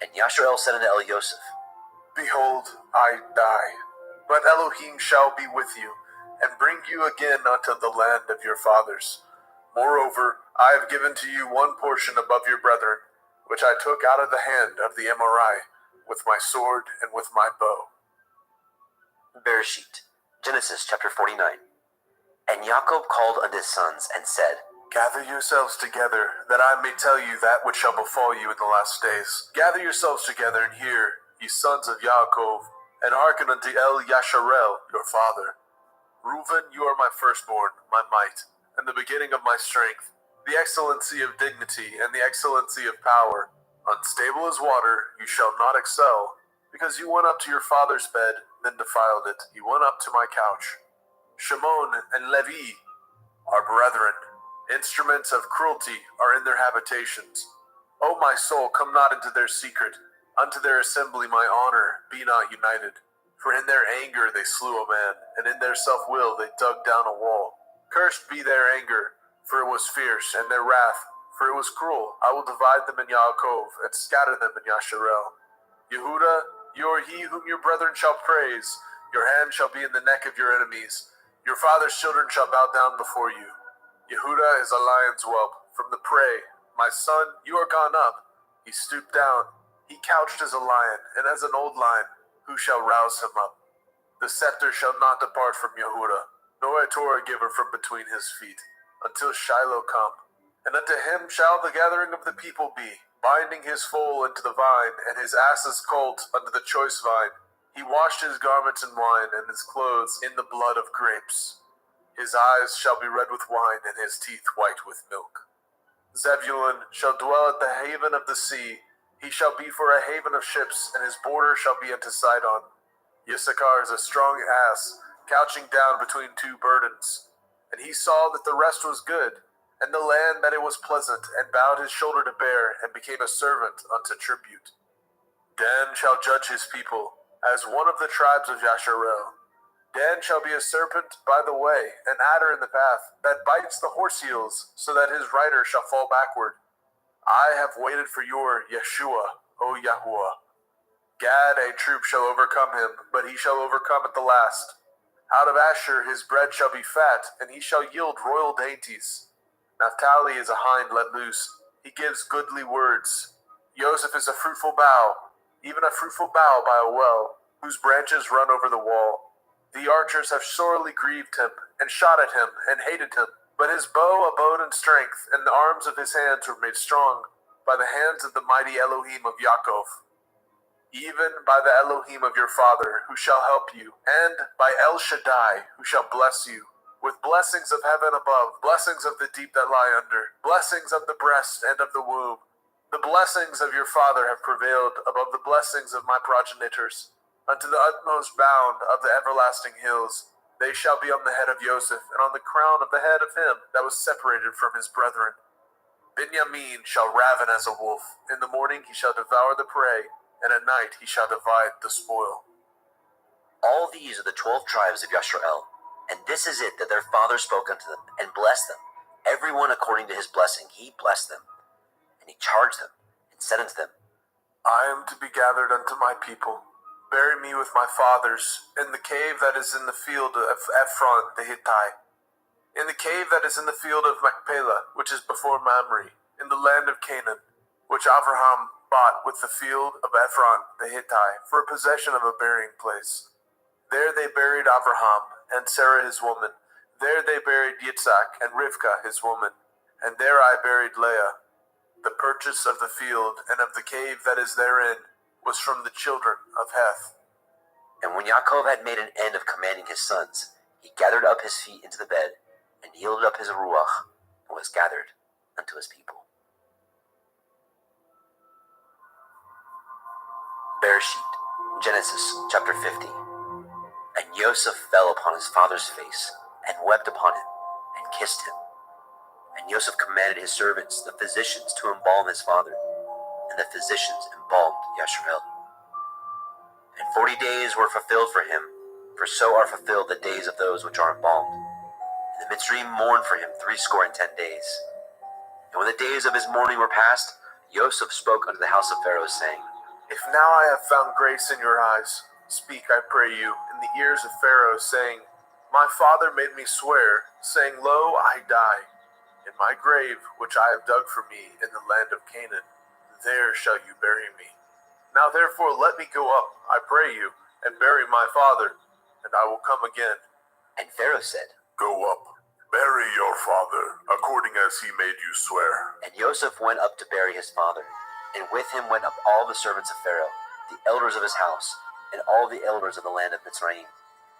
And Yasharel said unto Joseph, Behold, I die, but Elohim shall be with you, and bring you again unto the land of your fathers. Moreover, I have given to you one portion above your brethren, which I took out of the hand of the Amorite, with my sword and with my bow. Bereshit, Genesis chapter 49. And Jacob called unto his sons, and said, Gather yourselves together, that I may tell you that which shall befall you in the last days. Gather yourselves together, and hear, ye sons of Yaakov, and hearken unto El Yasharel, your father. Reuben, you are my firstborn, my might, and the beginning of my strength, the excellency of dignity, and the excellency of power. Unstable as water, you shall not excel, because you went up to your father's bed, then defiled it. You went up to my couch. Shimon and Levi are brethren. Instruments of cruelty are in their habitations. O my soul, come not into their secret. Unto their assembly my honor be not united. For in their anger they slew a man, and in their self-will they dug down a wall. Cursed be their anger, for it was fierce, and their wrath, for it was cruel. I will divide them in Yaakov, and scatter them in Yasharel. Yehuda, you are he whom your brethren shall praise. Your hand shall be in the neck of your enemies. Your father's children shall bow down before you. Yehuda is a lion's whelp from the prey. My son, you are gone up. He stooped down. He couched as a lion, and as an old lion, who shall rouse him up? The scepter shall not depart from Yehuda, nor a Torah giver from between his feet, until Shiloh come. And unto him shall the gathering of the people be, binding his foal into the vine, and his ass's colt under the choice vine. He washed his garments in wine, and his clothes in the blood of grapes. His eyes shall be red with wine, and his teeth white with milk. Zebulun shall dwell at the haven of the sea. He shall be for a haven of ships, and his border shall be unto Sidon. Issachar is a strong ass, couching down between two burdens. And he saw that the rest was good, and the land that it was pleasant, and bowed his shoulder to bear, and became a servant unto tribute. Dan shall judge his people, as one of the tribes of Yasharel. Dan shall be a serpent by the way, an adder in the path, that bites the horse heels, so that his rider shall fall backward. I have waited for your Yeshua, O Yahuwah. Gad, a troop shall overcome him, but he shall overcome at the last. Out of Asher his bread shall be fat, and he shall yield royal dainties. Naphtali is a hind let loose. He gives goodly words. Joseph is a fruitful bough, even a fruitful bough by a well, whose branches run over the wall. The archers have sorely grieved him, and shot at him, and hated him. But his bow abode in strength, and the arms of his hands were made strong, by the hands of the mighty Elohim of Yaakov. Even by the Elohim of your father, who shall help you, and by El Shaddai, who shall bless you, with blessings of heaven above, blessings of the deep that lie under, blessings of the breast and of the womb. The blessings of your father have prevailed above the blessings of my progenitors, unto the utmost bound of the everlasting hills. They shall be on the head of Joseph, and on the crown of the head of him that was separated from his brethren. Benjamin shall raven as a wolf. In the morning he shall devour the prey, and at night he shall divide the spoil. All these are the 12 tribes of Yasharel, and this is it that their father spoke unto them, and blessed them. Every one according to his blessing he blessed them. And he charged them, and said unto them, I am to be gathered unto my people. Bury me with my fathers, in the cave that is in the field of Ephron the Hittite, in the cave that is in the field of Machpelah, which is before Mamre, in the land of Canaan, which Abraham bought with the field of Ephron the Hittite, for a possession of a burying place. There they buried Abraham, and Sarah his woman. There they buried Yitzhak, and Rivkah his woman. And there I buried Leah. The purchase of the field, and of the cave that is therein, was from the children of Heth. And when Yaakov had made an end of commanding his sons, he gathered up his feet into the bed, and yielded up his ruach, and was gathered unto his people. Bereshit, Genesis chapter 50. And Joseph fell upon his father's face, and wept upon him, and kissed him. And Joseph commanded his servants, the physicians, to embalm his father, and the physicians embalmed Yasharel. And 40 days were fulfilled for him, for so are fulfilled the days of those which are embalmed. And the Mitzrayim mourned for him 60 days. And when the days of his mourning were past, Joseph spoke unto the house of Pharaoh, saying, If now I have found grace in your eyes, speak, I pray you, in the ears of Pharaoh, saying, My father made me swear, saying, Lo, I die. In my grave, which I have dug for me in the land of Canaan, there shall you bury me. Now therefore let me go up, I pray you, and bury my father, and I will come again. And Pharaoh said, Go up, bury your father, according as he made you swear. And Joseph went up to bury his father, and with him went up all the servants of Pharaoh, the elders of his house, and all the elders of the land of Mitzrayim,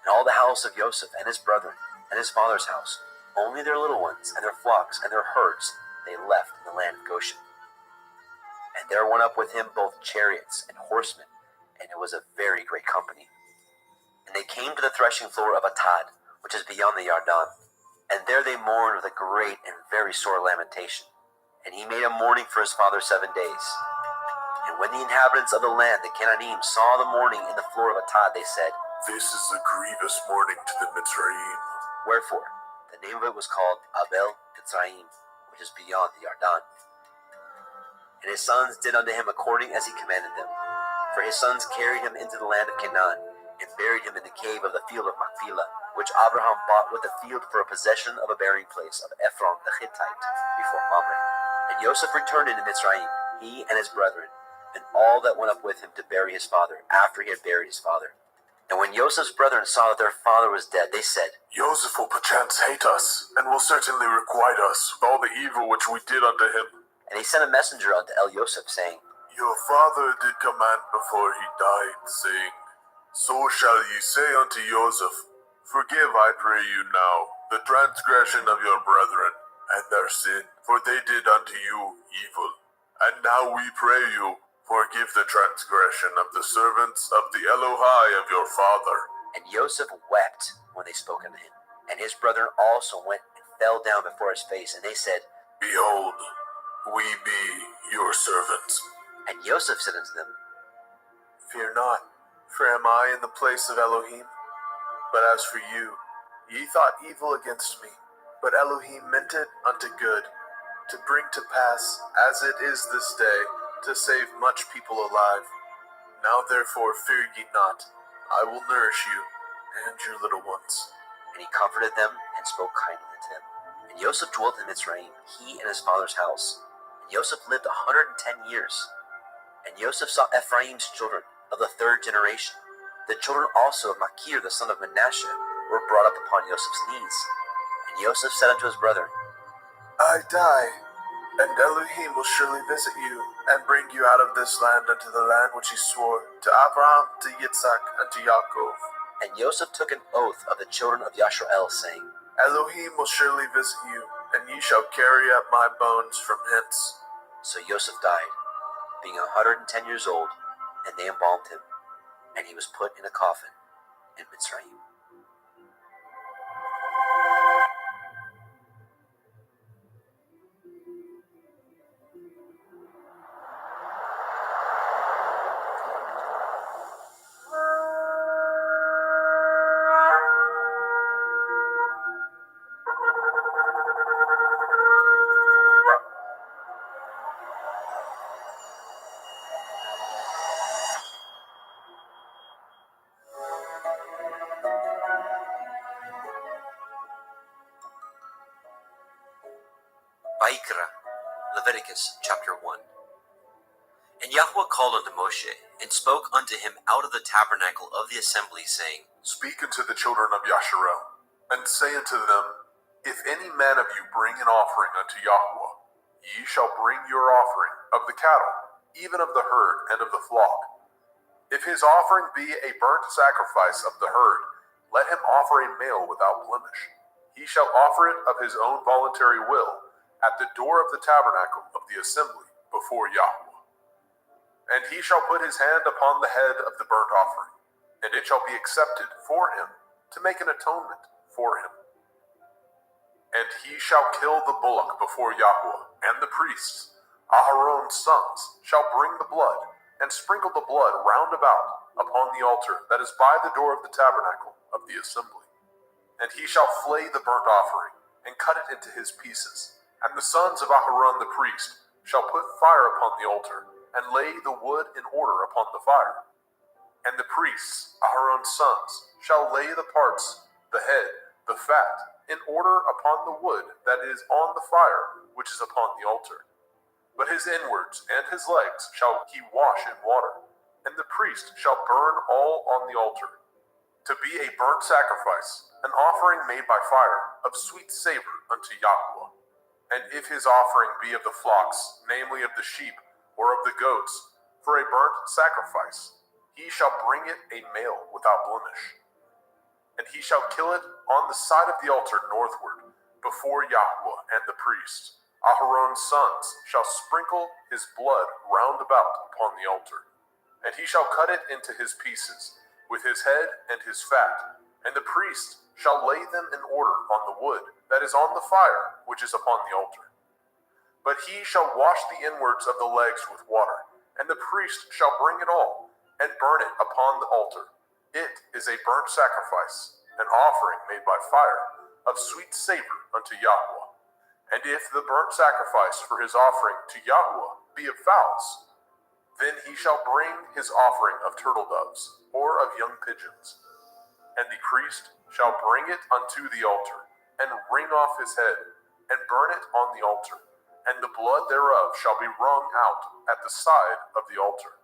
and all the house of Joseph and his brethren, and his father's house. Only their little ones, and their flocks, and their herds, they left in the land of Goshen. And there went up with him both chariots and horsemen, and it was a very great company. And they came to the threshing floor of Atad, which is beyond the Yarden. And there they mourned with a great and very sore lamentation. And he made a mourning for his father 7 days. And when the inhabitants of the land, the Canaanim, saw the mourning in the floor of Atad, they said, This is a grievous mourning to the Mitzrayim. Wherefore, the name of it was called Abel Mitzrayim, which is beyond the Yarden. And his sons did unto him according as he commanded them. For his sons carried him into the land of Canaan, and buried him in the cave of the field of Machpelah, which Abraham bought with the field for a possession of a burying place of Ephron the Hittite, before Mamre. And Joseph returned into Mitzrayim, he and his brethren, and all that went up with him to bury his father after he had buried his father. And when Joseph's brethren saw that their father was dead, they said, Joseph will perchance hate us, and will certainly requite us with all the evil which we did unto him. And he sent a messenger unto Elioseph, saying, Your father did command before he died, saying, So shall ye say unto Joseph, Forgive, I pray you now, the transgression of your brethren, and their sin, for they did unto you evil. And now we pray you, forgive the transgression of the servants of the Elohai of your father. And Joseph wept when they spoke unto him. And his brethren also went and fell down before his face, and they said, Behold, we be your servants. And Joseph said unto them, Fear not, for am I in the place of Elohim? But as for you, ye thought evil against me, but Elohim meant it unto good, to bring to pass, as it is this day, to save much people alive. Now therefore fear ye not, I will nourish you and your little ones. And he comforted them and spoke kindly unto them. And Joseph dwelt in Mitzrayim, he and his father's house. And Joseph lived 110 years. And Joseph saw Ephraim's children of the third generation. The children also of Machir the son of Manasseh were brought up upon Joseph's knees. And Joseph said unto his brethren, I die, and Elohim will surely visit you, and bring you out of this land unto the land which he swore to Abraham, to Yitzhak, and to Yaakov. And Joseph took an oath of the children of Yashrael, saying, Elohim will surely visit you, and ye shall carry up my bones from hence. So Joseph died, being 110 years old, and they embalmed him, and he was put in a coffin in Mitzrayim. Vayikra, Leviticus chapter 1. And Yahweh called unto Moshe, and spoke unto him out of the tabernacle of the assembly, saying, Speak unto the children of Yasharel, and say unto them, If any man of you bring an offering unto Yahweh, ye shall bring your offering of the cattle, even of the herd and of the flock. If his offering be a burnt sacrifice of the herd, let him offer a male without blemish. He shall offer it of his own voluntary will, at the door of the tabernacle of the assembly before Yahweh. And he shall put his hand upon the head of the burnt offering, and it shall be accepted for him to make an atonement for him. And he shall kill the bullock before Yahweh, and the priests, Aharon's sons, shall bring the blood, and sprinkle the blood round about upon the altar that is by the door of the tabernacle of the assembly. And he shall flay the burnt offering, and cut it into his pieces. And the sons of Aharon the priest shall put fire upon the altar, and lay the wood in order upon the fire. And the priests, Aharon's sons, shall lay the parts, the head, the fat, in order upon the wood that is on the fire, which is upon the altar. But his inwards and his legs shall he wash in water, and the priest shall burn all on the altar, to be a burnt sacrifice, an offering made by fire, of sweet savor unto Yahweh. And if his offering be of the flocks, namely of the sheep, or of the goats, for a burnt sacrifice, he shall bring it a male without blemish. And he shall kill it on the side of the altar northward, before Yahweh and the priest. Aharon's sons shall sprinkle his blood round about upon the altar. And he shall cut it into his pieces, with his head and his fat, and the priest shall lay them in order on the wood that is on the fire, which is upon the altar. But he shall wash the inwards of the legs with water, and the priest shall bring it all, and burn it upon the altar. It is a burnt sacrifice, an offering made by fire, of sweet savor unto Yahweh. And if the burnt sacrifice for his offering to Yahweh be of fowls, then he shall bring his offering of turtle doves, or of young pigeons. And the priest shall bring it unto the altar, and wring off his head, and burn it on the altar. and the blood thereof shall be wrung out at the side of the altar.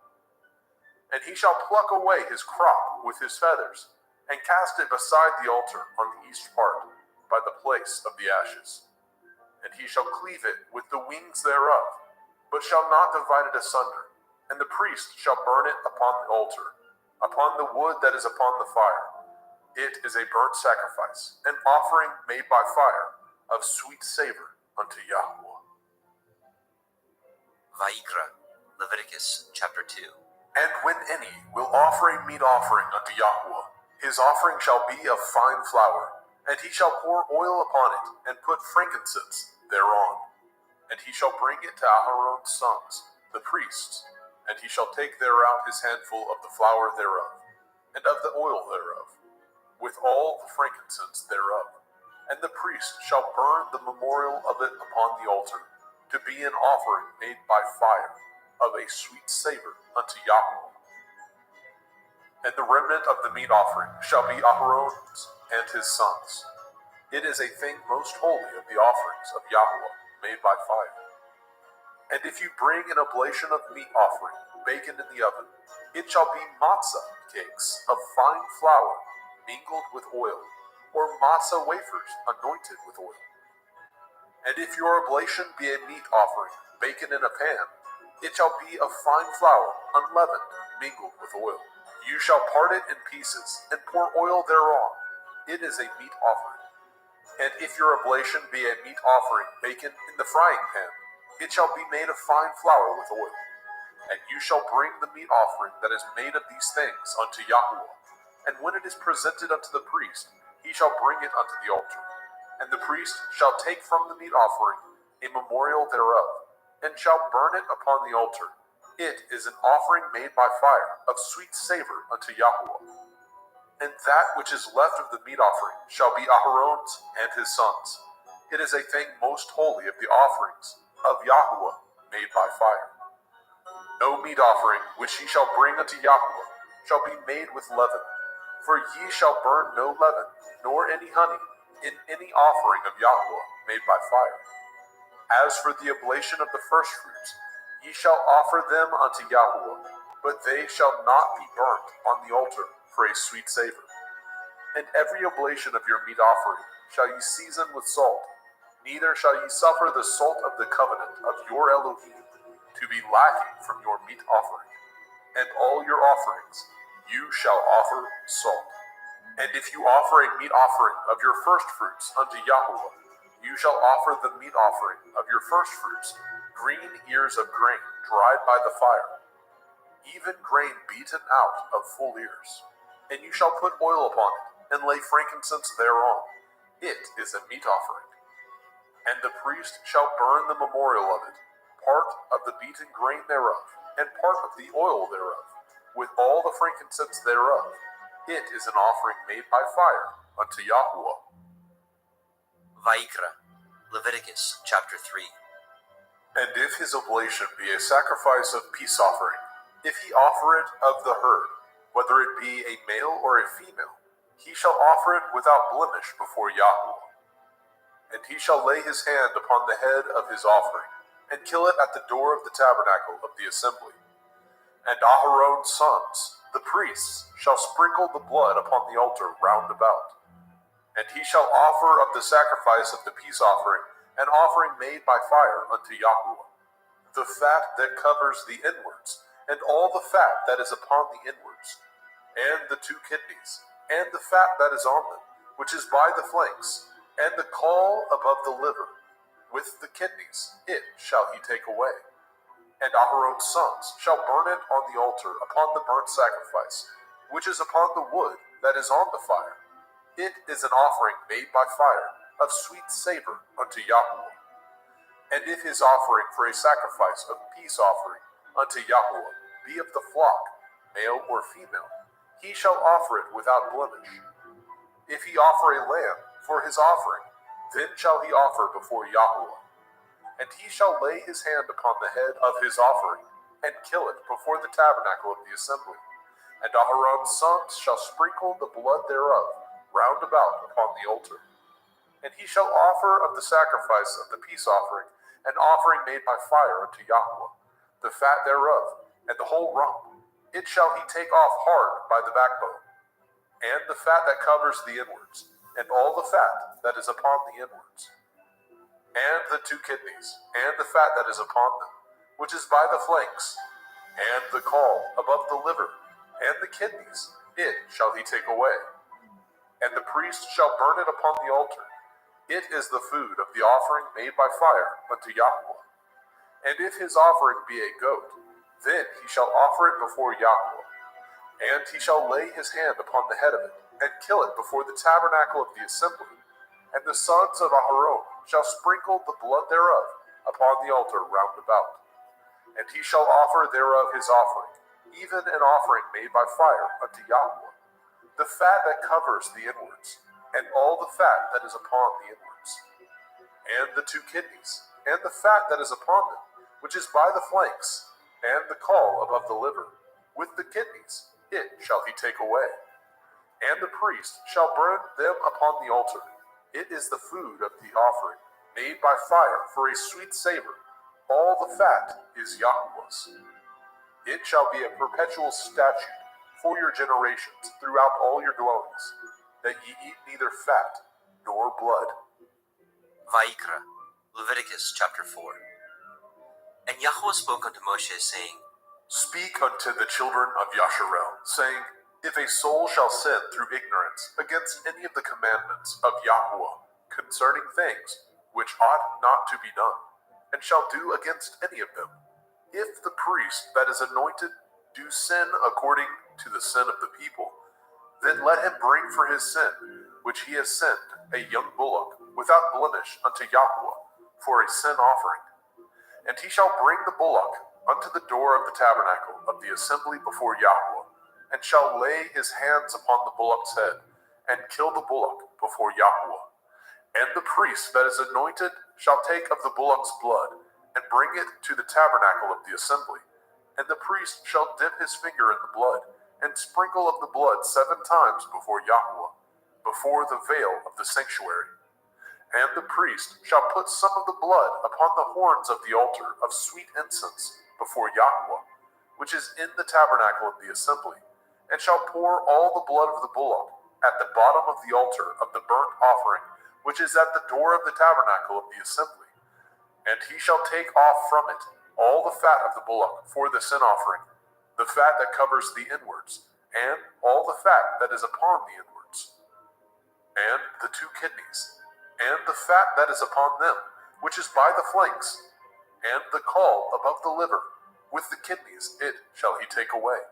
And he shall pluck away his crop with his feathers, and cast it beside the altar on the east part, by the place of the ashes. And he shall cleave it with the wings thereof, but shall not divide it asunder. And the priest shall burn it upon the altar, upon the wood that is upon the fire. It is a burnt sacrifice, an offering made by fire, of sweet savor unto Yahweh. Vayikra, Leviticus chapter 2. And when any will offer a meat offering unto Yahweh, his offering shall be of fine flour, and he shall pour oil upon it, and put frankincense thereon. And he shall bring it to Aharon's sons, the priests, and he shall take thereout his handful of the flour thereof, and of the oil thereof, with all the frankincense thereof. And the priest shall burn the memorial of it upon the altar, to be an offering made by fire, of a sweet savor unto Yahweh. And the remnant of the meat offering shall be Aharon's and his sons. It is a thing most holy of the offerings of Yahweh, made by fire. And if you bring an oblation of meat offering, baken in the oven, it shall be matzah cakes of fine flour, mingled with oil, or matzah wafers anointed with oil. And if your oblation be a meat offering, baken in a pan, it shall be of fine flour, unleavened, mingled with oil. You shall part it in pieces, and pour oil thereon. It is a meat offering. And if your oblation be a meat offering baken in the frying pan, it shall be made of fine flour with oil. And you shall bring the meat offering that is made of these things unto Yahweh. And when it is presented unto the priest, he shall bring it unto the altar. And the priest shall take from the meat offering a memorial thereof, and shall burn it upon the altar. It is an offering made by fire, of sweet savor unto Yahweh. And that which is left of the meat offering shall be Aharon's and his sons. It is a thing most holy of the offerings of Yahweh made by fire. No meat offering which ye shall bring unto Yahweh shall be made with leaven, for ye shall burn no leaven, nor any honey, in any offering of Yahweh made by fire. As for the oblation of the firstfruits, ye shall offer them unto Yahweh, but they shall not be burnt on the altar for a sweet savor. And every oblation of your meat offering shall ye season with salt, neither shall ye suffer the salt of the covenant of your Elohim to be lacking from your meat offering. And all your offerings you shall offer salt. And if you offer a meat offering of your firstfruits unto Yahweh, you shall offer the meat offering of your firstfruits, green ears of grain dried by the fire, even grain beaten out of full ears. And you shall put oil upon it, and lay frankincense thereon. It is a meat offering. And the priest shall burn the memorial of it, part of the beaten grain thereof, and part of the oil thereof, with all the frankincense thereof. It is an offering made by fire unto Yahweh. Vayikra, Leviticus chapter 3. And if his oblation be a sacrifice of peace offering, if he offer it of the herd, whether it be a male or a female, he shall offer it without blemish before Yahweh. And he shall lay his hand upon the head of his offering, and kill it at the door of the tabernacle of the assembly. And Aharon's sons, the priests, shall sprinkle the blood upon the altar round about. And he shall offer of the sacrifice of the peace offering an offering made by fire unto Yahweh, the fat that covers the inwards, and all the fat that is upon the inwards, and the 2 kidneys, and the fat that is on them, which is by the flanks, and the caul above the liver, with the kidneys, it shall he take away. And Aharon's sons shall burn it on the altar upon the burnt sacrifice, which is upon the wood that is on the fire. It is an offering made by fire, of sweet savor unto Yahweh. And if his offering for a sacrifice of peace offering unto Yahweh be of the flock, male or female, he shall offer it without blemish. If he offer a lamb for his offering, then shall he offer before Yahweh. And he shall lay his hand upon the head of his offering, and kill it before the tabernacle of the assembly. And Aharon's sons shall sprinkle the blood thereof round about upon the altar. And he shall offer of the sacrifice of the peace offering an offering made by fire unto Yahweh, the fat thereof, and the whole rump, it shall he take off hard by the backbone, and the fat that covers the inwards, and all the fat that is upon the inwards, and the 2 kidneys, and the fat that is upon them, which is by the flanks, and the caul above the liver, and the kidneys, it shall he take away. And the priest shall burn it upon the altar. It is the food of the offering made by fire unto Yahweh. And if his offering be a goat, then he shall offer it before Yahweh. And he shall lay his hand upon the head of it, and kill it before the tabernacle of the assembly. And the sons of Aharon shall sprinkle the blood thereof upon the altar round about. And he shall offer thereof his offering, even an offering made by fire unto Yahweh, the fat that covers the inwards, and all the fat that is upon the inwards, and the 2 kidneys, and the fat that is upon them, which is by the flanks, and the caul above the liver, with the kidneys, it shall he take away. And the priest shall burn them upon the altar. It is the food of the offering, made by fire for a sweet savor. All the fat is Yahweh's. It shall be a perpetual statute for your generations throughout all your dwellings, that ye eat neither fat nor blood. Vayikra, Leviticus chapter 4. And Yahweh spoke unto Moshe, saying, Speak unto the children of Yasharel, saying, If a soul shall sin through ignorance against any of the commandments of Yahweh concerning things which ought not to be done, and shall do against any of them, if the priest that is anointed do sin according to the sin of the people, then let him bring for his sin, which he has sinned, a young bullock, without blemish unto Yahweh, for a sin offering. And he shall bring the bullock unto the door of the tabernacle of the assembly before Yahweh, and shall lay his hands upon the bullock's head, and kill the bullock before Yahweh. And the priest that is anointed shall take of the bullock's blood, and bring it to the tabernacle of the assembly. And the priest shall dip his finger in the blood, and sprinkle of the blood 7 times before Yahweh, before the veil of the sanctuary. And the priest shall put some of the blood upon the horns of the altar of sweet incense before Yahweh, which is in the tabernacle of the assembly, and shall pour all the blood of the bullock at the bottom of the altar of the burnt offering, which is at the door of the tabernacle of the assembly. And he shall take off from it all the fat of the bullock for the sin offering, the fat that covers the inwards, and all the fat that is upon the inwards, and the 2 kidneys, and the fat that is upon them, which is by the flanks, and the caul above the liver, with the kidneys, it shall he take away.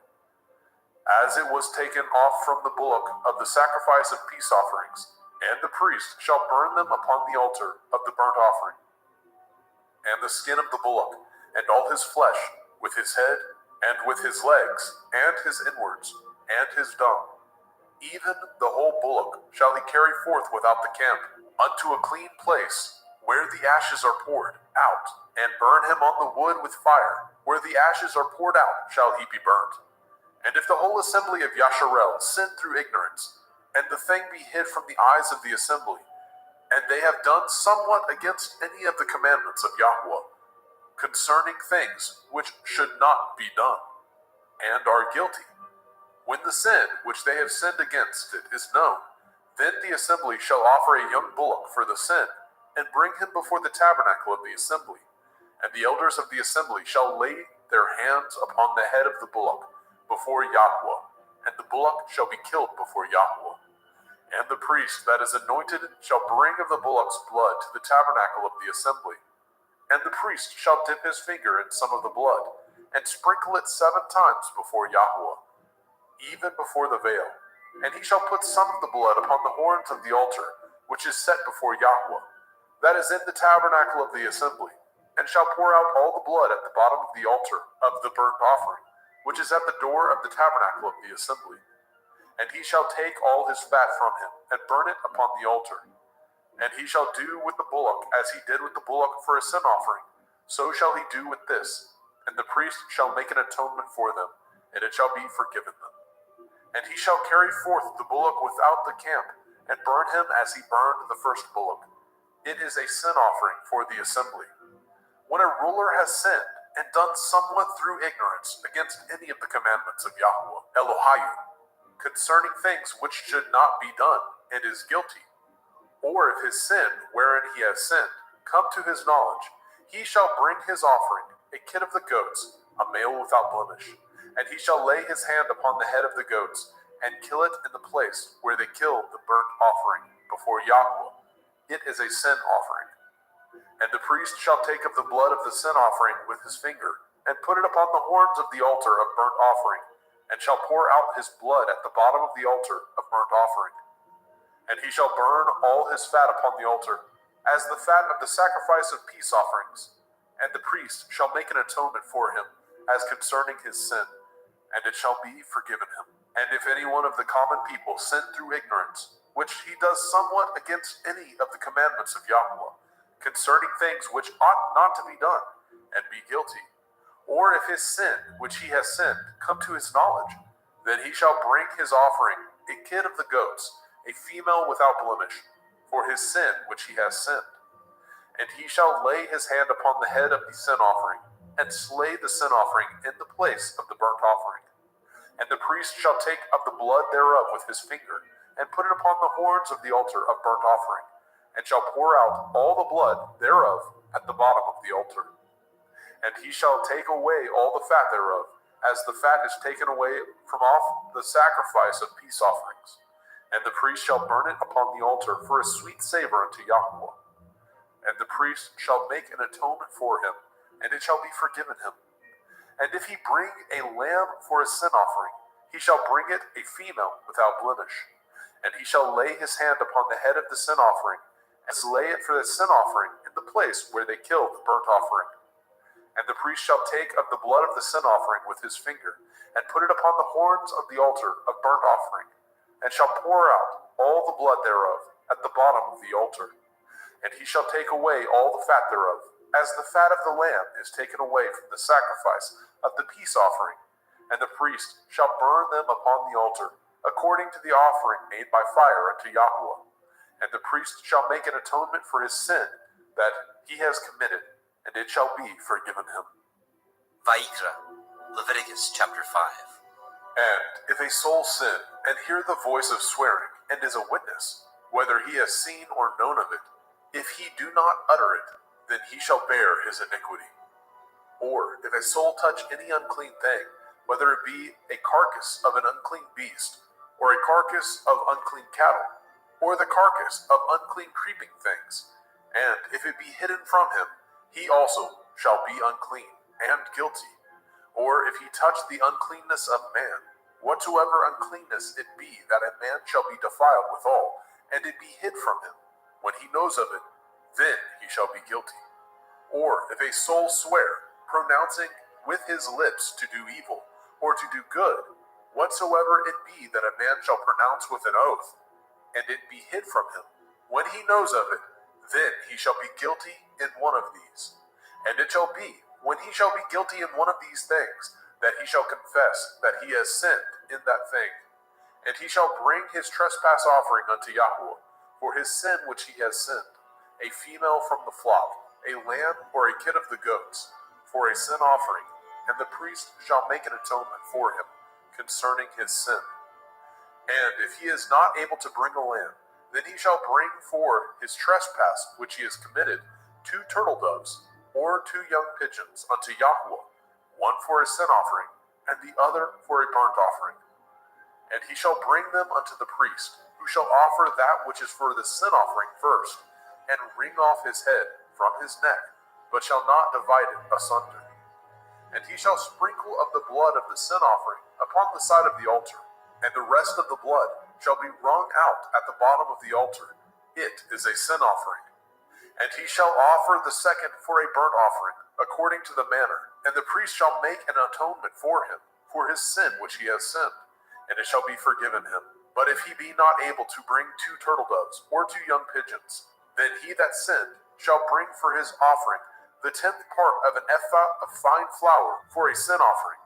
As it was taken off from the bullock of the sacrifice of peace offerings, and the priest shall burn them upon the altar of the burnt offering. And the skin of the bullock, and all his flesh, with his head, and with his legs, and his inwards, and his dung, even the whole bullock shall he carry forth without the camp, unto a clean place, where the ashes are poured out, and burn him on the wood with fire. Where the ashes are poured out shall he be burnt. And if the whole assembly of Yasharel sin through ignorance, and the thing be hid from the eyes of the assembly, and they have done somewhat against any of the commandments of Yahweh, concerning things which should not be done, and are guilty, when the sin which they have sinned against it is known, then the assembly shall offer a young bullock for the sin, and bring him before the tabernacle of the assembly. And the elders of the assembly shall lay their hands upon the head of the bullock before Yahweh, and the bullock shall be killed before Yahweh. And the priest that is anointed shall bring of the bullock's blood to the tabernacle of the assembly. And the priest shall dip his finger in some of the blood, and sprinkle it 7 times before Yahweh, even before the veil. And he shall put some of the blood upon the horns of the altar, which is set before Yahweh, that is in the tabernacle of the assembly, and shall pour out all the blood at the bottom of the altar of the burnt offering, which is at the door of the tabernacle of the assembly. And he shall take all his fat from him, and burn it upon the altar. And he shall do with the bullock as he did with the bullock for a sin offering, so shall he do with this. And the priest shall make an atonement for them, and it shall be forgiven them. And he shall carry forth the bullock without the camp, and burn him as he burned the first bullock. It is a sin offering for the assembly. When a ruler has sinned and done somewhat through ignorance against any of the commandments of Yahweh, Elohim, concerning things which should not be done, and is guilty, or if his sin, wherein he has sinned, come to his knowledge, he shall bring his offering, a kid of the goats, a male without blemish, and he shall lay his hand upon the head of the goats, and kill it in the place where they killed the burnt offering before Yahweh. It is a sin offering. And the priest shall take of the blood of the sin offering with his finger, and put it upon the horns of the altar of burnt offering, and shall pour out his blood at the bottom of the altar of burnt offering. And he shall burn all his fat upon the altar, as the fat of the sacrifice of peace offerings. And the priest shall make an atonement for him, as concerning his sin, and it shall be forgiven him. And if any one of the common people sin through ignorance, which he does somewhat against any of the commandments of Yahweh, concerning things which ought not to be done, and be guilty, or if his sin, which he has sinned, come to his knowledge, then he shall bring his offering, a kid of the goats, a female without blemish, for his sin which he has sinned. And he shall lay his hand upon the head of the sin offering, and slay the sin offering in the place of the burnt offering. And the priest shall take of the blood thereof with his finger, and put it upon the horns of the altar of burnt offering, and shall pour out all the blood thereof at the bottom of the altar. And he shall take away all the fat thereof, as the fat is taken away from off the sacrifice of peace offerings. And the priest shall burn it upon the altar for a sweet savor unto Yahweh. And the priest shall make an atonement for him, and it shall be forgiven him. And if he bring a lamb for a sin offering, he shall bring it a female without blemish. And he shall lay his hand upon the head of the sin offering, and slay it for the sin offering in the place where they killed the burnt offering. And the priest shall take of the blood of the sin offering with his finger, and put it upon the horns of the altar of burnt offering, and shall pour out all the blood thereof at the bottom of the altar. And he shall take away all the fat thereof, as the fat of the lamb is taken away from the sacrifice of the peace offering. And the priest shall burn them upon the altar, according to the offering made by fire unto Yahweh. And the priest shall make an atonement for his sin that he has committed, and it shall be forgiven him. Vayikra, Leviticus chapter 5. And if a soul sin, and hear the voice of swearing, and is a witness, whether he has seen or known of it, if he do not utter it, then he shall bear his iniquity. Or if a soul touch any unclean thing, whether it be a carcass of an unclean beast, or a carcass of unclean cattle, or the carcass of unclean creeping things, and if it be hidden from him, he also shall be unclean and guilty. Or if he touch the uncleanness of man, whatsoever uncleanness it be that a man shall be defiled withal, and it be hid from him, when he knows of it, then he shall be guilty. Or if a soul swear, pronouncing with his lips to do evil, or to do good, whatsoever it be that a man shall pronounce with an oath, and it be hid from him, when he knows of it, then he shall be guilty in one of these. And it shall be, when he shall be guilty in one of these things, that he shall confess that he has sinned in that thing. And he shall bring his trespass offering unto Yahweh, for his sin which he has sinned, a female from the flock, a lamb or a kid of the goats, for a sin offering, and the priest shall make an atonement for him concerning his sin. And if he is not able to bring a lamb, then he shall bring for his trespass which he has committed 2 turtle doves, or 2 young pigeons unto Yahweh, one for a sin offering, and the other for a burnt offering. And he shall bring them unto the priest, who shall offer that which is for the sin offering first, and wring off his head from his neck, but shall not divide it asunder. And he shall sprinkle of the blood of the sin offering upon the side of the altar, and the rest of the blood shall be wrung out at the bottom of the altar. It is a sin offering. And he shall offer the second for a burnt offering, according to the manner, and the priest shall make an atonement for him, for his sin which he has sinned, and it shall be forgiven him. But if he be not able to bring 2 turtle doves, or 2 young pigeons, then he that sinned shall bring for his offering the 10th part of an ephah of fine flour for a sin offering.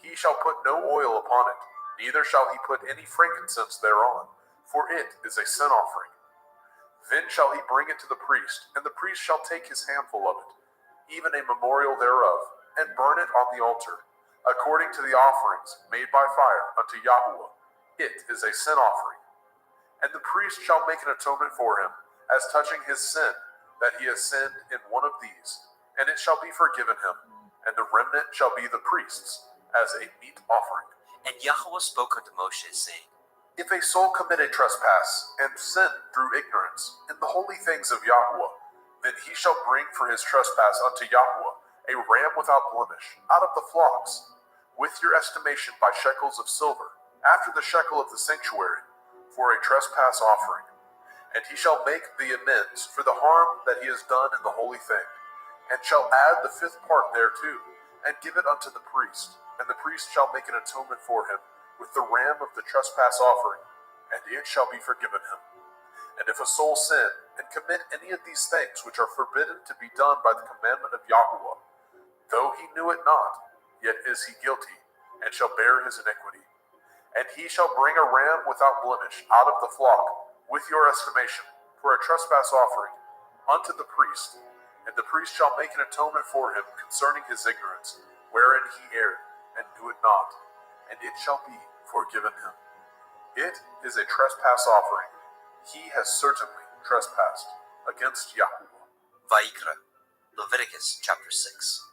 He shall put no oil upon it, neither shall he put any frankincense thereon, for it is a sin offering. Then shall he bring it to the priest, and the priest shall take his handful of it, even a memorial thereof, and burn it on the altar, according to the offerings made by fire unto Yahweh. It is a sin offering. And the priest shall make an atonement for him, as touching his sin, that he has sinned in one of these, and it shall be forgiven him, and the remnant shall be the priest's, as a meat offering. And Yahweh spoke unto Moshe, saying, If a soul commit a trespass, and sin through ignorance, in the holy things of Yahweh, then he shall bring for his trespass unto Yahweh a ram without blemish, out of the flocks, with your estimation by shekels of silver, after the shekel of the sanctuary, for a trespass offering. And he shall make the amends for the harm that he has done in the holy thing, and shall add the fifth part thereto, and give it unto the priest, and the priest shall make an atonement for him with the ram of the trespass offering, and it shall be forgiven him. And if a soul sin, and commit any of these things which are forbidden to be done by the commandment of Yahweh, though he knew it not, yet is he guilty, and shall bear his iniquity. And he shall bring a ram without blemish out of the flock, with your estimation, for a trespass offering, unto the priest. And the priest shall make an atonement for him concerning his ignorance, wherein he erred, and knew it not, and it shall be forgiven him. It is a trespass offering. He has certainly trespassed against Yahweh. Vayikra, Leviticus chapter 6.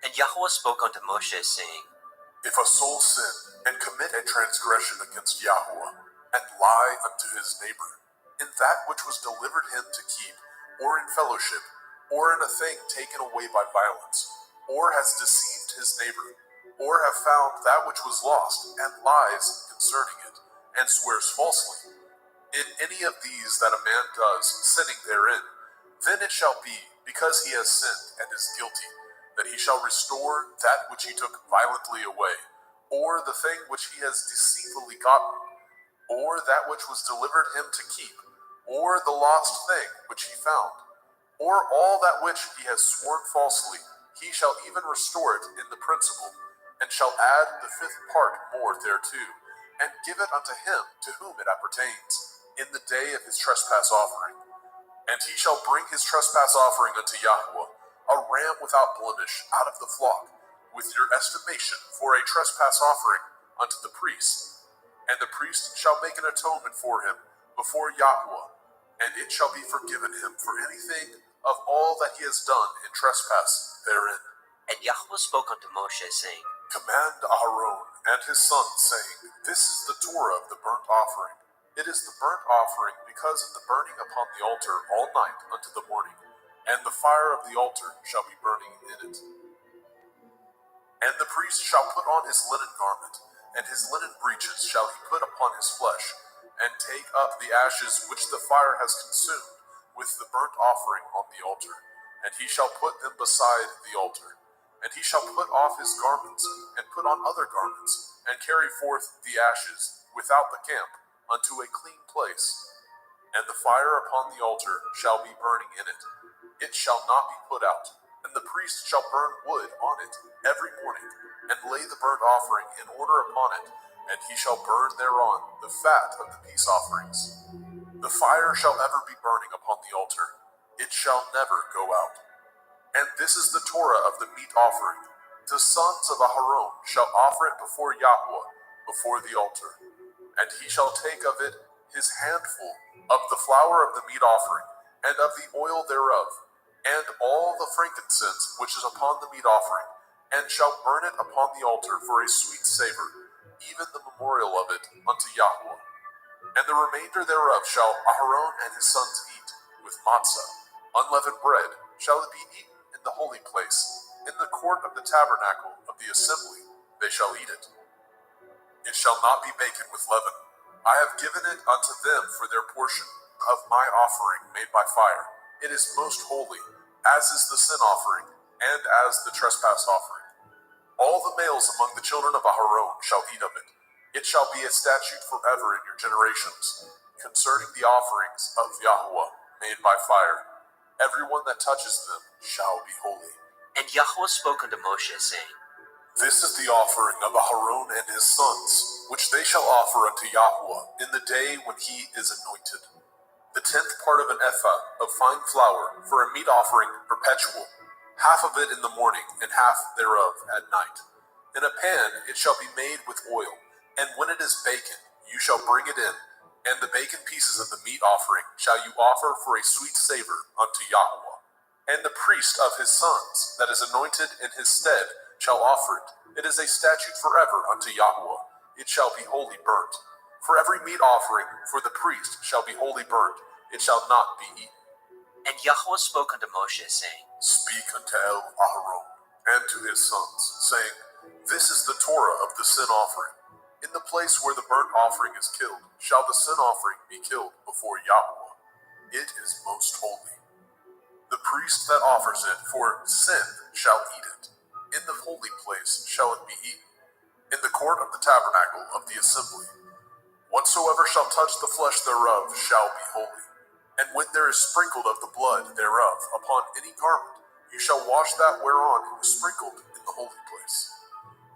And Yahweh spoke unto Moshe, saying, If a soul sin, and commit a transgression against Yahweh, and lie unto his neighbor, in that which was delivered him to keep, or in fellowship, or in a thing taken away by violence, or has deceived his neighbor, or have found that which was lost, and lies concerning it, and swears falsely, in any of these that a man does, sinning therein, then it shall be, because he has sinned and is guilty, that he shall restore that which he took violently away, or the thing which he has deceitfully gotten, or that which was delivered him to keep, or the lost thing which he found, or all that which he has sworn falsely, he shall even restore it in the principal, and shall add the fifth part more thereto, and give it unto him to whom it appertains, in the day of his trespass offering. And he shall bring his trespass offering unto Yahweh, a ram without blemish out of the flock, with your estimation for a trespass offering unto the priest. And the priest shall make an atonement for him before Yahweh, and it shall be forgiven him for anything of all that he has done in trespass therein. And Yahweh spoke unto Moshe, saying, Command Aharon and his sons, saying, This is the Torah of the burnt offering. It is the burnt offering because of the burning upon the altar all night unto the morning, and the fire of the altar shall be burning in it. And the priest shall put on his linen garment, and his linen breeches shall he put upon his flesh, and take up the ashes which the fire has consumed with the burnt offering on the altar, and he shall put them beside the altar. And he shall put off his garments, and put on other garments, and carry forth the ashes without the camp unto a clean place. And the fire upon the altar shall be burning in it. It shall not be put out. And the priest shall burn wood on it every morning, and lay the burnt offering in order upon it, and he shall burn thereon the fat of the peace offerings. The fire shall ever be burning upon the altar. It shall never go out. And this is the Torah of the meat offering. The sons of Aharon shall offer it before Yahweh, before the altar. And he shall take of it his handful of the flour of the meat offering, and of the oil thereof, and all the frankincense which is upon the meat offering, and shall burn it upon the altar for a sweet savor, even the memorial of it unto Yahweh. And the remainder thereof shall Aharon and his sons eat, with matzah, unleavened bread, shall it be eaten in the holy place, in the court of the tabernacle of the assembly, they shall eat it. It shall not be baken with leaven. I have given it unto them for their portion of my offering made by fire. It is most holy, as is the sin offering, and as the trespass offering. All the males among the children of Aharon shall eat of it. It shall be a statute forever in your generations, concerning the offerings of Yahweh made by fire. Everyone that touches them shall be holy. And Yahweh spoke unto Moshe, saying, This is the offering of Aharon and his sons, which they shall offer unto Yahweh in the day when he is anointed. The 10th part of an ephah of fine flour for a meat offering perpetual, half of it in the morning, and half thereof at night. In a pan it shall be made with oil, and when it is baken, you shall bring it in, and the baken pieces of the meat offering shall you offer for a sweet savor unto Yahweh. And the priest of his sons, that is anointed in his stead, shall offer it. It is a statute forever unto Yahweh. It shall be wholly burnt. For every meat offering for the priest shall be wholly burnt. It shall not be eaten. And Yahweh spoke unto Moshe, saying, Speak unto Aharon and to his sons, saying, This is the Torah of the sin offering. In the place where the burnt offering is killed, shall the sin offering be killed before Yahweh. It is most holy. The priest that offers it for sin shall eat it. In the holy place shall it be eaten, in the court of the tabernacle of the assembly. Whatsoever shall touch the flesh thereof shall be holy. And when there is sprinkled of the blood thereof upon any garment, you shall wash that whereon it was sprinkled in the holy place.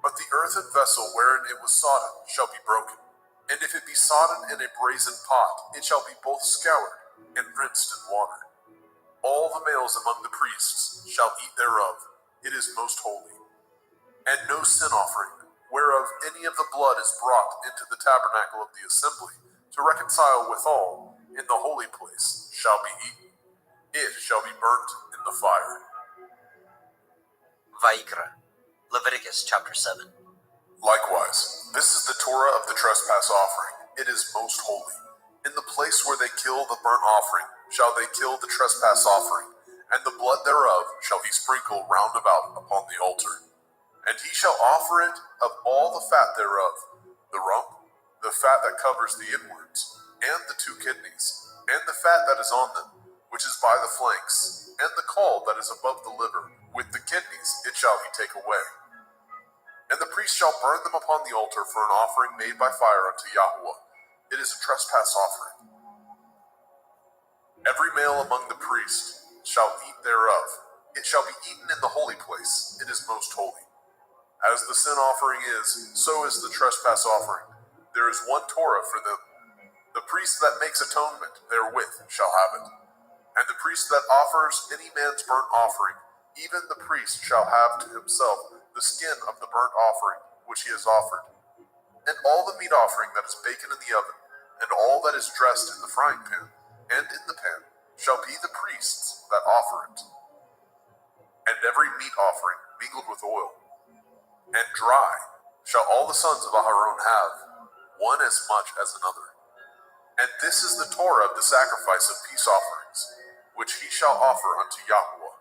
But the earthen vessel wherein it was sodden shall be broken. And if it be sodden in a brazen pot, it shall be both scoured and rinsed in water. All the males among the priests shall eat thereof. It is most holy. And no sin offering, whereof any of the blood is brought into the tabernacle of the assembly, to reconcile withal in the holy place, shall be eaten. It shall be burnt in the fire. Vayikra, Leviticus chapter 7. Likewise, this is the Torah of the trespass offering. It is most holy. In the place where they kill the burnt offering, shall they kill the trespass offering, and the blood thereof shall he sprinkle round about upon the altar. And he shall offer it of all the fat thereof, the rump, the fat that covers the inwards, and the 2 kidneys, and the fat that is on them, which is by the flanks, and the caul that is above the liver, with the kidneys it shall he take away. And the priest shall burn them upon the altar for an offering made by fire unto Yahweh. It is a trespass offering. Every male among the priests shall eat thereof. It shall be eaten in the holy place. It is most holy. As the sin offering is, so is the trespass offering. There is one Torah for them. The priest that makes atonement therewith shall have it. And the priest that offers any man's burnt offering, even the priest shall have to himself the skin of the burnt offering which he has offered. And all the meat offering that is baken in the oven, and all that is dressed in the frying pan, and in the pan, shall be the priest's that offer it. And every meat offering mingled with oil, and dry, shall all the sons of Aharon have, one as much as another. And this is the Torah of the sacrifice of peace offerings, which he shall offer unto Yahweh.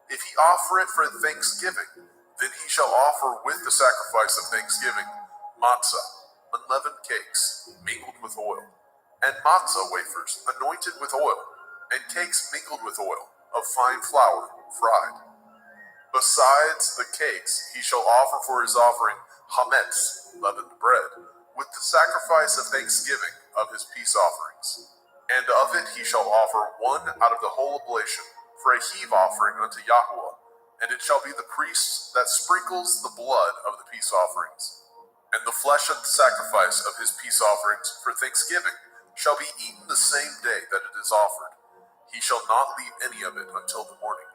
If he offer it for thanksgiving, then he shall offer with the sacrifice of thanksgiving matzah, unleavened cakes, mingled with oil, and matzah wafers, anointed with oil, and cakes mingled with oil, of fine flour, fried. Besides the cakes, he shall offer for his offering hametz, leavened bread, with the sacrifice of thanksgiving of his peace offerings. And of it he shall offer one out of the whole oblation, for a heave offering unto Yahweh, and it shall be the priest that sprinkles the blood of the peace offerings. And the flesh of the sacrifice of his peace offerings for thanksgiving shall be eaten the same day that it is offered. He shall not leave any of it until the morning.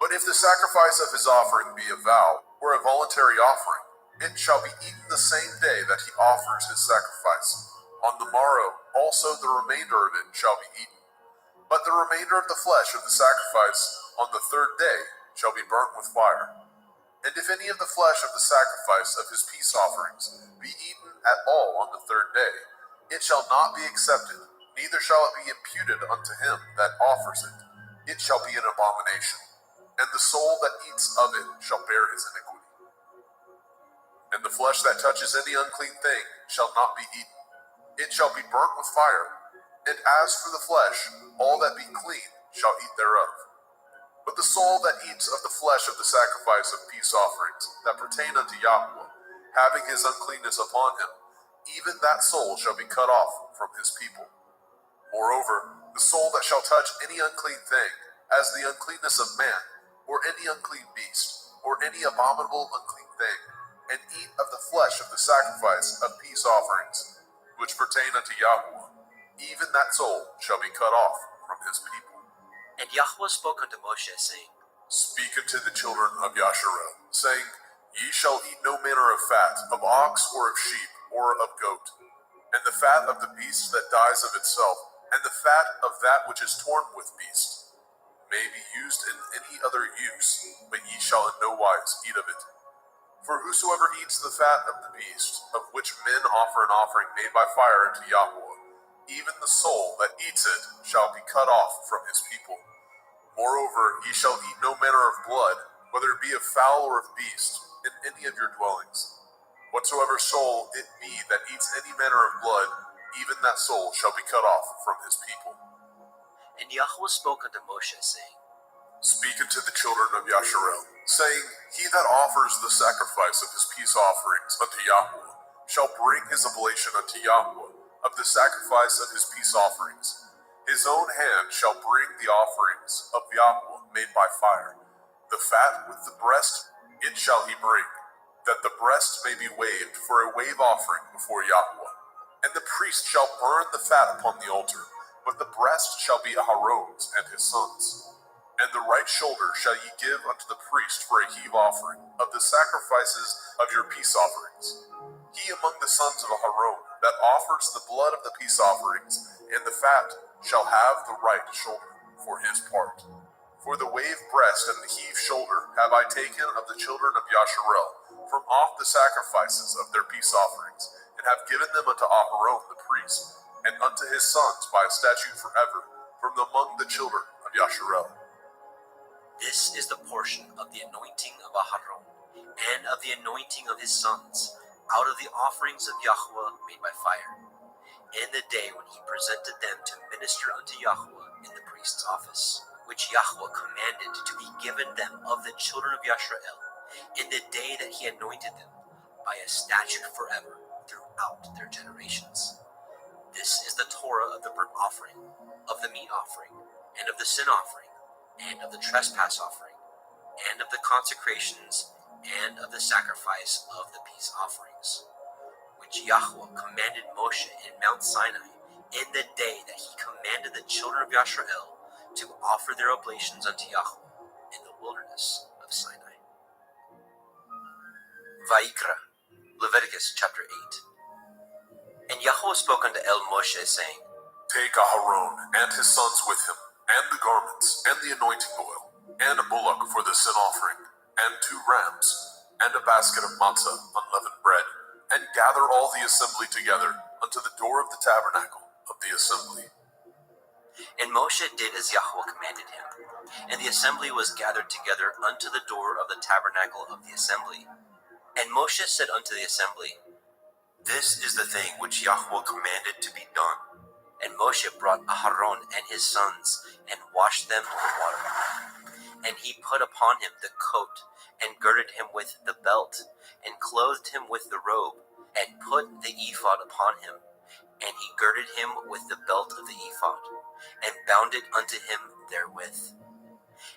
But if the sacrifice of his offering be a vow, or a voluntary offering, it shall be eaten the same day that he offers his sacrifice. On the morrow also the remainder of it shall be eaten. But the remainder of the flesh of the sacrifice on the 3rd day shall be burnt with fire. And if any of the flesh of the sacrifice of his peace offerings be eaten at all on the 3rd day, it shall not be accepted, neither shall it be imputed unto him that offers it. It shall be an abomination, and the soul that eats of it shall bear his iniquity. And the flesh that touches any unclean thing shall not be eaten. It shall be burnt with fire. And as for the flesh, all that be clean shall eat thereof. But the soul that eats of the flesh of the sacrifice of peace offerings that pertain unto Yahweh, having his uncleanness upon him, even that soul shall be cut off from his people. Moreover, the soul that shall touch any unclean thing, as the uncleanness of man, or any unclean beast, or any abominable unclean thing, and eat of the flesh of the sacrifice of peace offerings, which pertain unto Yahweh, even that soul shall be cut off from his people. And Yahweh spoke unto Moshe, saying, Speak unto the children of Yasharel, saying, Ye shall eat no manner of fat, of ox or of sheep or of goat, and the fat of the beast that dies of itself, and the fat of that which is torn with beast, may be used in any other use, but ye shall in no wise eat of it. For whosoever eats the fat of the beast, of which men offer an offering made by fire unto Yahweh, even the soul that eats it shall be cut off from his people. Moreover, ye shall eat no manner of blood, whether it be of fowl or of beast, in any of your dwellings. Whatsoever soul it be that eats any manner of blood, even that soul shall be cut off from his people. And Yahweh spoke unto Moshe, saying, Speak unto the children of Yasharel, saying, He that offers the sacrifice of his peace offerings unto Yahweh shall bring his oblation unto Yahweh of the sacrifice of his peace offerings. His own hand shall bring the offerings of Yahweh made by fire. The fat with the breast it shall he bring, that the breast may be waved for a wave offering before Yahweh. And the priest shall burn the fat upon the altar, but the breast shall be Aharon's and his sons'. And the right shoulder shall ye give unto the priest for a heave offering of the sacrifices of your peace offerings. He among the sons of Aharon that offers the blood of the peace offerings and the fat shall have the right shoulder for his part. For the wave breast and the heave shoulder have I taken of the children of Yasharel from off the sacrifices of their peace offerings, and have given them unto Aharon the priest, and unto his sons by a statute forever, from among the children of Yasharel. This is the portion of the anointing of Aharon, and of the anointing of his sons, out of the offerings of Yahweh made by fire, in the day when he presented them to minister unto Yahweh in the priest's office, which Yahweh commanded to be given them of the children of Yasharel, in the day that he anointed them, by a statute forever throughout their generations. This is the Torah of the burnt offering, of the meat offering, and of the sin offering, and of the trespass offering, and of the consecrations, and of the sacrifice of the peace offerings, which Yahweh commanded Moshe in Mount Sinai, in the day that he commanded the children of Yasharel to offer their oblations unto Yahweh in the wilderness of Sinai. Vayikra, Leviticus chapter 8. And Yahweh spoke unto Moshe, saying, Take Aharon and his sons with him, and the garments, and the anointing oil, and a bullock for the sin offering, and 2 rams, and a basket of matzah, unleavened bread, and gather all the assembly together unto the door of the tabernacle of the assembly. And Moshe did as Yahweh commanded him, and the assembly was gathered together unto the door of the tabernacle of the assembly. And Moshe said unto the assembly, This is the thing which Yahweh commanded to be done. And Moshe brought Aharon and his sons, and washed them with water. And he put upon him the coat, and girded him with the belt, and clothed him with the robe, and put the ephod upon him. And he girded him with the belt of the ephod, and bound it unto him therewith.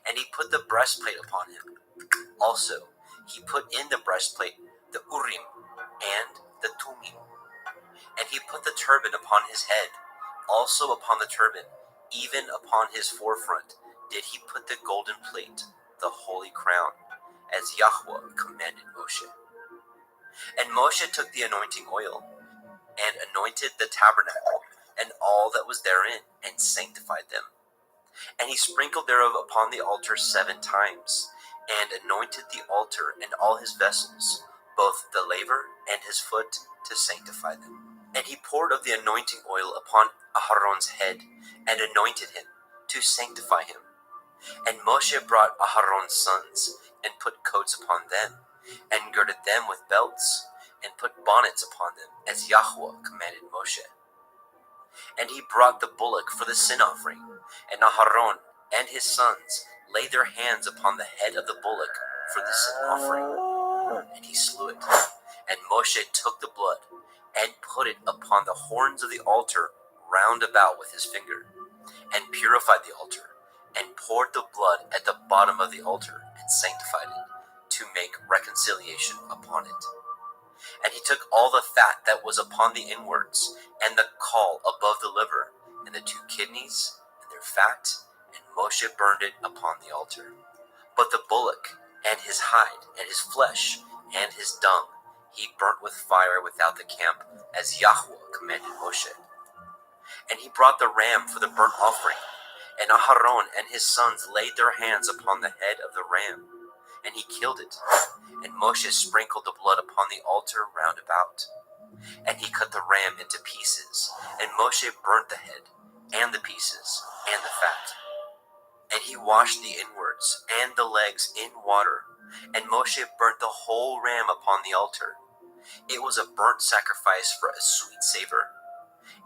And he put the breastplate upon him. Also he put in the breastplate the Urim and the Tumim. And he put the turban upon his head. Also upon the turban, even upon his forefront, did he put the golden plate, the holy crown, as Yahweh commanded Moshe. And Moshe took the anointing oil, and anointed the tabernacle, and all that was therein, and sanctified them. And he sprinkled thereof upon the altar 7 times, and anointed the altar and all his vessels, both the laver and his foot, to sanctify them. And he poured of the anointing oil upon Aharon's head, and anointed him, to sanctify him. And Moshe brought Aharon's sons, and put coats upon them, and girded them with belts, and put bonnets upon them, as Yahweh commanded Moshe. And he brought the bullock for the sin offering, and Aharon and his sons laid their hands upon the head of the bullock for the sin offering, and he slew it. And Moshe took the blood, and put it upon the horns of the altar round about with his finger, and purified the altar, and poured the blood at the bottom of the altar, and sanctified it, to make reconciliation upon it. And he took all the fat that was upon the inwards, and the caul above the liver, and the 2 kidneys, and their fat, and Moshe burned it upon the altar. But the bullock, and his hide, and his flesh, and his dung, he burnt with fire without the camp, as Yahweh commanded Moshe. And he brought the ram for the burnt offering, and Aharon and his sons laid their hands upon the head of the ram, and he killed it. And Moshe sprinkled the blood upon the altar round about. And he cut the ram into pieces, and Moshe burnt the head, and the pieces, and the fat. And he washed the inwards and the legs in water, and Moshe burnt the whole ram upon the altar. It was a burnt sacrifice for a sweet savor,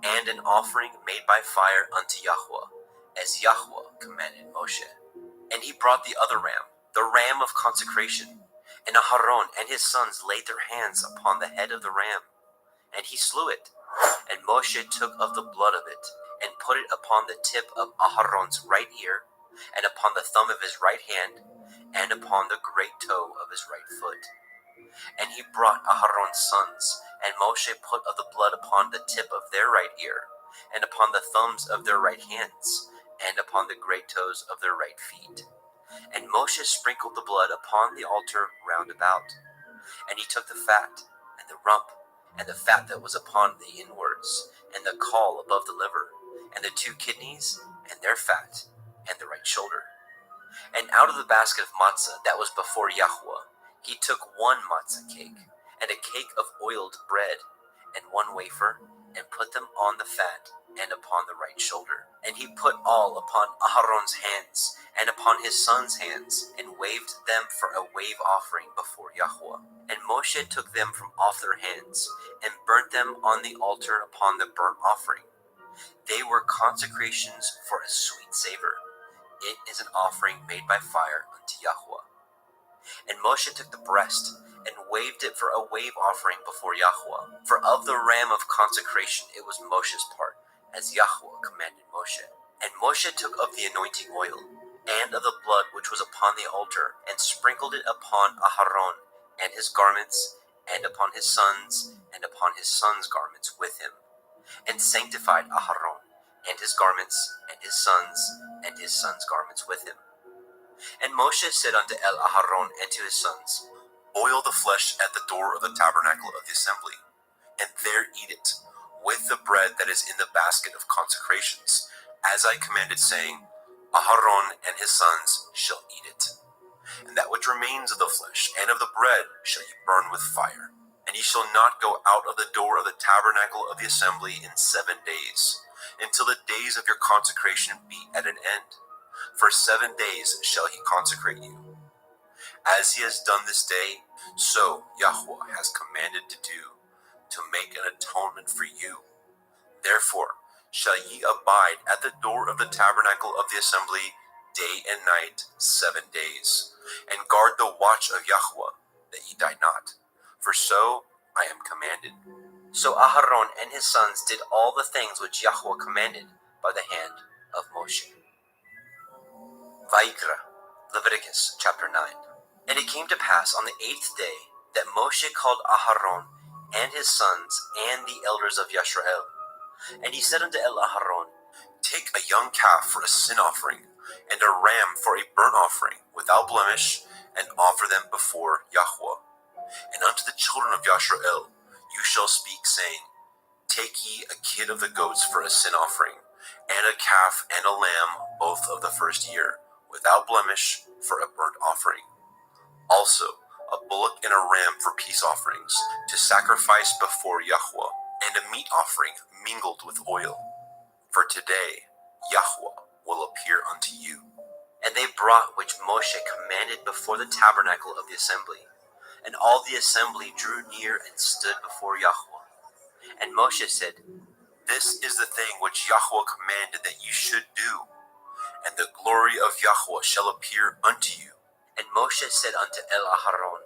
and an offering made by fire unto Yahweh, as Yahweh commanded Moshe. And he brought the other ram, the ram of consecration, and Aharon and his sons laid their hands upon the head of the ram, and he slew it. And Moshe took of the blood of it, and put it upon the tip of Aharon's right ear, and upon the thumb of his right hand, and upon the great toe of his right foot. And he brought Aharon's sons, and Moshe put of the blood upon the tip of their right ear, and upon the thumbs of their right hands, and upon the great toes of their right feet. And Moshe sprinkled the blood upon the altar round about. And he took the fat, and the rump, and the fat that was upon the inwards, and the caul above the liver, and the 2 kidneys, and their fat, and the right shoulder. And out of the basket of matzah that was before Yahweh, he took 1 matzah cake, and a cake of oiled bread, and 1 wafer, and put them on the fat, and upon the right shoulder. And he put all upon Aharon's hands, and upon his sons' hands, and waved them for a wave offering before Yahweh. And Moshe took them from off their hands, and burnt them on the altar upon the burnt offering. They were consecrations for a sweet savor. It is an offering made by fire unto Yahweh. And Moshe took the breast, and waved it for a wave offering before Yahweh. For of the ram of consecration it was Moshe's part, as Yahweh commanded Moshe. And Moshe took of the anointing oil, and of the blood which was upon the altar, and sprinkled it upon Aharon and his garments, and upon his sons, and upon his sons' garments with him, and sanctified Aharon and his garments, and his sons' garments with him. And Moshe said unto Aharon and to his sons, Boil the flesh at the door of the tabernacle of the assembly, and there eat it, with the bread that is in the basket of consecrations, as I commanded, saying, Aharon and his sons shall eat it. And that which remains of the flesh and of the bread shall ye burn with fire. And ye shall not go out of the door of the tabernacle of the assembly in 7 days, until the days of your consecration be at an end. For 7 days shall he consecrate you. As he has done this day, so Yahweh has commanded to do, to make an atonement for you. Therefore shall ye abide at the door of the tabernacle of the assembly day and night 7 days, and guard the watch of Yahweh, that ye die not. For so I am commanded. So Aharon and his sons did all the things which Yahweh commanded by the hand of Moshe. Vayikra, Leviticus chapter 9. And it came to pass on the 8th day that Moshe called Aharon and his sons and the elders of Yisrael. And he said unto Aharon, Take a young calf for a sin offering, and a ram for a burnt offering, without blemish, and offer them before Yahweh. And unto the children of Yisrael you shall speak, saying, Take ye a kid of the goats for a sin offering, and a calf and a lamb, both of the first year, without blemish, for a burnt offering. Also a bullock and a ram for peace offerings, to sacrifice before Yahweh, and a meat offering mingled with oil. For today Yahweh will appear unto you. And they brought which Moshe commanded before the tabernacle of the assembly. And all the assembly drew near and stood before Yahweh. And Moshe said, This is the thing which Yahweh commanded that you should do, and the glory of Yahweh shall appear unto you. And Moshe said unto Aharon,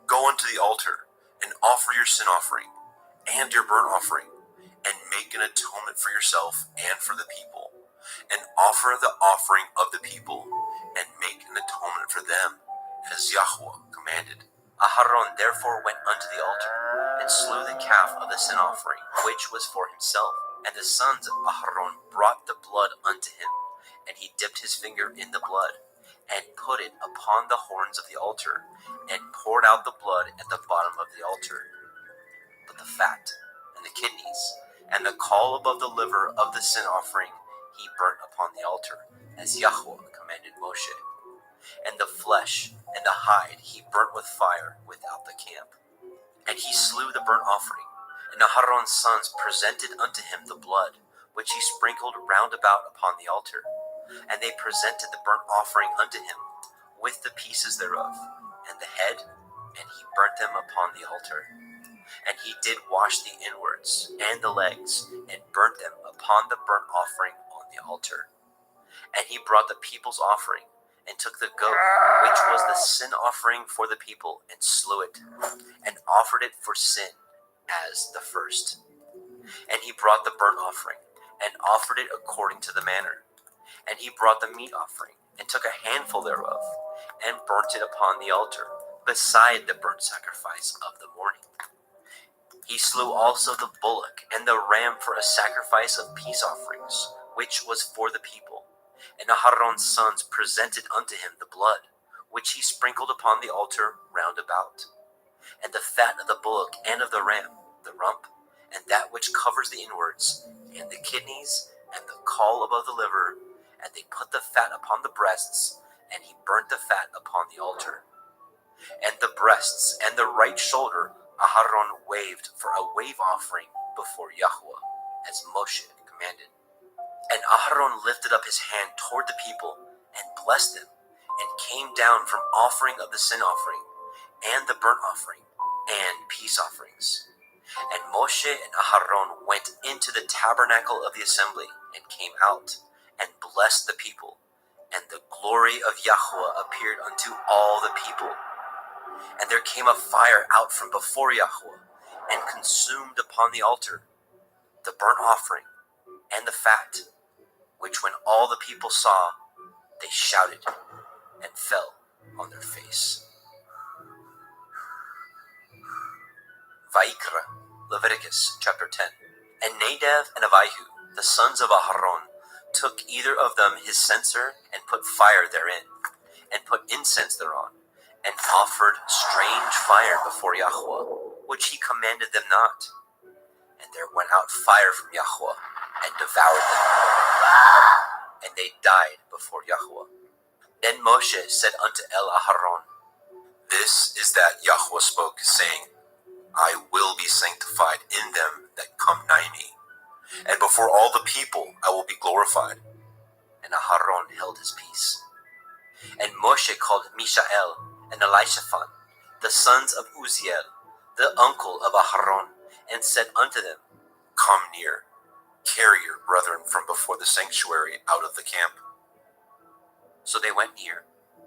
Go unto the altar, and offer your sin offering, and your burnt offering, and make an atonement for yourself and for the people, and offer the offering of the people, and make an atonement for them, as Yahweh commanded. Aharon therefore went unto the altar, and slew the calf of the sin offering, which was for himself. And the sons of Aharon brought the blood unto him, and he dipped his finger in the blood, and put it upon the horns of the altar, and poured out the blood at the bottom of the altar. But the fat, and the kidneys, and the caul above the liver of the sin offering he burnt upon the altar, as Yahweh commanded Moshe. And the flesh and the hide he burnt with fire without the camp. And he slew the burnt offering, and Aharon's sons presented unto him the blood, which he sprinkled round about upon the altar. And they presented the burnt offering unto him, with the pieces thereof, and the head, and he burnt them upon the altar. And he did wash the inwards and the legs, and burnt them upon the burnt offering on the altar. And he brought the people's offering, and took the goat, which was the sin offering for the people, and slew it, and offered it for sin as the first. And he brought the burnt offering, and offered it according to the manner. And he brought the meat offering, and took a handful thereof, and burnt it upon the altar, beside the burnt sacrifice of the morning. He slew also the bullock and the ram for a sacrifice of peace offerings, which was for the people. And Aharon's sons presented unto him the blood, which he sprinkled upon the altar round about. And the fat of the bullock and of the ram, the rump, and that which covers the inwards, and the kidneys, and the caul above the liver, and they put the fat upon the breasts, and he burnt the fat upon the altar. And the breasts and the right shoulder Aharon waved for a wave offering before Yahweh, as Moshe commanded. And Aharon lifted up his hand toward the people, and blessed them, and came down from offering of the sin offering, and the burnt offering, and peace offerings. And Moshe and Aharon went into the tabernacle of the assembly, and came out, and blessed the people. And the glory of Yahweh appeared unto all the people. And there came a fire out from before Yahweh, and consumed upon the altar the burnt offering and the fat, which when all the people saw, they shouted and fell on their face. Vayikra, Leviticus chapter 10. And Nadav and Abihu, the sons of Aharon, took either of them his censer, and put fire therein, and put incense thereon, and offered strange fire before Yahweh, which he commanded them not. And there went out fire from Yahweh, and devoured them, and they died before Yahweh. Then Moshe said unto Aharon, This is that Yahweh spoke, saying, I will be sanctified in them that come nigh me, and before all the people I will be glorified. And Aharon held his peace. And Moshe called Mishael and Elishaphan, the sons of Uzziel, the uncle of Aharon, and said unto them, Come near, carry your brethren from before the sanctuary out of the camp. So they went near,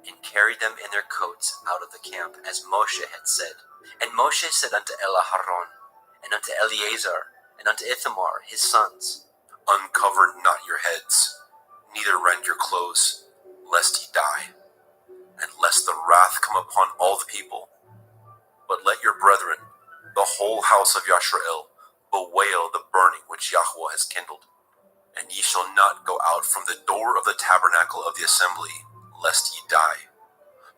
and carried them in their coats out of the camp, as Moshe had said. And Moshe said unto Aharon, and unto Eleazar, and unto Ithamar his sons, Uncover not your heads, neither rend your clothes, lest ye die, and lest the wrath come upon all the people. But let your brethren, the whole house of Yashrael, bewail the burning which Yahweh has kindled. And ye shall not go out from the door of the tabernacle of the assembly, lest ye die.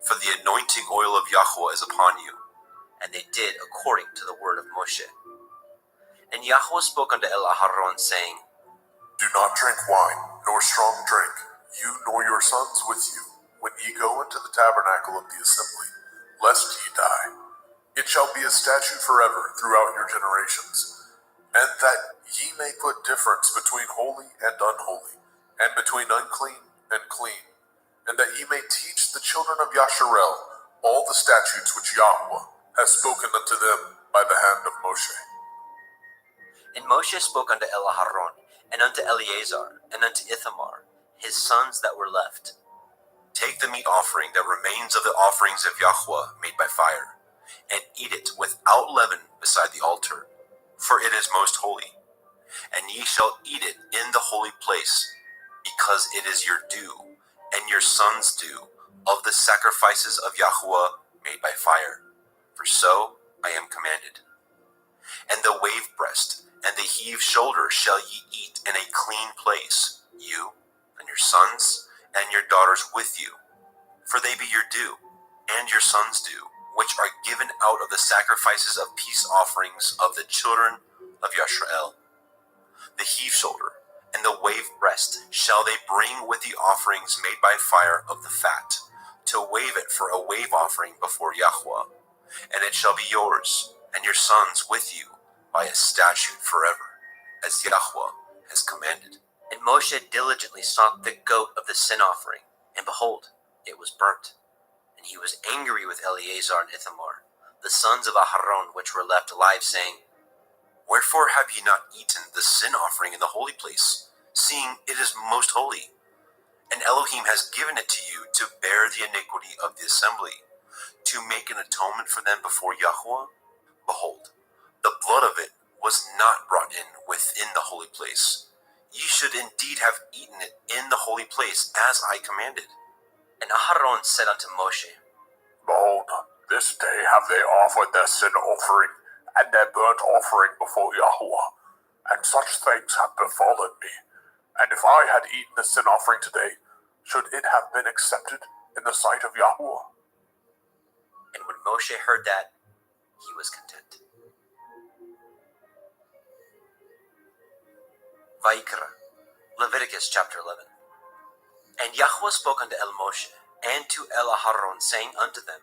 For the anointing oil of Yahweh is upon you. And they did according to the word of Moshe. And Yahweh spoke unto Aharon, saying, Do not drink wine, nor strong drink, you nor your sons with you, when ye go into the tabernacle of the assembly, lest ye die. It shall be a statute forever throughout your generations, and that ye may put difference between holy and unholy, and between unclean and clean, and that ye may teach the children of Yasharel all the statutes which Yahweh has spoken unto them by the hand of Moshe. And Moshe spoke unto Aharon, and unto Eleazar, and unto Ithamar, his sons that were left, Take the meat offering that remains of the offerings of Yahweh made by fire, and eat it without leaven beside the altar, for it is most holy. And ye shall eat it in the holy place, because it is your due, and your sons' due, of the sacrifices of Yahweh made by fire. For so I am commanded. And the wave breast and the heave shoulder shall ye eat in a clean place, you and your sons and your daughters with you. for they be your due, and your sons' due, which are given out of the sacrifices of peace offerings of the children of Yashrael. The heave shoulder and the wave breast shall they bring with the offerings made by fire of the fat, to wave it for a wave offering before Yahweh. And it shall be yours, and your sons with you, by a statute forever, as Yahweh has commanded. And Moshe diligently sought the goat of the sin offering, and behold, it was burnt. And he was angry with Eleazar and Ithamar, the sons of Aharon, which were left alive, saying, Wherefore have ye not eaten the sin offering in the holy place, seeing it is most holy? And Elohim has given it to you to bear the iniquity of the assembly, to make an atonement for them before Yahweh. Behold, the blood of it was not brought in within the holy place. Ye should indeed have eaten it in the holy place, as I commanded. And Aharon said unto Moshe, Behold, this day have they offered their sin offering and their burnt offering before Yahweh, and such things have befallen me. And if I had eaten the sin offering today, should it have been accepted in the sight of Yahweh? And when Moshe heard that, he was content. Vayikra, Leviticus chapter 11. And Yahweh spoke unto El Moshe and to El Aharon, saying unto them,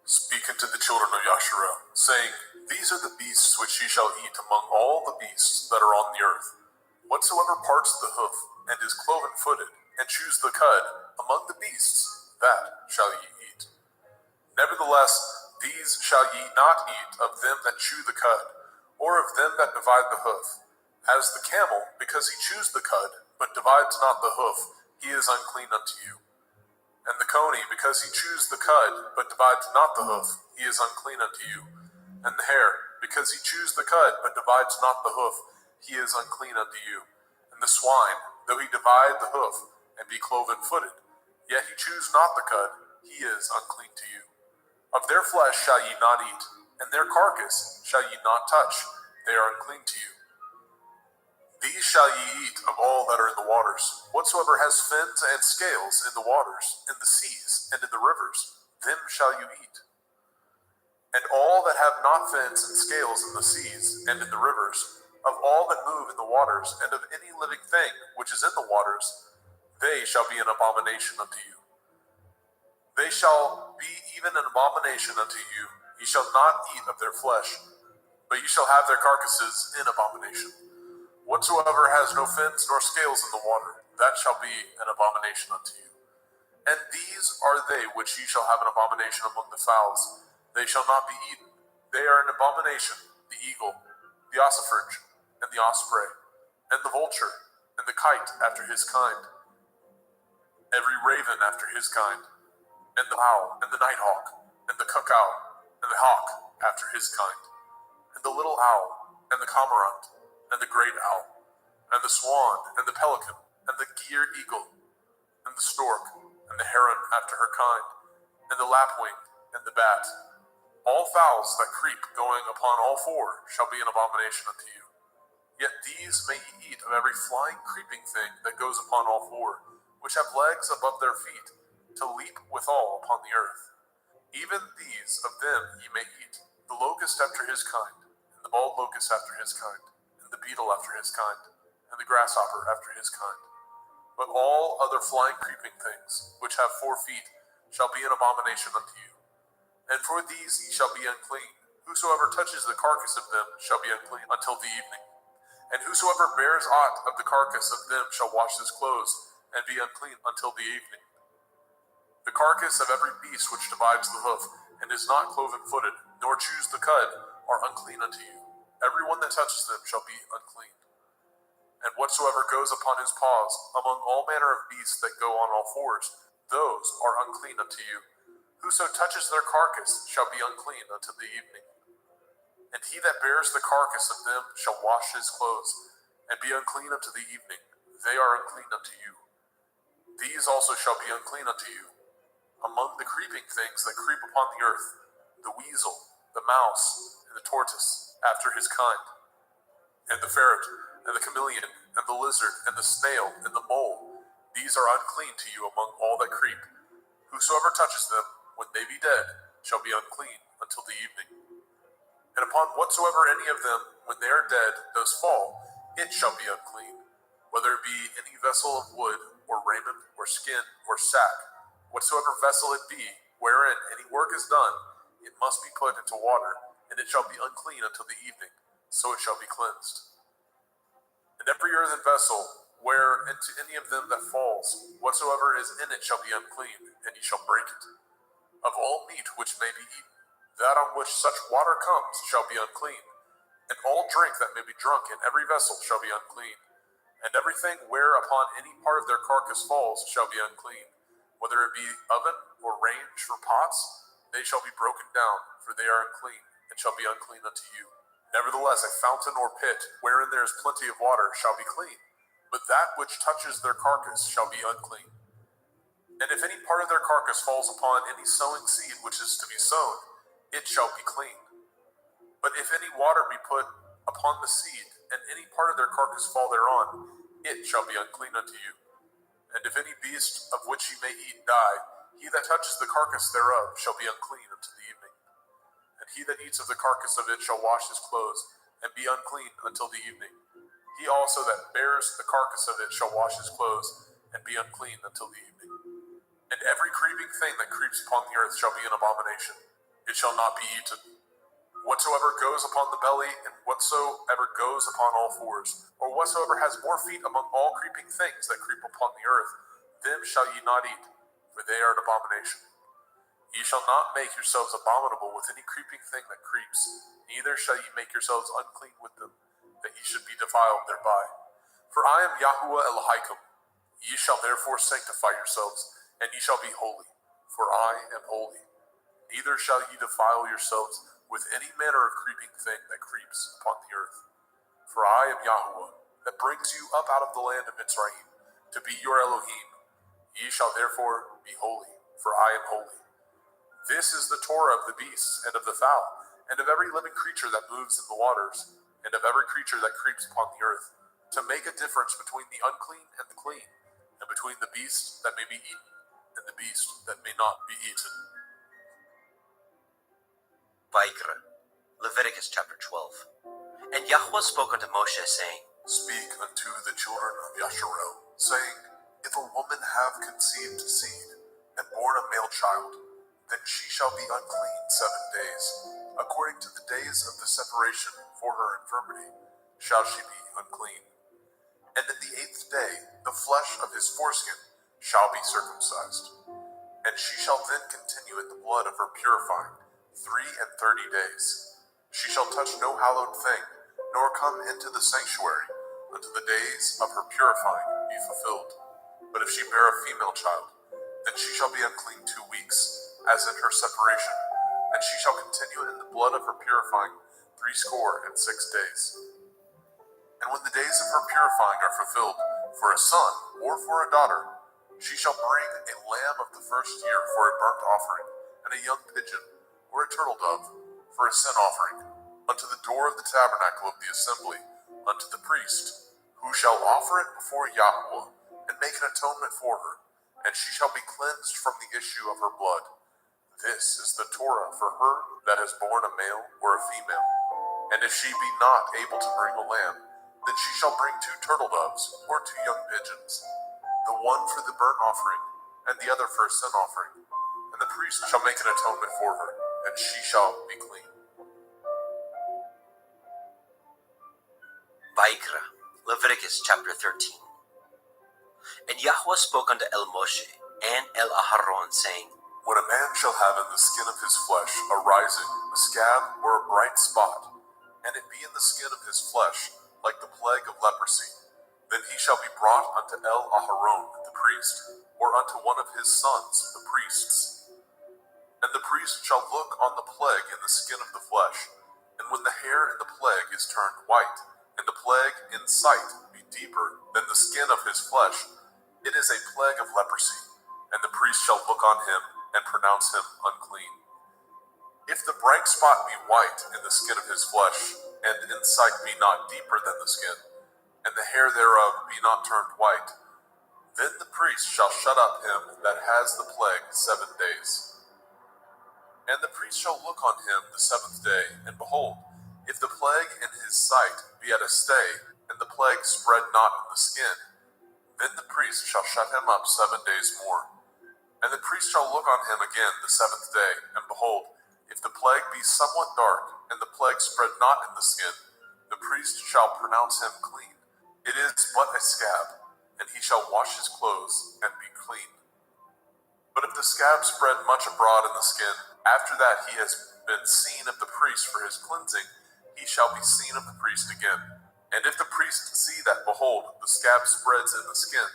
Speak unto the children of Yasharel, saying, These are the beasts which ye shall eat among all the beasts that are on the earth. Whatsoever parts the hoof, and is cloven-footed, and chews the cud, among the beasts, that shall ye eat. Nevertheless, these shall ye not eat of them that chew the cud, or of them that divide the hoof. As the camel, because he chews the cud, but divides not the hoof, he is unclean unto you. And the coney, because he chews the cud, but divides not the hoof, he is unclean unto you. And the hare, because he chews the cud, but divides not the hoof, he is unclean unto you. And the swine, though he divide the hoof, and be cloven-footed, yet he chews not the cud, he is unclean to you. Of their flesh shall ye not eat, and their carcass shall ye not touch, they are unclean to you. These shall ye eat of all that are in the waters. Whatsoever has fins and scales in the waters, in the seas, and in the rivers, them shall you eat. And all that have not fins and scales in the seas, and in the rivers, of all that move in the waters, and of any living thing which is in the waters, they shall be an abomination unto you. They shall be even an abomination unto you. Ye shall not eat of their flesh, but ye shall have their carcasses in abomination. Whatsoever has no fins nor scales in the water, that shall be an abomination unto you. And these are they which ye shall have an abomination among the fowls. They shall not be eaten. They are an abomination, the eagle, the ossifrage, and the osprey, and the vulture, and the kite after his kind, every raven after his kind, and the owl, and the nighthawk, and the cuckow, and the hawk after his kind, and the little owl, and the cormorant, and the great owl, and the swan, and the pelican, and the gier eagle, and the stork, and the heron after her kind, and the lapwing, and the bat. All fowls that creep going upon all four shall be an abomination unto you. Yet these may ye eat of every flying creeping thing that goes upon all four, which have legs above their feet, to leap withal upon the earth. Even these of them ye may eat, the locust after his kind, and the bald locust after his kind, and the beetle after his kind, and the grasshopper after his kind. But all other flying creeping things, which have 4 feet, shall be an abomination unto you. And for these ye shall be unclean. Whosoever touches the carcass of them shall be unclean until the evening. And whosoever bears aught of the carcass of them shall wash his clothes, and be unclean until the evening. The carcass of every beast which divides the hoof, and is not cloven-footed, nor chews the cud, are unclean unto you. Every one that touches them shall be unclean. And whatsoever goes upon his paws, among all manner of beasts that go on all fours, those are unclean unto you. Whoso touches their carcass shall be unclean until the evening. And he that bears the carcass of them shall wash his clothes, and be unclean unto the evening. They are unclean unto you. These also shall be unclean unto you. Among the creeping things that creep upon the earth, the weasel, the mouse, and the tortoise, after his kind, and the ferret, and the chameleon, and the lizard, and the snail, and the mole, these are unclean to you among all that creep. Whosoever touches them, when they be dead, shall be unclean until the evening. And upon whatsoever any of them, when they are dead, does fall, it shall be unclean, whether it be any vessel of wood, or raiment, or skin, or sack, whatsoever vessel it be, wherein any work is done, it must be put into water, and it shall be unclean until the evening, so it shall be cleansed. And every earthen vessel, where into any of them that falls, whatsoever is in it shall be unclean, and ye shall break it. Of all meat which may be eaten, that on which such water comes shall be unclean, and all drink that may be drunk in every vessel shall be unclean. And everything whereupon any part of their carcass falls shall be unclean, whether it be oven or range for pots, they shall be broken down, for they are unclean, and shall be unclean unto you. Nevertheless, a fountain or pit, wherein there is plenty of water, shall be clean, but that which touches their carcass shall be unclean. And if any part of their carcass falls upon any sowing seed which is to be sown, it shall be clean. But if any water be put upon the seed, and any part of their carcass fall thereon, it shall be unclean unto you. And if any beast of which ye may eat die, he that touches the carcass thereof shall be unclean unto the evening. And he that eats of the carcass of it shall wash his clothes, and be unclean until the evening. He also that bears the carcass of it shall wash his clothes, and be unclean until the evening. And every creeping thing that creeps upon the earth shall be an abomination. It shall not be eaten. Whatsoever goes upon the belly, and whatsoever goes upon all fours, or whatsoever has more feet among all creeping things that creep upon the earth, them shall ye not eat, for they are an abomination. Ye shall not make yourselves abominable with any creeping thing that creeps, neither shall ye make yourselves unclean with them, that ye should be defiled thereby. For I am Yahuwah Elohim. Ye shall therefore sanctify yourselves, and ye shall be holy, for I am holy. Neither shall ye defile yourselves with any manner of creeping thing that creeps upon the earth. For I am Yahuwah, that brings you up out of the land of Mitzrayim, to be your Elohim. Ye shall therefore be holy, for I am holy. This is the Torah of the beasts, and of the fowl, and of every living creature that moves in the waters, and of every creature that creeps upon the earth, to make a difference between the unclean and the clean, and between the beast that may be eaten, and the beast that may not be eaten. Vayikra, Leviticus chapter 12. And Yahweh spoke unto Moshe, saying, Speak unto the children of Yasharel, saying, If a woman have conceived seed, and born a male child, then she shall be unclean 7 days. According to the days of the separation for her infirmity, shall she be unclean. And in the 8th day, the flesh of his foreskin shall be circumcised. And she shall then continue in the blood of her purifying 33 days. She shall touch no hallowed thing, nor come into the sanctuary, until the days of her purifying be fulfilled. But if she bear a female child, then she shall be unclean 2 weeks, as in her separation, and she shall continue in the blood of her purifying 66 days. And when the days of her purifying are fulfilled, for a son or for a daughter, she shall bring a lamb of the first year for a burnt offering, and a young pigeon, or a turtle dove, for a sin offering, unto the door of the tabernacle of the assembly, unto the priest, who shall offer it before Yahweh, and make an atonement for her, and she shall be cleansed from the issue of her blood. This is the Torah for her that has borne a male or a female. And if she be not able to bring a lamb, then she shall bring 2 turtle doves, or 2 young pigeons, the one for the burnt offering, and the other for a sin offering. And the priest shall make an atonement for her, and she shall be clean. Vayikra, Leviticus chapter 13. And Yahweh spoke unto El Moshe and El Aharon, saying, When a man shall have in the skin of his flesh a rising, a scab, or a bright spot, and it be in the skin of his flesh like the plague of leprosy, then he shall be brought unto El Aharon the priest, or unto one of his sons the priests. And the priest shall look on the plague in the skin of the flesh, and when the hair in the plague is turned white, and the plague in sight be deeper than the skin of his flesh, it is a plague of leprosy, and the priest shall look on him and pronounce him unclean. If the bright spot be white in the skin of his flesh, and in sight be not deeper than the skin, and the hair thereof be not turned white, Then the priest shall shut up him that has the plague 7 days. And the priest shall look on him the 7th day, and behold, if the plague in his sight be at a stay, and the plague spread not in the skin, then the priest shall shut him up 7 days more. And the priest shall look on him again the 7th day, and behold, if the plague be somewhat dark, and the plague spread not in the skin, the priest shall pronounce him clean. It is but a scab, and he shall wash his clothes and be clean. But if the scab spread much abroad in the skin, after that he has been seen of the priest for his cleansing, he shall be seen of the priest again. And if the priest see that, behold, the scab spreads in the skin,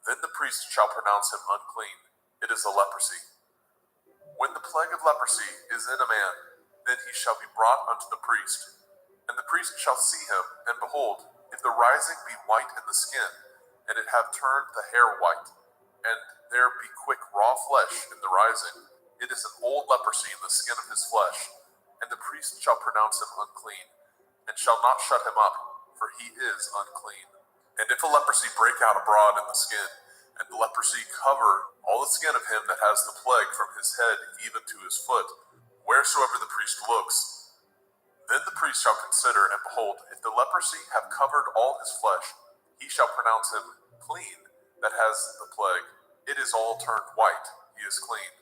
then the priest shall pronounce him unclean. It is a leprosy. When the plague of leprosy is in a man, then he shall be brought unto the priest. And the priest shall see him, and behold, if the rising be white in the skin, and it have turned the hair white, and there be quick raw flesh in the rising, it is an old leprosy in the skin of his flesh, and the priest shall pronounce him unclean, and shall not shut him up, for he is unclean. And if a leprosy break out abroad in the skin, and the leprosy cover all the skin of him that has the plague from his head even to his foot, wheresoever the priest looks, then the priest shall consider, and behold, if the leprosy have covered all his flesh, he shall pronounce him clean that has the plague. It is all turned white, he is clean.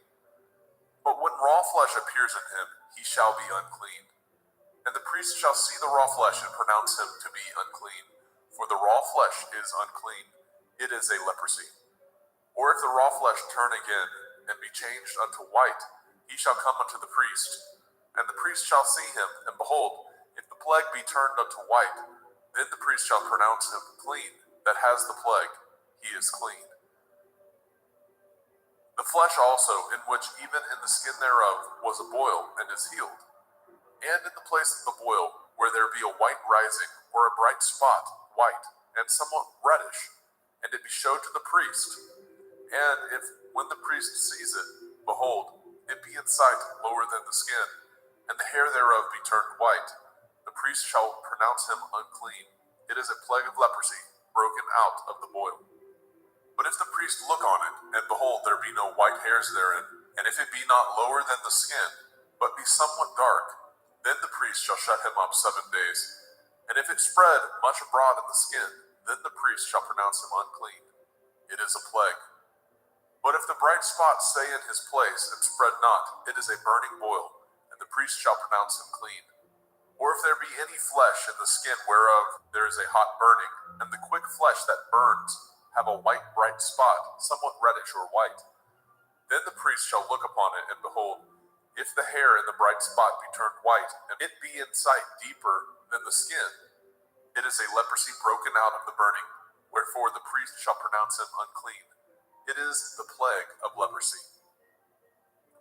But when raw flesh appears in him, he shall be unclean. And the priest shall see the raw flesh and pronounce him to be unclean. For the raw flesh is unclean, it is a leprosy. Or if the raw flesh turn again, and be changed unto white, he shall come unto the priest. And the priest shall see him, and behold, if the plague be turned unto white, then the priest shall pronounce him clean that has the plague, he is clean. The flesh also, in which even in the skin thereof was a boil, and is healed. And in the place of the boil, where there be a white rising, or a bright spot, white, and somewhat reddish, and it be showed to the priest. And if, when the priest sees it, behold, it be in sight lower than the skin, and the hair thereof be turned white, the priest shall pronounce him unclean. It is a plague of leprosy, broken out of the boil. But if the priest look on it, and behold, there be no white hairs therein, and if it be not lower than the skin, but be somewhat dark, then the priest shall shut him up 7 days. And if it spread much abroad in the skin, then the priest shall pronounce him unclean. It is a plague. But if the bright spot stay in his place and spread not, it is a burning boil, and the priest shall pronounce him clean. Or if there be any flesh in the skin whereof there is a hot burning, and the quick flesh that burns have a white bright spot, somewhat reddish or white, then the priest shall look upon it, and behold, if the hair in the bright spot be turned white, and it be in sight deeper than the skin, it is a leprosy broken out of the burning, wherefore the priest shall pronounce him unclean. It is the plague of leprosy.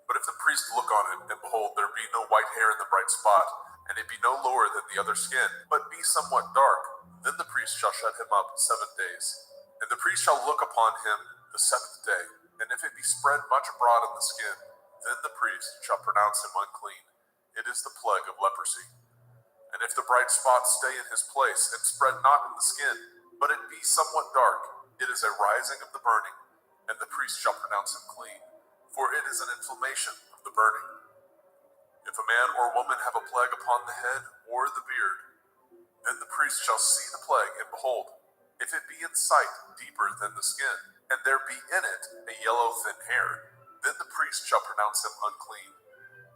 But if the priest look on it, and behold, there be no white hair in the bright spot, and it be no lower than the other skin, but be somewhat dark, then the priest shall shut him up 7 days. And the priest shall look upon him the 7th day, and if it be spread much abroad in the skin, then the priest shall pronounce him unclean. It is the plague of leprosy. And if the bright spot stay in his place, and spread not in the skin, but it be somewhat dark, it is a rising of the burning, and the priest shall pronounce him clean, for it is an inflammation of the burning. If a man or woman have a plague upon the head or the beard, then the priest shall see the plague, and behold, if it be in sight deeper than the skin, and there be in it a yellow thin hair, then the priest shall pronounce him unclean.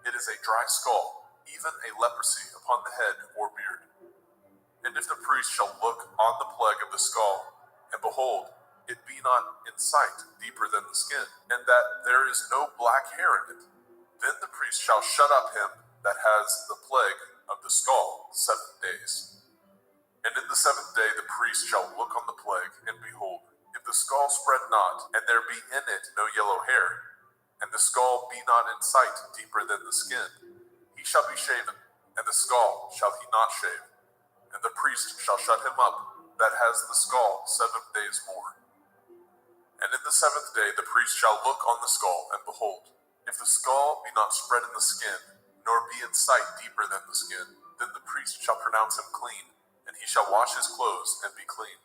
It is a dry skull, even a leprosy upon the head or beard. And if the priest shall look on the plague of the skull, and behold, it be not in sight deeper than the skin, and that there is no black hair in it, then the priest shall shut up him that has the plague of the skull 7 days. And in the 7th day the priest shall look on the plague, and behold, if the skull spread not, and there be in it no yellow hair, and the skull be not in sight deeper than the skin, he shall be shaven, and the skull shall he not shave. And the priest shall shut him up that has the skull 7 days more. And in the 7th day the priest shall look on the skull, and behold, if the skull be not spread in the skin, nor be in sight deeper than the skin, then the priest shall pronounce him clean, and he shall wash his clothes and be clean.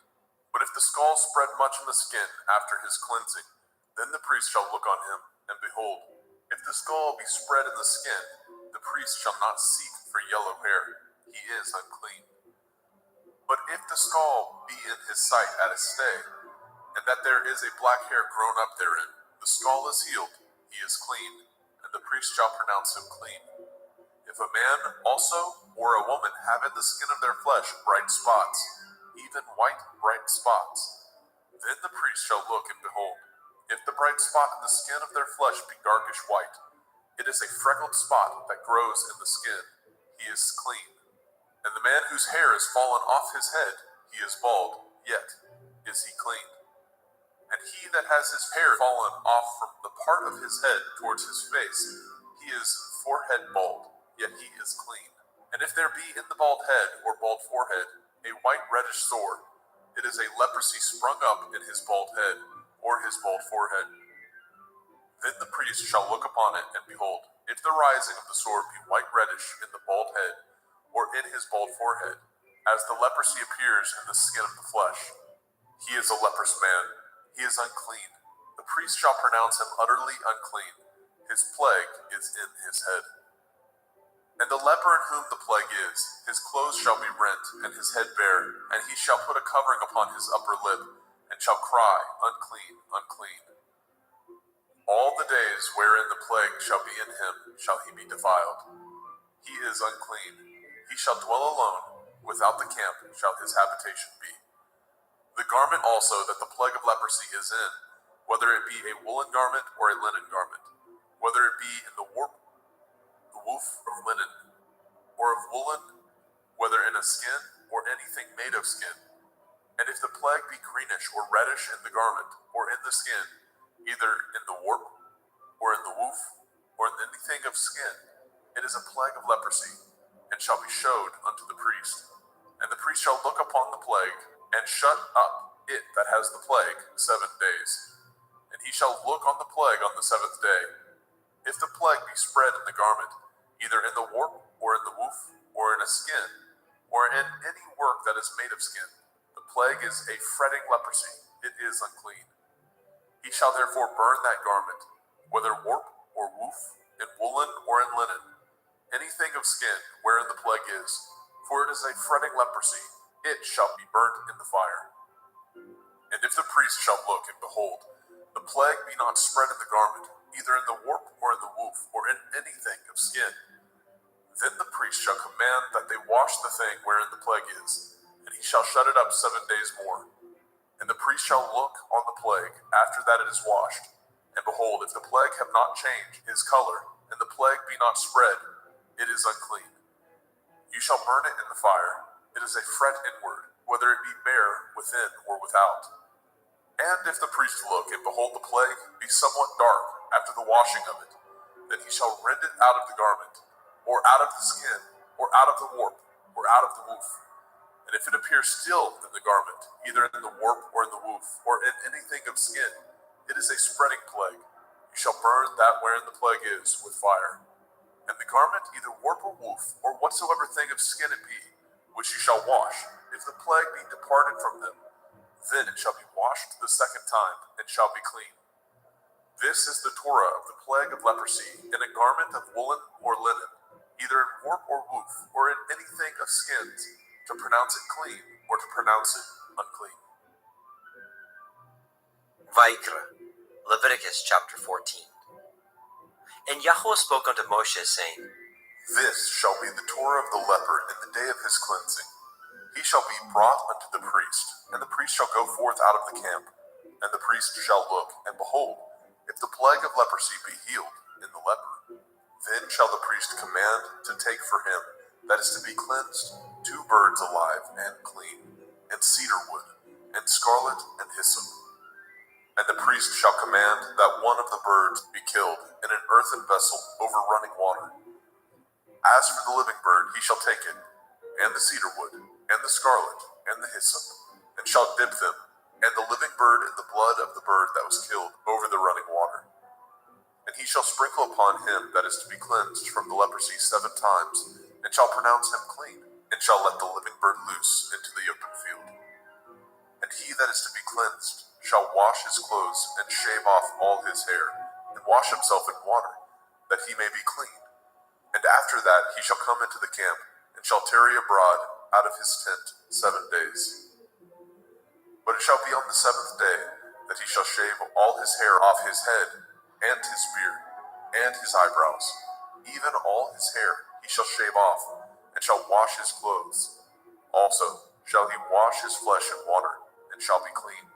But if the skull spread much in the skin after his cleansing, then the priest shall look on him, and behold, if the skull be spread in the skin, the priest shall not seek for yellow hair, he is unclean. But if the skull be in his sight at a stay, and that there is a black hair grown up therein, the skull is healed, he is clean, and the priest shall pronounce him clean. If a man also or a woman have in the skin of their flesh bright spots, even white bright spots, then the priest shall look and behold, if the bright spot in the skin of their flesh be darkish white, it is a freckled spot that grows in the skin, he is clean. And the man whose hair is fallen off his head, he is bald, yet is he clean. And he that has his hair fallen off from the part of his head towards his face, he is forehead bald, yet he is clean. And if there be in the bald head or bald forehead a white reddish sore, it is a leprosy sprung up in his bald head or his bald forehead. Then the priest shall look upon it, and behold, if the rising of the sore be white reddish in the bald head or in his bald forehead, as the leprosy appears in the skin of the flesh, he is a leprous man, he is unclean. The priest shall pronounce him utterly unclean. His plague is in his head. And the leper in whom the plague is, his clothes shall be rent, and his head bare, and he shall put a covering upon his upper lip, and shall cry, unclean, unclean. All the days wherein the plague shall be in him shall he be defiled. He is unclean. He shall dwell alone, without the camp shall his habitation be. The garment also that the plague of leprosy is in, whether it be a woolen garment or a linen garment, whether it be in the warp, the woof of linen, or of woolen, whether in a skin or anything made of skin. And if the plague be greenish or reddish in the garment or in the skin, either in the warp or in the woof or in anything of skin, it is a plague of leprosy, and shall be showed unto the priest. And the priest shall look upon the plague, and shut up it that has the plague 7 days. And he shall look on the plague on the 7th day. If the plague be spread in the garment, either in the warp or in the woof or in a skin, or in any work that is made of skin, the plague is a fretting leprosy, it is unclean. He shall therefore burn that garment, whether warp or woof, in woolen or in linen, anything of skin wherein the plague is, for it is a fretting leprosy, it shall be burnt in the fire. And if the priest shall look and behold, the plague be not spread in the garment, either in the warp or in the woof, or in anything of skin, then the priest shall command that they wash the thing wherein the plague is, and he shall shut it up 7 days more. And the priest shall look on the plague after that it is washed, and behold, if the plague have not changed his color, and the plague be not spread, it is unclean. You shall burn it in the fire. It is a fret inward, whether it be bare within or without. And if the priest look and behold the plague be somewhat dark after the washing of it, then he shall rend it out of the garment, or out of the skin, or out of the warp, or out of the woof. And if it appear still in the garment, either in the warp or in the woof, or in anything of skin, it is a spreading plague. You shall burn that wherein the plague is with fire. And the garment, either warp or woof, or whatsoever thing of skin it be, which you shall wash, if the plague be departed from them, then it shall be washed the 2nd time, and shall be clean. This is the Torah of the plague of leprosy, in a garment of woolen or linen, either in warp or woof, or in anything of skins, to pronounce it clean, or to pronounce it unclean. Vayikra, Leviticus chapter 14. And Yahweh spoke unto Moshe, saying, This shall be the Torah of the leper in the day of his cleansing. He shall be brought unto the priest, and the priest shall go forth out of the camp. And the priest shall look, and behold, if the plague of leprosy be healed in the leper, then shall the priest command to take for him that is to be cleansed 2 birds alive and clean, and cedar wood, and scarlet and hyssop. And the priest shall command that one of the birds be killed in an earthen vessel over running water. As for the living bird, he shall take it, and the cedar wood, and the scarlet, and the hyssop, and shall dip them, and the living bird in the blood of the bird that was killed over the running water. And he shall sprinkle upon him that is to be cleansed from the leprosy 7 times, and shall pronounce him clean, and shall let the living bird loose into the open field. And And he that is to be cleansed shall wash his clothes and shave off all his hair, and wash himself in water, that he may be clean. And after that he shall come into the camp, and shall tarry abroad out of his tent 7 days. But it shall be on the 7th day that he shall shave all his hair off his head, and his beard, and his eyebrows, even all his hair he shall shave off, and shall wash his clothes. Also shall he wash his flesh in water, and shall be clean.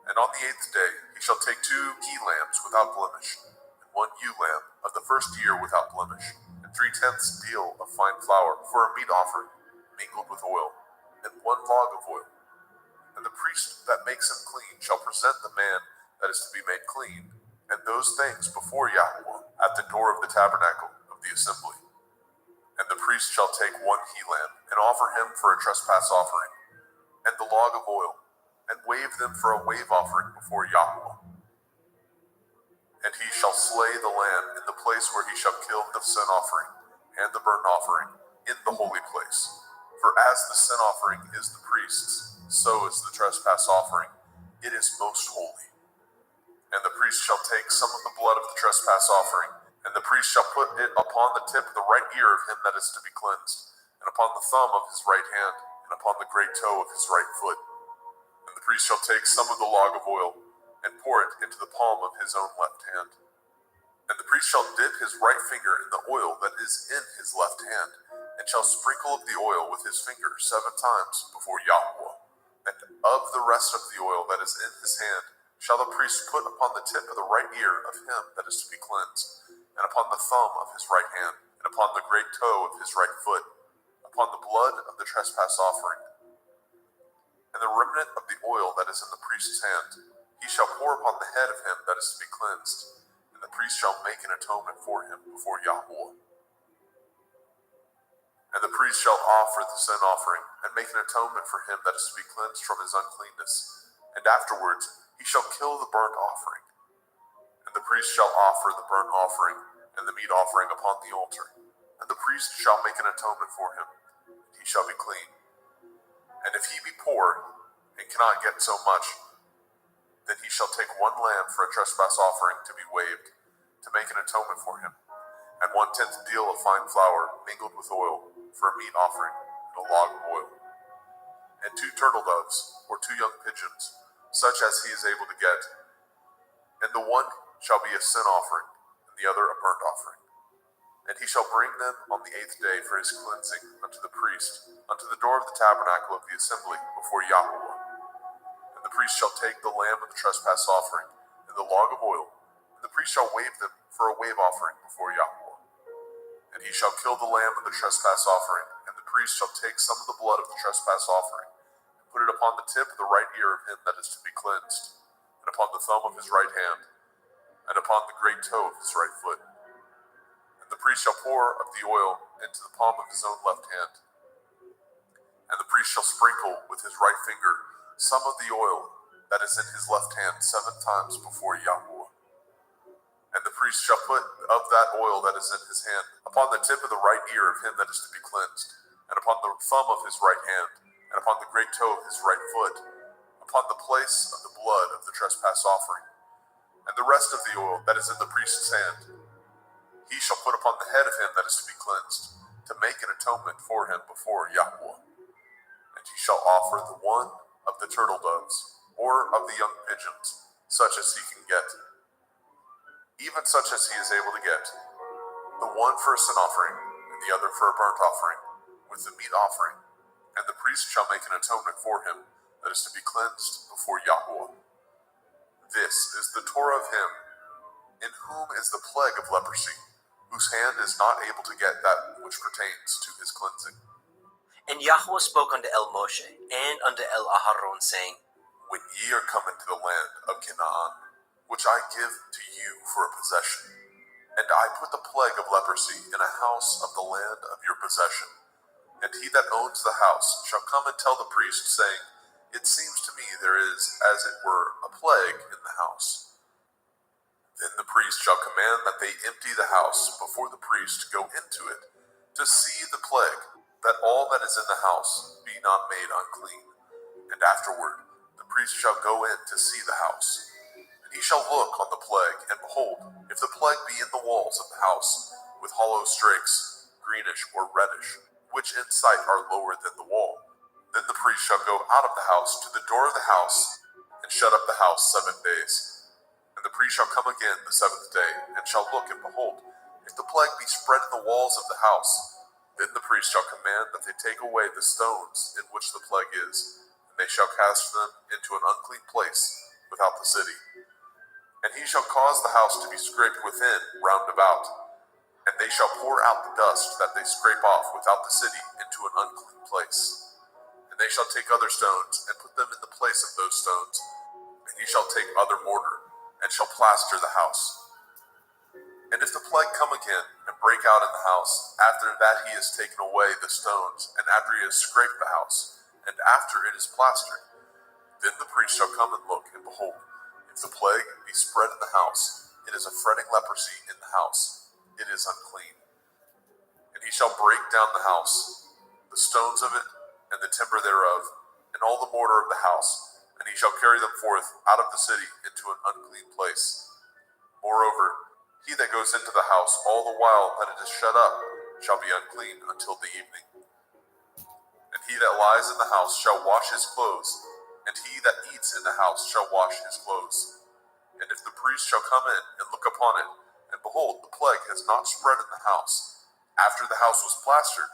And on the 8th day he shall take 2 he-lambs without blemish, and 1 ewe lamb of the first year without blemish, and 3/10 deal of fine flour for a meat offering, mingled with oil, and 1 log of oil. And the priest that makes him clean shall present the man that is to be made clean, and those things before Yahweh at the door of the tabernacle of the assembly. And the priest shall take 1 he-lamb, and offer him for a trespass offering, and the log of oil, and wave them for a wave offering before Yahweh. And he shall slay the lamb in the place where he shall kill the sin offering and the burnt offering in the holy place. For as the sin offering is the priest's, so is the trespass offering. It is most holy. And the priest shall take some of the blood of the trespass offering, and the priest shall put it upon the tip of the right ear of him that is to be cleansed, and upon the thumb of his right hand, and upon the great toe of his right foot. And the priest shall take some of the log of oil, and pour it into the palm of his own left hand. And the priest shall dip his right finger in the oil that is in his left hand, and shall sprinkle of the oil with his finger 7 times before Yahweh. And of the rest of the oil that is in his hand shall the priest put upon the tip of the right ear of him that is to be cleansed, and upon the thumb of his right hand, and upon the great toe of his right foot, upon the blood of the trespass offering. And the remnant of the oil that is in the priest's hand he shall pour upon the head of him that is to be cleansed, and the priest shall make an atonement for him before Yahweh. And the priest shall offer the sin offering, and make an atonement for him that is to be cleansed from his uncleanness. And afterwards he shall kill the burnt offering. And the priest shall offer the burnt offering and the meat offering upon the altar. And the priest shall make an atonement for him, and he shall be clean. And if he be poor, and cannot get so much, then he shall take 1 lamb for a trespass offering to be waved, to make an atonement for him, and 1/10 deal of fine flour mingled with oil for a meat offering, and a log of oil, and 2 turtle doves, or 2 young pigeons, such as he is able to get. And the one shall be a sin offering, and the other a burnt offering. And he shall bring them on the 8th day for his cleansing unto the priest, unto the door of the tabernacle of the assembly before Yahweh. And the priest shall take the lamb of the trespass offering, and the log of oil, and the priest shall wave them for a wave offering before Yahweh. And he shall kill the lamb of the trespass offering, and the priest shall take some of the blood of the trespass offering, and put it upon the tip of the right ear of him that is to be cleansed, and upon the thumb of his right hand, and upon the great toe of his right foot. And the priest shall pour of the oil into the palm of his own left hand. And the priest shall sprinkle with his right finger some of the oil that is in his left hand 7 times before Yahweh. And the priest shall put of that oil that is in his hand upon the tip of the right ear of him that is to be cleansed, and upon the thumb of his right hand, and upon the great toe of his right foot, upon the place of the blood of the trespass offering. And the rest of the oil that is in the priest's hand he shall put upon the head of him that is to be cleansed, to make an atonement for him before Yahweh. And he shall offer the 1 of the turtle doves, or of the young pigeons, such as he can get, even such as he is able to get, the 1 for a sin offering, and the other for a burnt offering, with the meat offering. And the priest shall make an atonement for him that is to be cleansed before Yahweh. This is the Torah of him in whom is the plague of leprosy, whose hand is not able to get that which pertains to his cleansing. And Yahweh spoke unto El Moshe and unto El Aharon, saying, When ye are come into the land of Canaan, which I give to you for a possession, and I put the plague of leprosy in a house of the land of your possession, and he that owns the house shall come and tell the priest, saying, It seems to me there is, as it were, a plague in the house. Then the priest shall command that they empty the house before the priest go into it, to see the plague, that all that is in the house be not made unclean. And afterward priest shall go in to see the house. And he shall look on the plague, and behold, if the plague be in the walls of the house, with hollow strakes, greenish or reddish, which in sight are lower than the wall, then the priest shall go out of the house to the door of the house, and shut up the house 7 days. And the priest shall come again the 7th day, and shall look, and behold, if the plague be spread in the walls of the house, then the priest shall command that they take away the stones in which the plague is, and they shall cast them into an unclean place without the city. And he shall cause the house to be scraped within round about, and they shall pour out the dust that they scrape off without the city into an unclean place. And they shall take other stones, and put them in the place of those stones, and he shall take other mortar, and shall plaster the house. And if the plague come again, and break out in the house, after that he has taken away the stones, and after he has scraped the house, and after it is plastered, then the priest shall come and look, and behold, if the plague be spread in the house, it is a fretting leprosy in the house, it is unclean. And he shall break down the house, the stones of it, and the timber thereof, and all the mortar of the house, and he shall carry them forth out of the city into an unclean place. Moreover, he that goes into the house all the while that it is shut up shall be unclean until the evening. And he that lies in the house shall wash his clothes, and he that eats in the house shall wash his clothes. And if the priest shall come in and look upon it, and behold, the plague has not spread in the house, after the house was plastered,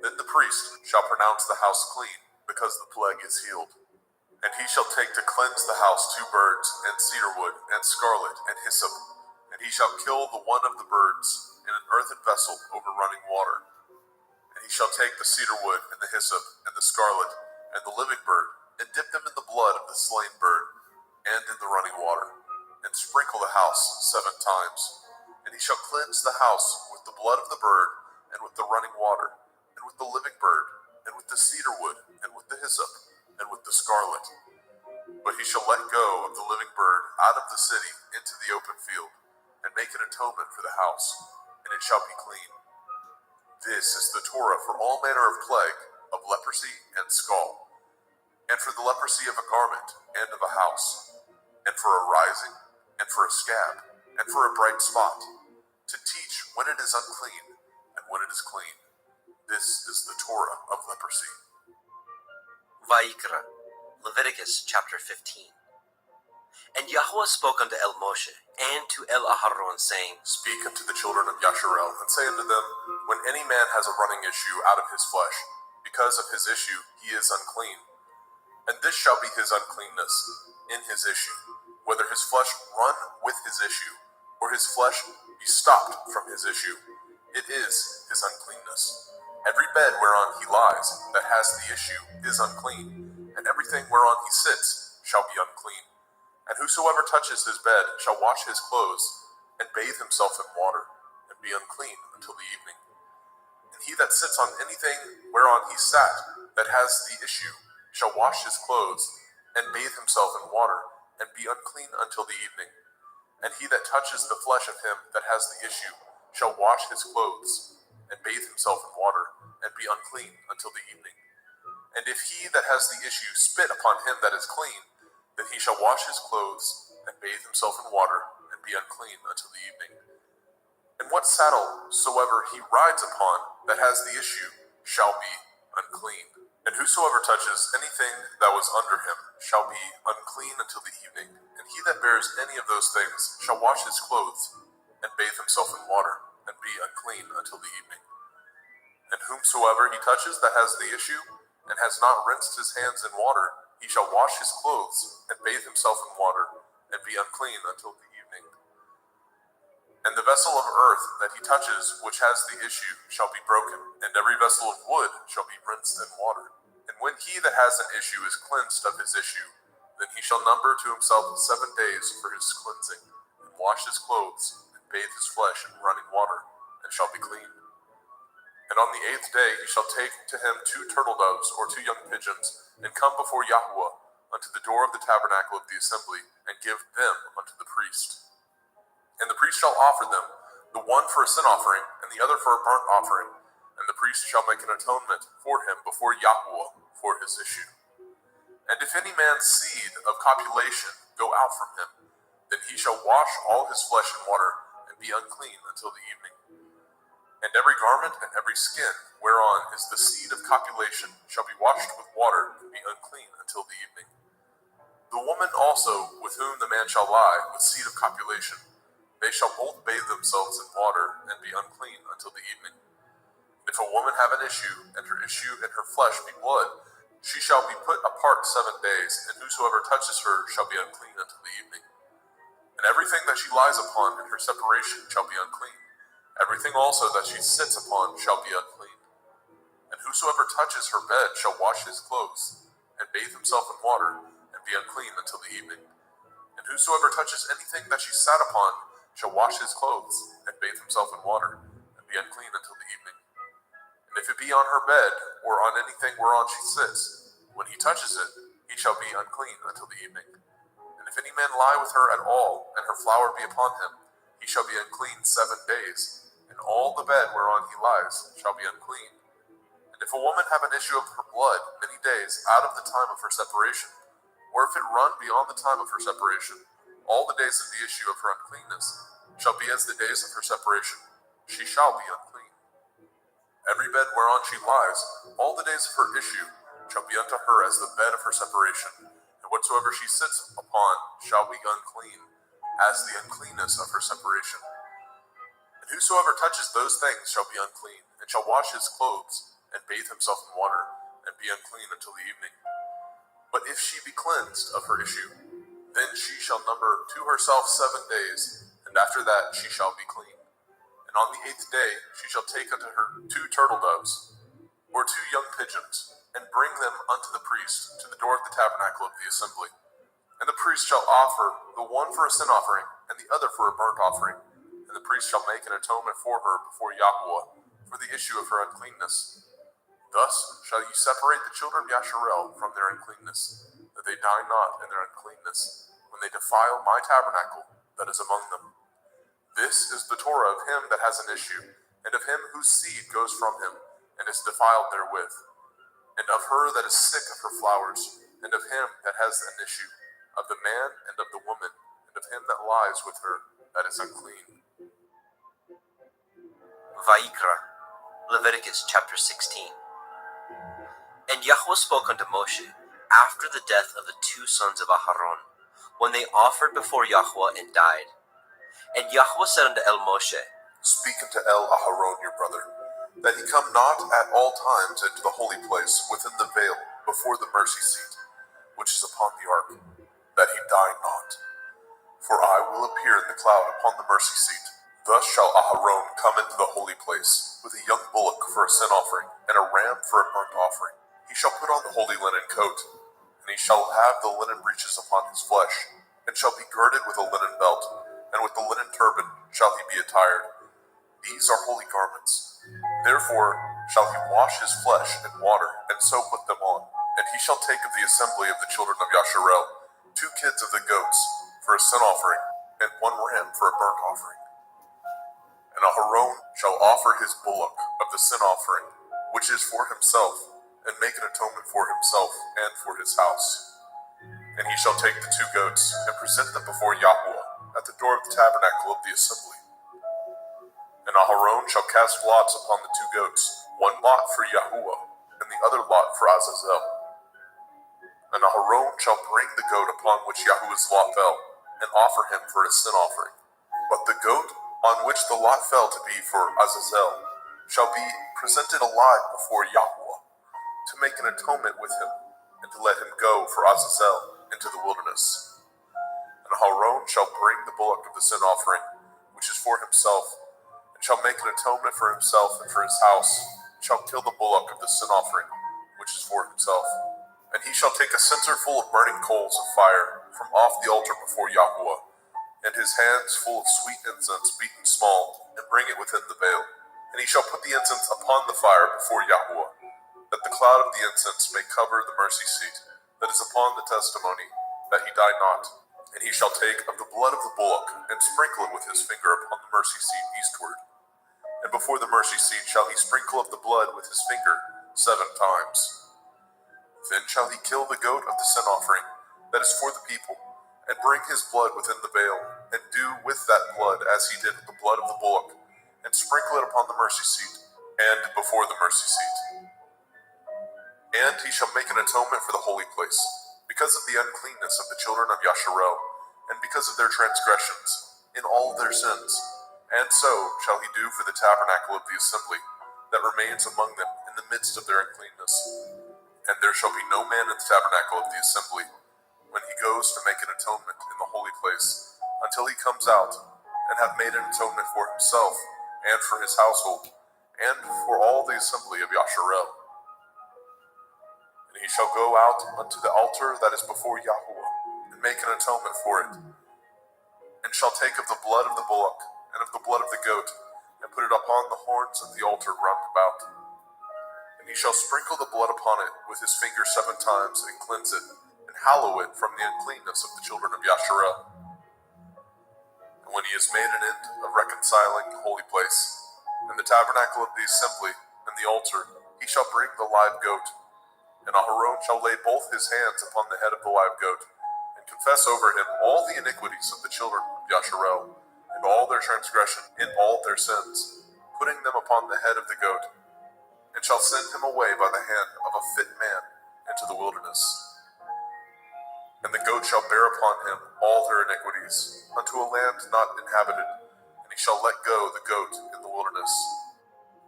then the priest shall pronounce the house clean, because the plague is healed. And he shall take to cleanse the house 2 birds, and cedar wood, and scarlet, and hyssop. And he shall kill the one of the birds in an earthen vessel over running water. And he shall take the cedar wood, and the hyssop, and the scarlet, and the living bird, and dip them in the blood of the slain bird, and in the running water, and sprinkle the house 7 times. And he shall cleanse the house with the blood of the bird, and with the running water, and with the living bird, and with the cedar wood, and with the hyssop, and with the scarlet. But he shall let go of the living bird out of the city into the open field, and make an atonement for the house, and it shall be clean. This is the Torah for all manner of plague, of leprosy and scald, and for the leprosy of a garment, and of a house, and for a rising, and for a scab, and for a bright spot, to teach when it is unclean, and when it is clean. This is the Torah of leprosy. Vayikra, Leviticus chapter 15. And Yahweh spoke unto El Moshe, and to El Aharon, saying, Speak unto the children of Yasharel, and say unto them, when any man has a running issue out of his flesh, because of his issue he is unclean. And this shall be his uncleanness in his issue, whether his flesh run with his issue, or his flesh be stopped from his issue. It is his uncleanness. Every bed whereon he lies that has the issue is unclean, and everything whereon he sits shall be unclean. And whosoever touches his bed shall wash his clothes, and bathe himself in water, and be unclean until the evening. And he that sits on anything whereon he sat that has the issue shall wash his clothes, and bathe himself in water, and be unclean until the evening. And he that touches the flesh of him that has the issue shall wash his clothes, and bathe himself in water, and be unclean until the evening. And if he that has the issue spit upon him that is clean, then he shall wash his clothes, and bathe himself in water, and be unclean until the evening. And what saddle soever he rides upon that has the issue shall be unclean. And whosoever touches anything that was under him shall be unclean until the evening. And he that bears any of those things shall wash his clothes, and bathe himself in water, and be unclean until the evening. And whomsoever he touches that has the issue, and has not rinsed his hands in water, he shall wash his clothes, and bathe himself in water, and be unclean until the evening. And the vessel of earth that he touches, which has the issue, shall be broken, and every vessel of wood shall be rinsed in water. And when he that has an issue is cleansed of his issue, then he shall number to himself 7 days for his cleansing, and wash his clothes, and bathe his flesh in running water, and shall be clean. And on the 8th day he shall take to him 2 turtle doves, or 2 young pigeons, and come before Yahuwah unto the door of the tabernacle of the assembly, and give them unto the priest. And the priest shall offer them, the one for a sin offering, and the other for a burnt offering. And the priest shall make an atonement for him before Yahuwah for his issue. And if any man's seed of copulation go out from him, then he shall wash all his flesh in water, and be unclean until the evening. And every garment and every skin whereon is the seed of copulation shall be washed with water, and be unclean until the evening. The woman also with whom the man shall lie with seed of copulation, they shall both bathe themselves in water, and be unclean until the evening. If a woman have an issue, and her issue in her flesh be blood, she shall be put apart 7 days, and whosoever touches her shall be unclean until the evening. And everything that she lies upon in her separation shall be unclean. Everything also that she sits upon shall be unclean. And whosoever touches her bed shall wash his clothes, and bathe himself in water, and be unclean until the evening. And whosoever touches anything that she sat upon shall wash his clothes, and bathe himself in water, and be unclean until the evening. And if it be on her bed, or on anything whereon she sits, when he touches it, he shall be unclean until the evening. And if any man lie with her at all, and her flower be upon him, he shall be unclean 7 days, and all the bed whereon he lies shall be unclean. And if a woman have an issue of her blood many days out of the time of her separation, or if it run beyond the time of her separation, all the days of the issue of her uncleanness shall be as the days of her separation. She shall be unclean. Every bed whereon she lies, all the days of her issue shall be unto her as the bed of her separation, and whatsoever she sits upon shall be unclean, as the uncleanness of her separation. And whosoever touches those things shall be unclean, and shall wash his clothes, and bathe himself in water, and be unclean until the evening. But if she be cleansed of her issue, then she shall number to herself 7 days, and after that she shall be clean. And on the 8th day she shall take unto her 2 turtle doves, or 2 young pigeons, and bring them unto the priest to the door of the tabernacle of the assembly. And the priest shall offer the one for a sin offering, and the other for a burnt offering. And the priest shall make an atonement for her before Yahweh, for the issue of her uncleanness. Thus shall ye separate the children of Yasharel from their uncleanness, that they die not in their uncleanness, when they defile my tabernacle that is among them. This is the Torah of him that has an issue, and of him whose seed goes from him, and is defiled therewith, and of her that is sick of her flowers, and of him that has an issue, of the man and of the woman, and of him that lies with her that is unclean. Vayikra, Leviticus chapter 16. And Yahweh spoke unto Moshe after the death of the 2 sons of Aharon, when they offered before Yahweh and died. And Yahweh said unto El Moshe, Speak unto El Aharon your brother, that he come not at all times into the holy place within the veil before the mercy seat, which is upon the ark, that he die not. For I will appear in the cloud upon the mercy seat. Thus shall Aharon come into the holy place, with a young bullock for a sin offering, and a ram for a burnt offering. He shall put on the holy linen coat, and he shall have the linen breeches upon his flesh, and shall be girded with a linen belt, and with the linen turban shall he be attired. These are holy garments. Therefore shall he wash his flesh in water, and so put them on. And he shall take of the assembly of the children of Yasharel 2 kids of the goats for a sin offering, and 1 ram for a burnt offering. And Aharon shall offer his bullock of the sin offering, which is for himself, and make an atonement for himself and for his house. And he shall take the 2 goats, and present them before Yahweh at the door of the tabernacle of the assembly. And Aharon shall cast lots upon the 2 goats, 1 lot for Yahuwah, and the other lot for Azazel. And Aharon shall bring the goat upon which Yahuwah's lot fell, and offer him for a sin offering. But the goat on which the lot fell to be for Azazel shall be presented alive before Yahweh, to make an atonement with him, and to let him go for Azazel into the wilderness. And Aharon shall bring the bullock of the sin offering, which is for himself, and shall make an atonement for himself and for his house, and shall kill the bullock of the sin offering, which is for himself. And he shall take a censer full of burning coals of fire from off the altar before Yahweh, and his hands full of sweet incense beaten small, and bring it within the veil. And he shall put the incense upon the fire before Yahweh, that the cloud of the incense may cover the mercy seat that is upon the testimony, that he die not. And he shall take of the blood of the bullock, and sprinkle it with his finger upon the mercy seat eastward. And before the mercy seat shall he sprinkle of the blood with his finger 7 times. Then shall he kill the goat of the sin offering that is for the people, and bring his blood within the veil, and do with that blood as he did with the blood of the bullock, and sprinkle it upon the mercy seat, and before the mercy seat. And he shall make an atonement for the holy place, because of the uncleanness of the children of Yasharel, and because of their transgressions, in all their sins. And so shall he do for the tabernacle of the assembly, that remains among them in the midst of their uncleanness. And there shall be no man in the tabernacle of the assembly, when he goes to make an atonement in the holy place, until he comes out, and have made an atonement for himself, and for his household, and for all the assembly of Yasharel. And he shall go out unto the altar that is before Yahweh, and make an atonement for it, and shall take of the blood of the bullock, and of the blood of the goat, and put it upon the horns of the altar round about. And he shall sprinkle the blood upon it with his finger 7 times, and cleanse it, and hallow it from the uncleanness of the children of Yasharel. And when he has made an end of reconciling the holy place, and the tabernacle of the assembly, and the altar, he shall bring the live goat. And Aharon shall lay both his hands upon the head of the live goat, and confess over him all the iniquities of the children of Yasharel, and all their transgression in all their sins, putting them upon the head of the goat, and shall send him away by the hand of a fit man into the wilderness. And the goat shall bear upon him all their iniquities, unto a land not inhabited, and he shall let go the goat in the wilderness.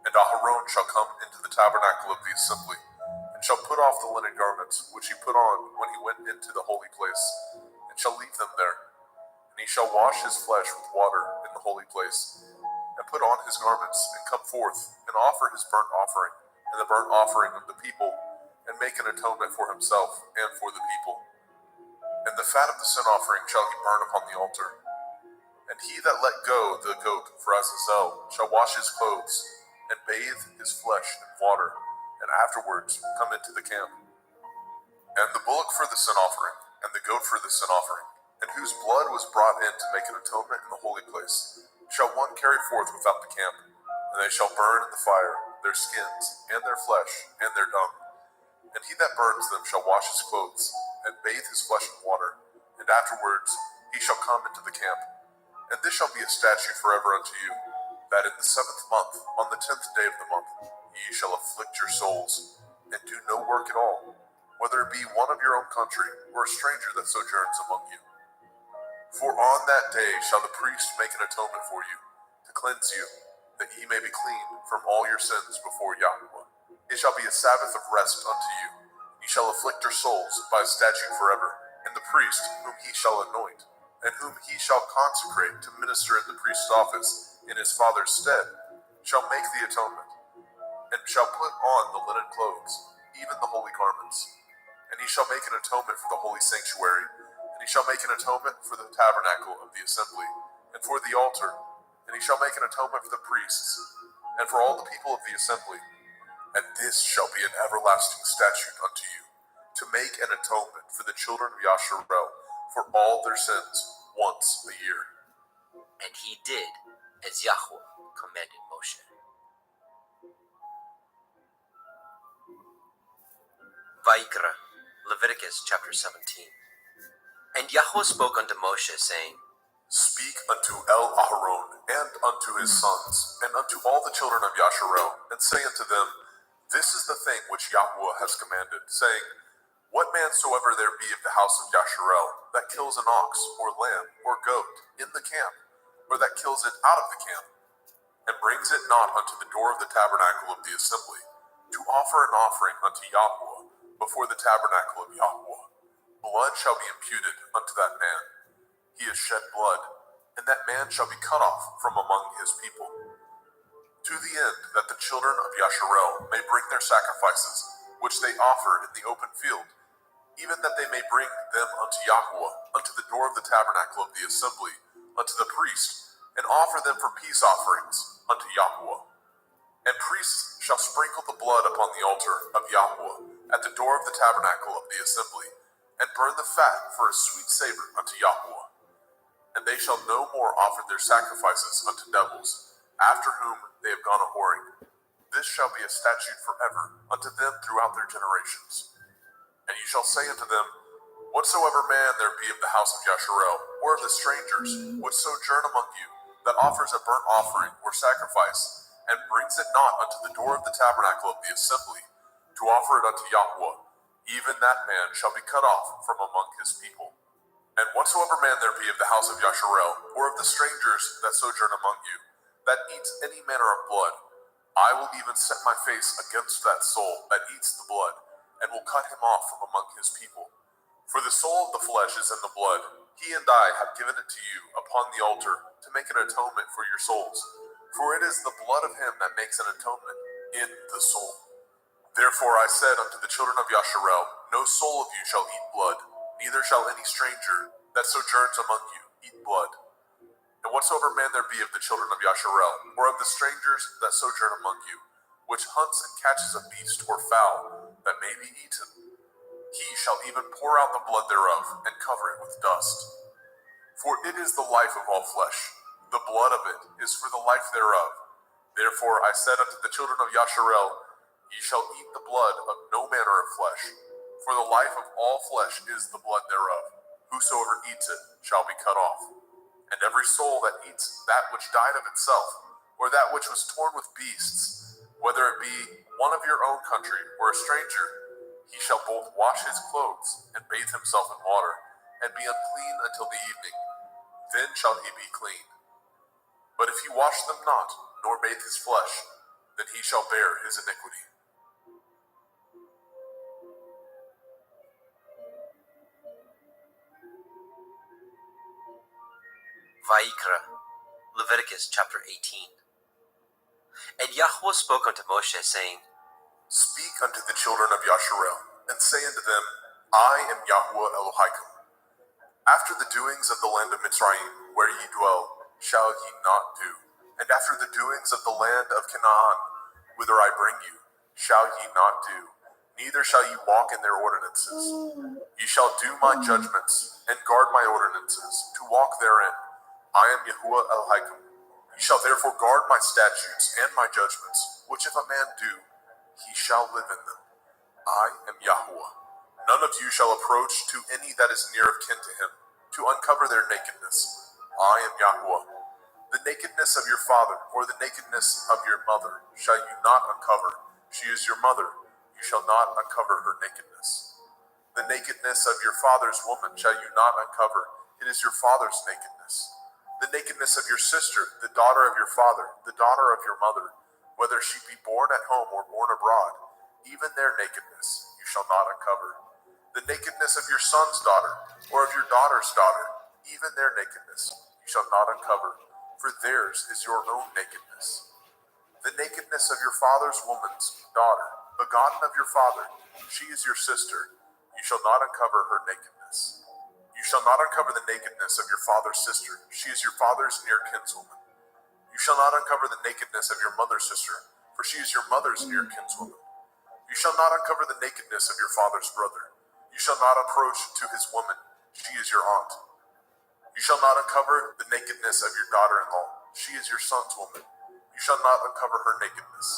And Aharon shall come into the tabernacle of the assembly, and shall put off the linen garments which he put on when he went into the holy place, and shall leave them there. And he shall wash his flesh with water in the holy place, and put on his garments, and come forth, and offer his burnt offering, and the burnt offering of the people, and make an atonement for himself and for the people. And the fat of the sin offering shall he burn upon the altar. And he that let go the goat for Azazel shall wash his clothes, and bathe his flesh in water, and afterwards come into the camp. And the bullock for the sin offering, and the goat for the sin offering, and whose blood was brought in to make an atonement in the holy place, shall one carry forth without the camp, and they shall burn in the fire their skins, and their flesh, and their dung. And he that burns them shall wash his clothes, and bathe his flesh in water, and afterwards he shall come into the camp. And this shall be a statute forever unto you, that in the 7th month, on the 10th day of the month, ye shall afflict your souls, and do no work at all, whether it be one of your own country, or a stranger that sojourns among you. For on that day shall the priest make an atonement for you, to cleanse you, that ye may be clean from all your sins before Yahweh. It shall be a Sabbath of rest unto you. Ye shall afflict your souls by a statute forever, and the priest whom he shall anoint, and whom he shall consecrate to minister in the priest's office in his father's stead, shall make the atonement, and shall put on the linen clothes, even the holy garments. And he shall make an atonement for the holy sanctuary, and he shall make an atonement for the tabernacle of the assembly, and for the altar, and he shall make an atonement for the priests, and for all the people of the assembly. And this shall be an everlasting statute unto you, to make an atonement for the children of Yasharel for all their sins once a year. And he did as Yahweh commanded Moshe. Vayikra, Leviticus chapter 17. And Yahweh spoke unto Moshe, saying, Speak unto Aharon, and unto his sons, and unto all the children of Yasharel, and say unto them, This is the thing which Yahweh has commanded, saying, What man soever there be of the house of Yasharel, that kills an ox, or lamb, or goat, in the camp, or that kills it out of the camp, and brings it not unto the door of the tabernacle of the assembly, to offer an offering unto Yahweh before the tabernacle of Yahweh, blood shall be imputed unto that man. He has shed blood, and that man shall be cut off from among his people. To the end that the children of Yasharel may bring their sacrifices, which they offer in the open field, even that they may bring them unto Yahweh, unto the door of the tabernacle of the assembly, unto the priest, and offer them for peace offerings unto Yahweh. And priests shall sprinkle the blood upon the altar of Yahweh at the door of the tabernacle of the assembly, and burn the fat for a sweet savor unto Yahweh. And they shall no more offer their sacrifices unto devils, after whom they have gone a whoring. This shall be a statute forever unto them throughout their generations. And you shall say unto them, Whatsoever man there be of the house of Yasharel, or of the strangers which sojourn among you, that offers a burnt offering or sacrifice, and brings it not unto the door of the tabernacle of the assembly, to offer it unto Yahweh, even that man shall be cut off from among his people. And whatsoever man there be of the house of Yasharel, or of the strangers that sojourn among you, that eats any manner of blood, I will even set my face against that soul that eats the blood, and will cut him off from among his people. For the soul of the flesh is in the blood. He and I have given it to you upon the altar to make an atonement for your souls. For it is the blood of him that makes an atonement in the soul. Therefore I said unto the children of Yasharel, No soul of you shall eat blood, neither shall any stranger that sojourns among you eat blood. And whatsoever man there be of the children of Yasharel, or of the strangers that sojourn among you, which hunts and catches a beast or fowl that may be eaten, he shall even pour out the blood thereof, and cover it with dust. For it is the life of all flesh, the blood of it is for the life thereof. Therefore I said unto the children of Yasharel, Ye shall eat the blood of no manner of flesh, for the life of all flesh is the blood thereof. Whosoever eats it shall be cut off. And every soul that eats that which died of itself, or that which was torn with beasts, whether it be one of your own country or a stranger, he shall both wash his clothes and bathe himself in water, and be unclean until the evening. Then shall he be clean. But if he wash them not, nor bathe his flesh, then he shall bear his iniquity. Vayikra, Leviticus chapter 18. And Yahweh spoke unto Moshe, saying, Speak unto the children of Yasharel, and say unto them, I am Yahweh Elohim. After the doings of the land of Mitzrayim, where ye dwell, shall ye not do. And after the doings of the land of Canaan, whither I bring you, shall ye not do. Neither shall ye walk in their ordinances. Ye shall do my judgments, and guard my ordinances, to walk therein. I am Yahuwah Elohim. Ye shall therefore guard my statutes and my judgments, which if a man do, he shall live in them. I am Yahweh. None of you shall approach to any that is near of kin to him, to uncover their nakedness. I am Yahweh. The nakedness of your father, or the nakedness of your mother, shall you not uncover. She is your mother. You shall not uncover her nakedness. The nakedness of your father's woman shall you not uncover. It is your father's nakedness. The nakedness of your sister, the daughter of your father, the daughter of your mother, whether she be born at home or born abroad, even their nakedness you shall not uncover. The nakedness of your son's daughter, or of your daughter's daughter, even their nakedness you shall not uncover, for theirs is your own nakedness. The nakedness of your father's woman's daughter, begotten of your father, she is your sister, you shall not uncover her nakedness. You shall not uncover the nakedness of your father's sister, she is your father's near kinswoman. You shall not uncover the nakedness of your mother's sister, for she is your mother's near kinswoman. You shall not uncover the nakedness of your father's brother. You shall not approach to his woman, she is your aunt. You shall not uncover the nakedness of your daughter-in-law, she is your son's woman. You shall not uncover her nakedness.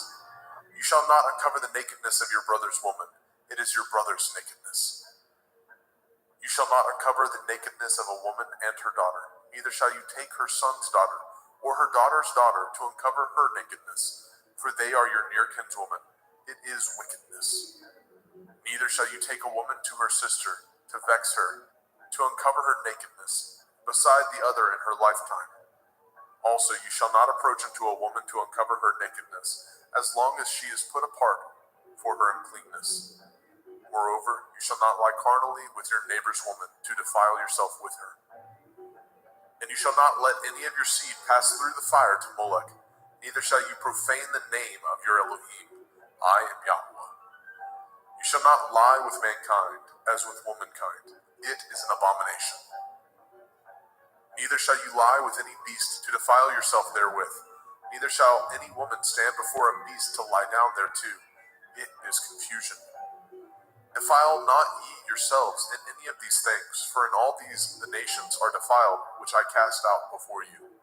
You shall not uncover the nakedness of your brother's woman, it is your brother's nakedness. You shall not uncover the nakedness of a woman and her daughter, neither shall you take her son's daughter, or her daughter's daughter, to uncover her nakedness, for they are your near kinswoman. It is wickedness. Neither shall you take a woman to her sister, to vex her, to uncover her nakedness, beside the other in her lifetime. Also you shall not approach unto a woman to uncover her nakedness, as long as she is put apart for her uncleanness. Moreover, you shall not lie carnally with your neighbor's woman, to defile yourself with her. And you shall not let any of your seed pass through the fire to Molech, neither shall you profane the name of your Elohim. I am Yahweh. You shall not lie with mankind as with womankind. It is an abomination. Neither shall you lie with any beast to defile yourself therewith. Neither shall any woman stand before a beast to lie down thereto. It is confusion. Defile not ye yourselves in any of these things, for in all these the nations are defiled, which I cast out before you.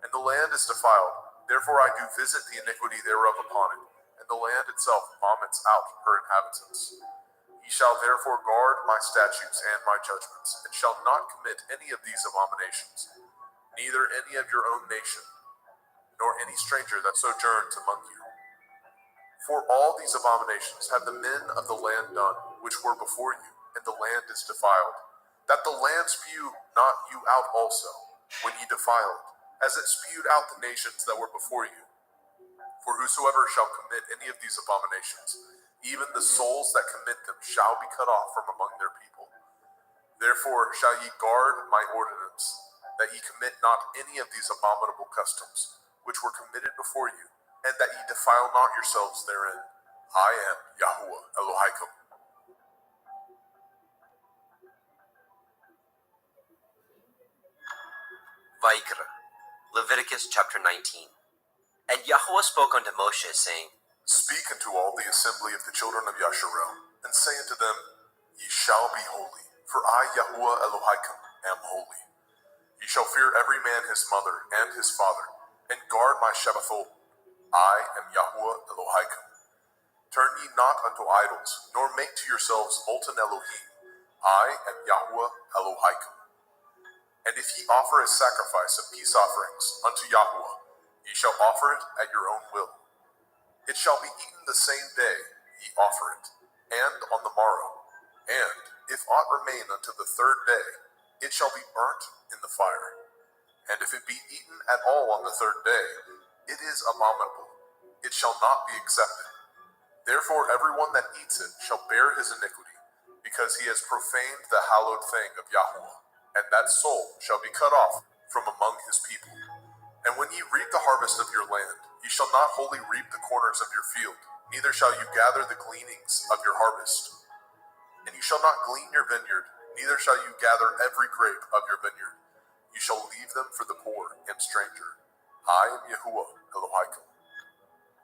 And the land is defiled, therefore I do visit the iniquity thereof upon it, and the land itself vomits out her inhabitants. Ye shall therefore guard my statutes and my judgments, and shall not commit any of these abominations, neither any of your own nation, nor any stranger that sojourns among you. For all these abominations have the men of the land done, which were before you, and the land is defiled, that the land spew not you out also, when ye defile it, as it spewed out the nations that were before you. For whosoever shall commit any of these abominations, even the souls that commit them shall be cut off from among their people. Therefore shall ye guard my ordinance, that ye commit not any of these abominable customs, which were committed before you, and that ye defile not yourselves therein. I am Yahuwah Elohaikum. Vaikra, Leviticus chapter 19. And Yahuwah spoke unto Moshe, saying, Speak unto all the assembly of the children of Yasharel, and say unto them, Ye shall be holy, for I, Yahuwah Elohaikum, am holy. Ye shall fear every man his mother and his father, and guard my Shabbathot. I am Yahuwah Elohaikum. Turn ye not unto idols, nor make to yourselves molten Elohim. I am Yahuwah Elohaikum. And if ye offer a sacrifice of peace offerings unto Yahuwah, ye shall offer it at your own will. It shall be eaten the same day ye offer it, and on the morrow. And if aught remain unto the third day, it shall be burnt in the fire. And if it be eaten at all on the third day, it is abominable. It shall not be accepted. Therefore everyone that eats it shall bear his iniquity, because he has profaned the hallowed thing of Yahuwah, and that soul shall be cut off from among his people. And when ye reap the harvest of your land, ye shall not wholly reap the corners of your field, neither shall you gather the gleanings of your harvest. And ye shall not glean your vineyard, neither shall you gather every grape of your vineyard. You shall leave them for the poor and stranger. I am Yahuwah Elohaikum.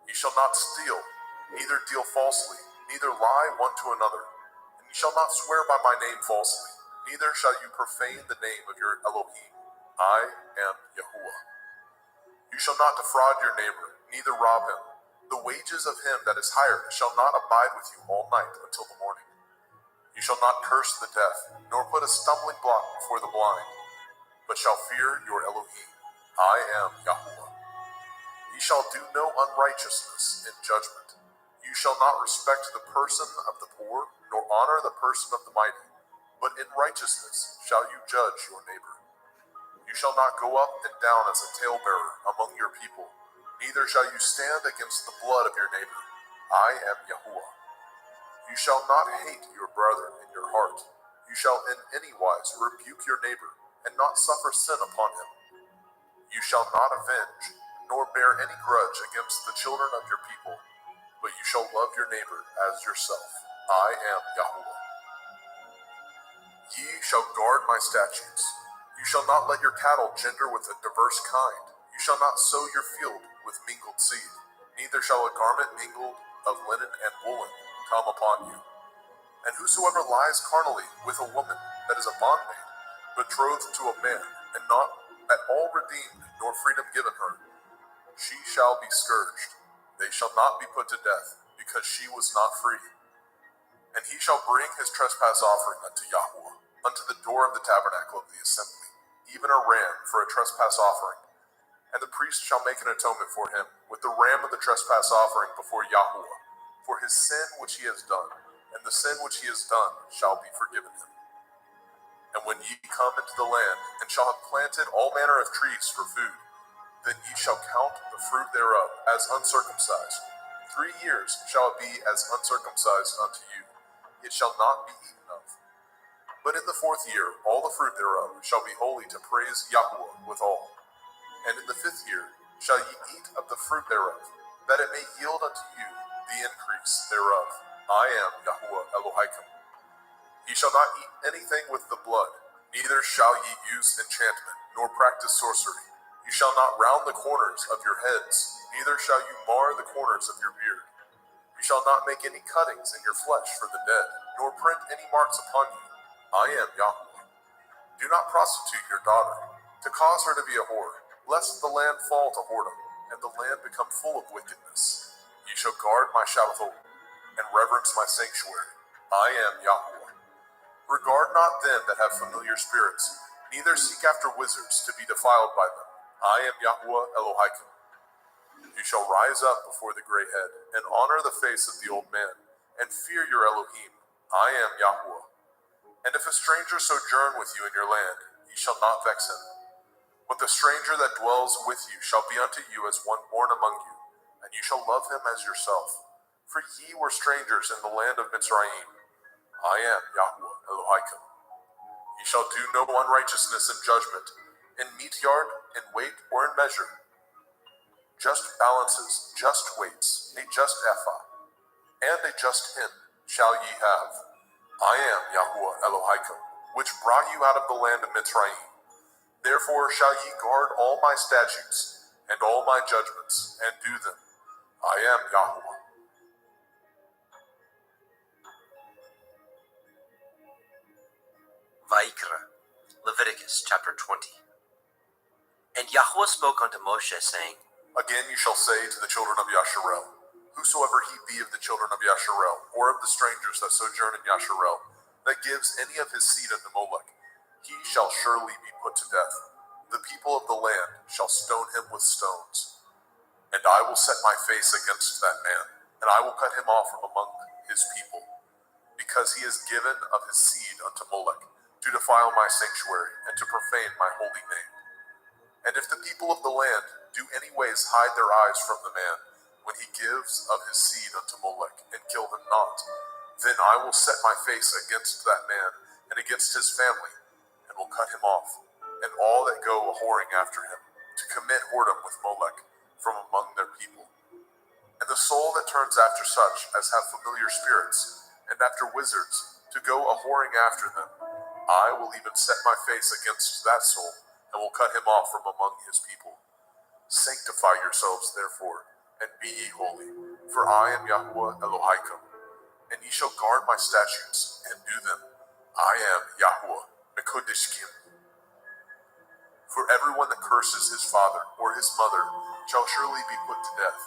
Ye shall not steal, neither deal falsely, neither lie one to another. And ye shall not swear by my name falsely, neither shall you profane the name of your Elohim. I am Yahuwah. You shall not defraud your neighbor, neither rob him. The wages of him that is hired shall not abide with you all night until the morning. You shall not curse the deaf, nor put a stumbling block before the blind, but shall fear your Elohim. I am Yahuwah. Ye shall do no unrighteousness in judgment. You shall not respect the person of the poor, nor honor the person of the mighty, but in righteousness shall you judge your neighbor. You shall not go up and down as a talebearer among your people, neither shall you stand against the blood of your neighbor. I am Yahuwah. You shall not hate your brother in your heart. You shall in any wise rebuke your neighbor, and not suffer sin upon him. You shall not avenge, nor bear any grudge against the children of your people, but you shall love your neighbor as yourself. I am Yahuwah. Ye shall guard my statutes. You shall not let your cattle gender with a diverse kind. You shall not sow your field with mingled seed. Neither shall a garment mingled of linen and woolen come upon you. And whosoever lies carnally with a woman that is a bondmaid, betrothed to a man, and not at all redeemed, nor freedom given her, she shall be scourged. They shall not be put to death, because she was not free. And he shall bring his trespass offering unto Yahuwah, unto the door of the tabernacle of the assembly, even a ram for a trespass offering. And the priest shall make an atonement for him with the ram of the trespass offering before Yahuwah, for his sin which he has done, and the sin which he has done shall be forgiven him. And when ye come into the land, and shall have planted all manner of trees for food, then ye shall count the fruit thereof as uncircumcised. 3 years shall it be as uncircumcised unto you. It shall not be eaten of. But in the 4th year, all the fruit thereof shall be holy to praise Yahuwah withal. And in the 5th year shall ye eat of the fruit thereof, that it may yield unto you the increase thereof. I am Yahuwah Elohaikum. Ye shall not eat anything with the blood, neither shall ye use enchantment, nor practice sorcery. You shall not round the corners of your heads, neither shall you mar the corners of your beard. You shall not make any cuttings in your flesh for the dead, nor print any marks upon you. I am Yahuwah. Do not prostitute your daughter, to cause her to be a whore, lest the land fall to whoredom, and the land become full of wickedness. Ye shall guard my Shabbathot, and reverence my sanctuary. I am Yahweh. Regard not them that have familiar spirits, neither seek after wizards to be defiled by them. I am Yahweh Elohim. You shall rise up before the gray head, and honor the face of the old man, and fear your Elohim. I am Yahweh. And if a stranger sojourn with you in your land, ye shall not vex him. But the stranger that dwells with you shall be unto you as one born among you, and you shall love him as yourself. For ye were strangers in the land of Mitzrayim. I am Yahweh Elohim. Ye shall do no unrighteousness in judgment, in meat yard, in weight, or in measure. Just balances, just weights, a just ephah, and a just hin shall ye have. I am Yahweh Elohim, which brought you out of the land of Mitzrayim. Therefore shall ye guard all my statutes, and all my judgments, and do them. I am Yahweh. Vayikra, Leviticus chapter 20. And Yahweh spoke unto Moshe, saying, Again you shall say to the children of Yasharel, whosoever he be of the children of Yasharel, or of the strangers that sojourn in Yasharel, that gives any of his seed unto Molech, he shall surely be put to death. The people of the land shall stone him with stones. And I will set my face against that man, and I will cut him off from among his people, because he has given of his seed unto Molech, to defile my sanctuary, and to profane my holy name. And if the people of the land do any ways hide their eyes from the man, when he gives of his seed unto Molech, and kill him not, then I will set my face against that man, and against his family, and will cut him off, and all that go a-whoring after him, to commit whoredom with Molech, from among their people. And the soul that turns after such as have familiar spirits, and after wizards, to go a-whoring after them, I will even set my face against that soul, and will cut him off from among his people. Sanctify yourselves, therefore, and be ye holy, for I am Yahweh Elohim, and ye shall guard my statutes, and do them. I am Yahweh Mekodishkim. For everyone that curses his father or his mother shall surely be put to death.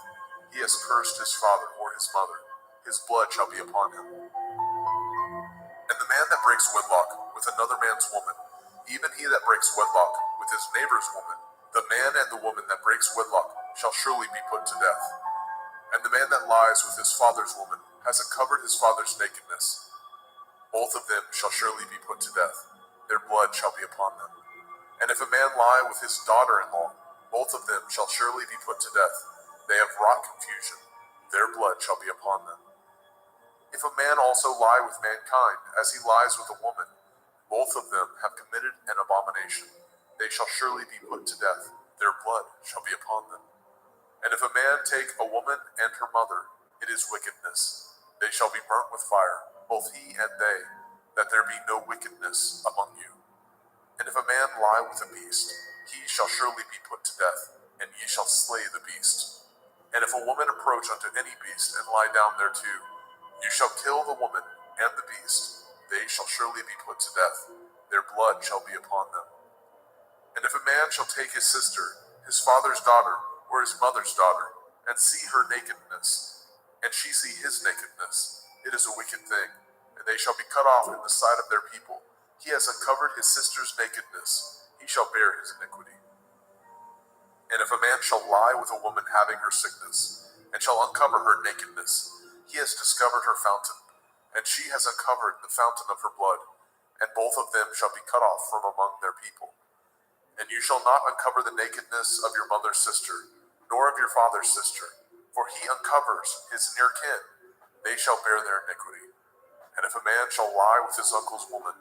He has cursed his father or his mother, his blood shall be upon him. And the man that breaks wedlock with another man's woman, even he that breaks wedlock with his neighbor's woman, the man and the woman that breaks wedlock shall surely be put to death. And the man that lies with his father's woman has uncovered his father's nakedness. Both of them shall surely be put to death. Their blood shall be upon them. And if a man lie with his daughter-in-law, both of them shall surely be put to death. They have wrought confusion. Their blood shall be upon them. If a man also lie with mankind, as he lies with a woman, both of them have committed an abomination. They shall surely be put to death. Their blood shall be upon them. And if a man take a woman and her mother, it is wickedness. They shall be burnt with fire, both he and they, that there be no wickedness among you. And if a man lie with a beast, he shall surely be put to death, and ye shall slay the beast. And if a woman approach unto any beast, and lie down thereto, you shall kill the woman and the beast. They shall surely be put to death. Their blood shall be upon them. And if a man shall take his sister, his father's daughter, or his mother's daughter, and see her nakedness, and she see his nakedness, it is a wicked thing, and they shall be cut off in the sight of their people. He has uncovered his sister's nakedness, he shall bear his iniquity. And if a man shall lie with a woman having her sickness, and shall uncover her nakedness, he has discovered her fountain, and she has uncovered the fountain of her blood, and both of them shall be cut off from among their people. And you shall not uncover the nakedness of your mother's sister, nor of your father's sister, for he uncovers his near kin, they shall bear their iniquity. And if a man shall lie with his uncle's woman,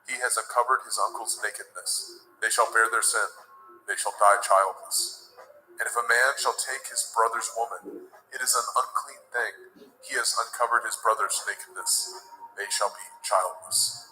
he has uncovered his uncle's nakedness. They shall bear their sin. They shall die childless. And if a man shall take his brother's woman, it is an unclean thing. He has uncovered his brother's nakedness. They shall be childless.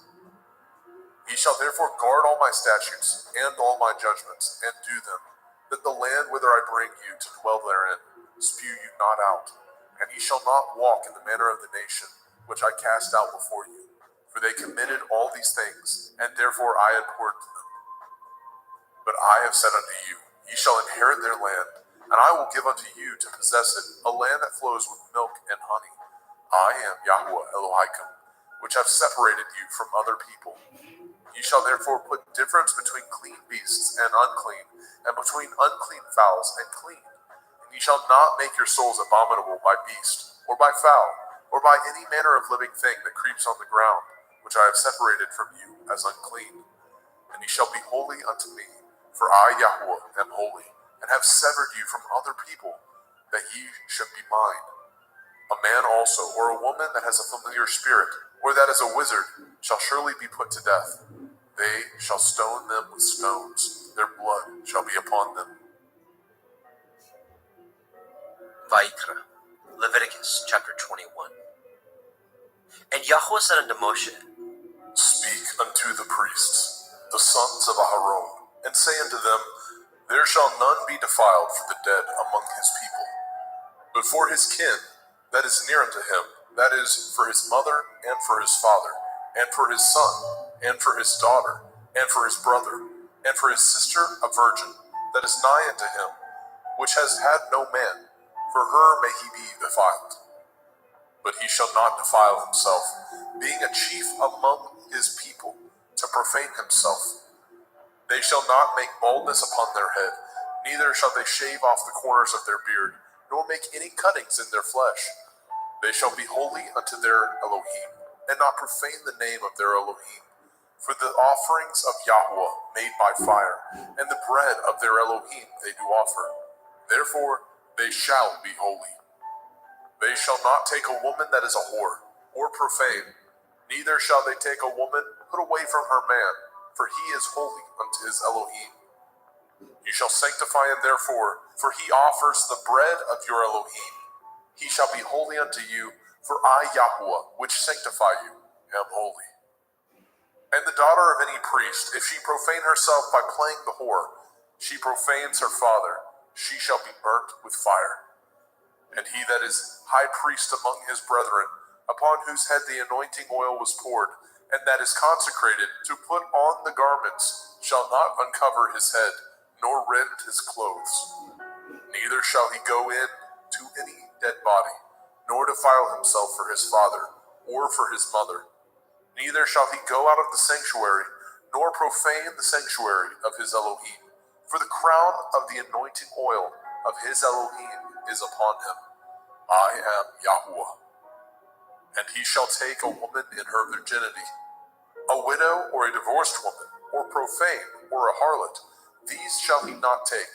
Ye shall therefore guard all my statutes and all my judgments, and do them, that the land whither I bring you to dwell therein spew you not out. And ye shall not walk in the manner of the nation which I cast out before you. For they committed all these things, and therefore I abhorred them. But I have said unto you, ye shall inherit their land, and I will give unto you to possess it, a land that flows with milk and honey. I am Yahweh Elohim, which have separated you from other people. Ye shall therefore put difference between clean beasts and unclean, and between unclean fowls and clean. And ye shall not make your souls abominable by beast, or by fowl, or by any manner of living thing that creeps on the ground, which I have separated from you as unclean. And ye shall be holy unto me, for I, Yahweh, am holy, and have severed you from other people, that ye should be mine. A man also, or a woman that has a familiar spirit, or that is a wizard, shall surely be put to death. They shall stone them with stones. Their blood shall be upon them. Vayikra, Leviticus chapter 21. And Yahweh said unto Moshe, Speak unto the priests, the sons of Aharon, and say unto them, There shall none be defiled for the dead among his people. But for his kin, that is near unto him, that is, for his mother, and for his father, and for his son, and for his daughter, and for his brother, and for his sister a virgin, that is nigh unto him, which has had no man, for her may he be defiled. But he shall not defile himself, being a chief among his people, to profane himself. They shall not make baldness upon their head, neither shall they shave off the corners of their beard, nor make any cuttings in their flesh. They shall be holy unto their Elohim, and not profane the name of their Elohim. For the offerings of Yahweh made by fire, and the bread of their Elohim they do offer. Therefore they shall be holy. They shall not take a woman that is a whore, or profane, neither shall they take a woman put away from her man, for he is holy unto his Elohim. You shall sanctify him therefore, for he offers the bread of your Elohim. He shall be holy unto you, for I, Yahweh, which sanctify you, am holy. And the daughter of any priest, if she profane herself by playing the whore, she profanes her father, she shall be burnt with fire. And he that is high priest among his brethren, upon whose head the anointing oil was poured, and that is consecrated to put on the garments, shall not uncover his head, nor rend his clothes. Neither shall he go in to any dead body, nor defile himself for his father, or for his mother. Neither shall he go out of the sanctuary, nor profane the sanctuary of his Elohim. For the crown of the anointing oil of his Elohim is upon him. I am Yahweh. And he shall take a woman in her virginity, a widow or a divorced woman, or profane, or a harlot. These shall he not take,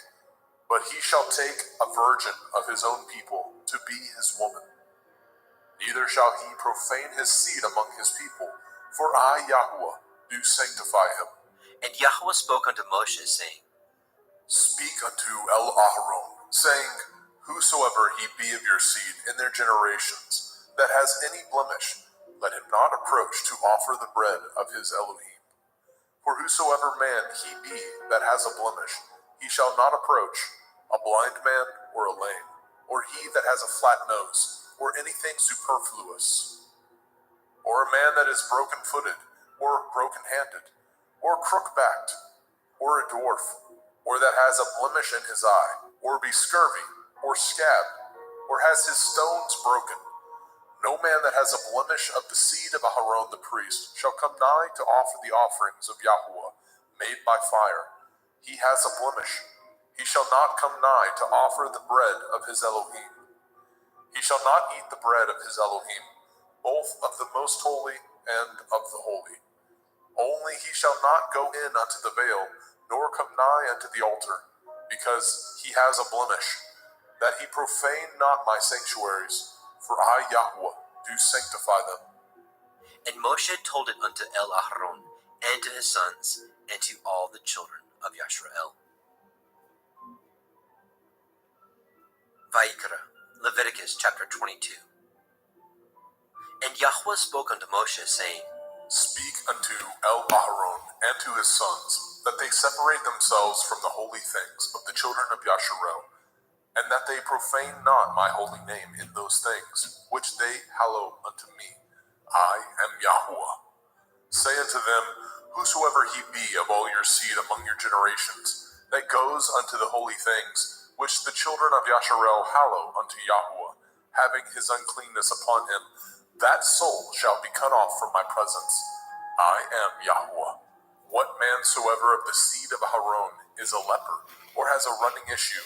but he shall take a virgin of his own people to be his woman. Neither shall he profane his seed among his people, for I, Yahweh, do sanctify him. And Yahweh spoke unto Moshe, saying, Speak unto El-Aharon, saying, Whosoever he be of your seed in their generations, that has any blemish, let him not approach to offer the bread of his Elohim. For whosoever man he be that has a blemish, he shall not approach, a blind man or a lame, or he that has a flat nose, or anything superfluous, or a man that is broken-footed, or broken-handed, or crook-backed, or a dwarf, or that has a blemish in his eye, or be scurvy, or scabbed, or has his stones broken. No man that has a blemish of the seed of Aharon the priest shall come nigh to offer the offerings of Yahweh, made by fire. He has a blemish. He shall not come nigh to offer the bread of his Elohim. He shall not eat the bread of his Elohim, both of the most holy and of the holy. Only he shall not go in unto the veil, nor come nigh unto the altar, because he has a blemish, that he profane not my sanctuaries. For I, Yahweh, do sanctify them. And Moshe told it unto El-Aharon, and to his sons, and to all the children of Yashrael. Vayikra, Leviticus chapter 22. And Yahweh spoke unto Moshe, saying, Speak unto El-Aharon and to his sons, that they separate themselves from the holy things of the children of Yashrael, and that they profane not my holy name in those things, which they hallow unto me. I am Yahweh. Say unto them, Whosoever he be of all your seed among your generations, that goes unto the holy things, which the children of Yasharel hallow unto Yahweh, having his uncleanness upon him, that soul shall be cut off from my presence. I am Yahweh. What man soever of the seed of Aaron is a leper, or has a running issue,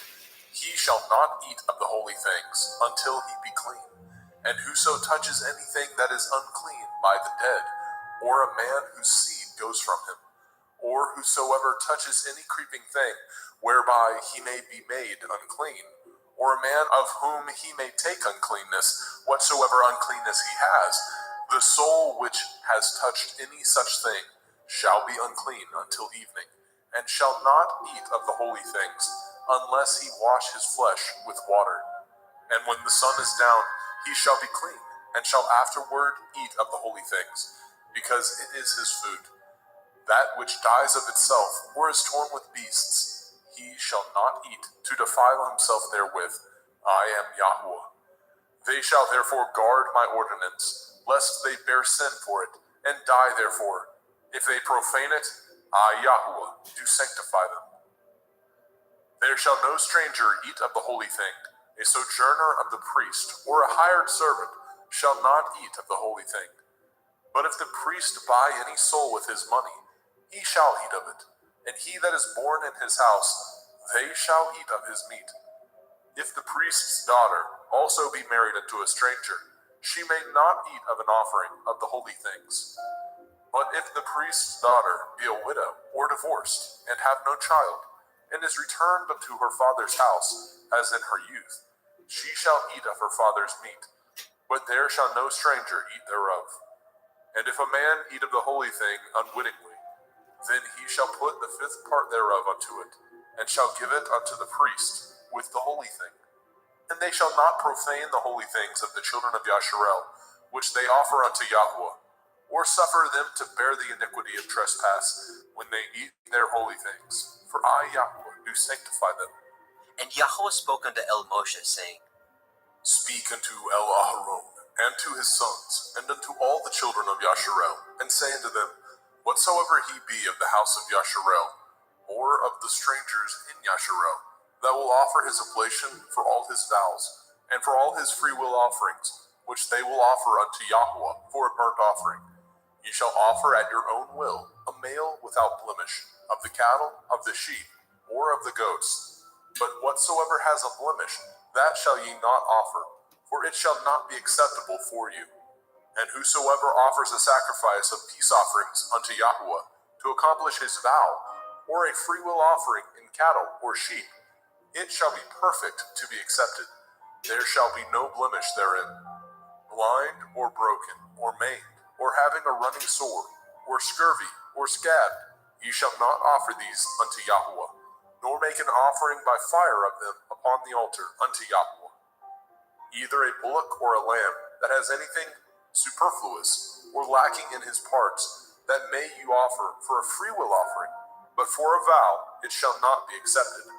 he shall not eat of the holy things until he be clean. And whoso touches anything that is unclean by the dead, or a man whose seed goes from him, or whosoever touches any creeping thing whereby he may be made unclean, or a man of whom he may take uncleanness, whatsoever uncleanness he has, the soul which has touched any such thing shall be unclean until evening, and shall not eat of the holy things, unless he wash his flesh with water. And when the sun is down, he shall be clean, and shall afterward eat of the holy things, because it is his food. That which dies of itself, or is torn with beasts, he shall not eat, to defile himself therewith. I am Yahweh. They shall therefore guard my ordinance, lest they bear sin for it, and die therefore. If they profane it, I, Yahweh, do sanctify them. There shall no stranger eat of the holy thing. A sojourner of the priest, or a hired servant, shall not eat of the holy thing. But if the priest buy any soul with his money, he shall eat of it. And he that is born in his house, they shall eat of his meat. If the priest's daughter also be married unto a stranger, she may not eat of an offering of the holy things. But if the priest's daughter be a widow or divorced, and have no child, and is returned unto her father's house, as in her youth, she shall eat of her father's meat, but there shall no stranger eat thereof. And if a man eat of the holy thing unwittingly, then he shall put the fifth part thereof unto it, and shall give it unto the priest with the holy thing. And they shall not profane the holy things of the children of Yasharel, which they offer unto Yahweh, or suffer them to bear the iniquity of trespass when they eat their holy things. For I, Yahweh, do sanctify them. And Yahweh spoke unto El Moshe, saying, Speak unto El Aharon, and to his sons, and unto all the children of Yasharel, and say unto them, Whatsoever he be of the house of Yasharel, or of the strangers in Yasharel, that will offer his oblation for all his vows, and for all his freewill offerings, which they will offer unto Yahweh for a burnt offering, ye shall offer at your own will a male without blemish, of the cattle, of the sheep, or of the goats. But whatsoever has a blemish, that shall ye not offer, for it shall not be acceptable for you. And whosoever offers a sacrifice of peace offerings unto Yahweh to accomplish his vow, or a freewill offering in cattle or sheep, it shall be perfect to be accepted. There shall be no blemish therein. Blind or broken or maimed, or having a running sore, or scurvy or scab, ye shall not offer these unto Yahweh, nor make an offering by fire of them upon the altar unto Yahweh. Either a bullock or a lamb that has anything superfluous or lacking in his parts, that may you offer for a freewill offering, but for a vow it shall not be accepted.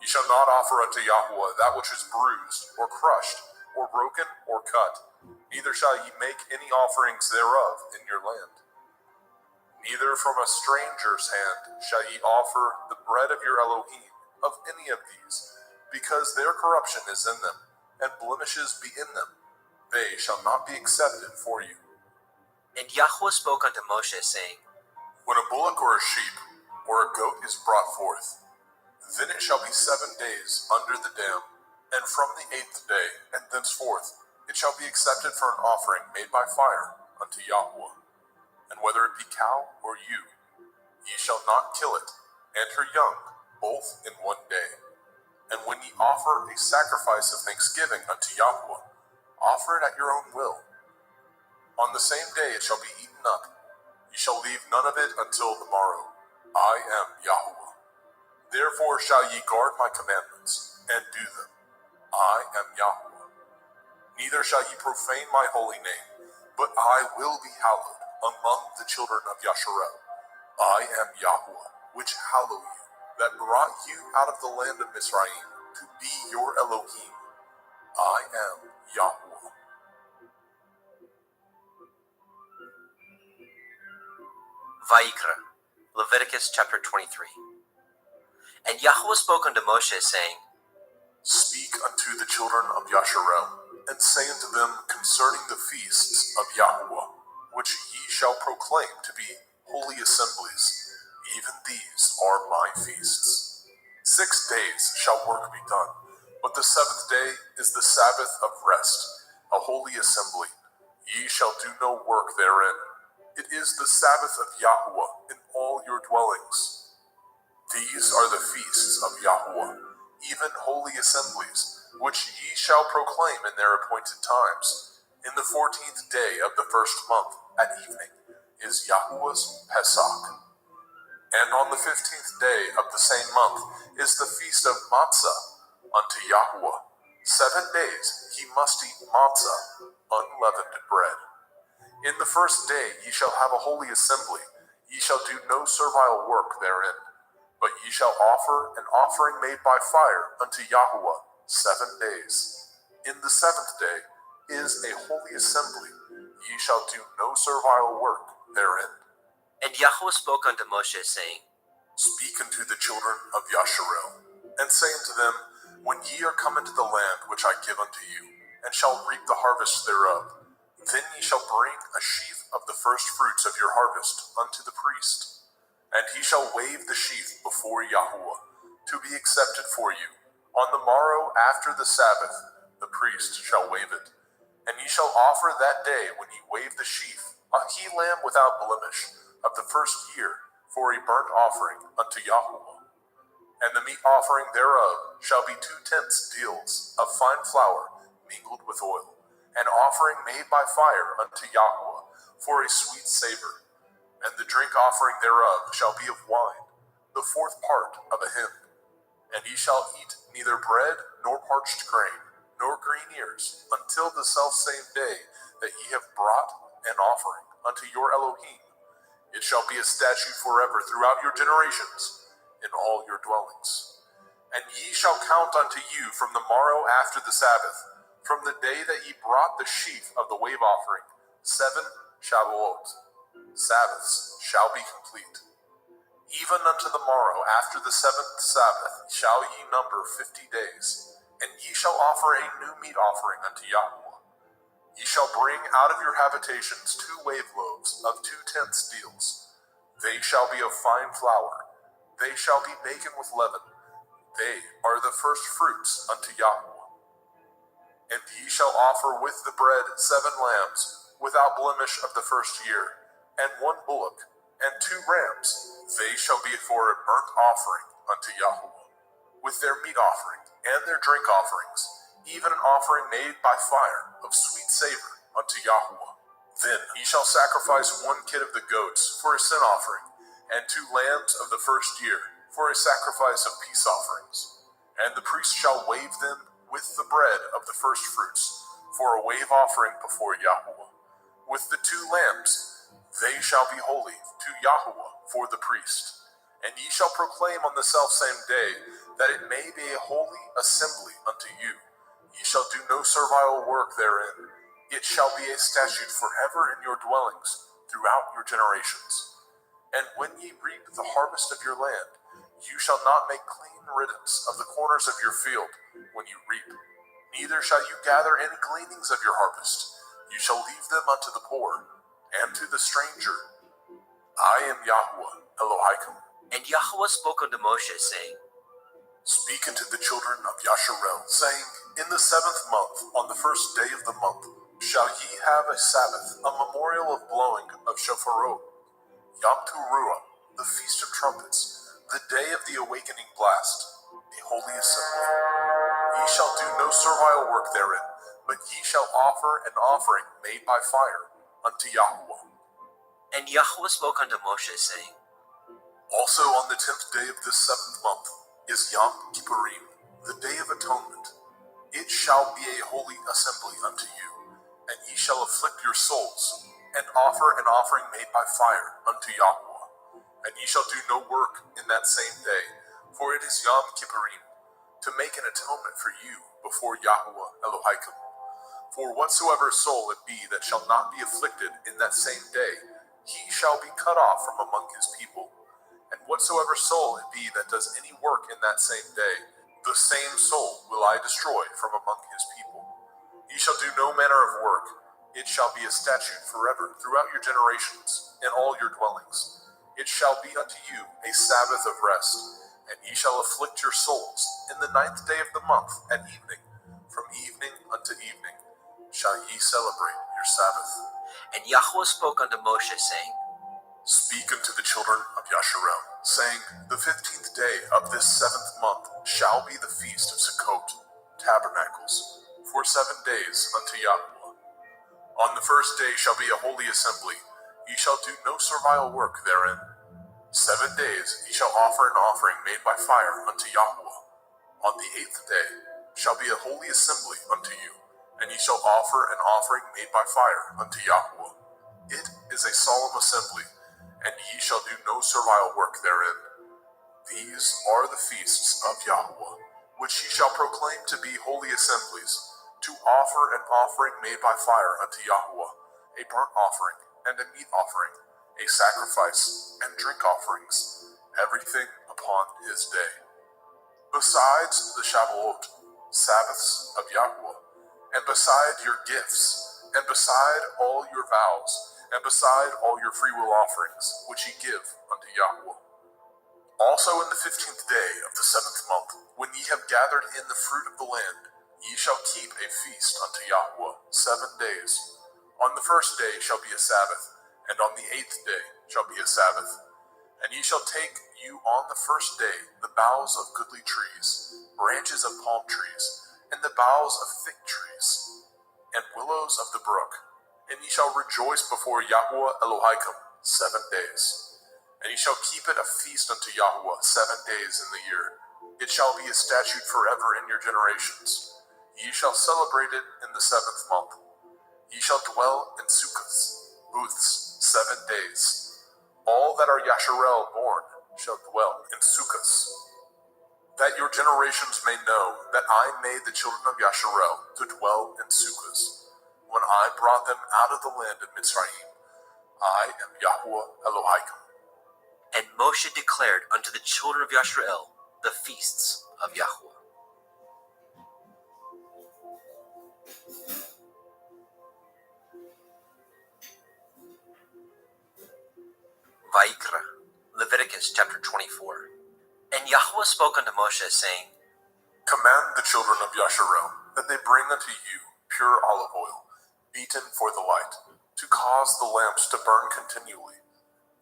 Ye shall not offer unto Yahweh that which is bruised, or crushed, or broken, or cut, neither shall ye make any offerings thereof in your land. Neither from a stranger's hand shall ye offer the bread of your Elohim of any of these, because their corruption is in them, and blemishes be in them. They shall not be accepted for you. And Yahweh spoke unto Moshe, saying, When a bullock or a sheep or a goat is brought forth, then it shall be 7 days under the dam, and from the 8th day, and thenceforth, it shall be accepted for an offering made by fire unto Yahweh. And whether it be cow or ewe, ye shall not kill it, and her young, both in 1 day. And when ye offer a sacrifice of thanksgiving unto Yahweh, offer it at your own will. On the same day it shall be eaten up. Ye shall leave none of it until the morrow. I am Yahweh. Therefore shall ye guard my commandments, and do them. I am Yahweh. Neither shall ye profane my holy name, but I will be hallowed among the children of Yasharel. I am Yahweh, which hallow you, that brought you out of the land of Mizraim, to be your Elohim. I am Yahweh. Vayikra, Leviticus chapter 23. And Yahweh spoke unto Moshe, saying, Speak unto the children of Yasharel, and say unto them concerning the feasts of Yahuwah, which ye shall proclaim to be holy assemblies, even these are my feasts. 6 days shall work be done, but the 7th day is the Sabbath of rest, a holy assembly. Ye shall do no work therein. It is the Sabbath of Yahuwah in all your dwellings. These are the feasts of Yahuwah, even holy assemblies, which ye shall proclaim in their appointed times. In the 14th day of the 1st month at evening is Yahuwah's Pesach. And on the 15th day of the same month is the feast of Matzah unto Yahuwah. 7 days ye must eat matzah, unleavened bread. In the 1st day ye shall have a holy assembly. Ye shall do no servile work therein, but ye shall offer an offering made by fire unto Yahuwah 7 days. In the 7th day is a holy assembly. Ye shall do no servile work therein. And Yahuwah spoke unto Moshe, saying, Speak unto the children of Yasharel, and say unto them, When ye are come into the land which I give unto you, and shall reap the harvest thereof, then ye shall bring a sheaf of the first fruits of your harvest unto the priest. And he shall wave the sheaf before Yahuwah, to be accepted for you. On the morrow after the Sabbath, the priest shall wave it. And ye shall offer that day when ye wave the sheaf, a he-lamb without blemish, of the 1st year, for a burnt offering unto Yahuwah. And the meat offering thereof shall be 2/10 deals of fine flour mingled with oil, an offering made by fire unto Yahuwah, for a sweet savor. And the drink offering thereof shall be of wine, the 4th part of a hin. And ye shall eat neither bread, nor parched grain, nor green ears, until the selfsame day that ye have brought an offering unto your Elohim. It shall be a statute forever throughout your generations, in all your dwellings. And ye shall count unto you from the morrow after the Sabbath, from the day that ye brought the sheaf of the wave offering, 7 Shavuot. Sabbaths shall be complete. Even unto the morrow after the 7th Sabbath shall ye number 50 days, and ye shall offer a new meat offering unto Yahuwah. Ye shall bring out of your habitations 2 wave loaves of 2/10 deals. They shall be of fine flour. They shall be baken with leaven. They are the first fruits unto Yahuwah. And ye shall offer with the bread 7 lambs, without blemish of the 1st year, and 1 bullock, and 2 rams. They shall be for a burnt offering unto Yahuwah, with their meat offering and their drink offerings, even an offering made by fire of sweet savor unto Yahuwah. Then ye shall sacrifice 1 kid of the goats for a sin offering, and 2 lambs of the 1st year for a sacrifice of peace offerings. And the priest shall wave them with the bread of the first fruits for a wave offering before Yahuwah. With the 2 lambs, they shall be holy to Yahuwah for the priest. And ye shall proclaim on the selfsame day that it may be a holy assembly unto you. Ye shall do no servile work therein. It shall be a statute forever in your dwellings throughout your generations. And when ye reap the harvest of your land, you shall not make clean riddance of the corners of your field when you reap. Neither shall you gather any gleanings of your harvest. You shall leave them unto the poor and to the stranger. I am Yahuwah Elohim. And Yahuwah spoke unto Moshe, saying, Speak unto the children of Yasharel, saying, In the 7th month, on the 1st day of the month, shall ye have a Sabbath, a memorial of blowing of shofarot, Yom Teruah, the Feast of Trumpets, the day of the awakening blast, a holy assembly. Ye shall do no servile work therein, but ye shall offer an offering made by fire unto Yahuwah. And Yahuwah spoke unto Moshe, saying, Also on the 10th day of this 7th month is Yom Kippurim, the day of atonement. It shall be a holy assembly unto you, and ye shall afflict your souls, and offer an offering made by fire unto Yahuwah. And ye shall do no work in that same day, for it is Yom Kippurim, to make an atonement for you before Yahuwah Elohim. For whatsoever soul it be that shall not be afflicted in that same day, he shall be cut off from among his people. And whatsoever soul it be that does any work in that same day, the same soul will I destroy from among his people. Ye shall do no manner of work. It shall be a statute forever throughout your generations in all your dwellings. It shall be unto you a Sabbath of rest, and ye shall afflict your souls in the 9th day of the month at evening. From evening unto evening shall ye celebrate your Sabbath. And Yahweh spoke unto Moshe, saying, Speak unto the children of Yasharel, saying, The 15th day of this 7th month shall be the feast of Sukkot, tabernacles, for 7 days unto Yahweh. On the first day shall be a holy assembly. Ye shall do no servile work therein. 7 days ye shall offer an offering made by fire unto Yahweh. On the 8th day shall be a holy assembly unto you, and ye shall offer an offering made by fire unto Yahweh. It is a solemn assembly, and ye shall do no servile work therein. These are the feasts of Yahweh, which ye shall proclaim to be holy assemblies, to offer an offering made by fire unto Yahweh, a burnt offering and a meat offering, a sacrifice and drink offerings, everything upon his day. Besides the Shavuot, Sabbaths of Yahweh, and beside your gifts, and beside all your vows, and beside all your freewill offerings, which ye give unto Yahweh. Also in the 15th day of the 7th month, when ye have gathered in the fruit of the land, ye shall keep a feast unto Yahweh 7 days. On the first day shall be a Sabbath, and on the 8th day shall be a Sabbath. And ye shall take you on the first day the boughs of goodly trees, branches of palm trees, and the boughs of thick trees, and willows of the brook. And ye shall rejoice before Yahweh Elohim 7 days. And ye shall keep it a feast unto Yahweh 7 days in the year. It shall be a statute forever in your generations. Ye shall celebrate it in the 7th month. Ye shall dwell in sukkahs, booths, 7 days. All that are Yasharel born shall dwell in sukkahs. That your generations may know that I made the children of Yasharel to dwell in sukkahs, when I brought them out of the land of Mitzrayim. I am Yahweh Elohim. And Moshe declared unto the children of Yasharel the feasts of Yahweh. Vayikra, Leviticus chapter 24. And Yahweh spoke unto Moshe, saying, Command the children of Yasharel that they bring unto you pure olive oil, beaten for the light, to cause the lamps to burn continually,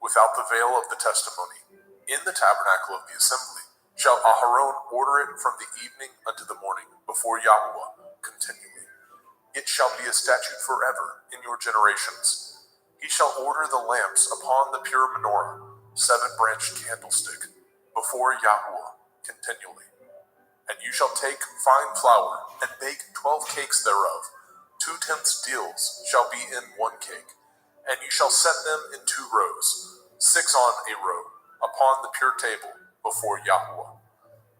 without the veil of the testimony. In the tabernacle of the assembly shall Aharon order it from the evening unto the morning before Yahweh continually. It shall be a statute forever in your generations. He shall order the lamps upon the pure menorah, 7-branched candlestick, before Yahweh continually. And you shall take fine flour, and bake 12 cakes thereof. 2/10 deals shall be in 1 cake. And you shall set them in 2 rows, 6 on a row, upon the pure table, before Yahweh.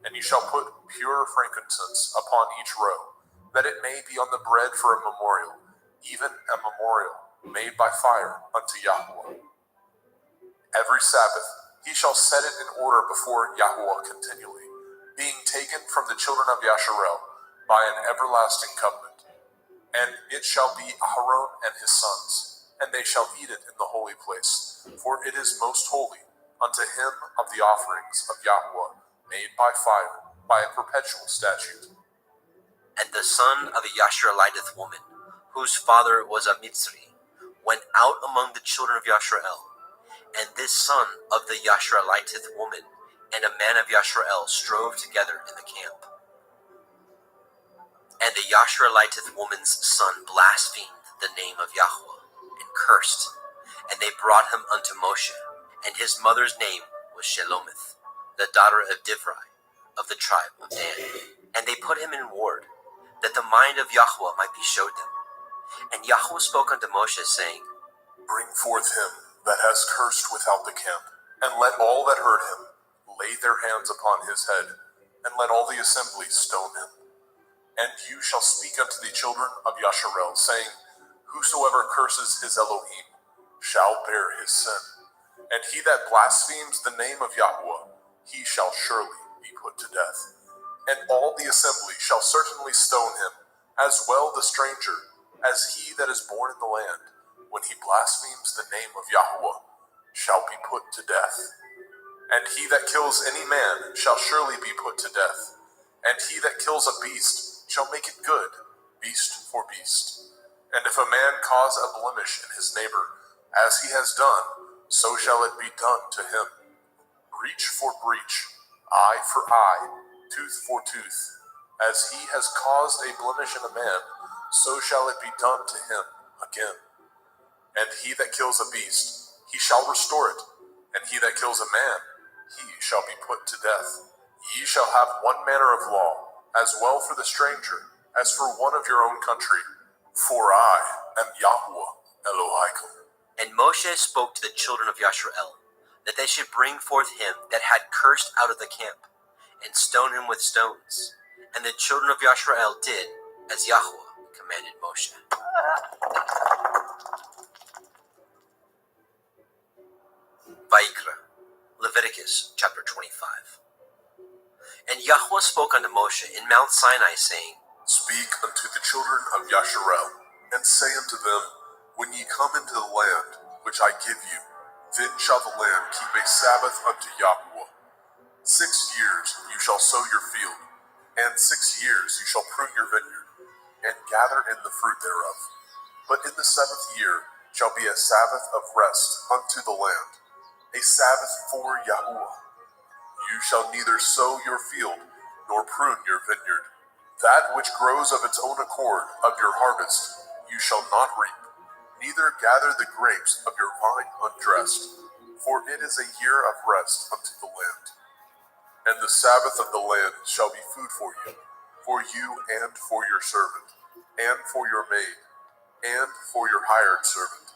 And you shall put pure frankincense upon each row, that it may be on the bread for a memorial, even a memorial made by fire unto Yahweh. Every Sabbath he shall set it in order before Yahweh continually, being taken from the children of Yasharel by an everlasting covenant. And it shall be Aharon and his sons, and they shall eat it in the holy place, for it is most holy unto him of the offerings of Yahweh made by fire, by a perpetual statute. And the son of a Yashareliteth woman, whose father was a Mitzri, went out among the children of Yasharel. And this son of the Yashareliteth woman and a man of Yasharel strove together in the camp. And the Yashareliteth woman's son blasphemed the name of Yahweh and cursed. And they brought him unto Moshe, and his mother's name was Shelomith, the daughter of Divri, of the tribe of Dan. And they put him in ward, that the mind of Yahweh might be showed them. And Yahweh spoke unto Moshe, saying, Bring forth him that has cursed without the camp, and let all that heard him lay their hands upon his head, and let all the assembly stone him. And you shall speak unto the children of Yasharel, saying, Whosoever curses his Elohim shall bear his sin. And he that blasphemes the name of Yahweh, he shall surely be put to death. And all the assembly shall certainly stone him, as well the stranger as he that is born in the land, when he blasphemes the name of Yahweh, shall be put to death. And he that kills any man shall surely be put to death. And he that kills a beast shall make it good, beast for beast. And if a man cause a blemish in his neighbor, as he has done, so shall it be done to him. Breach for breach, eye for eye, tooth for tooth. As he has caused a blemish in a man, so shall it be done to him again. And he that kills a beast, he shall restore it. And he that kills a man, he shall be put to death. Ye shall have one manner of law, as well for the stranger, as for one of your own country. For I am Yahweh Elohim. And Moshe spoke to the children of Yashrael, that they should bring forth him that had cursed out of the camp, and stone him with stones. And the children of Yashrael did as Yahweh commanded Moshe. Vayikra, Leviticus chapter 25. And Yahweh spoke unto Moshe in Mount Sinai, saying, Speak unto the children of Yasharel, and say unto them, When ye come into the land which I give you, then shall the land keep a Sabbath unto Yahweh. 6 years you shall sow your field, and 6 years you shall prune your vineyard, and gather in the fruit thereof. But in the 7th year shall be a Sabbath of rest unto the land, a Sabbath for Yahweh. You shall neither sow your field, nor prune your vineyard. That which grows of its own accord of your harvest you shall not reap, neither gather the grapes of your vine undressed, for it is a year of rest unto the land. And the Sabbath of the land shall be food for you and for your servant, and for your maid, and for your hired servant,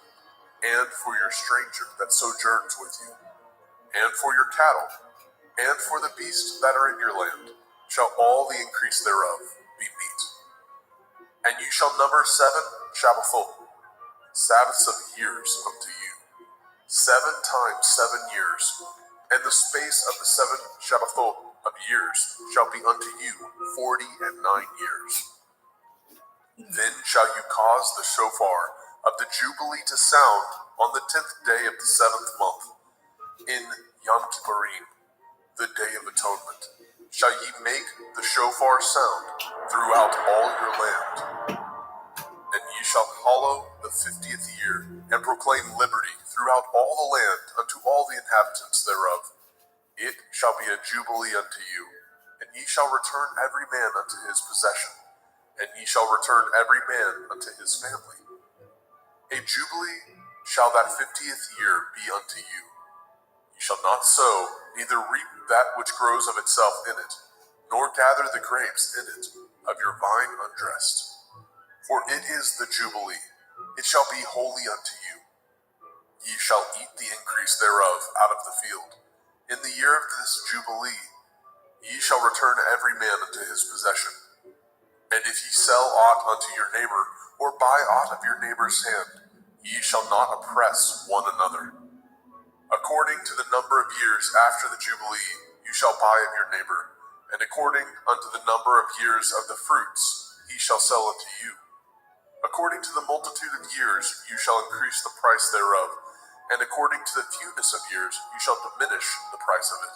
and for your stranger that sojourns with you, and for your cattle, and for the beasts that are in your land, shall all the increase thereof be meat. And you shall number 7 Shabbathot, Sabbaths of years unto you, 7 times 7 years, and the space of the 7 Shabbathot of years shall be unto you 49 years. Then shall you cause the shofar of the Jubilee to sound on the 10th day of the 7th month, in Yom Kippurim, the Day of Atonement. Shall ye make the shofar sound throughout all your land. And ye shall hallow the 50th year, and proclaim liberty throughout all the land unto all the inhabitants thereof. It shall be a jubilee unto you, and ye shall return every man unto his possession, and ye shall return every man unto his family. A jubilee shall that 50th year be unto you. Ye shall not sow, neither reap that which grows of itself in it, nor gather the grapes in it of your vine undressed. For it is the Jubilee, it shall be holy unto you. Ye shall eat the increase thereof out of the field. In the year of this Jubilee, ye shall return every man unto his possession. And if ye sell aught unto your neighbor, or buy aught of your neighbor's hand, ye shall not oppress one another. According to the number of years after the Jubilee, you shall buy of your neighbor, and according unto the number of years of the fruits, he shall sell unto you. According to the multitude of years, you shall increase the price thereof, and according to the fewness of years, you shall diminish the price of it.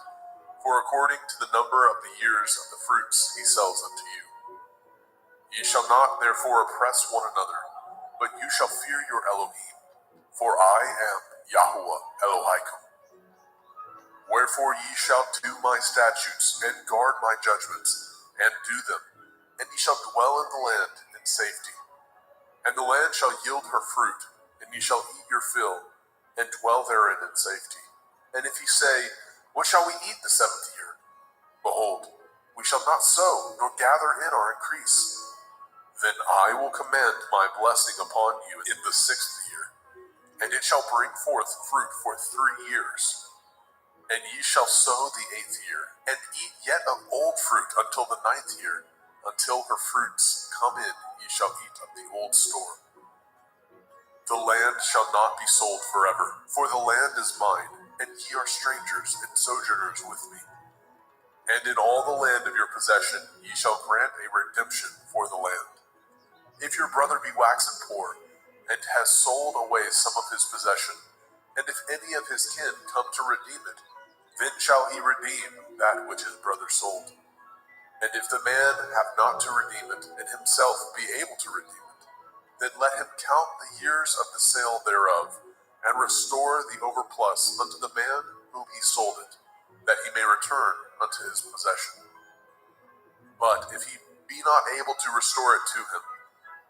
For according to the number of the years of the fruits, he sells unto you. Ye shall not therefore oppress one another, but you shall fear your Elohim, for I am Yahweh Elohim. Wherefore ye shall do my statutes, and guard my judgments, and do them, and ye shall dwell in the land in safety. And the land shall yield her fruit, and ye shall eat your fill, and dwell therein in safety. And if ye say, What shall we eat the 7th year? Behold, we shall not sow, nor gather in our increase. Then I will command my blessing upon you in the 6th year, and it shall bring forth fruit for 3 years. And ye shall sow the 8th year, and eat yet of old fruit until the 9th year. Until her fruits come in, ye shall eat of the old store. The land shall not be sold forever, for the land is mine, and ye are strangers and sojourners with me. And in all the land of your possession ye shall grant a redemption for the land. If your brother be waxen poor, and has sold away some of his possession, and if any of his kin come to redeem it, then shall he redeem that which his brother sold. And if the man have not to redeem it, and himself be able to redeem it, then let him count the years of the sale thereof, and restore the overplus unto the man whom he sold it, that he may return unto his possession. But if he be not able to restore it to him,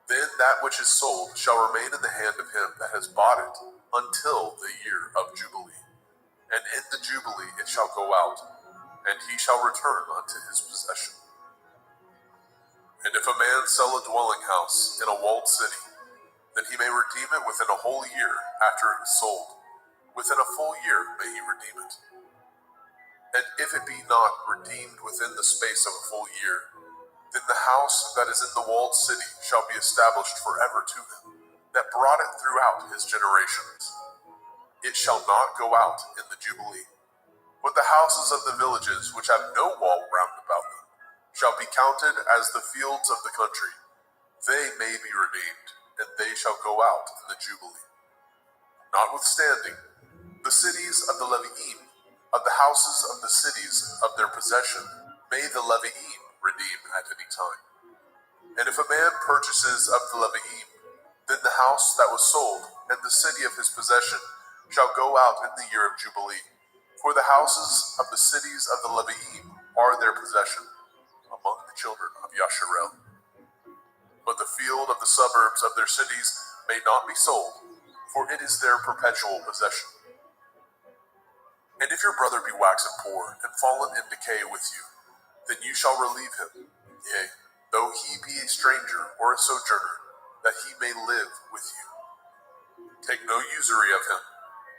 then that which is sold shall remain in the hand of him that has bought it until the year of Jubilee. And in the Jubilee it shall go out, and he shall return unto his possession. And if a man sell a dwelling house in a walled city, then he may redeem it within a whole year after it is sold. Within a full year may he redeem it. And if it be not redeemed within the space of a full year, then the house that is in the walled city shall be established forever to him, that brought it throughout his generations. It shall not go out in the Jubilee. But the houses of the villages which have no wall round about them shall be counted as the fields of the country. They may be redeemed, and they shall go out in the Jubilee. Notwithstanding, the cities of the Levi'im, of the houses of the cities of their possession, may the Levi'im redeem at any time. And if a man purchases of the Levi'im, then the house that was sold and the city of his possession shall go out in the year of Jubilee. For the houses of the cities of the Levi'im are their possession among the children of Yasharel. But the field of the suburbs of their cities may not be sold, for it is their perpetual possession. And if your brother be waxen poor and fallen in decay with you, then you shall relieve him, yea, though he be a stranger or a sojourner, that he may live with you. Take no usury of him,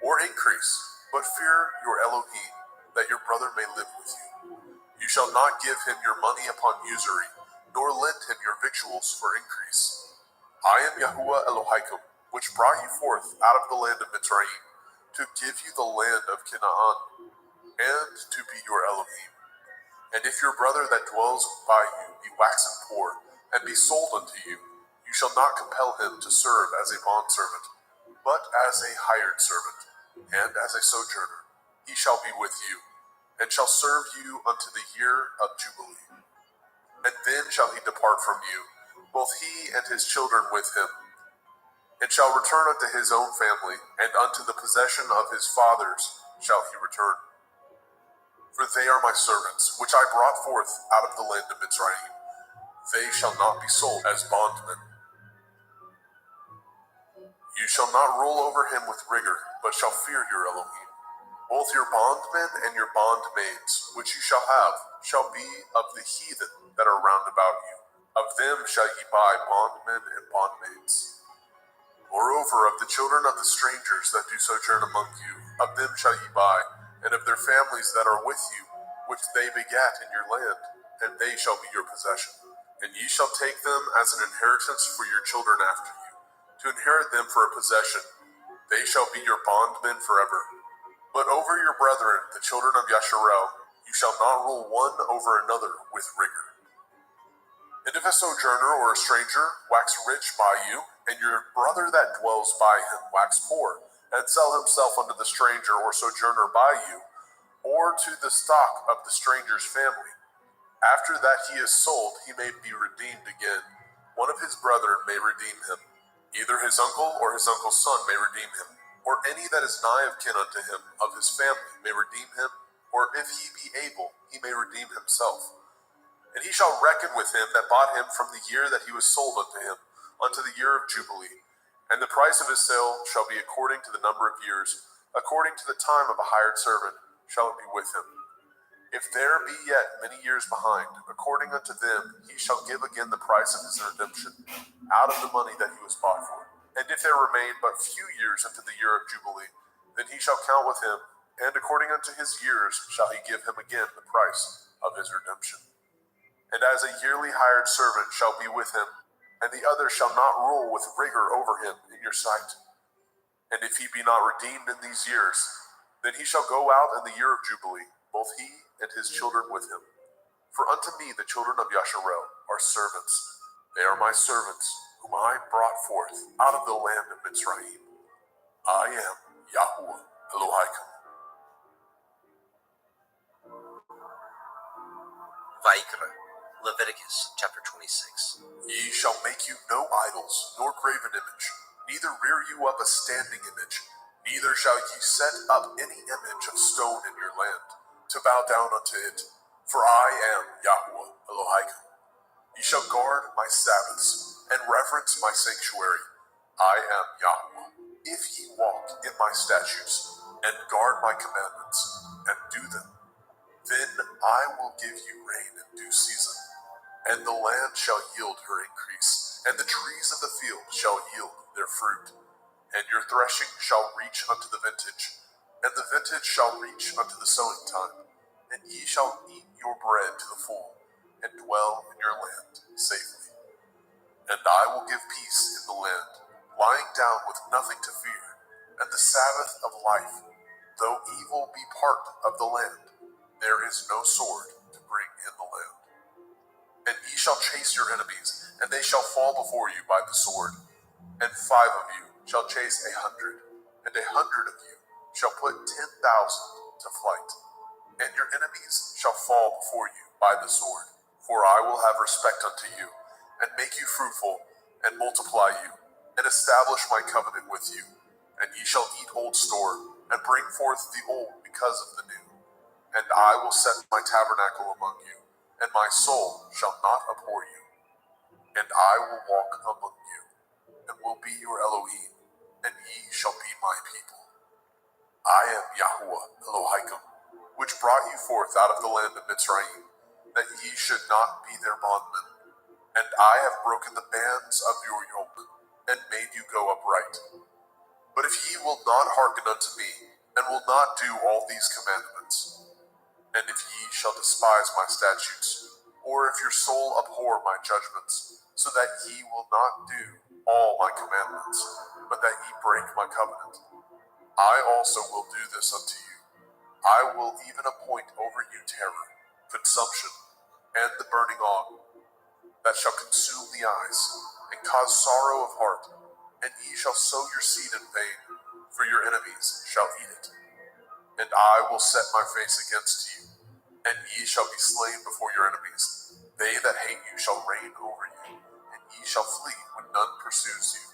or increase, but fear your Elohim, that your brother may live with you. You shall not give him your money upon usury, nor lend him your victuals for increase. I am Yahuwah Elohaikum, which brought you forth out of the land of Mitzrayim, to give you the land of Canaan, and to be your Elohim. And if your brother that dwells by you be waxen poor, and be sold unto you, you shall not compel him to serve as a bondservant, but as a hired servant, and as a sojourner. He shall be with you, and shall serve you unto the year of Jubilee. And then shall he depart from you, both he and his children with him, and shall return unto his own family, and unto the possession of his fathers shall he return. For they are my servants, which I brought forth out of the land of Mitzrayim. They shall not be sold as bondmen. You shall not rule over him with rigor, but shall fear your Elohim. Both your bondmen and your bondmaids, which you shall have, shall be of the heathen that are round about you. Of them shall ye buy bondmen and bondmaids. Moreover, of the children of the strangers that do sojourn among you, of them shall ye buy, and of their families that are with you, which they begat in your land, and they shall be your possession. And ye shall take them as an inheritance for your children after you, to inherit them for a possession. They shall be your bondmen forever. But over your brethren, the children of Yasharel, you shall not rule one over another with rigor. And if a sojourner or a stranger wax rich by you, and your brother that dwells by him wax poor, and sell himself unto the stranger or sojourner by you, or to the stock of the stranger's family, after that he is sold, he may be redeemed again. One of his brethren may redeem him. Either his uncle or his uncle's son may redeem him, or any that is nigh of kin unto him of his family may redeem him, or if he be able, he may redeem himself. And he shall reckon with him that bought him from the year that he was sold unto him, unto the year of Jubilee. And the price of his sale shall be according to the number of years, according to the time of a hired servant shall it be with him. If there be yet many years behind, according unto them he shall give again the price of his redemption, out of the money that he was bought for. And if there remain but few years unto the year of Jubilee, then he shall count with him, and according unto his years shall he give him again the price of his redemption. And as a yearly hired servant shall be with him, and the other shall not rule with rigor over him in your sight. And if he be not redeemed in these years, then he shall go out in the year of Jubilee, both he and his children with him. For unto me the children of Yasharel are servants. They are my servants, whom I brought forth out of the land of Mitzrayim. I am Yahuwah Elohaikum. Vaikra, Leviticus chapter 26. Ye shall make you no idols, nor graven image, neither rear you up a standing image, neither shall ye set up any image of stone in your land, to bow down unto it, for I am Yahuwah Elohaikum. Ye shall guard my Sabbaths, and reverence my sanctuary. I am Yahuwah. If ye walk in my statutes, and guard my commandments, and do them, then I will give you rain in due season, and the land shall yield her increase, and the trees of the field shall yield their fruit. And your threshing shall reach unto the vintage, and the vintage shall reach unto the sowing time, and ye shall eat your bread to the full, and dwell in your land safely. And I will give peace in the land, lying down with nothing to fear, and the Sabbath of life, though evil be part of the land, there is no sword to bring in the land. And ye shall chase your enemies, and they shall fall before you by the sword. And 5 of you shall chase 100, and 100 of you shall put 10,000 to flight. And your enemies shall fall before you by the sword. For I will have respect unto you, and make you fruitful, and multiply you, and establish my covenant with you. And ye shall eat old store, and bring forth the old because of the new. And I will set my tabernacle among you, and my soul shall not abhor you. And I will walk among you, and will be your Elohim, and ye shall be my people. I am Yahuwah Elohaikum, which brought you forth out of the land of Mitzrayim, that ye should not be their bondmen. And I have broken the bands of your yoke, and made you go upright. But if ye will not hearken unto me, and will not do all these commandments, and if ye shall despise my statutes, or if your soul abhor my judgments, so that ye will not do all my commandments, but that ye break my covenant, I also will do this unto you. I will even appoint over you terror, consumption, and the burning ague, that shall consume the eyes, and cause sorrow of heart, and ye shall sow your seed in vain, for your enemies shall eat it. And I will set my face against you, and ye shall be slain before your enemies. They that hate you shall reign over you, and ye shall flee when none pursues you.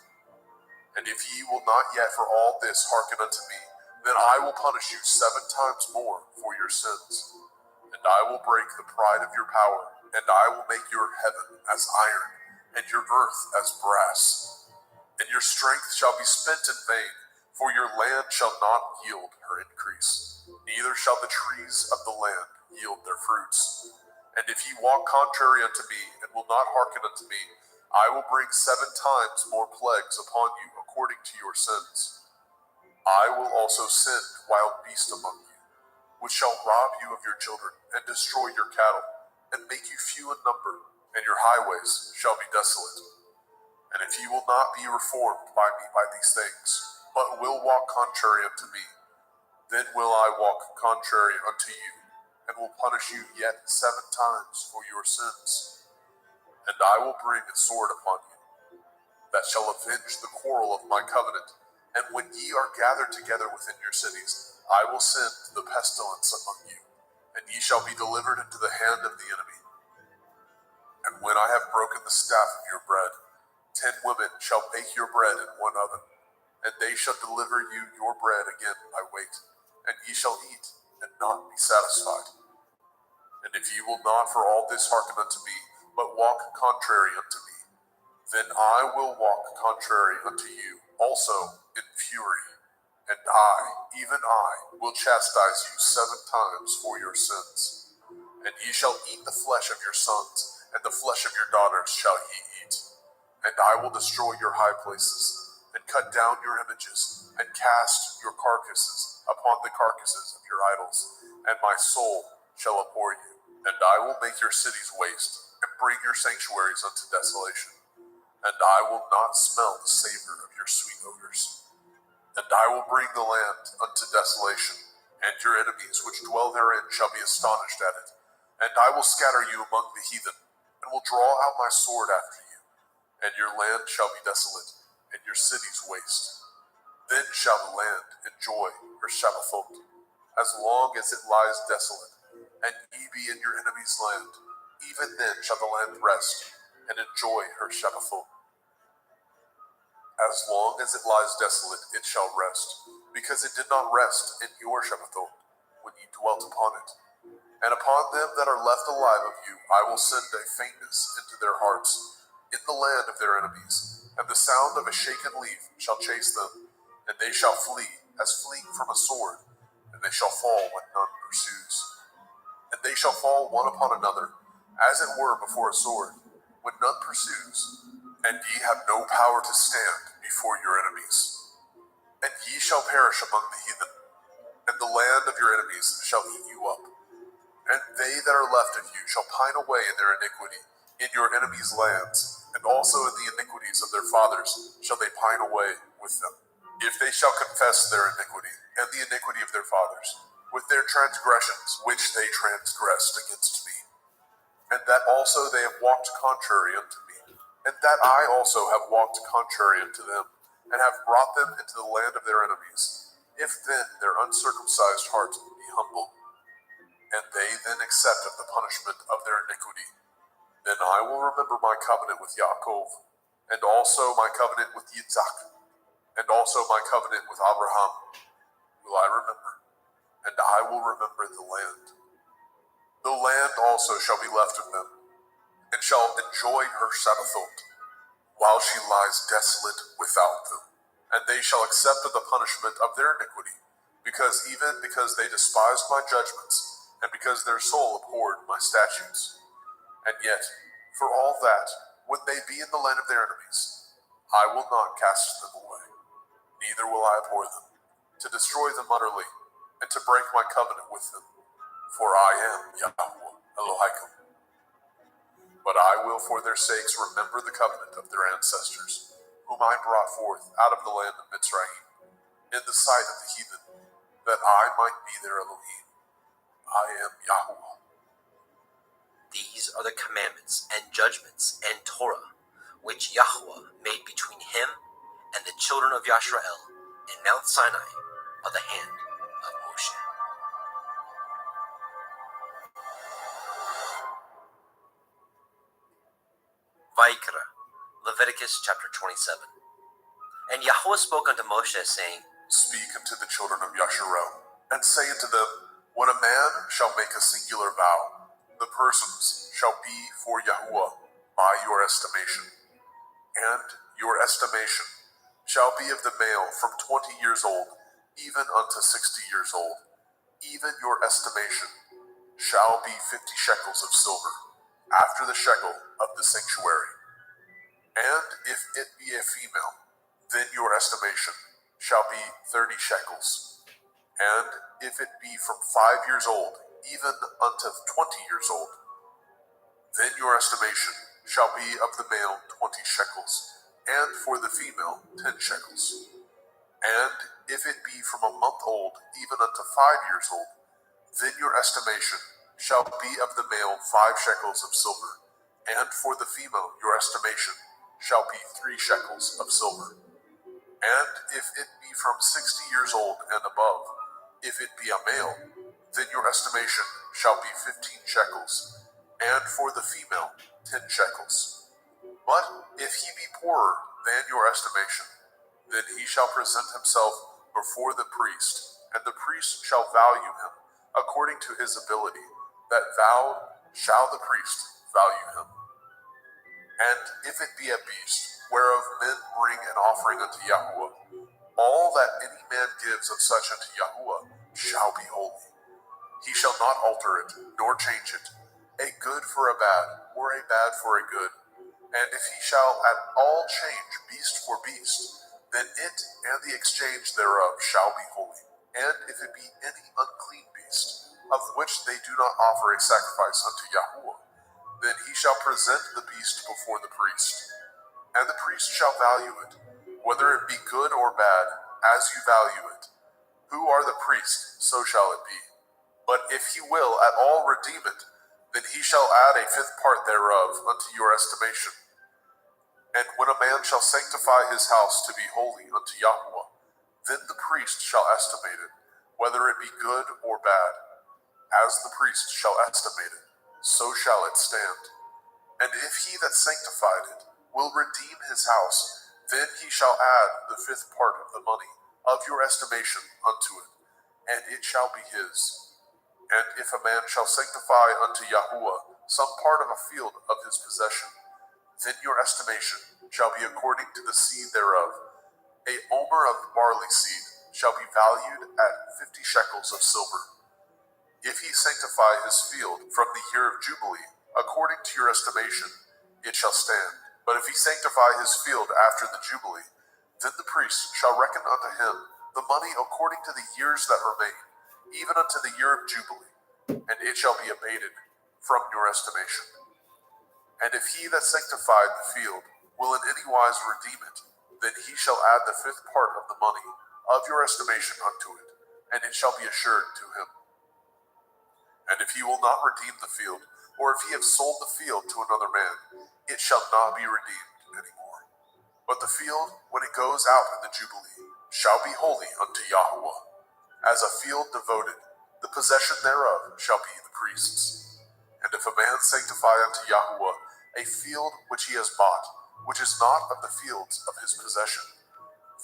And if ye will not yet for all this hearken unto me, then I will punish you 7 times more for your sins. And I will break the pride of your power, and I will make your heaven as iron, and your earth as brass. And your strength shall be spent in vain, for your land shall not yield her increase, neither shall the trees of the land yield their fruits. And if ye walk contrary unto me, and will not hearken unto me, I will bring 7 times more plagues upon you according to your sins. I will also send wild beasts among you, which shall rob you of your children, and destroy your cattle, and make you few in number, and your highways shall be desolate. And if ye will not be reformed by me by these things, but will walk contrary unto me, then will I walk contrary unto you, and will punish you yet 7 times for your sins. And I will bring a sword upon you, that shall avenge the quarrel of my covenant. And when ye are gathered together within your cities, I will send the pestilence among you, and ye shall be delivered into the hand of the enemy. And when I have broken the staff of your bread, 10 women shall bake your bread in one oven, and they shall deliver you your bread again by weight, and ye shall eat, and not be satisfied. And if ye will not for all this hearken unto me, but walk contrary unto me, then I will walk contrary unto you also in fury, and I, even I, will chastise you 7 times for your sins. And ye shall eat the flesh of your sons, and the flesh of your daughters shall ye eat. And I will destroy your high places, and cut down your images, and cast your carcasses upon the carcasses of your idols, and my soul shall abhor you. And I will make your cities waste, and bring your sanctuaries unto desolation. And I will not smell the savor of your sweet odors. And I will bring the land unto desolation, and your enemies which dwell therein shall be astonished at it. And I will scatter you among the heathen, and will draw out my sword after you, and your land shall be desolate, and your cities waste. Then shall the land enjoy her Shabbathot, as long as it lies desolate, and ye be in your enemy's land. Even then shall the land rest, and enjoy her Shabbathot. As long as it lies desolate, it shall rest, because it did not rest in your Shabbathot, when ye dwelt upon it. And upon them that are left alive of you, I will send a faintness into their hearts, in the land of their enemies, and the sound of a shaken leaf shall chase them, and they shall flee as fleeing from a sword, and they shall fall when none pursues. And they shall fall one upon another, as it were before a sword, when none pursues, and ye have no power to stand before your enemies. And ye shall perish among the heathen, and the land of your enemies shall eat you up. And they that are left of you shall pine away in their iniquity, in your enemies' lands, and also in the iniquities of their fathers shall they pine away with them. If they shall confess their iniquity, and the iniquity of their fathers, with their transgressions which they transgressed against me, and that also they have walked contrary unto me, and that I also have walked contrary unto them, and have brought them into the land of their enemies, if then their uncircumcised heart be humble, and they then accept of the punishment of their iniquity, then I will remember my covenant with Yaakov, and also my covenant with Yitzhak, and also my covenant with Abraham will I remember, and I will remember the land. The land also shall be left of them, and shall enjoy her Shabbathot, while she lies desolate without them. And they shall accept of the punishment of their iniquity, because they despised my judgments, and because their soul abhorred my statutes. And yet, for all that, when they be in the land of their enemies, I will not cast them away, neither will I abhor them, to destroy them utterly, and to break my covenant with them. For I am Yahweh Elohim. But I will for their sakes remember the covenant of their ancestors, whom I brought forth out of the land of Mitzrayim, in the sight of the heathen, that I might be their Elohim. I am Yahweh. These are the commandments and judgments and Torah, which Yahweh made between him and the children of Yashrael in Mount Sinai by the hand of Moshe. Vayikra, Leviticus chapter 27. And Yahweh spoke unto Moshe, saying, Speak unto the children of Yasharel, and say unto them, When a man shall make a singular vow, the persons shall be for Yahuwah by your estimation. And your estimation shall be of the male from 20 years old, even unto 60 years old. Even your estimation shall be 50 shekels of silver, after the shekel of the sanctuary. And if it be a female, then your estimation shall be 30 shekels. And if it be from 5 years old, even unto 20 years old, then your estimation shall be of the male 20 shekels, and for the female 10 shekels. And if it be from a month old, even unto 5 years old, then your estimation shall be of the male 5 shekels of silver, and for the female your estimation shall be 3 shekels of silver. And if it be from 60 years old and above, if it be a male, then your estimation shall be 15 shekels, and for the female 10 shekels. But if he be poorer than your estimation, then he shall present himself before the priest, and the priest shall value him according to his ability. That vowed shall the priest value him. And if it be a beast, whereof men bring an offering unto Yahuwah, all that any man gives of such unto Yahuwah shall be holy. He shall not alter it, nor change it, a good for a bad, or a bad for a good. And if he shall at all change beast for beast, then it and the exchange thereof shall be holy. And if it be any unclean beast, of which they do not offer a sacrifice unto Yahuwah, then he shall present the beast before the priest. And the priest shall value it, whether it be good or bad, as you value it. Who are the priest, so shall it be. But if he will at all redeem it, then he shall add a 5th part thereof unto your estimation. And when a man shall sanctify his house to be holy unto Yahuwah, then the priest shall estimate it, whether it be good or bad. As the priest shall estimate it, so shall it stand. And if he that sanctified it will redeem his house, then he shall add the 5th part of the money of your estimation unto it, and it shall be his. And if a man shall sanctify unto Yahuwah some part of a field of his possession, then your estimation shall be according to the seed thereof. A omer of barley seed shall be valued at 50 shekels of silver. If he sanctify his field from the year of Jubilee, according to your estimation, it shall stand. But if he sanctify his field after the Jubilee, then the priest shall reckon unto him the money according to the years that remain, even unto the year of Jubilee, and it shall be abated from your estimation. And if he that sanctified the field will in any wise redeem it, then he shall add the 5th part of the money of your estimation unto it, and it shall be assured to him. And if he will not redeem the field, or if he have sold the field to another man, it shall not be redeemed any more. But the field, when it goes out in the Jubilee, shall be holy unto Yahuwah. As a field devoted, the possession thereof shall be the priest's. And if a man sanctify unto Yahuwah a field which he has bought, which is not of the fields of his possession,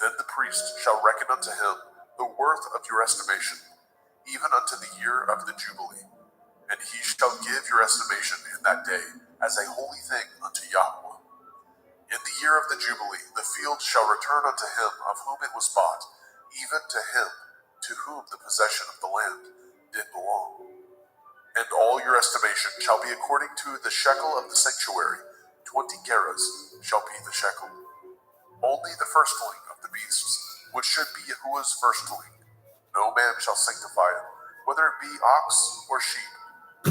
then the priest shall reckon unto him the worth of your estimation, even unto the year of the Jubilee. And he shall give your estimation in that day as a holy thing unto Yahuwah. In the year of the Jubilee, the field shall return unto him of whom it was bought, even to him to whom the possession of the land did belong. And all your estimation shall be according to the shekel of the sanctuary. 20 gerahs shall be the shekel. Only the firstling of the beasts, which should be Yahuwah's firstling. No man shall sanctify it, whether it be ox or sheep.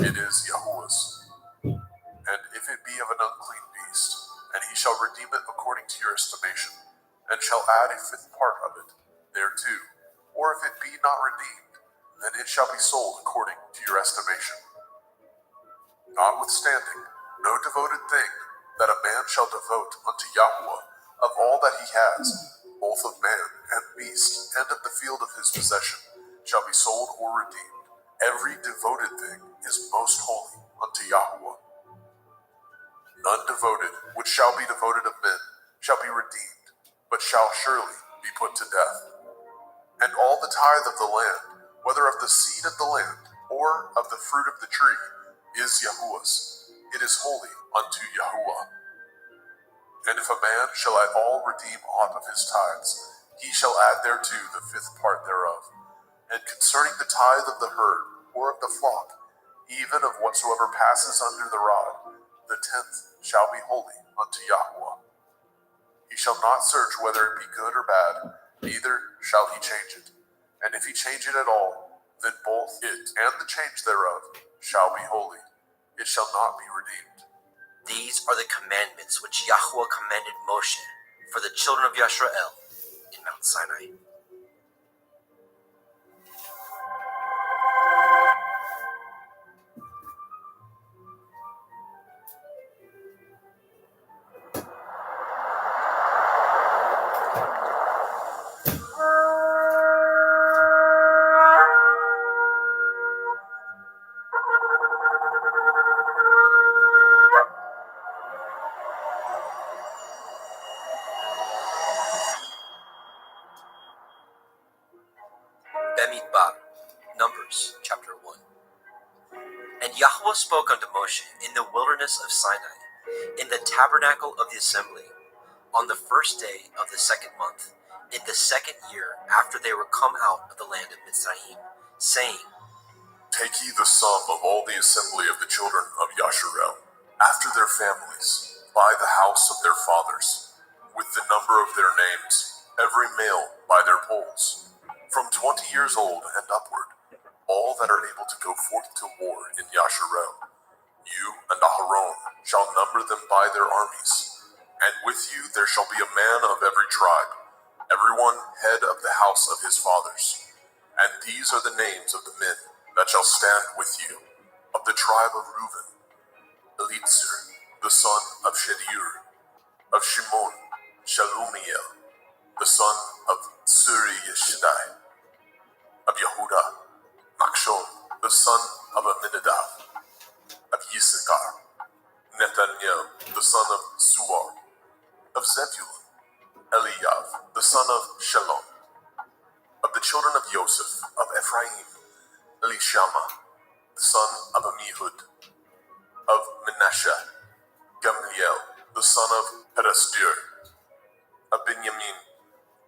It is Yahuwah's. And if it be of an unclean beast, and he shall redeem it according to your estimation, and shall add a 5th part of it thereto, or if it be not redeemed, then it shall be sold according to your estimation. Notwithstanding, no devoted thing that a man shall devote unto Yahuwah of all that he has, both of man and beast, and of the field of his possession, shall be sold or redeemed. Every devoted thing is most holy unto Yahuwah. None devoted, which shall be devoted of men, shall be redeemed, but shall surely be put to death. And all the tithe of the land, whether of the seed of the land, or of the fruit of the tree, is Yahuwah's. It is holy unto Yahuwah. And if a man shall at all redeem aught of his tithes, he shall add thereto the 5th part thereof. And concerning the tithe of the herd, or of the flock, even of whatsoever passes under the rod, the 10th shall be holy unto Yahuwah. He shall not search whether it be good or bad, neither shall he change it. And if he change it at all, then both it and the change thereof shall be holy. It shall not be redeemed. These are the commandments which Yahuwah commanded Moshe for the children of Yisrael in Mount Sinai. Bemidbar, Numbers, chapter 1. And Yahuwah spoke unto Moshe in the wilderness of Sinai, in the tabernacle of the assembly, on the 1st day of the 2nd month, in the 2nd year after they were come out of the land of Mitzrayim, saying, Take ye the sum of all the assembly of the children of Yasharel, after their families, by the house of their fathers, with the number of their names, every male by their polls, from 20 years old and upward, all that are able to go forth to war in Yasharel. You and Aharon shall number them by their armies, and with you there shall be a man of every tribe, everyone head of the house of his fathers. And these are the names of the men that shall stand with you. Of the tribe of Reuben, Eliezer, the son of Shedeur. Of Shimon, Shalumiel, the son of Suri Yeshidai. Of Yehuda, Nachshon, the son of Aminadab. Of Yisachar, Nathaniel, the son of Suar. Of Zebulun, Eliav, the son of Shalom. Of the children of Joseph, of Ephraim, Elishama, the son of Amihud. Of Manasseh, Gamliel, the son of Pedastir. Of Benjamin,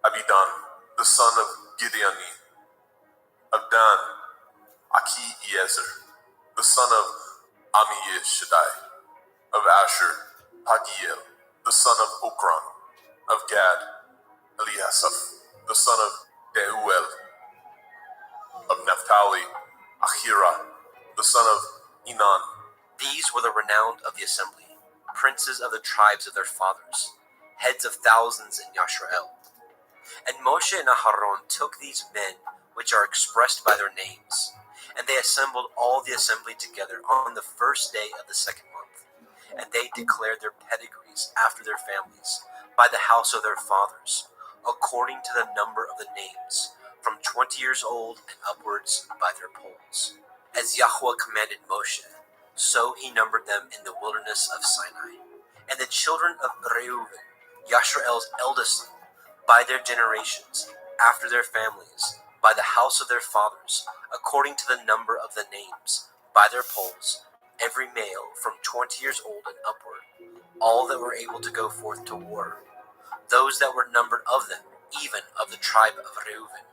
Abidan, the son of Gideoni. Of Dan, Achiezer, the son of Amishadai. Of Asher, Pagiel, the son of Okran. Of Gad, Eliasaph, the son of Deuel. Of Naphtali, Ahira, the son of Enan. These were the renowned of the assembly, princes of the tribes of their fathers, heads of thousands in Yashrael. And Moshe and Aharon took these men which are expressed by their names, and they assembled all the assembly together on the first day of the second month, and they declared their pedigrees after their families, by the house of their fathers, according to the number of the names, from 20 years old and upwards by their polls. As Yahweh commanded Moshe, so he numbered them in the wilderness of Sinai. And the children of Reuben, Yashrael's eldest son, by their generations, after their families, by the house of their fathers, according to the number of the names, by their polls, every male from 20 years old and upward, all that were able to go forth to war. Those that were numbered of them, even of the tribe of Reuben,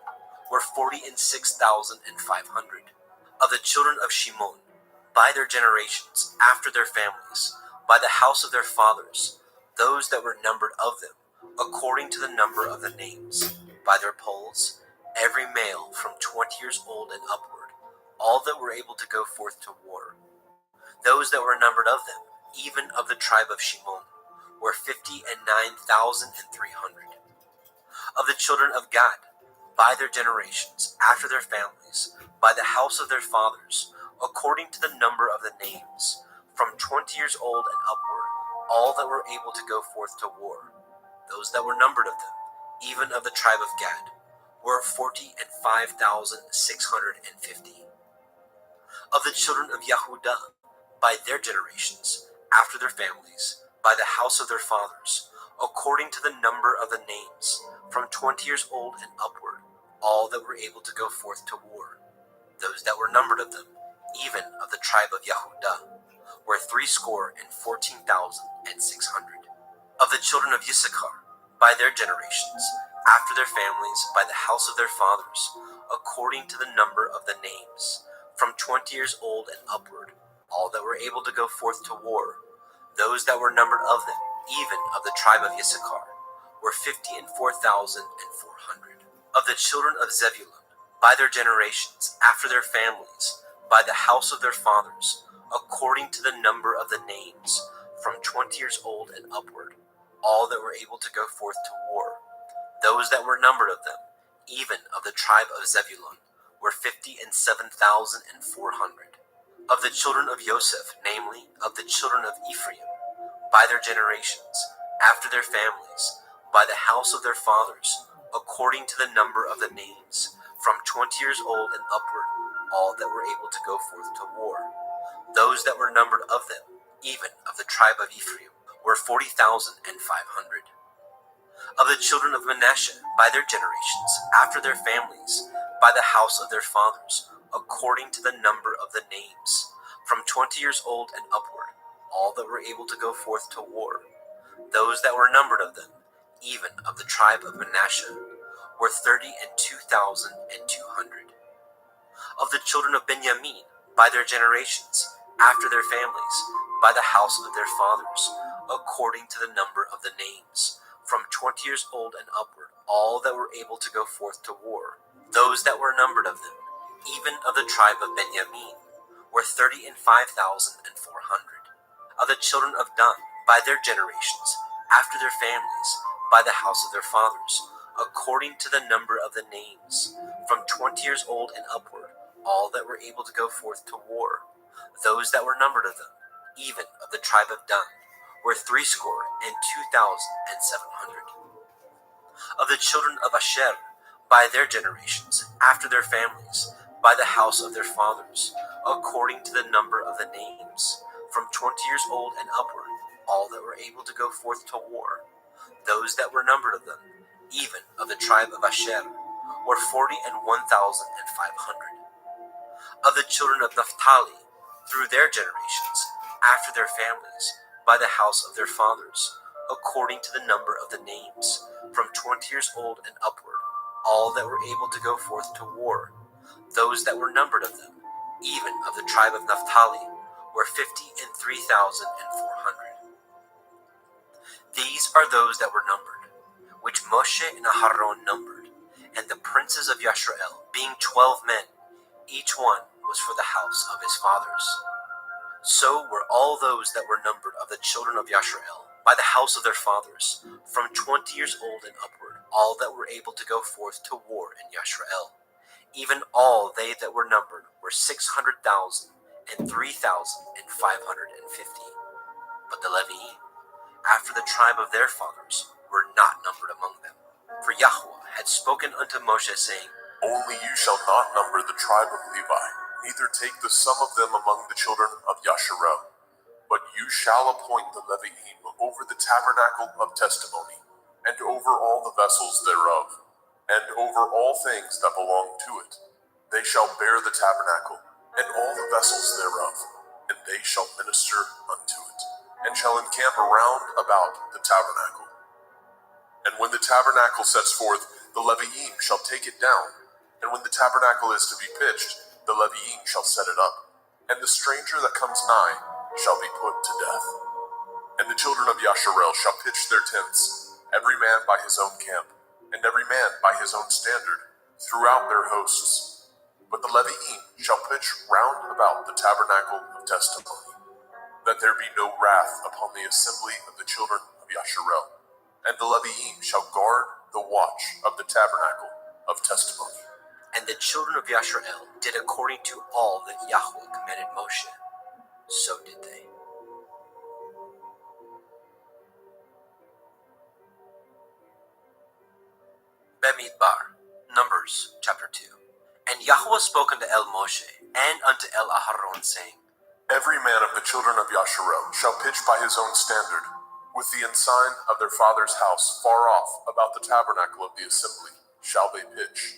were 46,500. Of the children of Shimon, by their generations, after their families, by the house of their fathers, those that were numbered of them, according to the number of the names, by their polls, every male from 20 years old and upward, all that were able to go forth to war. Those that were numbered of them, even of the tribe of Shimon, were 59,300. Of the children of Gad, by their generations, after their families, by the house of their fathers, according to the number of the names, from 20 years old and upward, all that were able to go forth to war. Those that were numbered of them, even of the tribe of Gad, were 45,650. Of the children of Yehuda, by their generations, after their families, by the house of their fathers, according to the number of the names, from 20 years old and upward, all that were able to go forth to war. Those that were numbered of them, even of the tribe of Yehuda, were 314,600. Of the children of Yisachar, by their generations, after their families, by the house of their fathers, according to the number of the names, from 20 years old and upward, all that were able to go forth to war. Those that were numbered of them, even of the tribe of Yisachar, were 54,400. Of the children of Zebulun, by their generations, after their families, by the house of their fathers, according to the number of the names, from 20 years old and upward, all that were able to go forth to war. Those that were numbered of them, even of the tribe of Zebulun, were 57,400. Of the children of Joseph, namely, of the children of Ephraim, by their generations, after their families, by the house of their fathers, according to the number of the names, from 20 years old and upward, all that were able to go forth to war. Those that were numbered of them, even of the tribe of Ephraim, were 40,500. Of the children of Manasseh, by their generations, after their families, by the house of their fathers, according to the number of the names, from 20 years old and upward, all that were able to go forth to war. Those that were numbered of them, even of the tribe of Manasseh, were 32,200. Of the children of Benjamin, by their generations, after their families, by the house of their fathers, according to the number of the names, from 20 years old and upward, all that were able to go forth to war. Those that were numbered of them, even of the tribe of Benjamin, were 35,400. Of the children of Dan, by their generations, after their families, by the house of their fathers, according to the number of the names, from 20 years old and upward, all that were able to go forth to war. Those that were numbered of them, even of the tribe of Dan, were 62,2,700. Of the children of Asher, by their generations, after their families, by the house of their fathers, according to the number of the names, from 20 years old and upward, all that were able to go forth to war, those that were numbered of them, even of the tribe of Asher, were 41,500. Of the children of Naphtali, through their generations, after their families, by the house of their fathers, according to the number of the names, from 20 years old and upward, all that were able to go forth to war, those that were numbered of them, even of the tribe of Naphtali, were 53,400. These are those that were numbered, which Moshe and Aharon numbered, and the princes of Yashrael, being 12 men, each one was for the house of his fathers. So were all those that were numbered of the children of Yashrael, by the house of their fathers, from 20 years old and upward, all that were able to go forth to war in Yashrael. Even all they that were numbered were 600,000 and 3,550. But the Leviim, after the tribe of their fathers, were not numbered among them. For Yahweh had spoken unto Moshe, saying, Only you shall not number the tribe of Levi, neither take the sum of them among the children of Yasharel. But you shall appoint the Leviim over the tabernacle of testimony, and over all the vessels thereof, and over all things that belong to it. They shall bear the tabernacle, and all the vessels thereof, and they shall minister unto it, and shall encamp around about the tabernacle. And when the tabernacle sets forth, the Leviim shall take it down, and when the tabernacle is to be pitched, the Leviim shall set it up, and the stranger that comes nigh shall be put to death. And the children of Yasharel shall pitch their tents, every man by his own camp, and every man by his own standard, throughout their hosts. But the Leviim shall pitch round about the tabernacle of testimony, that there be no wrath upon the assembly of the children of Yasharel. And the Leviim shall guard the watch of the tabernacle of testimony. And the children of Yasharel did according to all that Yahweh commanded Moshe. So did they. Bemidbar, Numbers, chapter 2. And Yahweh spoke unto El Moshe, and unto El Aharon, saying, Every man of the children of Yasharel shall pitch by his own standard, with the ensign of their father's house far off about the tabernacle of the assembly shall they pitch.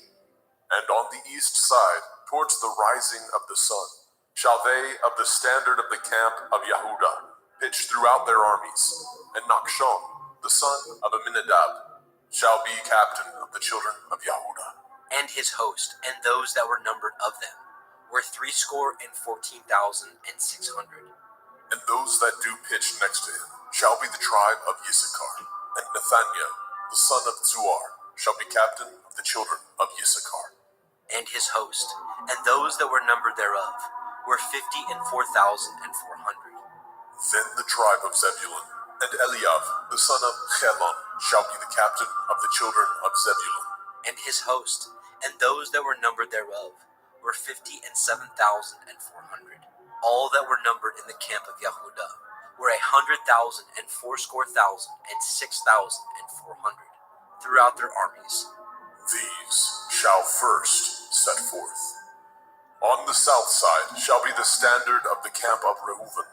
And on the east side, towards the rising of the sun, shall they of the standard of the camp of Yehudah pitch throughout their armies. And Nachshon, the son of Aminadab, shall be captain of the children of Yehudah. And his host, and those that were numbered of them, were 314,600. And those that do pitch next to him shall be the tribe of Issachar. And Nathaniel, the son of Zuar, shall be captain of the children of Issachar. And his host, and those that were numbered thereof, were 54,400. Then the tribe of Zebulun, and Eliav, the son of Chelon, shall be the captain of the children of Zebulun. And his host, and those that were numbered thereof, were 57,400. All that were numbered in the camp of Yehudah were 100,000 and 6,400 throughout their armies. These shall first set forth. On the south side shall be the standard of the camp of Reuven,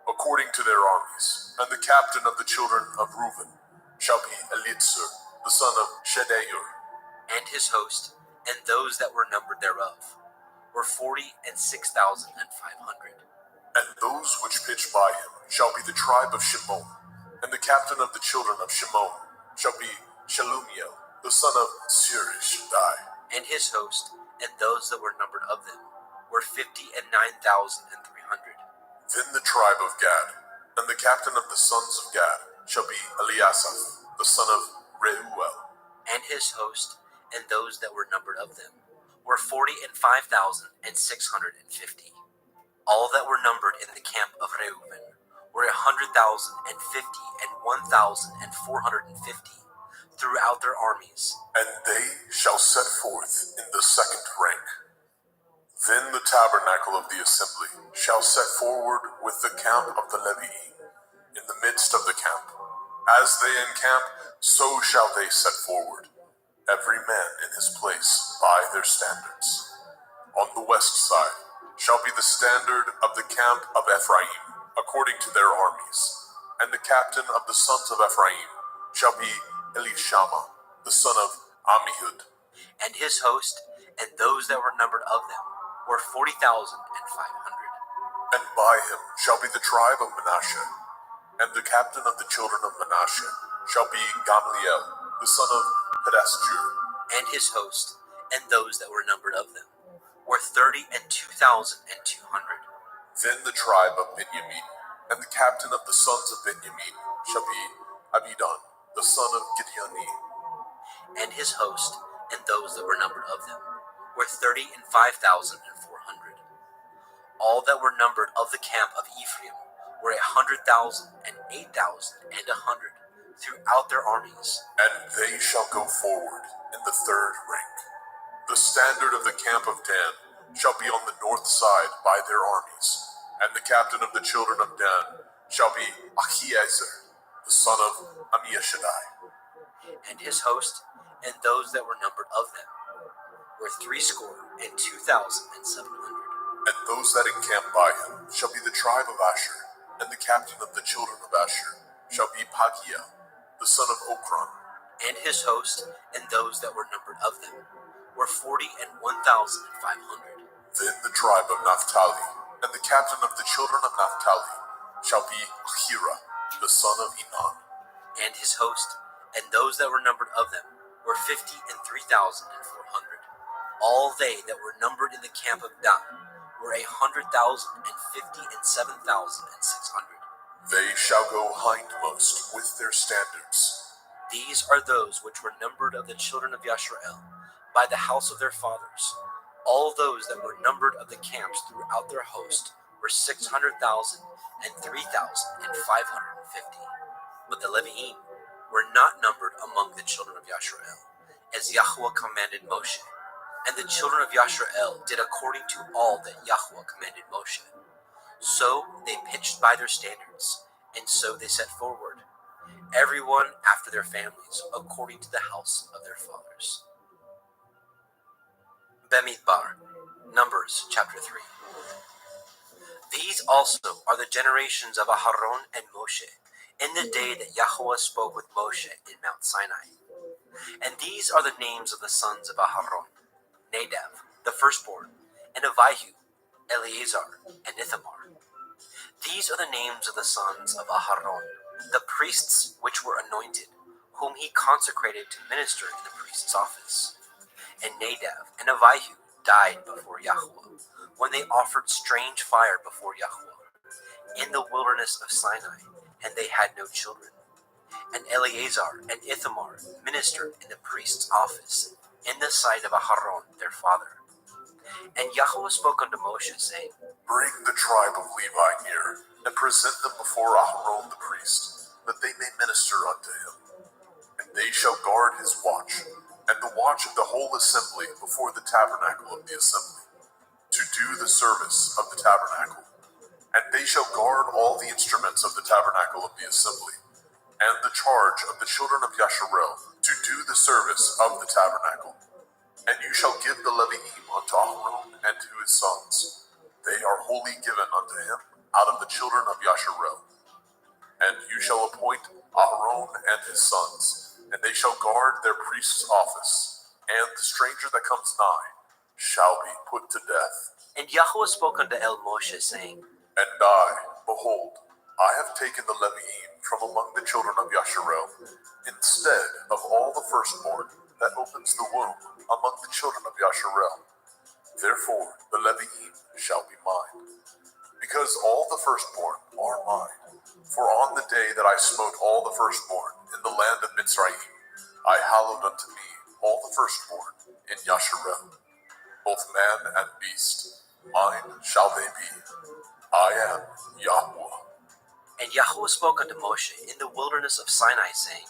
according to their armies. And the captain of the children of Reuven shall be Elitzur, the son of Shedeur. And his host, and those that were numbered thereof, were 46,500. And those which pitch by him shall be the tribe of Shimon. And the captain of the children of Shimon shall be Shelumiel, the son of Surishadai. And his host, and those that were numbered of them, were 59,300. Then the tribe of Gad, and the captain of the sons of Gad shall be Eliasaph, the son of Reuel. And his host, and those that were numbered of them, were 45,650. All that were numbered in the camp of Reuben were 100,050 and 1,450 throughout their armies. And they shall set forth in the second rank. Then the tabernacle of the assembly shall set forward with the camp of the Leviim in the midst As they encamp, so shall they set forward, every man in his place by their standards. On the west side shall be the standard of the camp of Ephraim, according to their armies. And the captain of the sons of Ephraim shall be Elishama, the son of Ammihud. And his host, and those that were numbered of them, were 40,500. And by him shall be the tribe of Manasseh. And the captain of the children of Manasseh shall be Gamaliel, the son of Pedastur. And his host, and those that were numbered of them, were 32,200. Then the tribe of Benjamin, and the captain of the sons of Benjamin shall be Abidan, the son of Gideoni. And his host, and those that were numbered of them, were 35,400. All that were numbered of the camp of Ephraim were 100,000 and 8,000 and 100 throughout their armies. And they shall go forward in the third rank. The standard of the camp of Dan shall be on the north side by their armies. And the captain of the children of Dan shall be Ahiezer, the son of Ammishaddai. And his host, and those that were numbered of them, were 62,700. And those that encamp by him shall be the tribe of Asher, and the captain of the children of Asher shall be Pagiel, the son of Okran. And his host, and those that were numbered of them, were 41,500. Then the tribe of Naphtali, and the captain of the children of Naphtali shall be Ahira, the son of Enan. And his host, and those that were numbered of them, were 53,400. All they that were numbered in the camp of Dan were 100,050 and 7,600. They shall go hindmost with their standards. These are those which were numbered of the children of Yashrael by the house of their fathers. All those that were numbered of the camps throughout their host were 600,000 and 3,550. But the Leviim were not numbered among the children of Yashrael, as Yahweh commanded Moshe. And the children of Yashrael did according to all that Yahweh commanded Moshe. So they pitched by their standards, and so they set forward, everyone after their families, according to the house of their fathers. Bemidbar, Numbers chapter 3. These also are the generations of Aharon and Moshe, in the day that Yahweh spoke with Moshe in Mount Sinai. And these are the names of the sons of Aharon: Nadav, the firstborn, and Abihu, Eleazar, and Ithamar. These are the names of the sons of Aharon, the priests which were anointed, whom he consecrated to minister in the priest's office. And Nadav and Abihu died before Yahweh, when they offered strange fire before Yahweh, in the wilderness of Sinai, and they had no children. And Eleazar and Ithamar ministered in the priest's office, in the sight of Aharon their father. And Yahweh spoke unto Moshe, saying, Bring the tribe of Levi near, and present them before Aharon the priest, that they may minister unto him. And they shall guard his watch, and the watch of the whole assembly before the tabernacle of the assembly, to do the service of the tabernacle. And they shall guard all the instruments of the tabernacle of the assembly, and the charge of the children of Yasharel, to do the service of the tabernacle. And you shall give the Leviim unto Aharon and to his sons. They are wholly given unto him out of the children of Yasharel. And you shall appoint Aharon and his sons, and they shall guard their priest's office, and the stranger that comes nigh shall be put to death. And Yahweh spoke unto El Moshe, saying, And I, behold, I have taken the Leviim from among the children of Yasharel, instead of all the firstborn that opens the womb among the children of Yasharel. Therefore the Leviim shall be mine, because all the firstborn are mine. For on the day that I smote all the firstborn in the land of Mitzrayim, I hallowed unto me all the firstborn in Yasharel, both man and beast. Mine shall they be. I am Yahweh. And Yahweh spoke unto Moshe in the wilderness of Sinai, saying,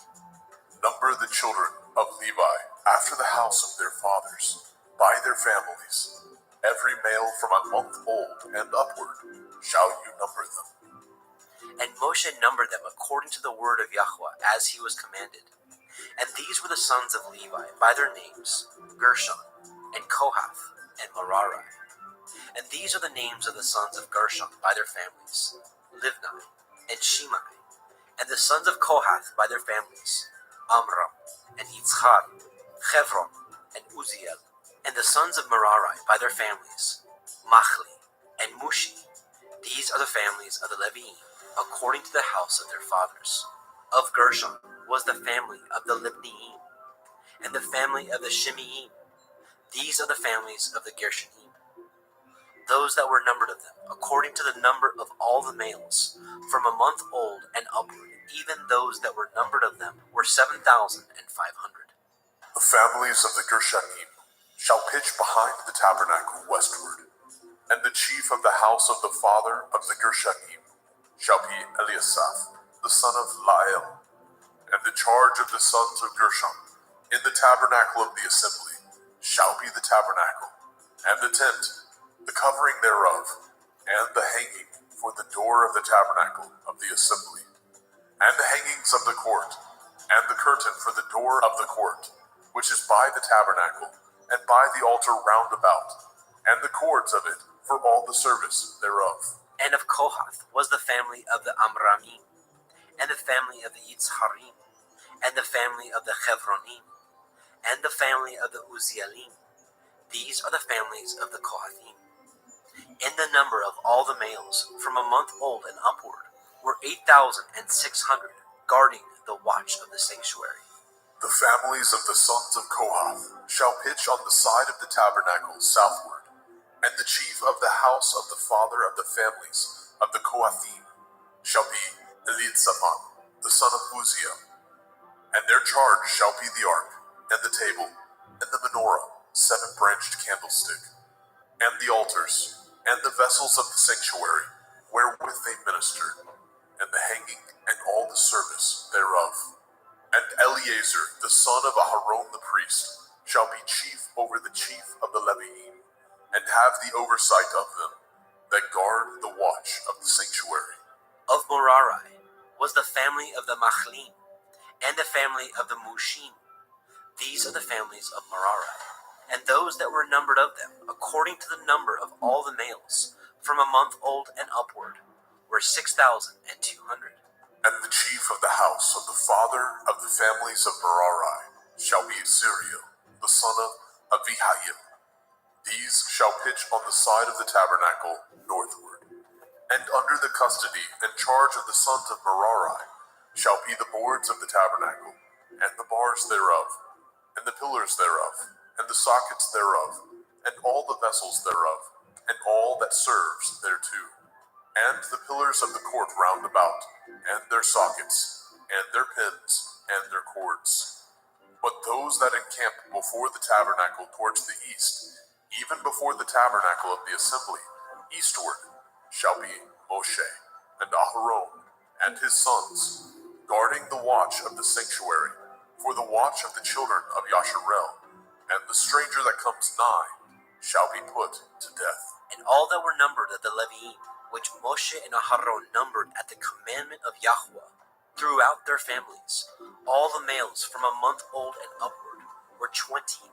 Number the children of Levi after the house of their fathers, by their families. Every male from a month old and upward shall you number them. And Moshe numbered them according to the word of Yahweh, as he was commanded. And these were the sons of Levi by their names, Gershon, and Kohath, and Merari. And these are the names of the sons of Gershon by their families, Livni, and Shimei. And the sons of Kohath by their families, Amram, and Yitzchar, Chevron, and Uziel. And the sons of Merari by their families, Machli, and Mushi. These are the families of the Leviim, according to the house of their fathers. Of Gershon was the family of the Libniim, and the family of the Shimeim. These are the families of the Gershonim. Those that were numbered of them, according to the number of all the males, from a month old and upward, even those that were numbered of them were 7,500. The families of the Gershonim shall pitch behind the tabernacle westward, and the chief of the house of the father of the Gershonim shall be Eliasaph, the son of Lael. And the charge of the sons of Gershon in the tabernacle of the assembly shall be the tabernacle, and the tent, the covering thereof, and the hanging for the door of the tabernacle of the assembly, and the hangings of the court, and the curtain for the door of the court, which is by the tabernacle, and by the altar round about, and the cords of it for all the service thereof. And of Kohath was the family of the Amramim, and the family of the Yitzharim, and the family of the Chevronim, and the family of the Uzielim. These are the families of the Kohathim. In the number of all the males, from a month old and upward, were 8,600, guarding the watch of the sanctuary. The families of the sons of Kohath shall pitch on the side of the tabernacle southward, and the chief of the house of the father of the families of the Kohathim shall be Elitzaphan, the son of Uziel. And their charge shall be the ark, and the table, and the menorah, 7-branched candlestick, and the altars, and the vessels of the sanctuary, wherewith they ministered, and the hanging, and all the service thereof. And Eleazar, the son of Aharon the priest, shall be chief over the chief of the Leviim, and have the oversight of them, that guard the watch of the sanctuary. Of Merari was the family of the Machlim, and the family of the Mushim. These are the families of Merari, and those that were numbered of them, according to the number of all the males, from a month old and upward, were 6,200. And the chief of the house of the father of the families of Merari shall be Zuriel, the son of Abihail. These shall pitch on the side of the tabernacle northward. And under the custody and charge of the sons of Merari shall be the boards of the tabernacle, and the bars thereof, and the pillars thereof, and the sockets thereof, and all the vessels thereof, and all that serves thereto, and the pillars of the court round about, and their sockets, and their pins, and their cords. But those that encamp before the tabernacle towards the east, even before the tabernacle of the assembly, eastward, shall be Moshe, and Aharon, and his sons, guarding the watch of the sanctuary, for the watch of the children of Yasharel, and the stranger that comes nigh shall be put to death. And all that were numbered of the Leviim, which Moshe and Aharon numbered at the commandment of Yahweh, throughout their families, all the males from a month old and upward, were 22,000.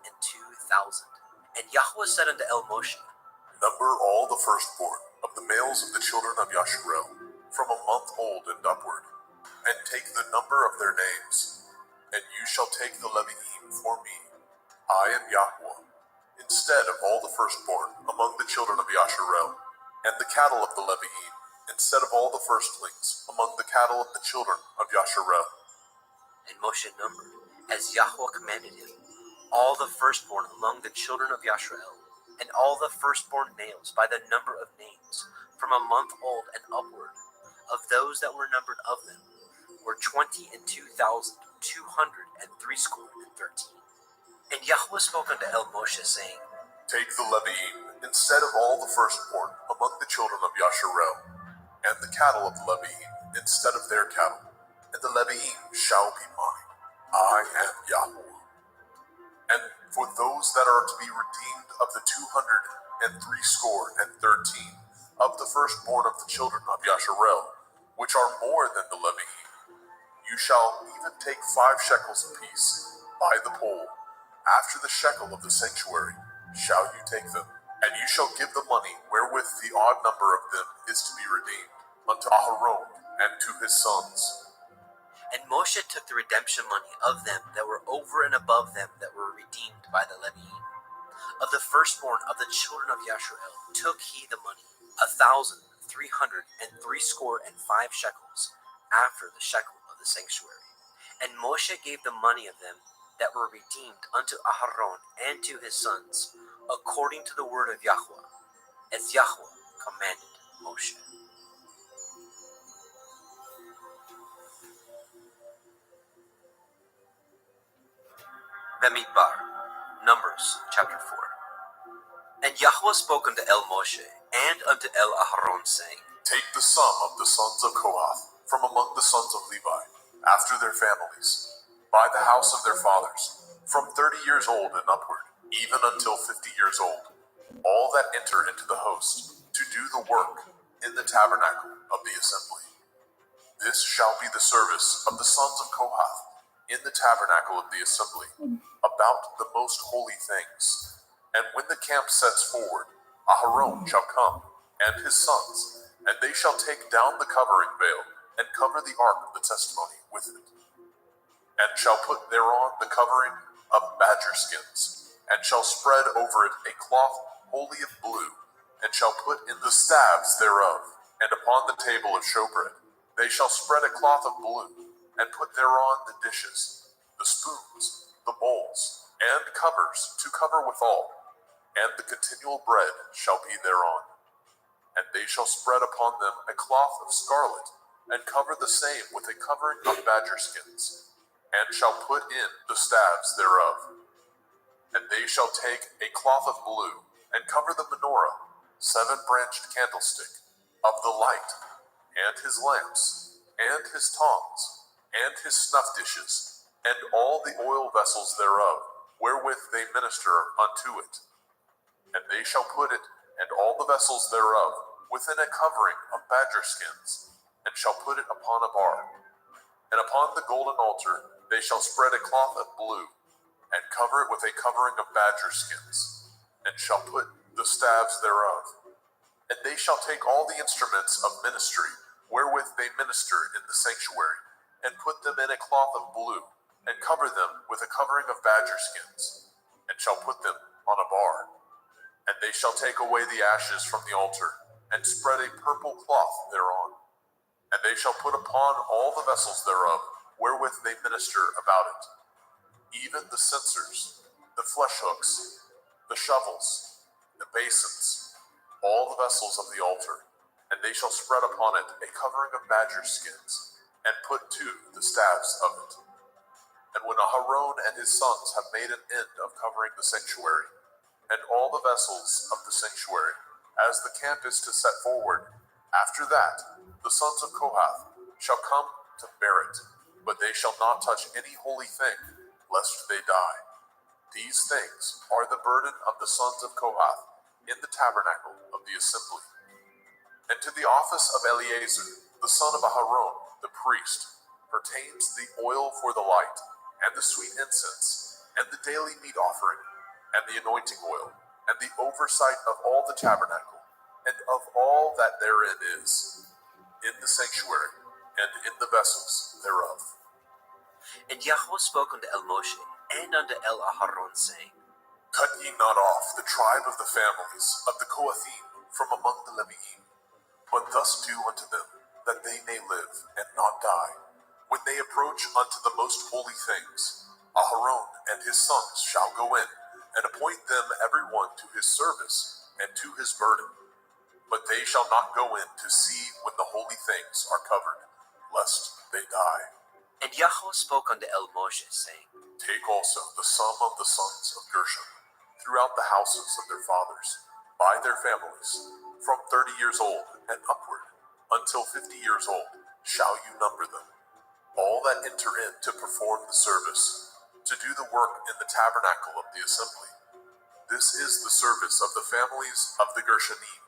And Yahweh said unto El Moshe, Number all the firstborn of the males of the children of Yasharel, from a month old and upward, and take the number of their names, and you shall take the Leviim for me. I am Yahweh, instead of all the firstborn among the children of Yasharel, and the cattle of the Leviim, instead of all the firstlings among the cattle of the children of Yasharel. And Moshe numbered, as Yahweh commanded him, all the firstborn among the children of Yasharel, and all the firstborn males by the number of names, from a month old and upward, of those that were numbered of them, were 22,213. And Yahweh spoke unto El Moshe, saying, Take the Leviim, instead of all the firstborn among the children of Yasharel, and the cattle of the Leviim, instead of their cattle, and the Leviim shall be mine. I am Yahweh. And for those that are to be redeemed of the 213 of the firstborn of the children of Yasharel, which are more than the Levi'im. You shall even take 5 shekels apiece by the pole. After the shekel of the sanctuary shall you take them, and you shall give the money wherewith the odd number of them is to be redeemed unto Aharon and to his sons. And Moshe took the redemption money of them that were over and above them that were redeemed by the Levi'im. Of the firstborn of the children of Yashrael took he the money, 1,365 shekels, after the shekel of the sanctuary. And Moshe gave the money of them that were redeemed unto Aharon and to his sons, according to the word of Yahweh, as Yahweh commanded Moshe. Bamidbar, Numbers chapter 4. And Yahweh spoke unto El Moshe and unto El Aharon, saying, Take the sum of the sons of Kohath from among the sons of Levi, after their families, by the house of their fathers, from 30 years old and upward, even until 50 years old, all that enter into the host, to do the work in the tabernacle of the assembly. This shall be the service of the sons of Kohath in the tabernacle of the assembly, about the most holy things. And when the camp sets forward, Aharon shall come, and his sons, and they shall take down the covering veil, and cover the ark of the testimony with it, and shall put thereon the covering of badger skins, and shall spread over it a cloth wholly of blue, and shall put in the staves thereof, and upon the table of showbread they shall spread a cloth of blue, and put thereon the dishes, the spoons, the bowls, and covers to cover withal, and the continual bread shall be thereon. And they shall spread upon them a cloth of scarlet, and cover the same with a covering of badger skins, and shall put in the staves thereof. And they shall take a cloth of blue, and cover the menorah, 7-branched candlestick, of the light, and his lamps, and his tongs, and his snuff dishes, and all the oil vessels thereof, wherewith they minister unto it. And they shall put it, and all the vessels thereof, within a covering of badger skins, and shall put it upon a bar. And upon the golden altar they shall spread a cloth of blue, and cover it with a covering of badger skins, and shall put the staves thereof. And they shall take all the instruments of ministry, wherewith they minister in the sanctuary, and put them in a cloth of blue, and cover them with a covering of badger skins, and shall put them on a bar. And they shall take away the ashes from the altar, and spread a purple cloth thereon. And they shall put upon all the vessels thereof, wherewith they minister about it, even the censers, the flesh hooks, the shovels, the basins, all the vessels of the altar. And they shall spread upon it a covering of badger skins, and put to the staves of it. And when Aharon and his sons have made an end of covering the sanctuary, and all the vessels of the sanctuary, as the camp is to set forward, after that the sons of Kohath shall come to bear it, but they shall not touch any holy thing, lest they die. These things are the burden of the sons of Kohath in the tabernacle of the assembly. And to the office of Eleazar, the son of Aharon, the priest, pertains the oil for the light, and the sweet incense, and the daily meat offering, and the anointing oil, and the oversight of all the tabernacle, and of all that therein is, in the sanctuary, and in the vessels thereof. And Yahweh spoke unto El Moshe and unto El Aharon, saying, Cut ye not off the tribe of the families of the Kohathim from among the Levi'im, but thus do unto them, that they may live and not die. When they approach unto the most holy things, Aharon and his sons shall go in, and appoint them every one to his service and to his burden. But they shall not go in to see when the holy things are covered, lest they die. And Yahweh spoke unto El Moshe, saying, Take also the sum of the sons of Gershon, throughout the houses of their fathers, by their families, from 30 years old and upward, until 50 years old, shall you number them. All that enter in to perform the service, to do the work in the tabernacle of the assembly. This is the service of the families of the Gershonim,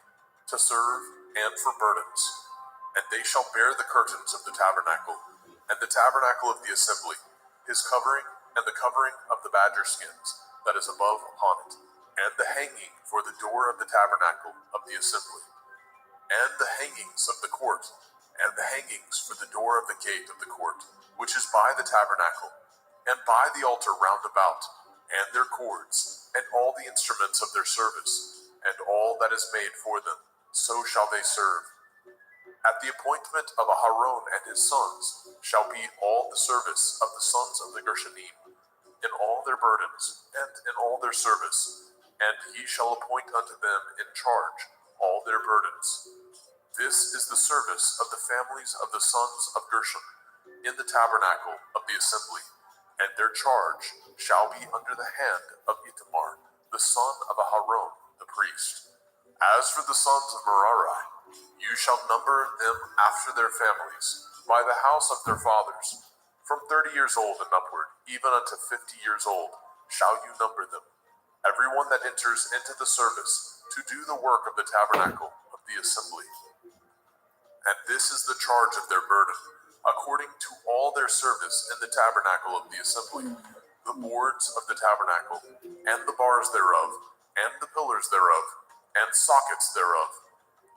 to serve and for burdens. And they shall bear the curtains of the tabernacle, and the tabernacle of the assembly, his covering, and the covering of the badger skins that is above upon it, and the hanging for the door of the tabernacle of the assembly, and the hangings of the court, and the hangings for the door of the gate of the court, which is by the tabernacle, and by the altar round about, and their cords, and all the instruments of their service, and all that is made for them, so shall they serve. At the appointment of Aharon and his sons shall be all the service of the sons of the Gershonim, in all their burdens, and in all their service, and he shall appoint unto them in charge all their burdens. This is the service of the families of the sons of Gershon in the tabernacle of the assembly, and their charge shall be under the hand of Ithamar, the son of Aharon, the priest. As for the sons of Merari, you shall number them after their families, by the house of their fathers. From 30 years old and upward, even unto 50 years old, shall you number them. Everyone that enters into the service to do the work of the tabernacle of the assembly. And this is the charge of their burden, according to all their service in the tabernacle of the assembly, the boards of the tabernacle, and the bars thereof, and the pillars thereof, and sockets thereof,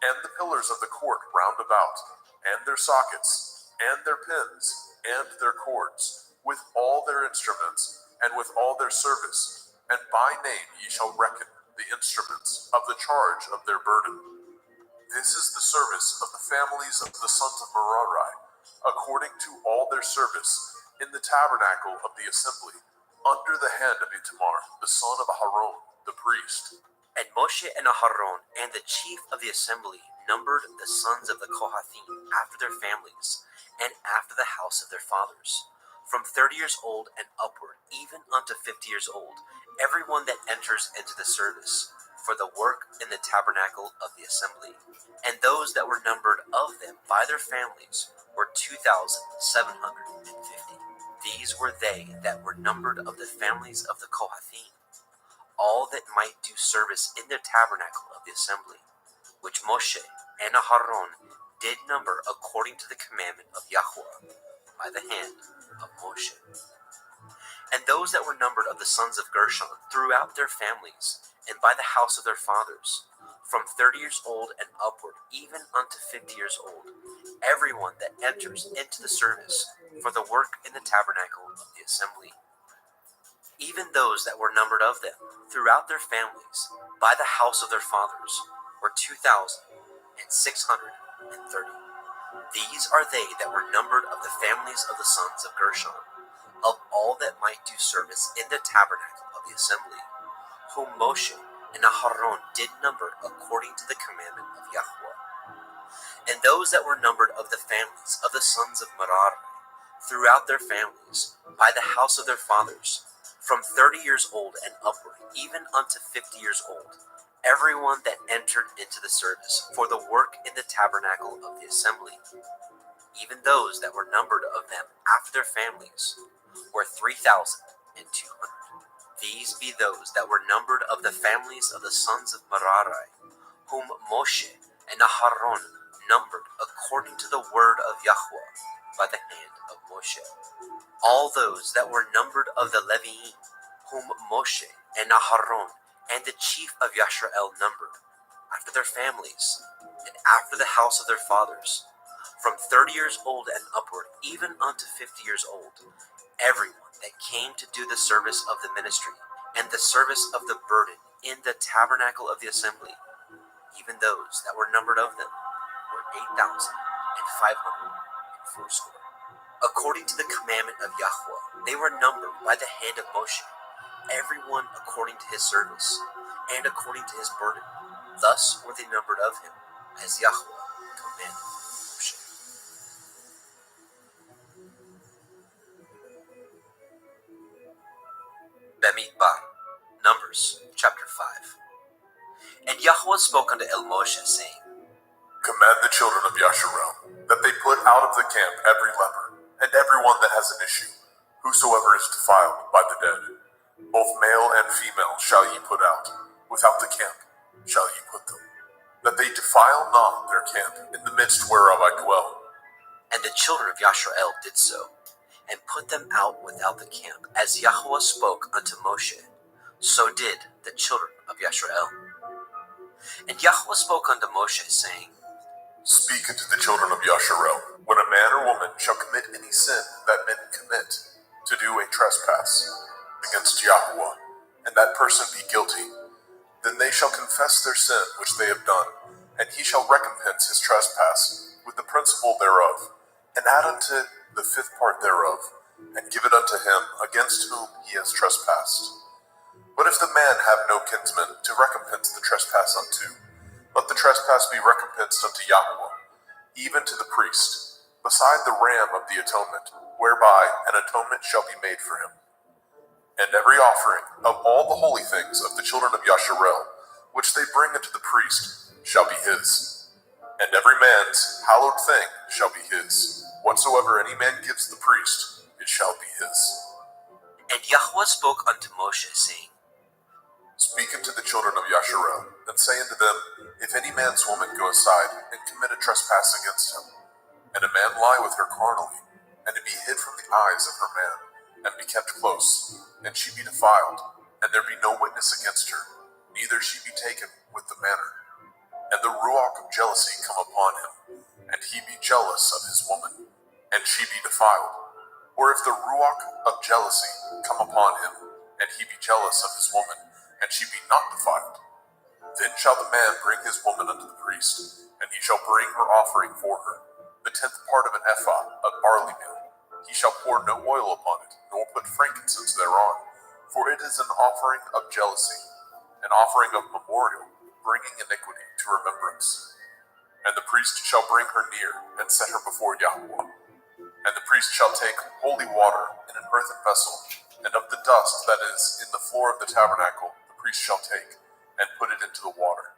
and the pillars of the court round about, and their sockets, and their pins, and their cords, with all their instruments, and with all their service, and by name ye shall reckon the instruments of the charge of their burden. This is the service of the families of the sons of Merari, according to all their service in the tabernacle of the assembly, under the hand of Ithamar, the son of Aharon, the priest. And Moshe and Aharon and the chief of the assembly numbered the sons of the Kohathim after their families, and after the house of their fathers, from 30 years old and upward, even unto 50 years old, everyone that enters into the service, for the work in the tabernacle of the assembly. And those that were numbered of them by their families were 2,750. These were they that were numbered of the families of the Kohathim, all that might do service in the tabernacle of the assembly, which Moshe and Aharon did number according to the commandment of Yahweh by the hand of Moshe. And those that were numbered of the sons of Gershon throughout their families, and by the house of their fathers, from 30 years old and upward, even unto 50 years old, everyone that enters into the service for the work in the tabernacle of the assembly. Even those that were numbered of them throughout their families, by the house of their fathers, were 2,630. These are they that were numbered of the families of the sons of Gershon, of all that might do service in the tabernacle of the assembly, whom Moshe and Aharon did number according to the commandment of Yahweh. And those that were numbered of the families of the sons of Merari, throughout their families, by the house of their fathers, from 30 years old and upward, even unto 50 years old, everyone that entered into the service for the work in the tabernacle of the assembly. Even those that were numbered of them after their families were 3,200. These be those that were numbered of the families of the sons of Merari, whom Moshe and Aharon numbered according to the word of Yahweh by the hand of Moshe. All those that were numbered of the Leviim, whom Moshe and Aharon and the chief of Yashrael numbered, after their families, and after the house of their fathers, from 30 years old and upward, even unto 50 years old, everyone that came to do the service of the ministry, and the service of the burden in the tabernacle of the assembly, even those that were numbered of them, were 8,540. According to the commandment of Yahweh, they were numbered by the hand of Moshe, everyone according to his service, and according to his burden. Thus were they numbered of him, as Yahweh commanded Moshe. Bamidbar, Numbers, chapter 5. And Yahweh spoke unto El Moshe, saying, Command the children of Yasharel that they put out of the camp every leper, and everyone that has an issue, whosoever is defiled by the dead. Both male and female shall ye put out, without the camp shall ye put them. that they defile not their camp in the midst whereof I dwell. And the children of Yashrael did so, and put them out without the camp, as Yahweh spoke unto Moshe. So did the children of Yashrael. And Yahweh spoke unto Moshe, saying, Speak unto the children of Yasharel, when a man or woman shall commit any sin that men commit, to do a trespass against Yahweh, and that person be guilty, then they shall confess their sin which they have done, and he shall recompense his trespass with the principal thereof, and add unto it the fifth part thereof, and give it unto him against whom he has trespassed. But if the man have no kinsman to recompense the trespass unto, let the trespass be recompensed unto Yahweh, even to the priest, beside the ram of the atonement, whereby an atonement shall be made for him. And every offering of all the holy things of the children of Yasharel, which they bring unto the priest, shall be his. And every man's hallowed thing shall be his. Whatsoever any man gives the priest, it shall be his. And Yahweh spoke unto Moshe, saying, Speak unto the children of Yasharel, and say unto them, If any man's woman go aside and commit a trespass against him, and a man lie with her carnally, and it be hid from the eyes of her man, and be kept close, and she be defiled, and there be no witness against her, neither she be taken with the manner, and the ruach of jealousy come upon him, and he be jealous of his woman, and she be defiled, or if the ruach of jealousy come upon him, and he be jealous of his woman, and she be not defiled, then shall the man bring his woman unto the priest, and he shall bring her offering for her, the 10th part of an ephah of barley meal. He shall pour no oil upon it, nor put frankincense thereon, for it is an offering of jealousy, an offering of memorial, bringing iniquity to remembrance. And the priest shall bring her near, and set her before Yahweh. And the priest shall take holy water in an earthen vessel, and of the dust that is in the floor of the tabernacle the priest shall take, and put it into the water.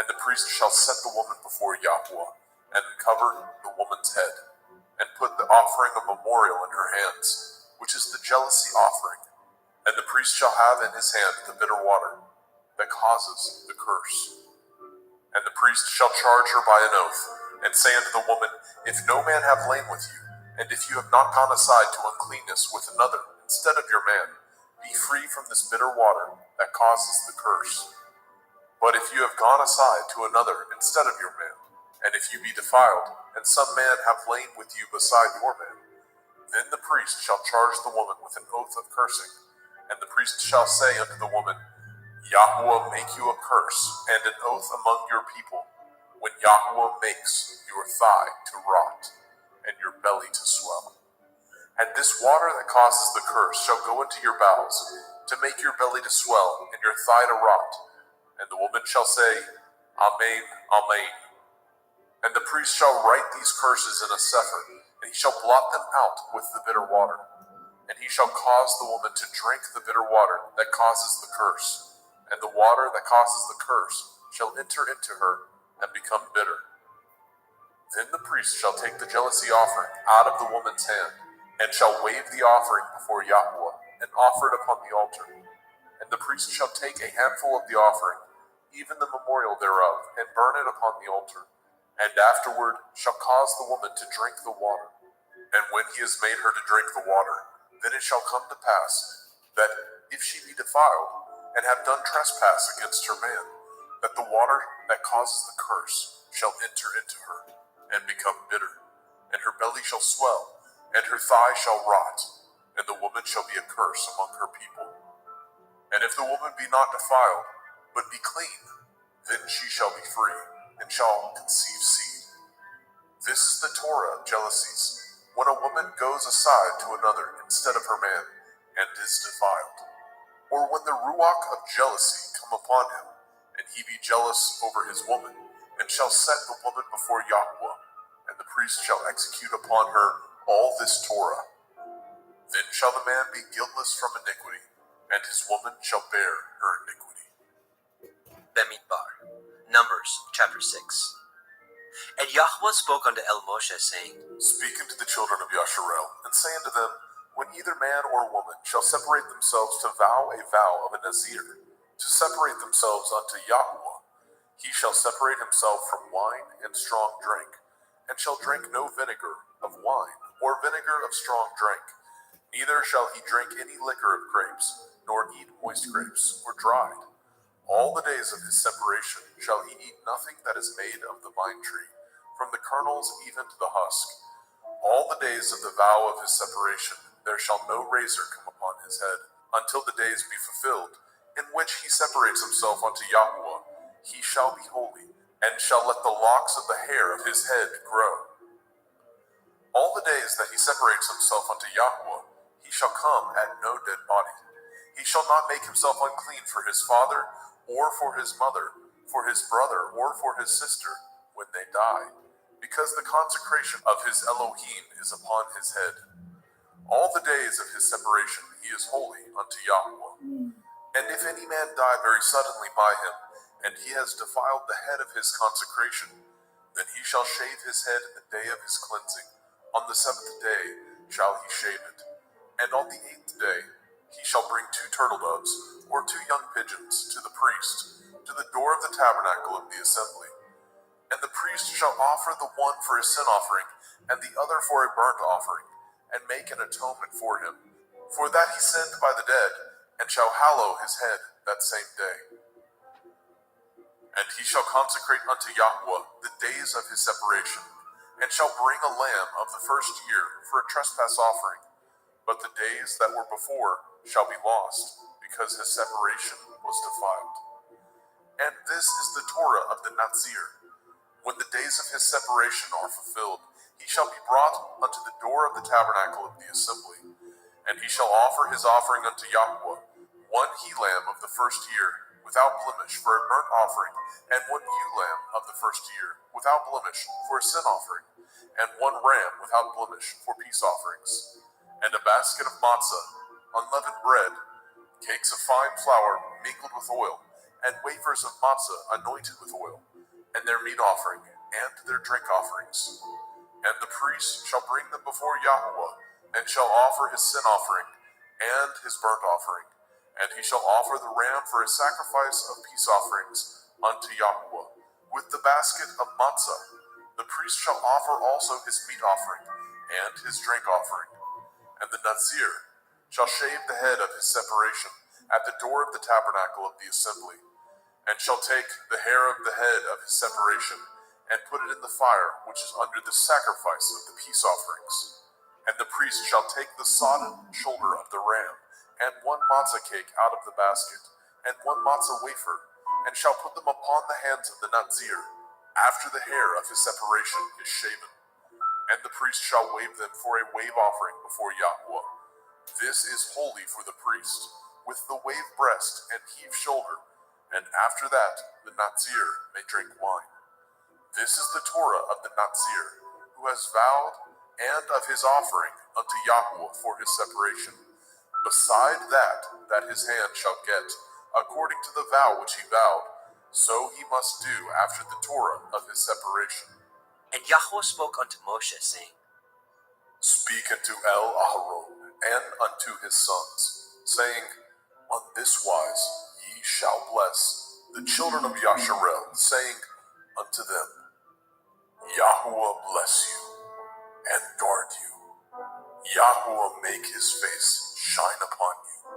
And the priest shall set the woman before Yahweh, and uncover the woman's head, and put the offering of memorial in her hands, which is the jealousy offering. And the priest shall have in his hand the bitter water that causes the curse. And the priest shall charge her by an oath, and say unto the woman, If no man have lain with you, and if you have not gone aside to uncleanness with another instead of your man, be free from this bitter water that causes the curse. But if you have gone aside to another instead of your man, and if you be defiled, and some man have lain with you beside your man, then the priest shall charge the woman with an oath of cursing, and the priest shall say unto the woman, Yahweh make you a curse and an oath among your people, when Yahweh makes your thigh to rot, and your belly to swell. And this water that causes the curse shall go into your bowels, to make your belly to swell, and your thigh to rot. And the woman shall say, Amen, Amen. And the priest shall write these curses in a sefer, and he shall blot them out with the bitter water. And he shall cause the woman to drink the bitter water that causes the curse, and the water that causes the curse shall enter into her and become bitter. Then the priest shall take the jealousy offering out of the woman's hand, and shall wave the offering before Yahweh, and offer it upon the altar. And the priest shall take a handful of the offering, even the memorial thereof, and burn it upon the altar, and afterward shall cause the woman to drink the water. And when he has made her to drink the water, then it shall come to pass, that if she be defiled, and have done trespass against her man, that the water that causes the curse shall enter into her, and become bitter, and her belly shall swell, and her thigh shall rot, and the woman shall be a curse among her people. And if the woman be not defiled, but be clean, then she shall be free, and shall conceive seed. This is the Torah of jealousies, when a woman goes aside to another instead of her man, and is defiled. Or when the ruach of jealousy come upon him, and he be jealous over his woman, and shall set the woman before Yahweh, and the priest shall execute upon her all this Torah. Then shall the man be guiltless from iniquity, and his woman shall bear her iniquity. Bemidbar, Numbers chapter 6. And Yahweh spoke unto El Moshe, saying, Speak unto the children of Yasharel, and say unto them, When either man or woman shall separate themselves to vow a vow of a Nazir, to separate themselves unto Yahweh, He shall separate himself from wine and strong drink, and shall drink no vinegar of wine, or vinegar of strong drink. Neither shall he drink any liquor of grapes, nor eat moist grapes, or dried. All the days of his separation shall he eat nothing that is made of the vine tree, from the kernels even to the husk. All the days of the vow of his separation there shall no razor come upon his head, until the days be fulfilled, in which he separates himself unto Yahweh. He shall be holy, and shall let the locks of the hair of his head grow. All the days that he separates himself unto Yahweh, he shall come at no dead body. He shall not make himself unclean for his father, or for his mother, for his brother, or for his sister, when they die, because the consecration of his Elohim is upon his head. All the days of his separation he is holy unto Yahweh. And if any man die very suddenly by him, and he has defiled the head of his consecration, then he shall shave his head in the day of his cleansing. On the 7th day shall he shave it. And on the 8th day he shall bring 2 turtle doves, or 2 young pigeons, to the priest, to the door of the tabernacle of the assembly. And the priest shall offer the one for a sin offering, and the other for a burnt offering, and make an atonement for him, for that he sinned by the dead, and shall hallow his head that same day. And he shall consecrate unto Yahweh the days of his separation, and shall bring a lamb of the first year for a trespass offering. But the days that were before shall be lost, because his separation was defiled. And this is the Torah of the Nazir. When the days of his separation are fulfilled, he shall be brought unto the door of the tabernacle of the assembly, and he shall offer his offering unto Yahweh, 1 he-lamb of the first year, without blemish, for a burnt offering, and 1 ewe-lamb of the first year, without blemish, for a sin offering, and 1 ram without blemish, for peace offerings, and a basket of matzah, unleavened bread, cakes of fine flour mingled with oil, and wafers of matzah anointed with oil, and their meat offering, and their drink offerings. And the priest shall bring them before Yahweh, and shall offer his sin offering, and his burnt offering, and he shall offer the ram for a sacrifice of peace offerings unto Yahweh, with the basket of matzah. The priest shall offer also his meat offering, and his drink offering. And the Nazir shall shave the head of his separation at the door of the tabernacle of the assembly, and shall take the hair of the head of his separation, and put it in the fire which is under the sacrifice of the peace offerings. And the priest shall take the sodden shoulder of the ram, and 1 matzah cake out of the basket, and 1 matzah wafer, and shall put them upon the hands of the Nazir, after the hair of his separation is shaven. And the priest shall wave them for a wave offering before Yahweh. This is holy for the priest, with the wave breast and heave shoulder, and after that the Nazir may drink wine. This is the Torah of the Nazir, who has vowed, and of his offering unto Yahweh for his separation, beside that his hand shall get, according to the vow which he vowed, so he must do after the Torah of his separation. And Yahweh spoke unto Moshe, saying, Speak unto Aharon and unto his sons, saying, On this wise ye shall bless the children of Yasharel, saying unto them, Yahweh bless you and guard you. Yahweh make his face shine upon you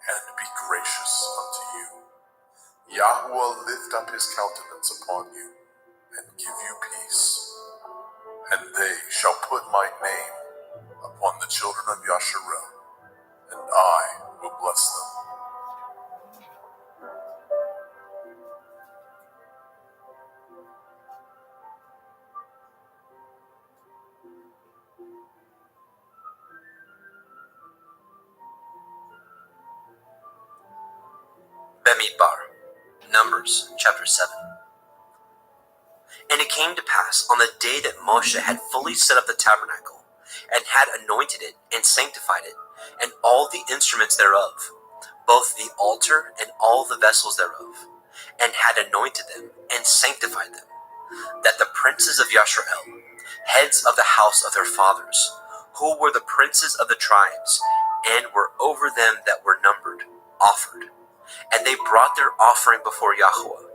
and be gracious unto you. Yahweh lift up his countenance upon you and give you peace. And they shall put my name upon the children of Yasharel, and I will bless them. Bemidbar, Numbers chapter 7. And it came to pass on the day that Moshe had fully set up the tabernacle, and had anointed it, and sanctified it, and all the instruments thereof, both the altar and all the vessels thereof, and had anointed them, and sanctified them, that the princes of Yasharel, heads of the house of their fathers, who were the princes of the tribes, and were over them that were numbered, offered. And they brought their offering before Yahweh,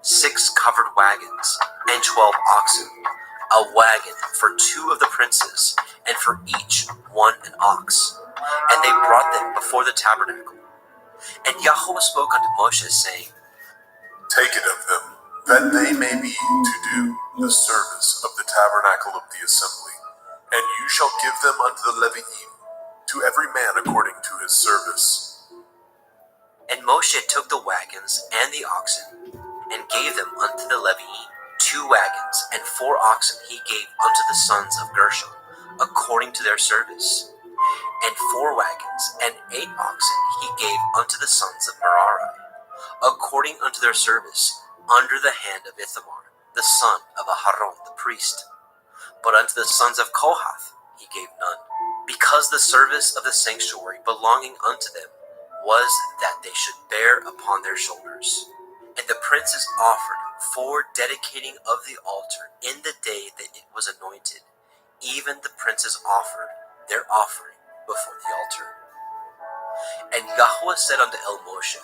6 covered wagons, and 12 oxen, a wagon for 2 of the princes, and for each 1 an ox. And they brought them before the tabernacle. And Yahweh spoke unto Moshe, saying, Take it of them, that they may be to do the service of the tabernacle of the assembly. And you shall give them unto the Leviim, to every man according to his service. And Moshe took the wagons and the oxen, and gave them unto the Leviim. 2 wagons and 4 oxen he gave unto the sons of Gershon, according to their service. And 4 wagons and 8 oxen he gave unto the sons of Merari, according unto their service, under the hand of Ithamar, the son of Aharon the priest. But unto the sons of Kohath he gave none, because the service of the sanctuary belonging unto them was that they should bear upon their shoulders. And the princes offered for dedicating of the altar in the day that it was anointed. Even the princes offered their offering before the altar. And Yahweh said unto El Moshe,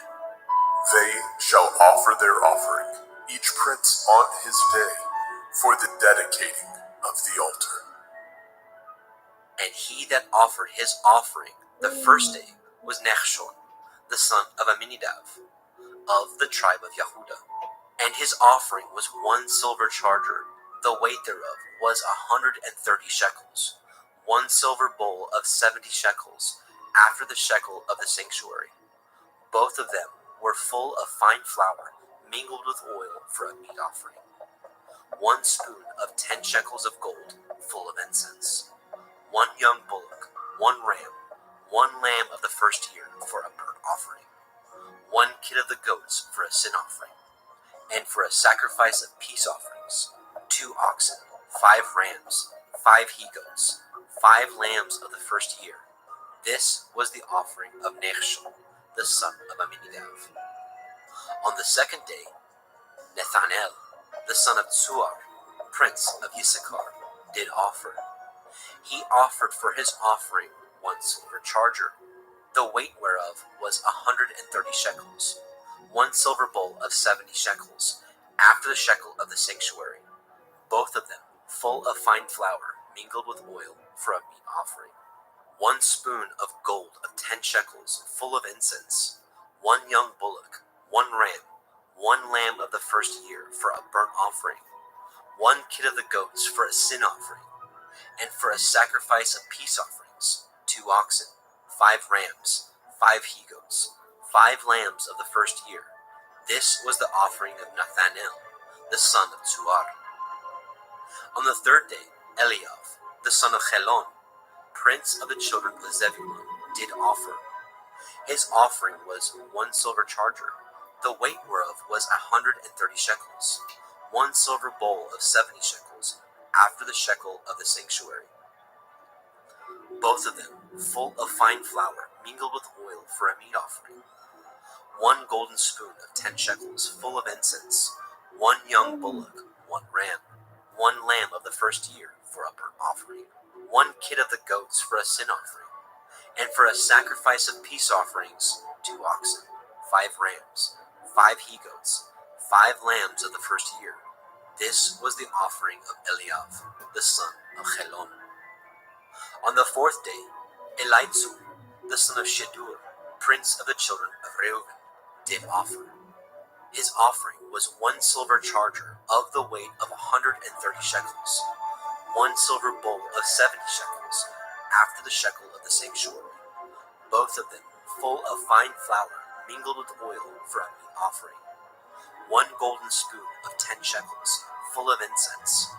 They shall offer their offering, each prince on his day, for the dedicating of the altar. And he that offered his offering the first day was Nachshon, the son of Aminadav, of the tribe of Yehudah. And his offering was 1 silver charger, the weight thereof was 130 shekels, 1 silver bowl of 70 shekels, after the shekel of the sanctuary. Both of them were full of fine flour, mingled with oil for a meat offering. 1 spoon of 10 shekels of gold, full of incense. 1 young bullock, 1 ram, 1 lamb of the first year for a burnt offering. 1 kid of the goats for a sin offering. And for a sacrifice of peace offerings, 2 oxen, 5 rams, 5 he-goats, 5 lambs of the first year. This was the offering of Nachshon, the son of Aminadav. On the second day, Nethanel, the son of Tzuar, prince of Issachar, did offer. He offered for his offering 1 silver charger, the weight whereof was 130 shekels, 1 silver bowl of 70 shekels, after the shekel of the sanctuary, both of them full of fine flour, mingled with oil for a meat offering. 1 spoon of gold of 10 shekels, full of incense. 1 young bullock, 1 ram, 1 lamb of the first year for a burnt offering. 1 kid of the goats for a sin offering. And for a sacrifice of peace offerings, 2 oxen, 5 rams, 5 he-goats, 5 lambs of the first year. This was the offering of Nethanel, the son of Tzuar. On the third day, Eliav, the son of Chelon, prince of the children of Zebulun, did offer. His offering was 1 silver charger, the weight whereof was 130 shekels, 1 silver bowl of 70 shekels, after the shekel of the sanctuary. Both of them full of fine flour, mingled with oil for a meat offering. 1 golden spoon of 10 shekels, full of incense. 1 young bullock, 1 ram, 1 lamb of the first year for a burnt offering. 1 kid of the goats for a sin offering. And for a sacrifice of peace offerings, 2 oxen, 5 rams, 5 he-goats, 5 lambs of the first year. This was the offering of Eliav, the son of Chelon. On the fourth day, Elitzur, the son of Shedur, prince of the children of Reuben, did offer. His offering was 1 silver charger of the weight of 130 shekels, 1 silver bowl of 70 shekels, after the shekel of the sanctuary, both of them full of fine flour, mingled with oil for a meat offering. 1 golden spoon of 10 shekels, full of incense.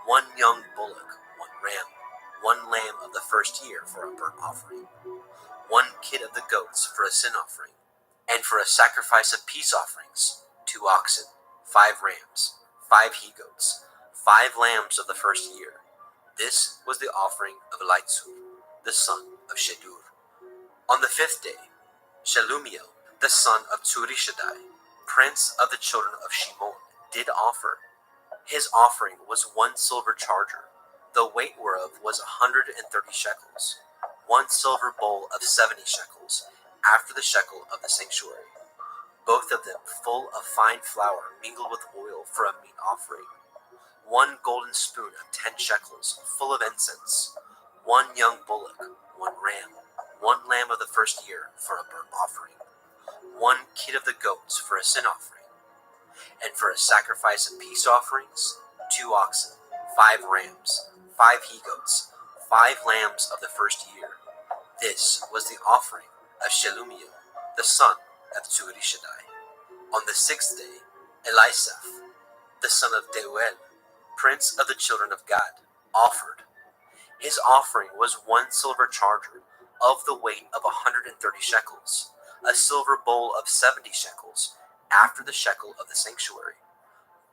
1 young bullock, 1 ram, 1 lamb of the first year for a burnt offering. 1 kid of the goats for a sin offering. And for a sacrifice of peace offerings, 2 oxen, 5 rams, 5 he-goats, 5 lambs of the first year. This was the offering of Elitzur, the son of Shedur. On the 5th day, Shelumiel, the son of Tzurishaddai, prince of the children of Shimon, did offer. His offering was 1 silver charger, the weight whereof was 130 shekels, 1 silver bowl of 70 shekels, after the shekel of the sanctuary. both of them full of fine flour mingled with oil for a meat offering. 1 golden spoon of 10 shekels, full of incense. 1 young bullock, 1 ram, 1 lamb of the first year for a burnt offering. 1 kid of the goats for a sin offering. And for a sacrifice of peace offerings, 2 oxen, 5 rams, 5 he-goats, 5 lambs of the first year. This was the offering of Shelumiel, the son of Zurishaddai. On the 6th day, Elisaph, the son of Deuel, prince of the children of Gad, offered. His offering was 1 silver charger of the weight of 130 shekels, a silver bowl of 70 shekels, after the shekel of the sanctuary,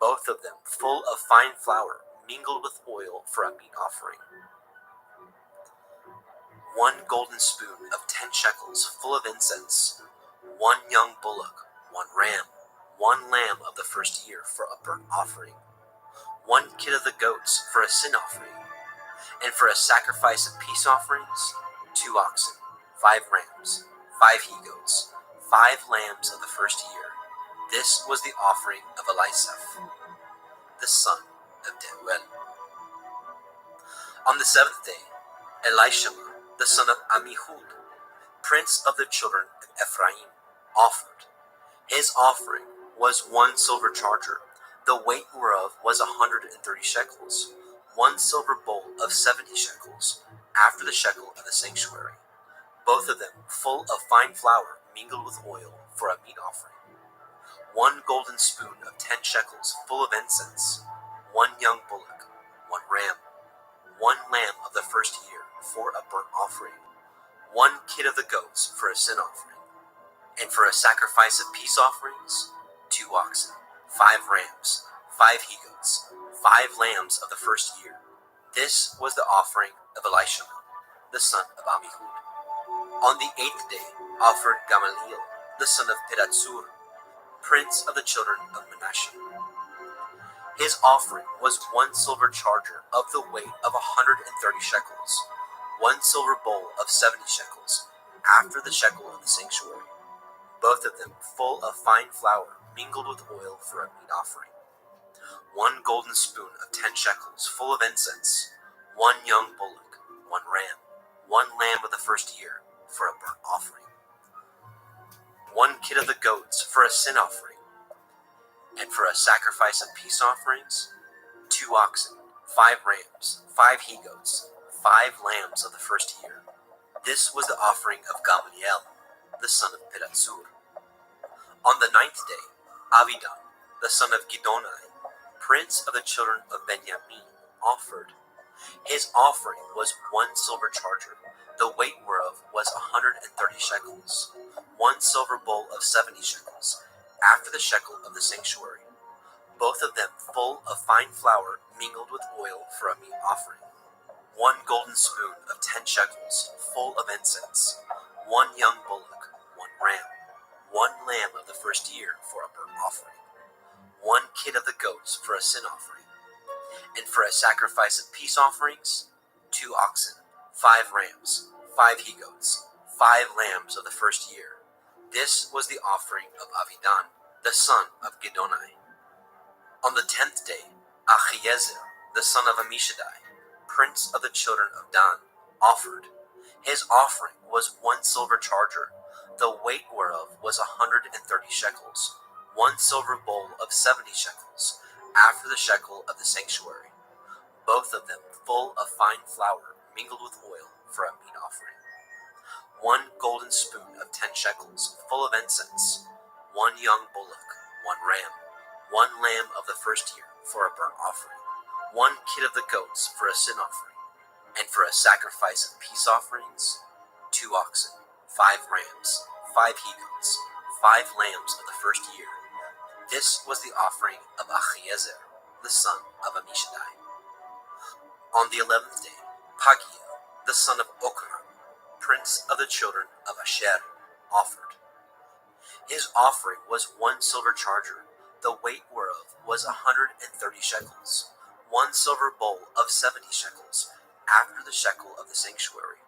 both of them full of fine flour mingled with oil for a meat offering. 1 golden spoon of 10 shekels full of incense, 1 young bullock, 1 ram, 1 lamb of the first year for a burnt offering, 1 kid of the goats for a sin offering, and for a sacrifice of peace offerings, 2 oxen, 5 rams, 5 he-goats, 5 lambs of the first year. This was the offering of Elisaph, the son of Deuel. On the 7th day, Elishama, the son of Ammihud, prince of the children of Ephraim, offered. His offering was 1 silver charger, the weight whereof was 130 shekels, 1 silver bowl of 70 shekels, after the shekel of the sanctuary, both of them full of fine flour mingled with oil for a meat offering. 1 golden spoon of 10 shekels full of incense, 1 young bullock, 1 ram, 1 lamb of the first year for a burnt offering, 1 kid of the goats for a sin offering, and for a sacrifice of peace offerings, 2 oxen, 5 rams, 5 he-goats, 5 lambs of the first year. This was the offering of Elishama, the son of Ammihud. On the 8th day offered Gamaliel, the son of Pedahzur, prince of the children of Manasseh. His offering was 1 silver charger of the weight of 130 shekels, 1 silver bowl of 70 shekels, after the shekel of the sanctuary, both of them full of fine flour mingled with oil for a meat offering. 1 golden spoon of 10 shekels full of incense, 1 young bullock, 1 ram, 1 lamb of the first year for a burnt offering. 1 kid of the goats for a sin offering, and for a sacrifice of peace offerings, 2 oxen, 5 rams, 5 he-goats, 5 lambs of the first year. This was the offering of Gamaliel, the son of Pedahzur. On the 9th day, Abidan, the son of Gidonai, prince of the children of Benjamin, offered. His offering was 1 silver charger, the weight whereof was 130 shekels, 1 silver bowl of 70 shekels, after the shekel of the sanctuary, both of them full of fine flour mingled with oil for a meat offering. 1 golden spoon of 10 shekels full of incense, 1 young bullock, 1 ram, 1 lamb of the first year for a burnt offering, 1 kid of the goats for a sin offering, and for a sacrifice of peace offerings, 2 oxen, 5 rams, 5 he-goats, 5 lambs of the first year. This was the offering of Abidan, the son of Gidonai. On the 10th day, Achiezer, the son of Ammishaddai, prince of the children of Dan, offered. His offering was 1 silver charger, the weight whereof was 130 shekels, 1 silver bowl of 70 shekels, after the shekel of the sanctuary, both of them full of fine flour mingled with oil for a meat offering. 1 golden spoon of 10 shekels full of incense, 1 young bullock, 1 ram, 1 lamb of the first year for a burnt offering, 1 kid of the goats for a sin offering, and for a sacrifice of peace offerings, 2 oxen, 5 rams, 5 he-goats, 5 lambs of the first year. This was the offering of Achiezer, the son of Ammishaddai. On the 11th day, Pagiel, the son of Ocran, prince of the children of Asher, offered. His offering was 1 silver charger, the weight whereof was 130 shekels, 1 silver bowl of 70 shekels, after the shekel of the sanctuary,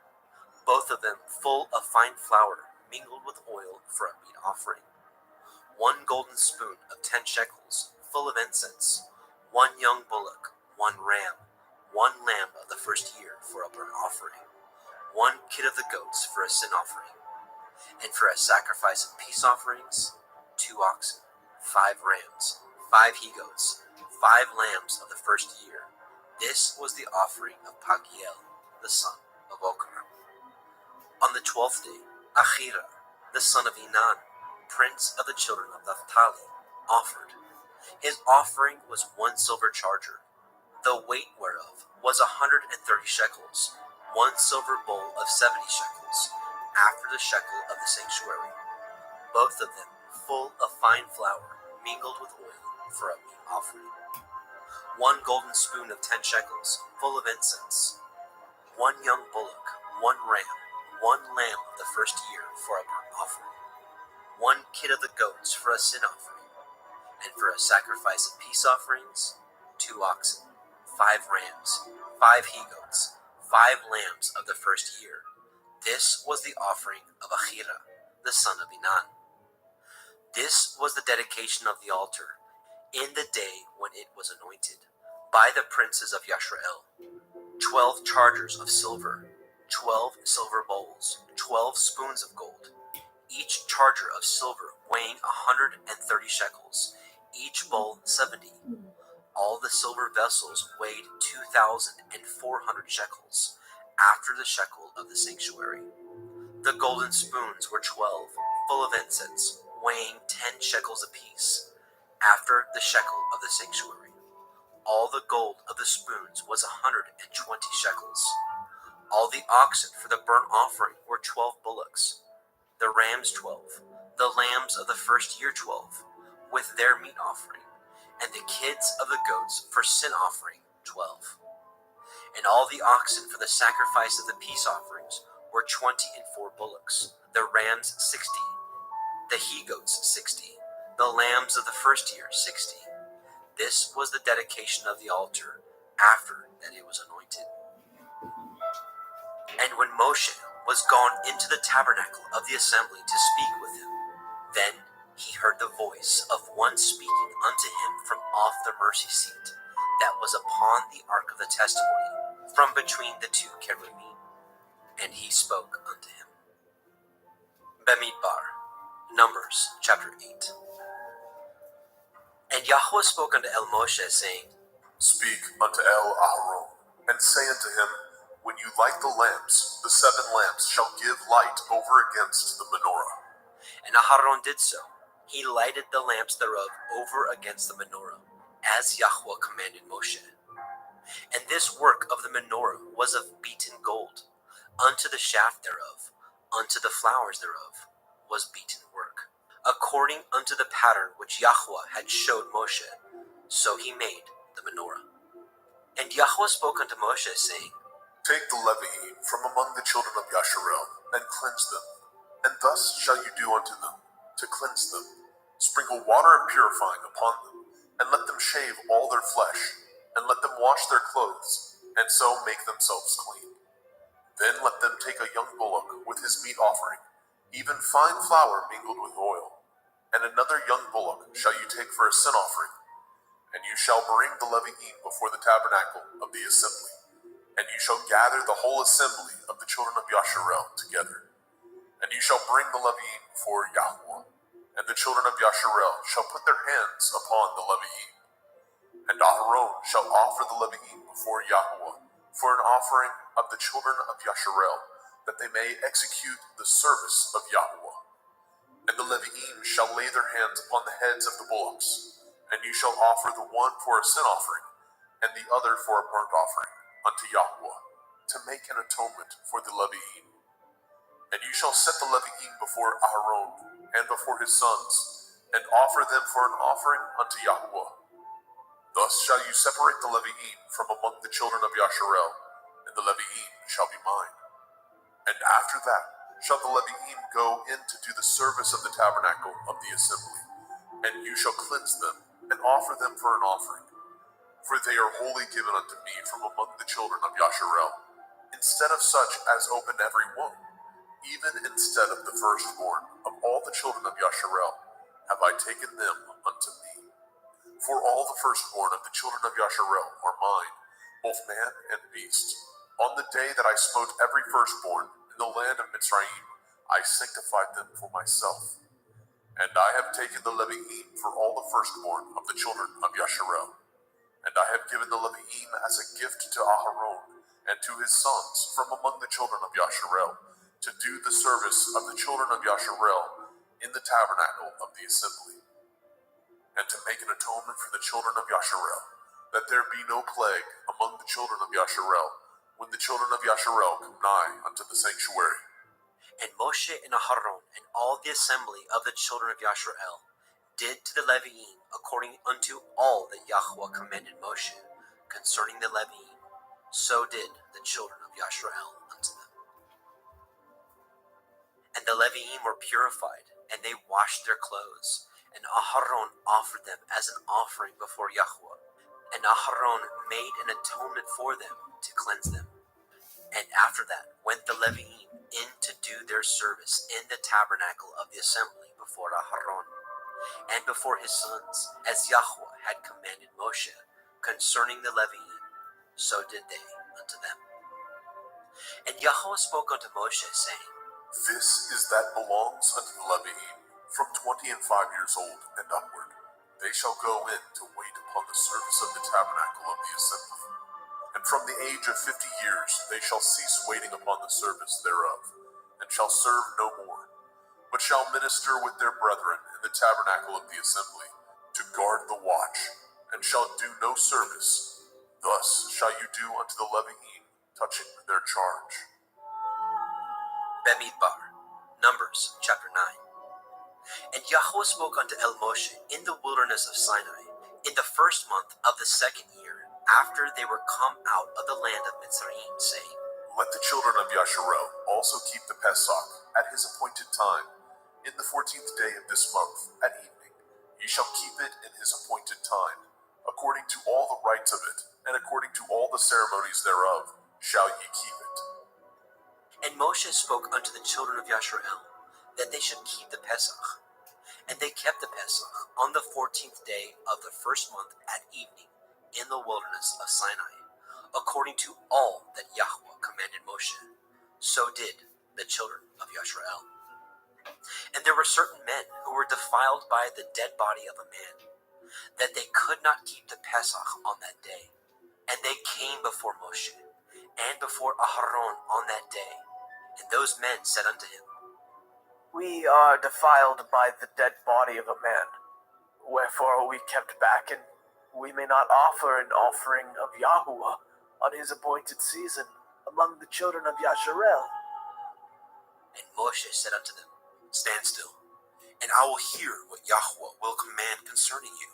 both of them full of fine flour mingled with oil for a meat offering. 1 golden spoon of 10 shekels, full of incense, 1 young bullock, 1 ram, 1 lamb of the first year for a burnt offering, 1 kid of the goats for a sin offering, and for a sacrifice of peace offerings, 2 oxen, 5 rams, 5 he-goats, 5 lambs of the first year. This was the offering of Pagiel, the son of Okran. On the 12th day, Achira, the son of Enan, prince of the children of Naphtali, offered. His offering was 1 silver charger, the weight whereof was 130 shekels, 1 silver bowl of 70 shekels, after the shekel of the sanctuary, both of them full of fine flour mingled with oil for a meat offering. 1 golden spoon of 10 shekels, full of incense, 1 young bullock, 1 ram, 1 lamb of the first year for a burnt offering, 1 kid of the goats for a sin offering, and for a sacrifice of peace offerings, 2 oxen, 5 rams, 5 he-goats, 5 lambs of the first year. This was the offering of Achira, the son of Enan. This was the dedication of the altar, in the day when it was anointed, by the princes of Yashrael. 12 chargers of silver, 12 silver bowls, 12 spoons of gold, each charger of silver weighing 130 shekels, each bowl 70. All the silver vessels weighed 2,400 shekels, after the shekel of the sanctuary. The golden spoons were 12, full of incense, weighing 10 shekels apiece, after the shekel of the sanctuary. All the gold of the spoons was 120 shekels. All the oxen for the burnt offering were 12 bullocks, the rams 12, the lambs of the first year 12, with their meat offering, and the kids of the goats for sin offering 12. And all the oxen for the sacrifice of the peace offerings were 24 bullocks, the rams 60, the he-goats 60, the lambs of the first year 60. This was the dedication of the altar after that it was anointed. And when Moshe was gone into the tabernacle of the assembly to speak with him, then he heard the voice of one speaking unto him from off the mercy seat that was upon the ark of the testimony, from between the 2 cherubim. And he spoke unto him. Bamidbar, Numbers chapter 8. And Yahweh spoke unto El Moshe, saying, Speak unto El Aharon, and say unto him, When you light the lamps, the 7 lamps shall give light over against the menorah. And Aharon did so. He lighted the lamps thereof over against the menorah, as Yahweh commanded Moshe. And this work of the menorah was of beaten gold. Unto the shaft thereof, unto the flowers thereof, was beaten work, according unto the pattern which Yahweh had showed Moshe. So he made the menorah. And Yahweh spoke unto Moshe, saying, Take the Levi'im from among the children of Yasharel, and cleanse them. And thus shall you do unto them, to cleanse them. Sprinkle water of purifying upon them, and let them shave all their flesh, and let them wash their clothes, and so make themselves clean. Then let them take a young bullock with his meat offering, even fine flour mingled with oil, and another young bullock shall you take for a sin offering. And you shall bring the Levi'im before the tabernacle of the assembly, and you shall gather the whole assembly of the children of Yasharel together. And you shall bring the Levi'im before Yahweh, and the children of Yasharel shall put their hands upon the Levi'im. And Aharon shall offer the Levi'im before Yahweh for an offering of the children of Yasharel, that they may execute the service of Yahweh. And the Levi'im shall lay their hands upon the heads of the bullocks, and you shall offer the one for a sin offering, and the other for a burnt offering unto Yahweh, to make an atonement for the Levi'im. And you shall set the Levi'im before Aharon and before his sons, and offer them for an offering unto Yahweh. Thus shall you separate the Levi'im from among the children of Yasharel, and the Levi'im shall be mine. And after that shall the Levi'im go in to do the service of the tabernacle of the assembly, and you shall cleanse them, and offer them for an offering. For they are wholly given unto me from among the children of Yasharel, instead of such as open every womb, even instead of the firstborn of all the children of Yasharel, have I taken them unto me. For all the firstborn of the children of Yasharel are mine, both man and beast. On the day that I smote every firstborn in the land of Mitzrayim, I sanctified them for myself. And I have taken the Levi'im for all the firstborn of the children of Yasharel. And I have given the Levi'im as a gift to Aharon and to his sons from among the children of Yasharel, to do the service of the children of Yasharel in the tabernacle of the assembly, and to make an atonement for the children of Yasharel, that there be no plague among the children of Yasharel, when the children of Yasharel come nigh unto the sanctuary. And Moshe and Aharon and all the assembly of the children of Yasharel did to the Levi'im according unto all that Yahweh commanded Moshe concerning the Levi'im, so did the children of Yasharel unto them. And the Levi'im were purified, and they washed their clothes, and Aharon offered them as an offering before Yahweh. And Aharon made an atonement for them to cleanse them. And after that went the Levi'im in to do their service in the tabernacle of the assembly before Aharon, and before his sons, as Yahweh had commanded Moshe concerning the Levi'im, so did they unto them. And Yahweh spoke unto Moshe, saying, This is that belongs unto the Levi'im, from 20 and 5 years old and upward. They shall go in to wait upon the service of the tabernacle of the assembly. And from the age of 50 years they shall cease waiting upon the service thereof, and shall serve no more, but shall minister with their brethren in the tabernacle of the assembly, to guard the watch, and shall do no service. Thus shall you do unto the Levi'im touching their charge. Bemidbar, Numbers chapter 9. And Yahweh spoke unto El Moshe in the wilderness of Sinai, in the first month of the second year, after they were come out of the land of Mitzrayim, saying, Let the children of Yasharel also keep the Pesach at his appointed time, in the 14th day of this month at evening. Ye shall keep it in his appointed time, according to all the rites of it, and according to all the ceremonies thereof, shall ye keep it. And Moshe spoke unto the children of Yasharel, that they should keep the Pesach. And they kept the Pesach on the 14th day of the first month at evening, in the wilderness of Sinai, according to all that Yahweh commanded Moshe. So did the children of Yasharel. And there were certain men who were defiled by the dead body of a man, that they could not keep the Pesach on that day. And they came before Moshe, and before Aharon on that day. And those men said unto him, We are defiled by the dead body of a man, wherefore are we kept back, and we may not offer an offering of Yahuwah on his appointed season among the children of Yasharel. And Moshe said unto them, Stand still, and I will hear what Yahweh will command concerning you.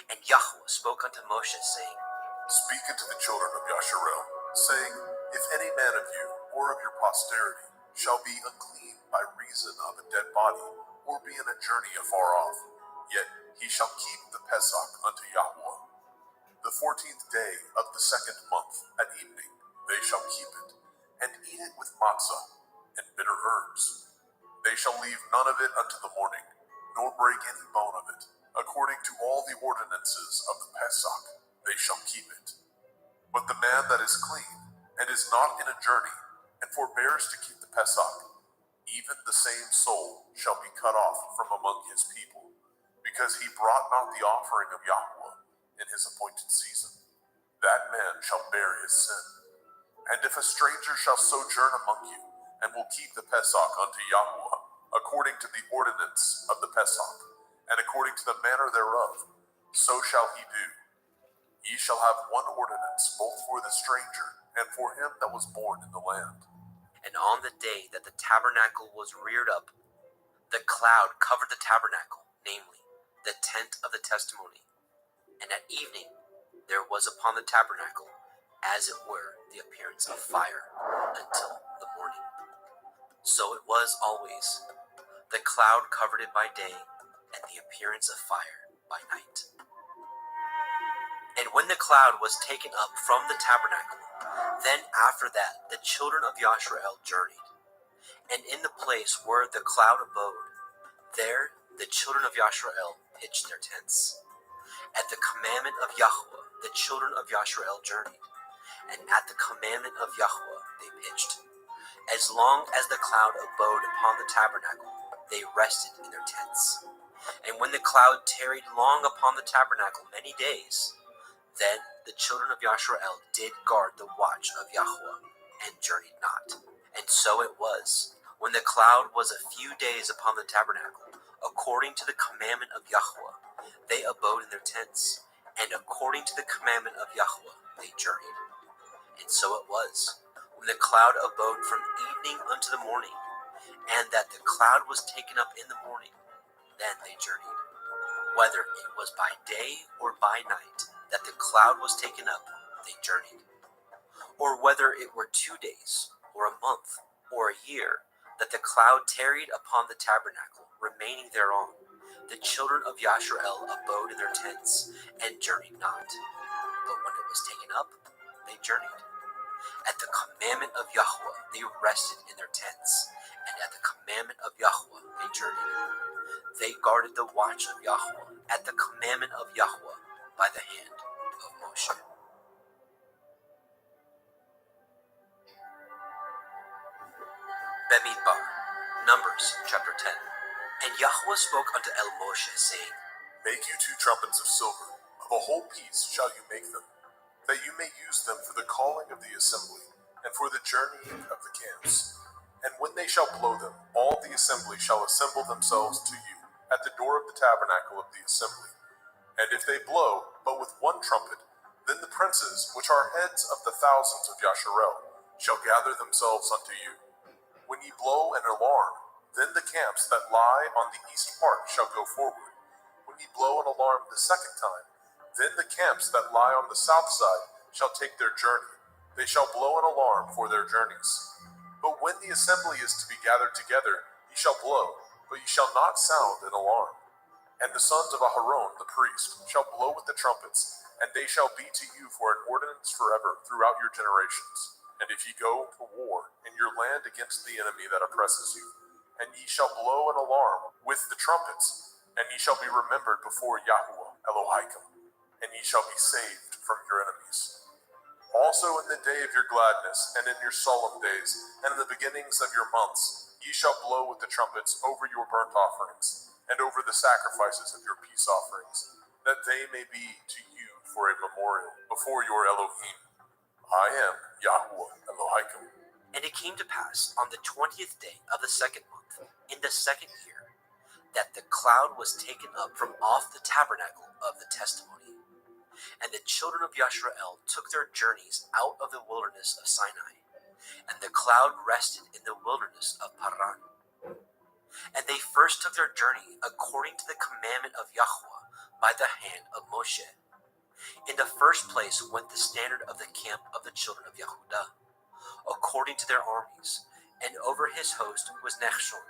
And Yahweh spoke unto Moshe, saying, Speak unto the children of Yasharel, saying, If any man of you, or of your posterity, shall be unclean by reason of a dead body, or be in a journey afar off, yet he shall keep the Pesach unto Yahweh. The 14th day of the second month at evening they shall keep it, and eat it with matzah and bitter herbs. They shall leave none of it unto the morning, nor break any bone of it. According to all the ordinances of the Pesach, they shall keep it. But the man that is clean, and is not in a journey, and forbears to keep the Pesach, even the same soul shall be cut off from among his people, because he brought not the offering of Yahweh in his appointed season. That man shall bear his sin. And if a stranger shall sojourn among you, and will keep the Pesach unto Yahweh, according to the ordinance of the Pesach, and according to the manner thereof, so shall he do. Ye shall have one ordinance both for the stranger, and for him that was born in the land. And on the day that the tabernacle was reared up, the cloud covered the tabernacle, namely, the tent of the testimony. And at evening there was upon the tabernacle, as it were, the appearance of fire, until the morning. So it was always. The cloud covered it by day, and the appearance of fire by night. And when the cloud was taken up from the tabernacle, then after that the children of Yasharel journeyed. And in the place where the cloud abode, there the children of Yashrael pitched their tents. At the commandment of Yahweh, the children of Yashrael journeyed, and at the commandment of Yahweh they pitched. As long as the cloud abode upon the tabernacle, they rested in their tents. And when the cloud tarried long upon the tabernacle many days, then the children of Yashrael did guard the watch of Yahweh, and journeyed not. And so it was, when the cloud was a few days upon the tabernacle, according to the commandment of Yahweh, they abode in their tents, and according to the commandment of Yahweh they journeyed. And so it was, when the cloud abode from evening unto the morning, and that the cloud was taken up in the morning, then they journeyed. Whether it was by day or by night that the cloud was taken up, they journeyed. Or whether it were 2 days, or a month, or a year, that the cloud tarried upon the tabernacle, remaining thereon, the children of Yashrael abode in their tents, and journeyed not. But when it was taken up, they journeyed. At the commandment of Yahweh they rested in their tents, and at the commandment of Yahweh they journeyed. They guarded the watch of Yahweh at the commandment of Yahweh by the hand of Moshe. Bemidbar, Numbers chapter 10. And Yahweh spoke unto El Moshe, saying, Make you 2 trumpets of silver, of a whole piece shall you make them, that you may use them for the calling of the assembly, and for the journeying of the camps. And when they shall blow them, all the assembly shall assemble themselves to you at the door of the tabernacle of the assembly. And if they blow but with 1 trumpet, then the princes, which are heads of the thousands of Yasharel, shall gather themselves unto you. When ye blow an alarm, then the camps that lie on the east part shall go forward. When ye blow an alarm the 2nd time, then the camps that lie on the south side shall take their journey. They shall blow an alarm for their journeys. But when the assembly is to be gathered together, ye shall blow, but ye shall not sound an alarm. And the sons of Aharon the priest shall blow with the trumpets, and they shall be to you for an ordinance forever throughout your generations. And if ye go to war in your land against the enemy that oppresses you, and ye shall blow an alarm with the trumpets, and ye shall be remembered before Yahuwah Elohim, and ye shall be saved from your enemies. Also in the day of your gladness, and in your solemn days, and in the beginnings of your months, ye shall blow with the trumpets over your burnt offerings, and over the sacrifices of your peace offerings, that they may be to you for a memorial before your Elohim. I am Yahuwah Elohim. And it came to pass on the 20th day of the 2nd month, in the 2nd year, that the cloud was taken up from off the tabernacle of the testimony. And the children of Yashrael took their journeys out of the wilderness of Sinai, and the cloud rested in the wilderness of Paran. And they first took their journey according to the commandment of Yahweh by the hand of Moshe. In the first place went the standard of the camp of the children of Yehudah, according to their armies, and over his host was Nechshon,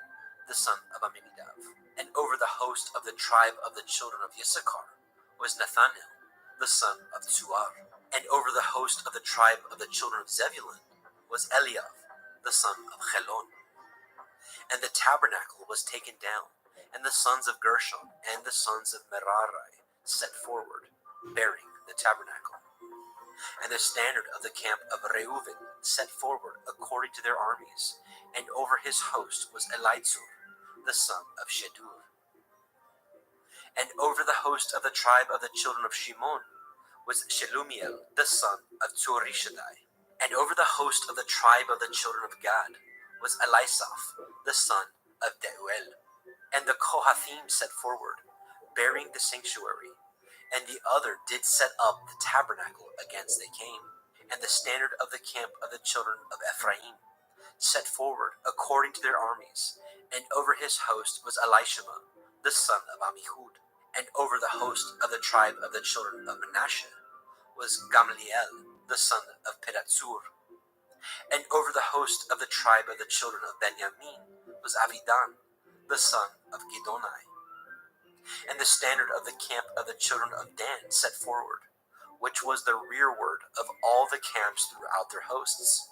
the son of Amminadab, and over the host of the tribe of the children of Yissachar was Nathanael, the son of Tzuar, and over the host of the tribe of the children of Zebulun was Eliav, the son of Chelon. And the tabernacle was taken down, and the sons of Gershon and the sons of Merari set forward, bearing the tabernacle. And the standard of the camp of Reuven set forward according to their armies, and over his host was Elitzur, the son of Shedur. And over the host of the tribe of the children of Shimon was Shelumiel, the son of Tzurishaddai. And over the host of the tribe of the children of Gad was Elisaph, the son of Deuel. And the Kohathim set forward, bearing the sanctuary, and the other did set up the tabernacle against they came. And the standard of the camp of the children of Ephraim set forward according to their armies, and over his host was Elishama, the son of Amihud. And over the host of the tribe of the children of Manasseh was Gamliel, the son of Pedatsur. And over the host of the tribe of the children of Benjamin was Avidan, the son of Gidonai. And the standard of the camp of the children of Dan set forward, which was the rearward of all the camps throughout their hosts.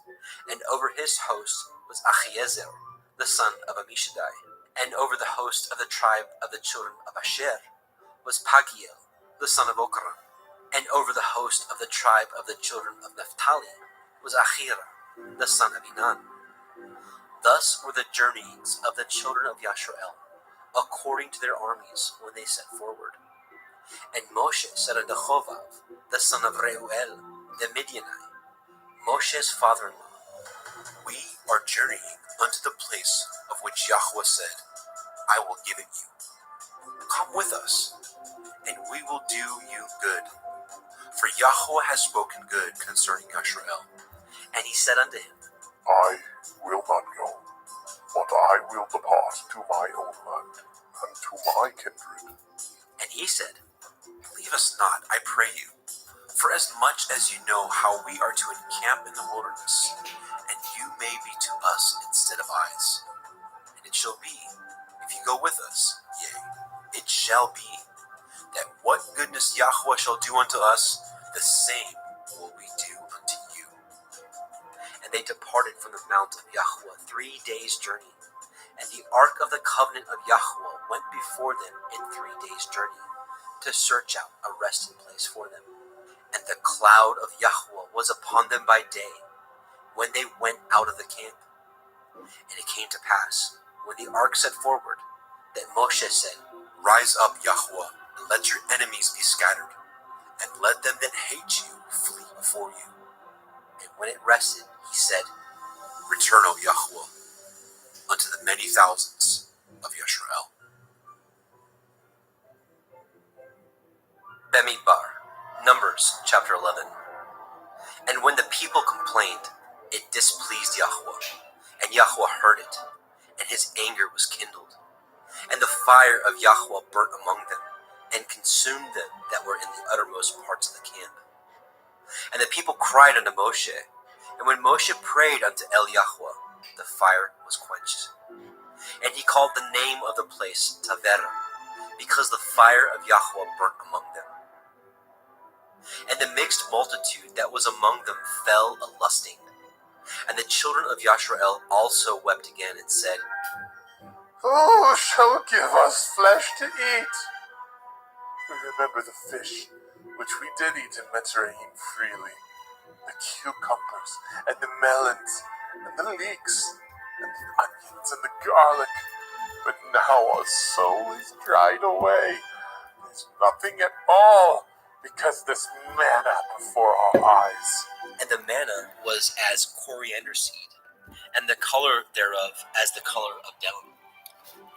And over his host was Achiezer, the son of Ammishaddai. And over the host of the tribe of the children of Asher was Pagiel, the son of Okran. And over the host of the tribe of the children of Naphtali was Ahira, the son of Enan. Thus were the journeyings of the children of Yashrael, according to their armies when they set forward. And Moshe said unto Chovav, the son of Reuel, the Midianite, Moshe's father-in-law, We are journeying unto the place of which Yahweh said, I will give it you. Come with us, and we will do you good. For Yahweh has spoken good concerning Yashrael. And he said unto him, I will not go, but I will depart to my own land, and to my kindred. And he said, Leave us not, I pray you, for as much as you know how we are to encamp in the wilderness, and you may be to us instead of eyes. And it shall be, if you go with us, yea, it shall be, that what goodness Yahweh shall do unto us, the same will we do unto you. And they departed from the mount of Yahweh 3 days' journey. And the ark of the covenant of Yahweh went before them in 3 days' journey, to search out a resting place for them. And the cloud of Yahweh was upon them by day, when they went out of the camp. And it came to pass, when the ark set forward, that Moshe said, Rise up, Yahweh, and let your enemies be scattered, and let them that hate you flee before you. And when it rested, he said, Return, O Yahweh, unto the many thousands of Yashrael. Bemidbar, Numbers chapter 11. And when the people complained, it displeased Yahweh, and Yahweh heard it, and his anger was kindled. And the fire of Yahweh burnt among them, and consumed them that were in the uttermost parts of the camp. And the people cried unto Moshe, and when Moshe prayed unto El Yahweh, the fire was quenched. And he called the name of the place Taberah, because the fire of Yahweh burnt among them. And the mixed multitude that was among them fell a-lusting. And the children of Yashrael also wept again, and said, Who shall give us flesh to eat? We remember the fish which we did eat in Mitzrayim freely, the cucumbers, and the melons, and the leeks, and the onions, and the garlic. But now our soul is dried away. There's nothing at all, because this manna before our eyes. And the manna was as coriander seed, and the color thereof as the color of down.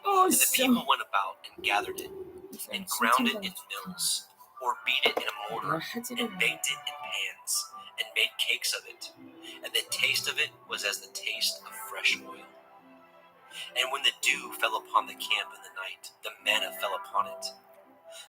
And the people went about and gathered it, and ground it in mills, or beat it in a mortar, and baked it in pans, and made cakes of it. And the taste of it was as the taste of fresh oil. And when the dew fell upon the camp in the night, the manna fell upon it,